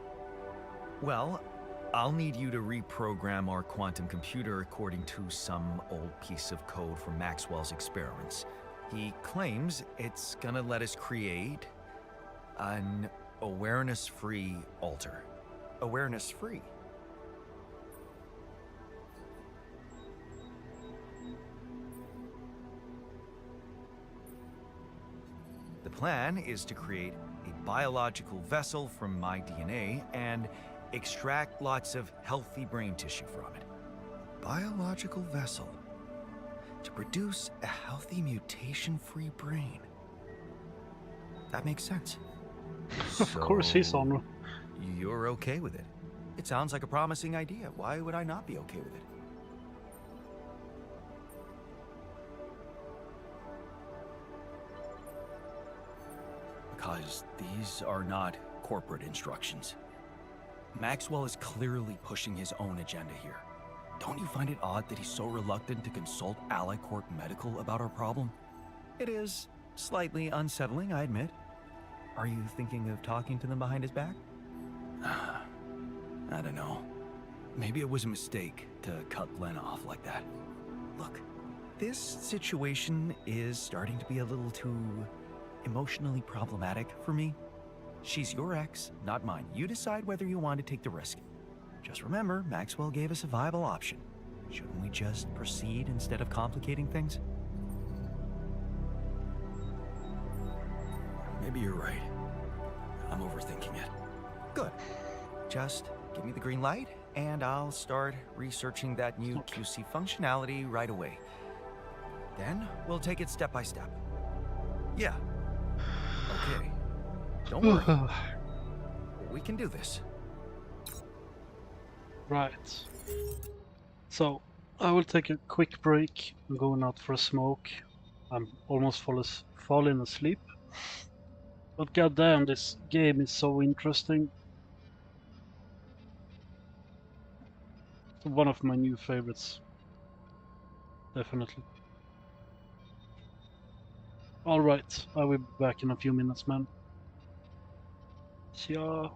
Well, I'll need you to reprogram our quantum computer according to some old piece of code from Maxwell's experiments. He claims it's gonna let us create an awareness-free alter. Awareness-free? The plan is to create a biological vessel from my DNA and extract lots of healthy brain tissue from it. A biological vessel to produce a healthy mutation-free brain. That makes sense. Of course he's on. You're okay with it? It sounds like a promising idea. Why would I not be okay with it? because these are not corporate instructions. Maxwell is clearly pushing his own agenda here. Don't you find it odd that he's so reluctant to consult AliCorp Medical about our problem? It is slightly unsettling, I admit. Are you thinking of talking to them behind his back? I don't know. Maybe it was a mistake to cut Lena off like that. Look, this situation is starting to be a little too emotionally problematic for me. She's your ex, not mine. You decide whether you want to take the risk. Just remember, Maxwell gave us a viable option. Shouldn't we just proceed instead of complicating things? Maybe you're right. I'm overthinking it. Good. Just give me the green light, and I'll start researching that new QC functionality right away. Then we'll take it step by step. Yeah. Okay. Don't worry. We can do this. Right. So, I will take a quick break. I'm going out for a smoke. I'm almost falling asleep. But goddamn, this game is so interesting. It's one of my new favorites. Definitely. Alright, I will be back in a few minutes, man. Yeah.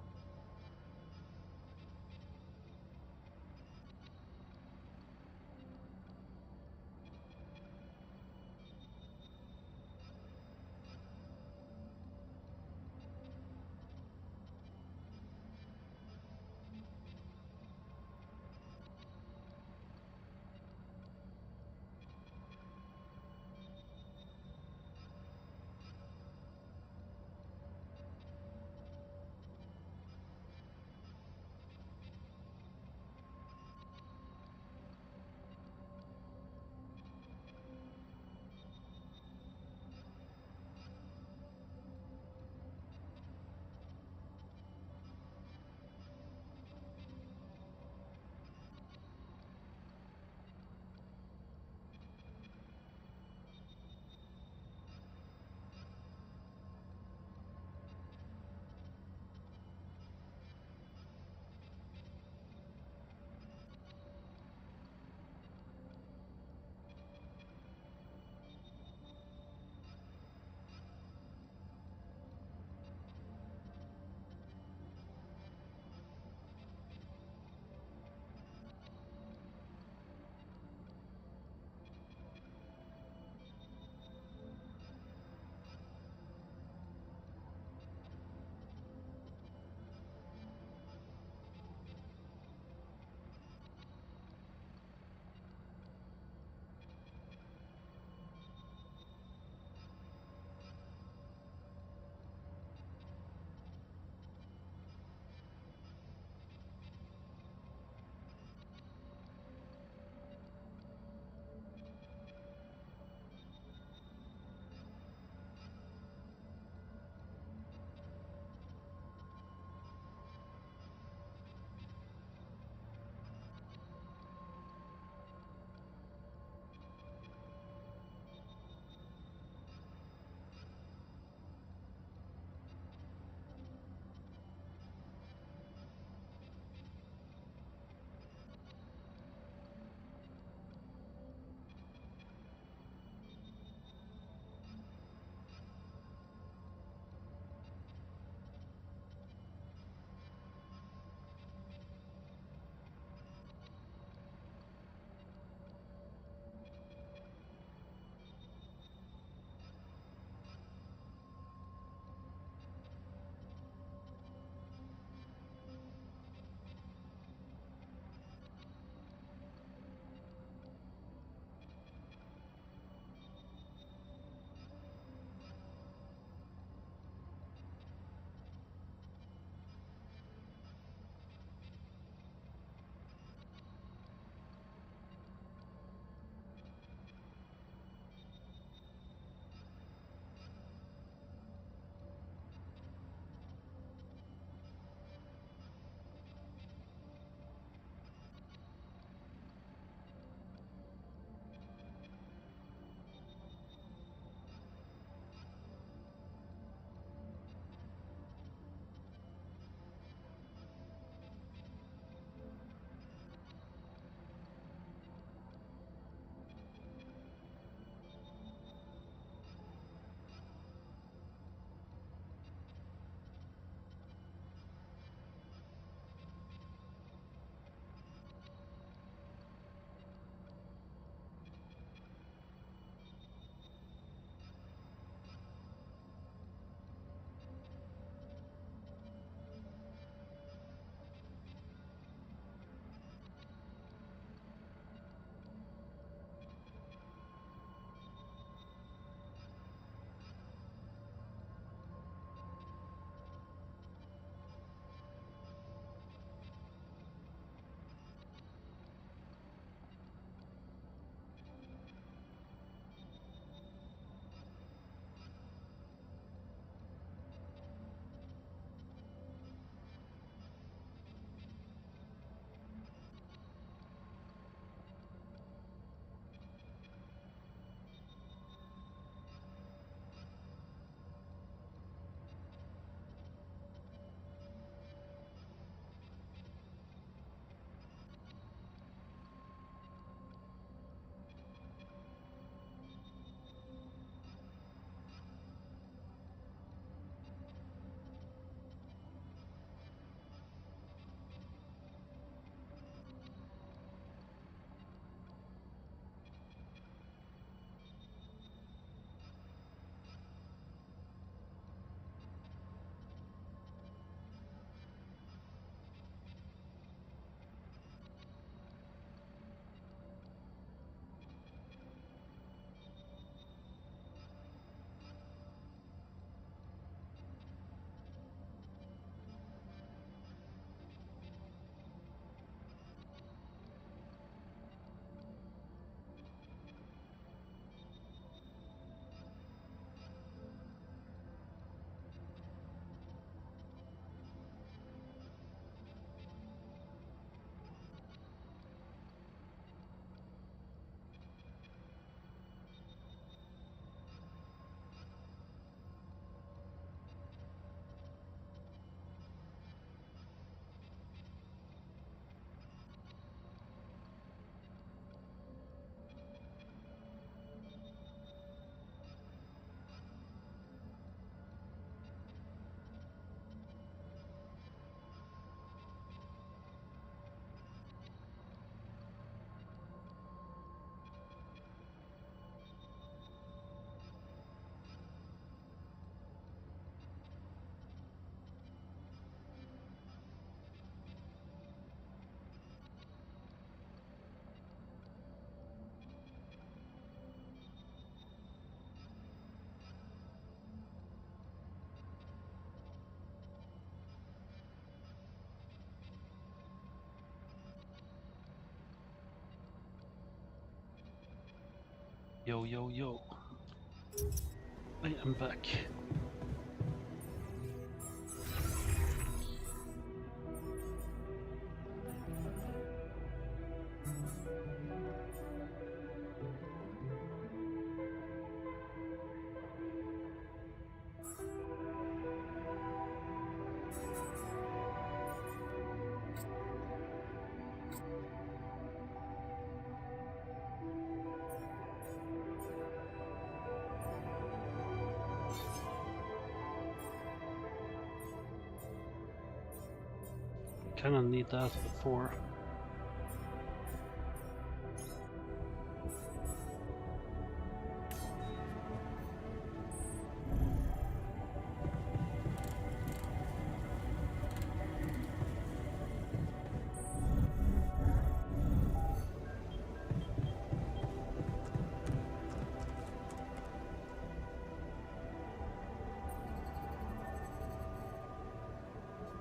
Yo, yo, yo. I am back. Kinda need that before.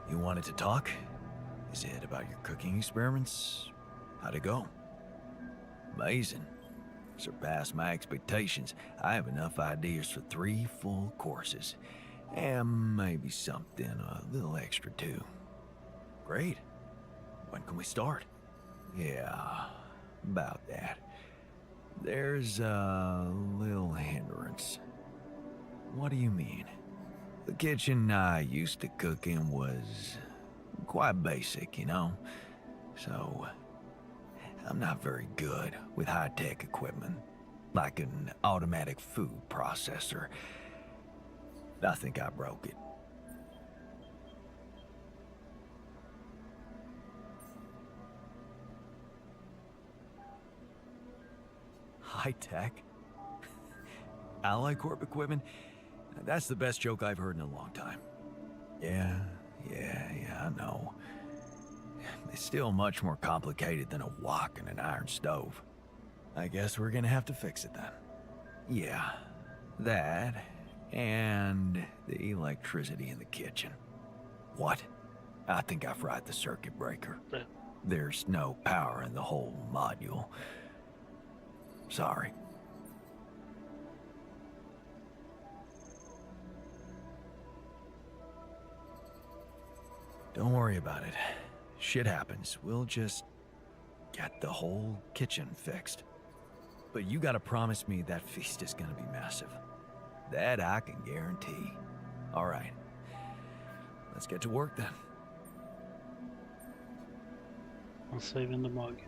You wanted to talk? Is it about your cooking experiments? How'd it go? Amazing. Surpassed my expectations. I have enough ideas for 3 full courses. And maybe something a little extra too. Great. When can we start? Yeah, about that. There's a little hindrance. What do you mean? The kitchen I used to cook in was quite basic, you know? So, I'm not very good with high-tech equipment, like an automatic food processor. I think I broke it. High-tech? Ally Corp equipment? That's the best joke I've heard in a long time. Yeah, I know. It's still much more complicated than a wok and an iron stove. I guess we're gonna have to fix it then. Yeah, that, and the electricity in the kitchen. What? I think I fried the circuit breaker. There's no power in the whole module. Sorry. Don't worry about it. Shit happens. We'll just get the whole kitchen fixed. But you gotta promise me that feast is gonna be massive. That I can guarantee. All right. Let's get to work then. I'm saving the mug.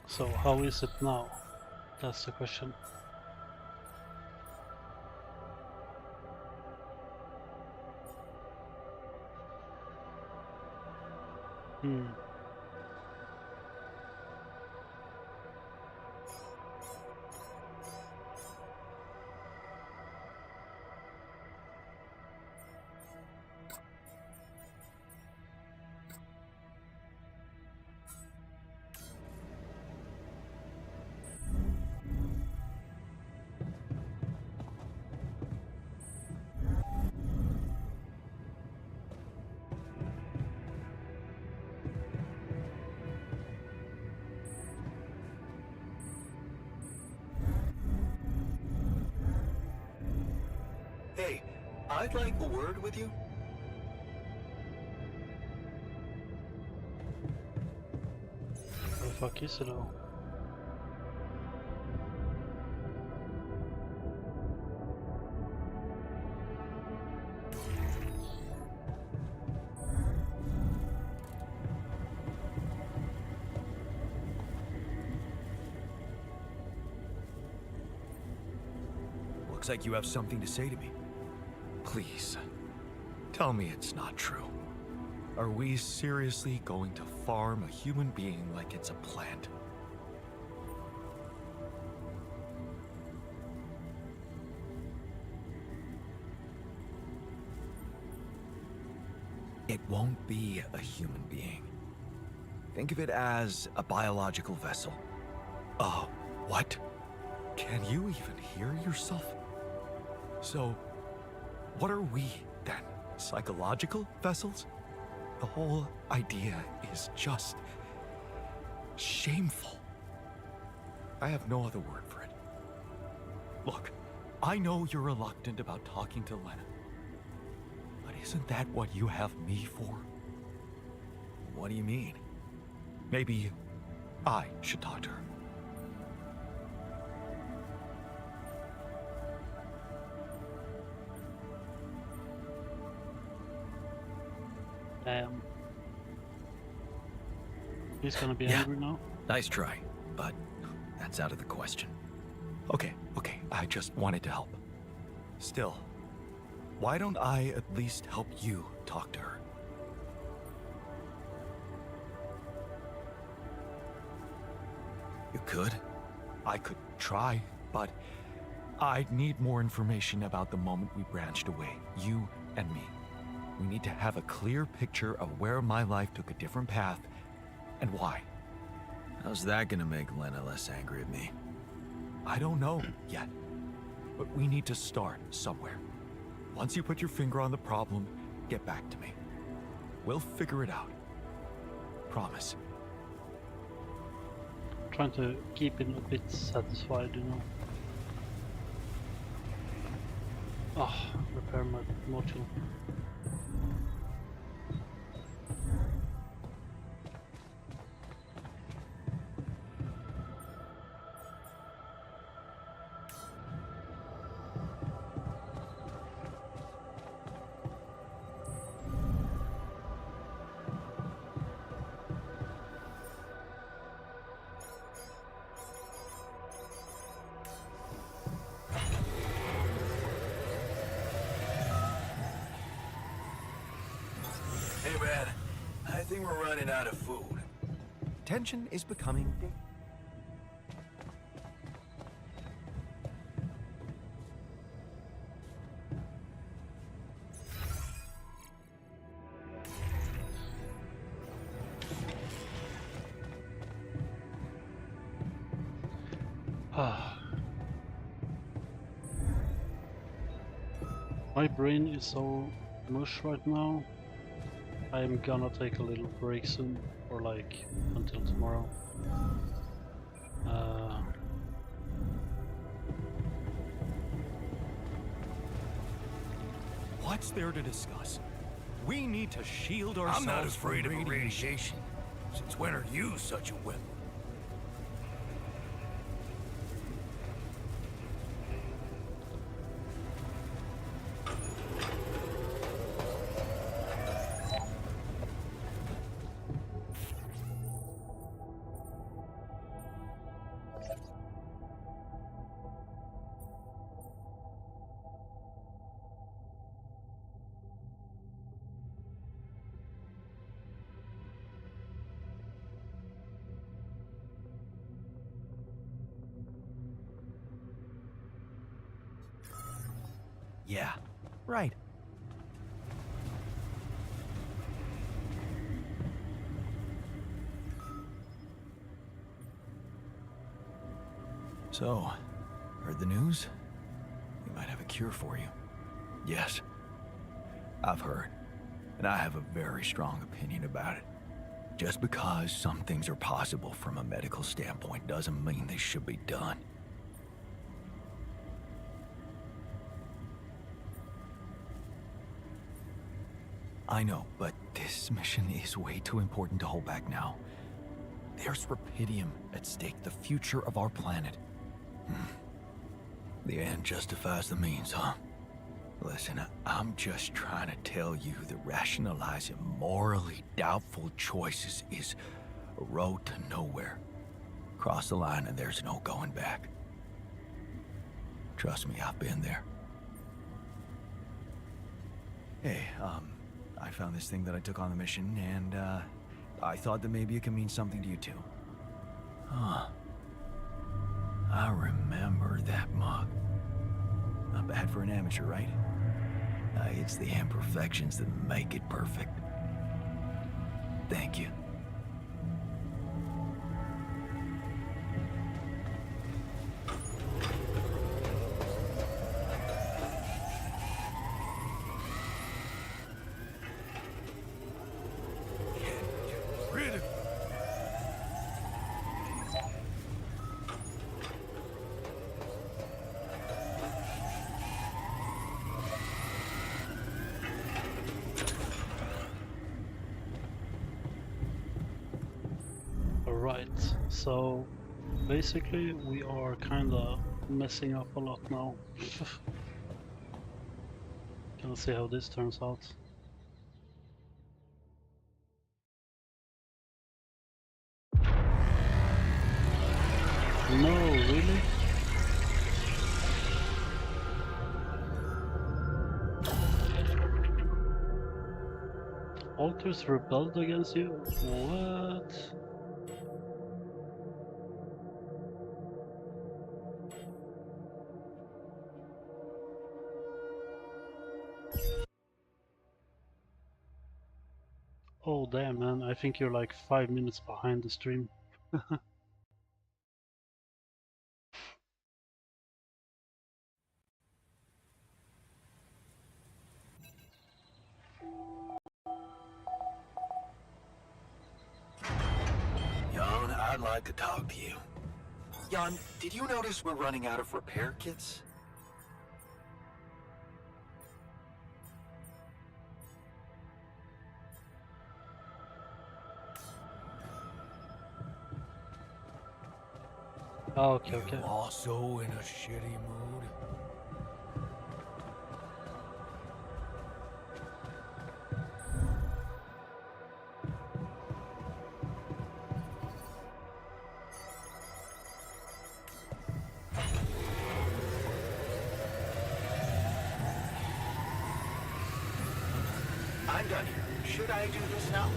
So how is it now? That's the question. Hey, I'd like a word with you. Where the fuck is it all? Looks like you have something to say to me. Please, tell me it's not true. Are we seriously going to farm a human being like it's a plant? It won't be a human being. Think of it as a biological vessel. Oh, what? Can you even hear yourself? So, what are we, then? Psychological vessels? The whole idea is just shameful. I have no other word for it. Look, I know you're reluctant about talking to Lena. But isn't that what you have me for? What do you mean? Maybe I should talk to her. Damn. He's gonna be Yeah. angry now. Nice try, but that's out of the question. Okay, I just wanted to help. Still, why don't I at least help you talk to her? You could? I could try, but I'd need more information about the moment we branched away, you and me. We need to have a clear picture of where my life took a different path and why. How's that gonna make Lena less angry at me? I don't know yet, but we need to start somewhere. Once you put your finger on the problem, get back to me. We'll figure it out. Promise. Trying to keep him a bit satisfied, you know. Oh, repair my module. Hey man, I think we're running out of food. Tension is becoming... My brain is so mush right now. I'm gonna take a little break soon, or like until tomorrow. What's there to discuss? We need to shield ourselves. I'm not afraid from of radiation. Since when are you such a wimp? Yeah, right. So, heard the news? We might have a cure for you. Yes, I've heard, and I have a very strong opinion about it. Just because some things are possible from a medical standpoint doesn't mean they should be done. I know, but this mission is way too important to hold back now. There's Rapidium at stake, the future of our planet. The end justifies the means, huh? Listen, I'm just trying to tell you that rationalizing morally doubtful choices is a road to nowhere. Cross the line and there's no going back. Trust me, I've been there. Hey, I found this thing that I took on the mission, and, I thought that maybe it could mean something to you too. Huh. I remember that mug. Not bad for an amateur, right? It's the imperfections that make it perfect. Thank you. So basically we are kinda messing up a lot now. Gonna see how this turns out. No, really? Alters rebelled against you? What? Oh damn man, I think you're like 5 minutes behind the stream. Jan, I'd like to talk to you. Jan, did you notice we're running out of repair kits? Oh, okay, okay. You also in a shitty mood? I'm done here. Should I do this now?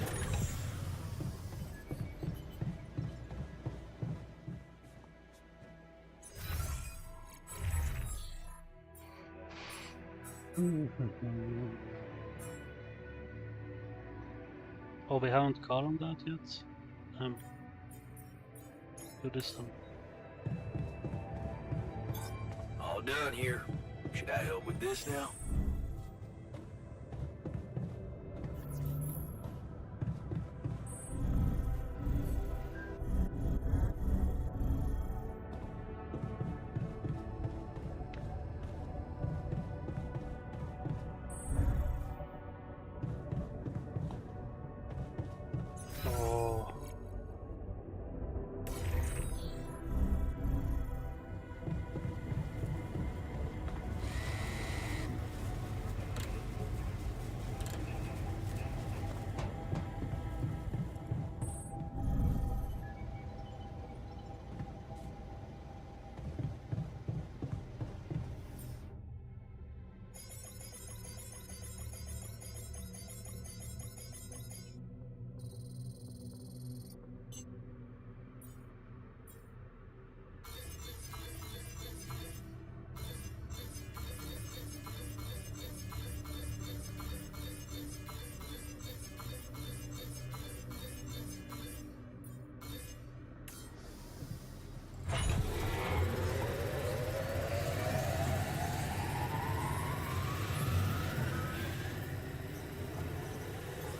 Oh, we haven't caught on that yet? Do this then. All done here. Should I help with this now? Oh.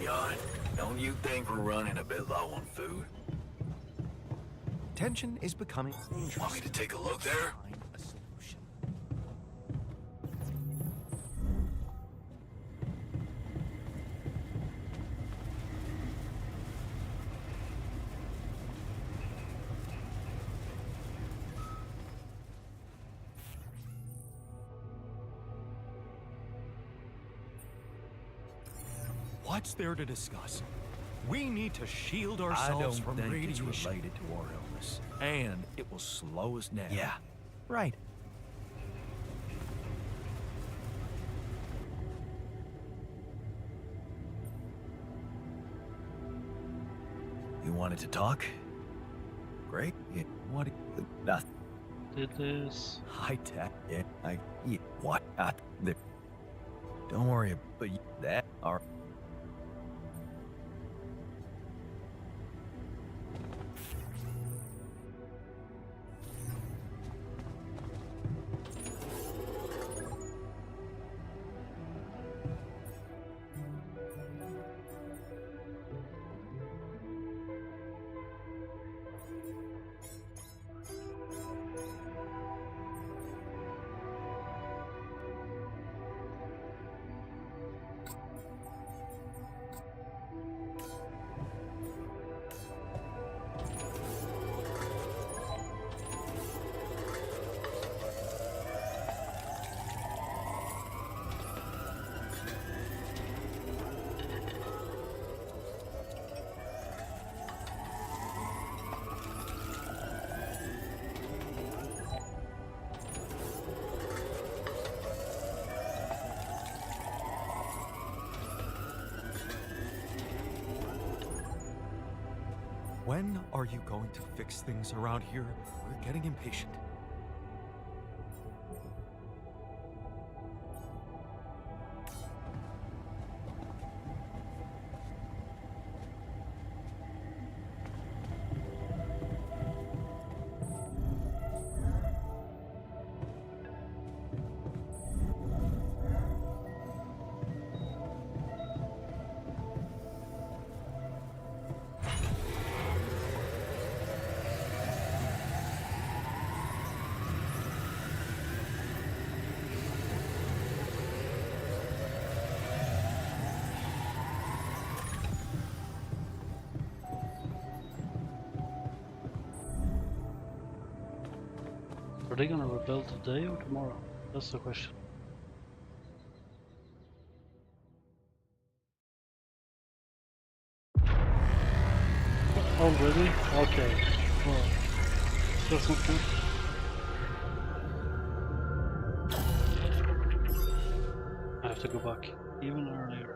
Jan, don't you think we're running a bit low on food? Tension is becoming dangerous. Want me to take a look there? Find a solution. What's there to discuss? We need to shield ourselves from radiation. it's related to our illness. And it will slow us down. Yeah, right. You wanted to talk? Great. Yeah, what? Nothing. Did this. High tech. Yeah, what? Don't worry about that. Our When are you going to fix things around here? We're getting impatient. Are they gonna rebuild today or tomorrow? That's the question. Already? Okay. Well, that's not good. I have to go back even earlier.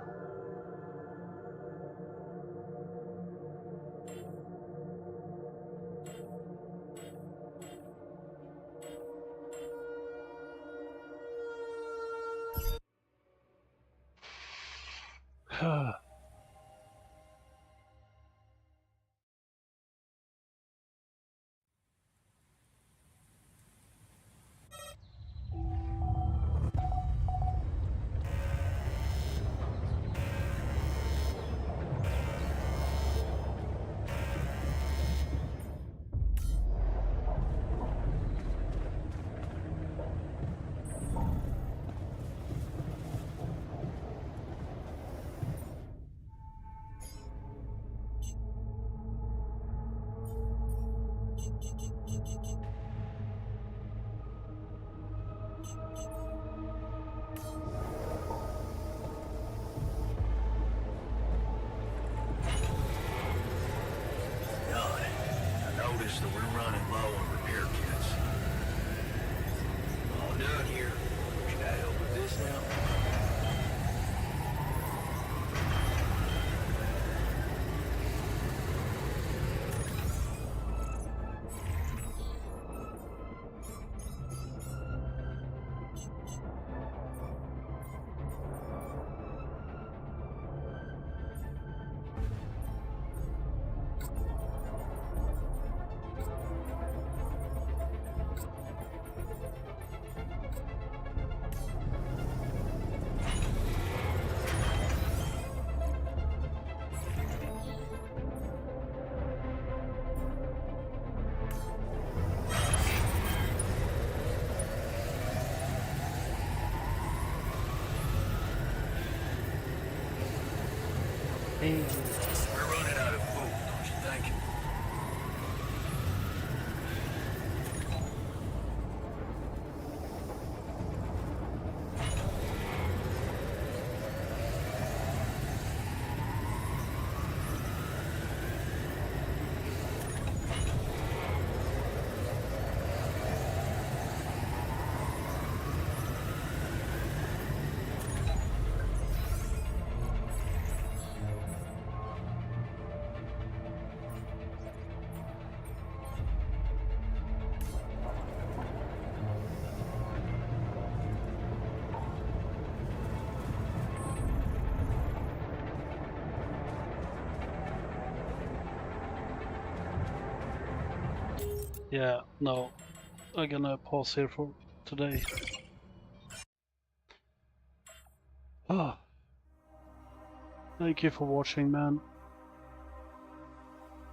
That we're running low on repair kits. All done here. Should I help with this now? We're running out of food, don't you think? Yeah, no, I'm gonna pause here for today. Ah, thank you for watching, man.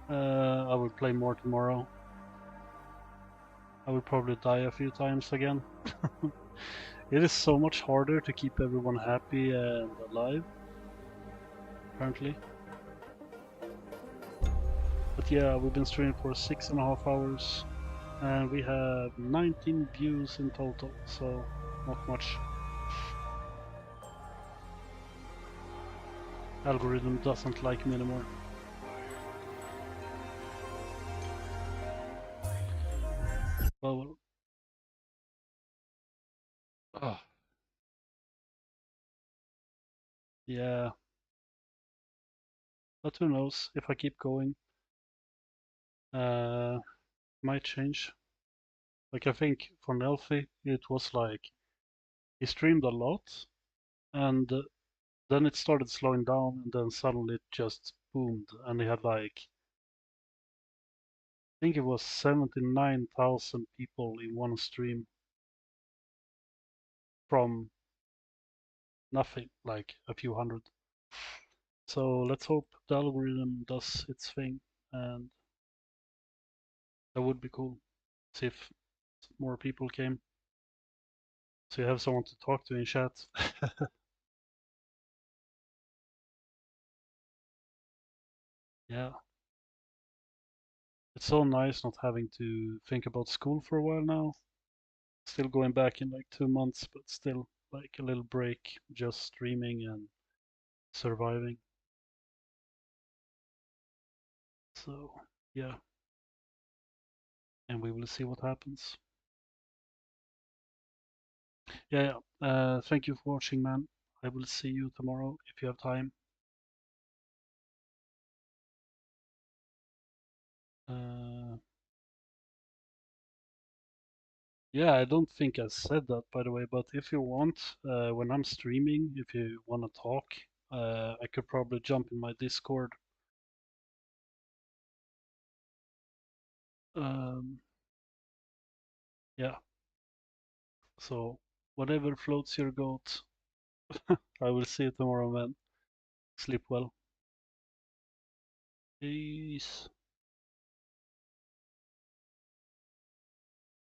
I will play more tomorrow. I will probably die a few times again. It is so much harder to keep everyone happy and alive, apparently. But yeah, we've been streaming for 6.5 hours, and we have 19 views in total, so not much. Algorithm doesn't like me anymore. Well, yeah. But who knows if I keep going. Might change. Like I think for Nelfi, it was like he streamed a lot, and then it started slowing down, and then suddenly it just boomed, and he had like I think it was 79,000 people in one stream from nothing, like a few hundred. So let's hope the algorithm does its thing, and that would be cool. See if more people came. So you have someone to talk to in chat. Yeah. It's so nice not having to think about school for a while now. Still going back in like 2 months, but still like a little break, just streaming and surviving. So yeah, and we will see what happens. Yeah, thank you for watching, man. I will see you tomorrow if you have time. Yeah, I don't think I said that, by the way, but if you want, when I'm streaming, if you want to talk, I could probably jump in my Discord. Yeah, so whatever floats your boat. I will see you tomorrow, man. Sleep well. Peace.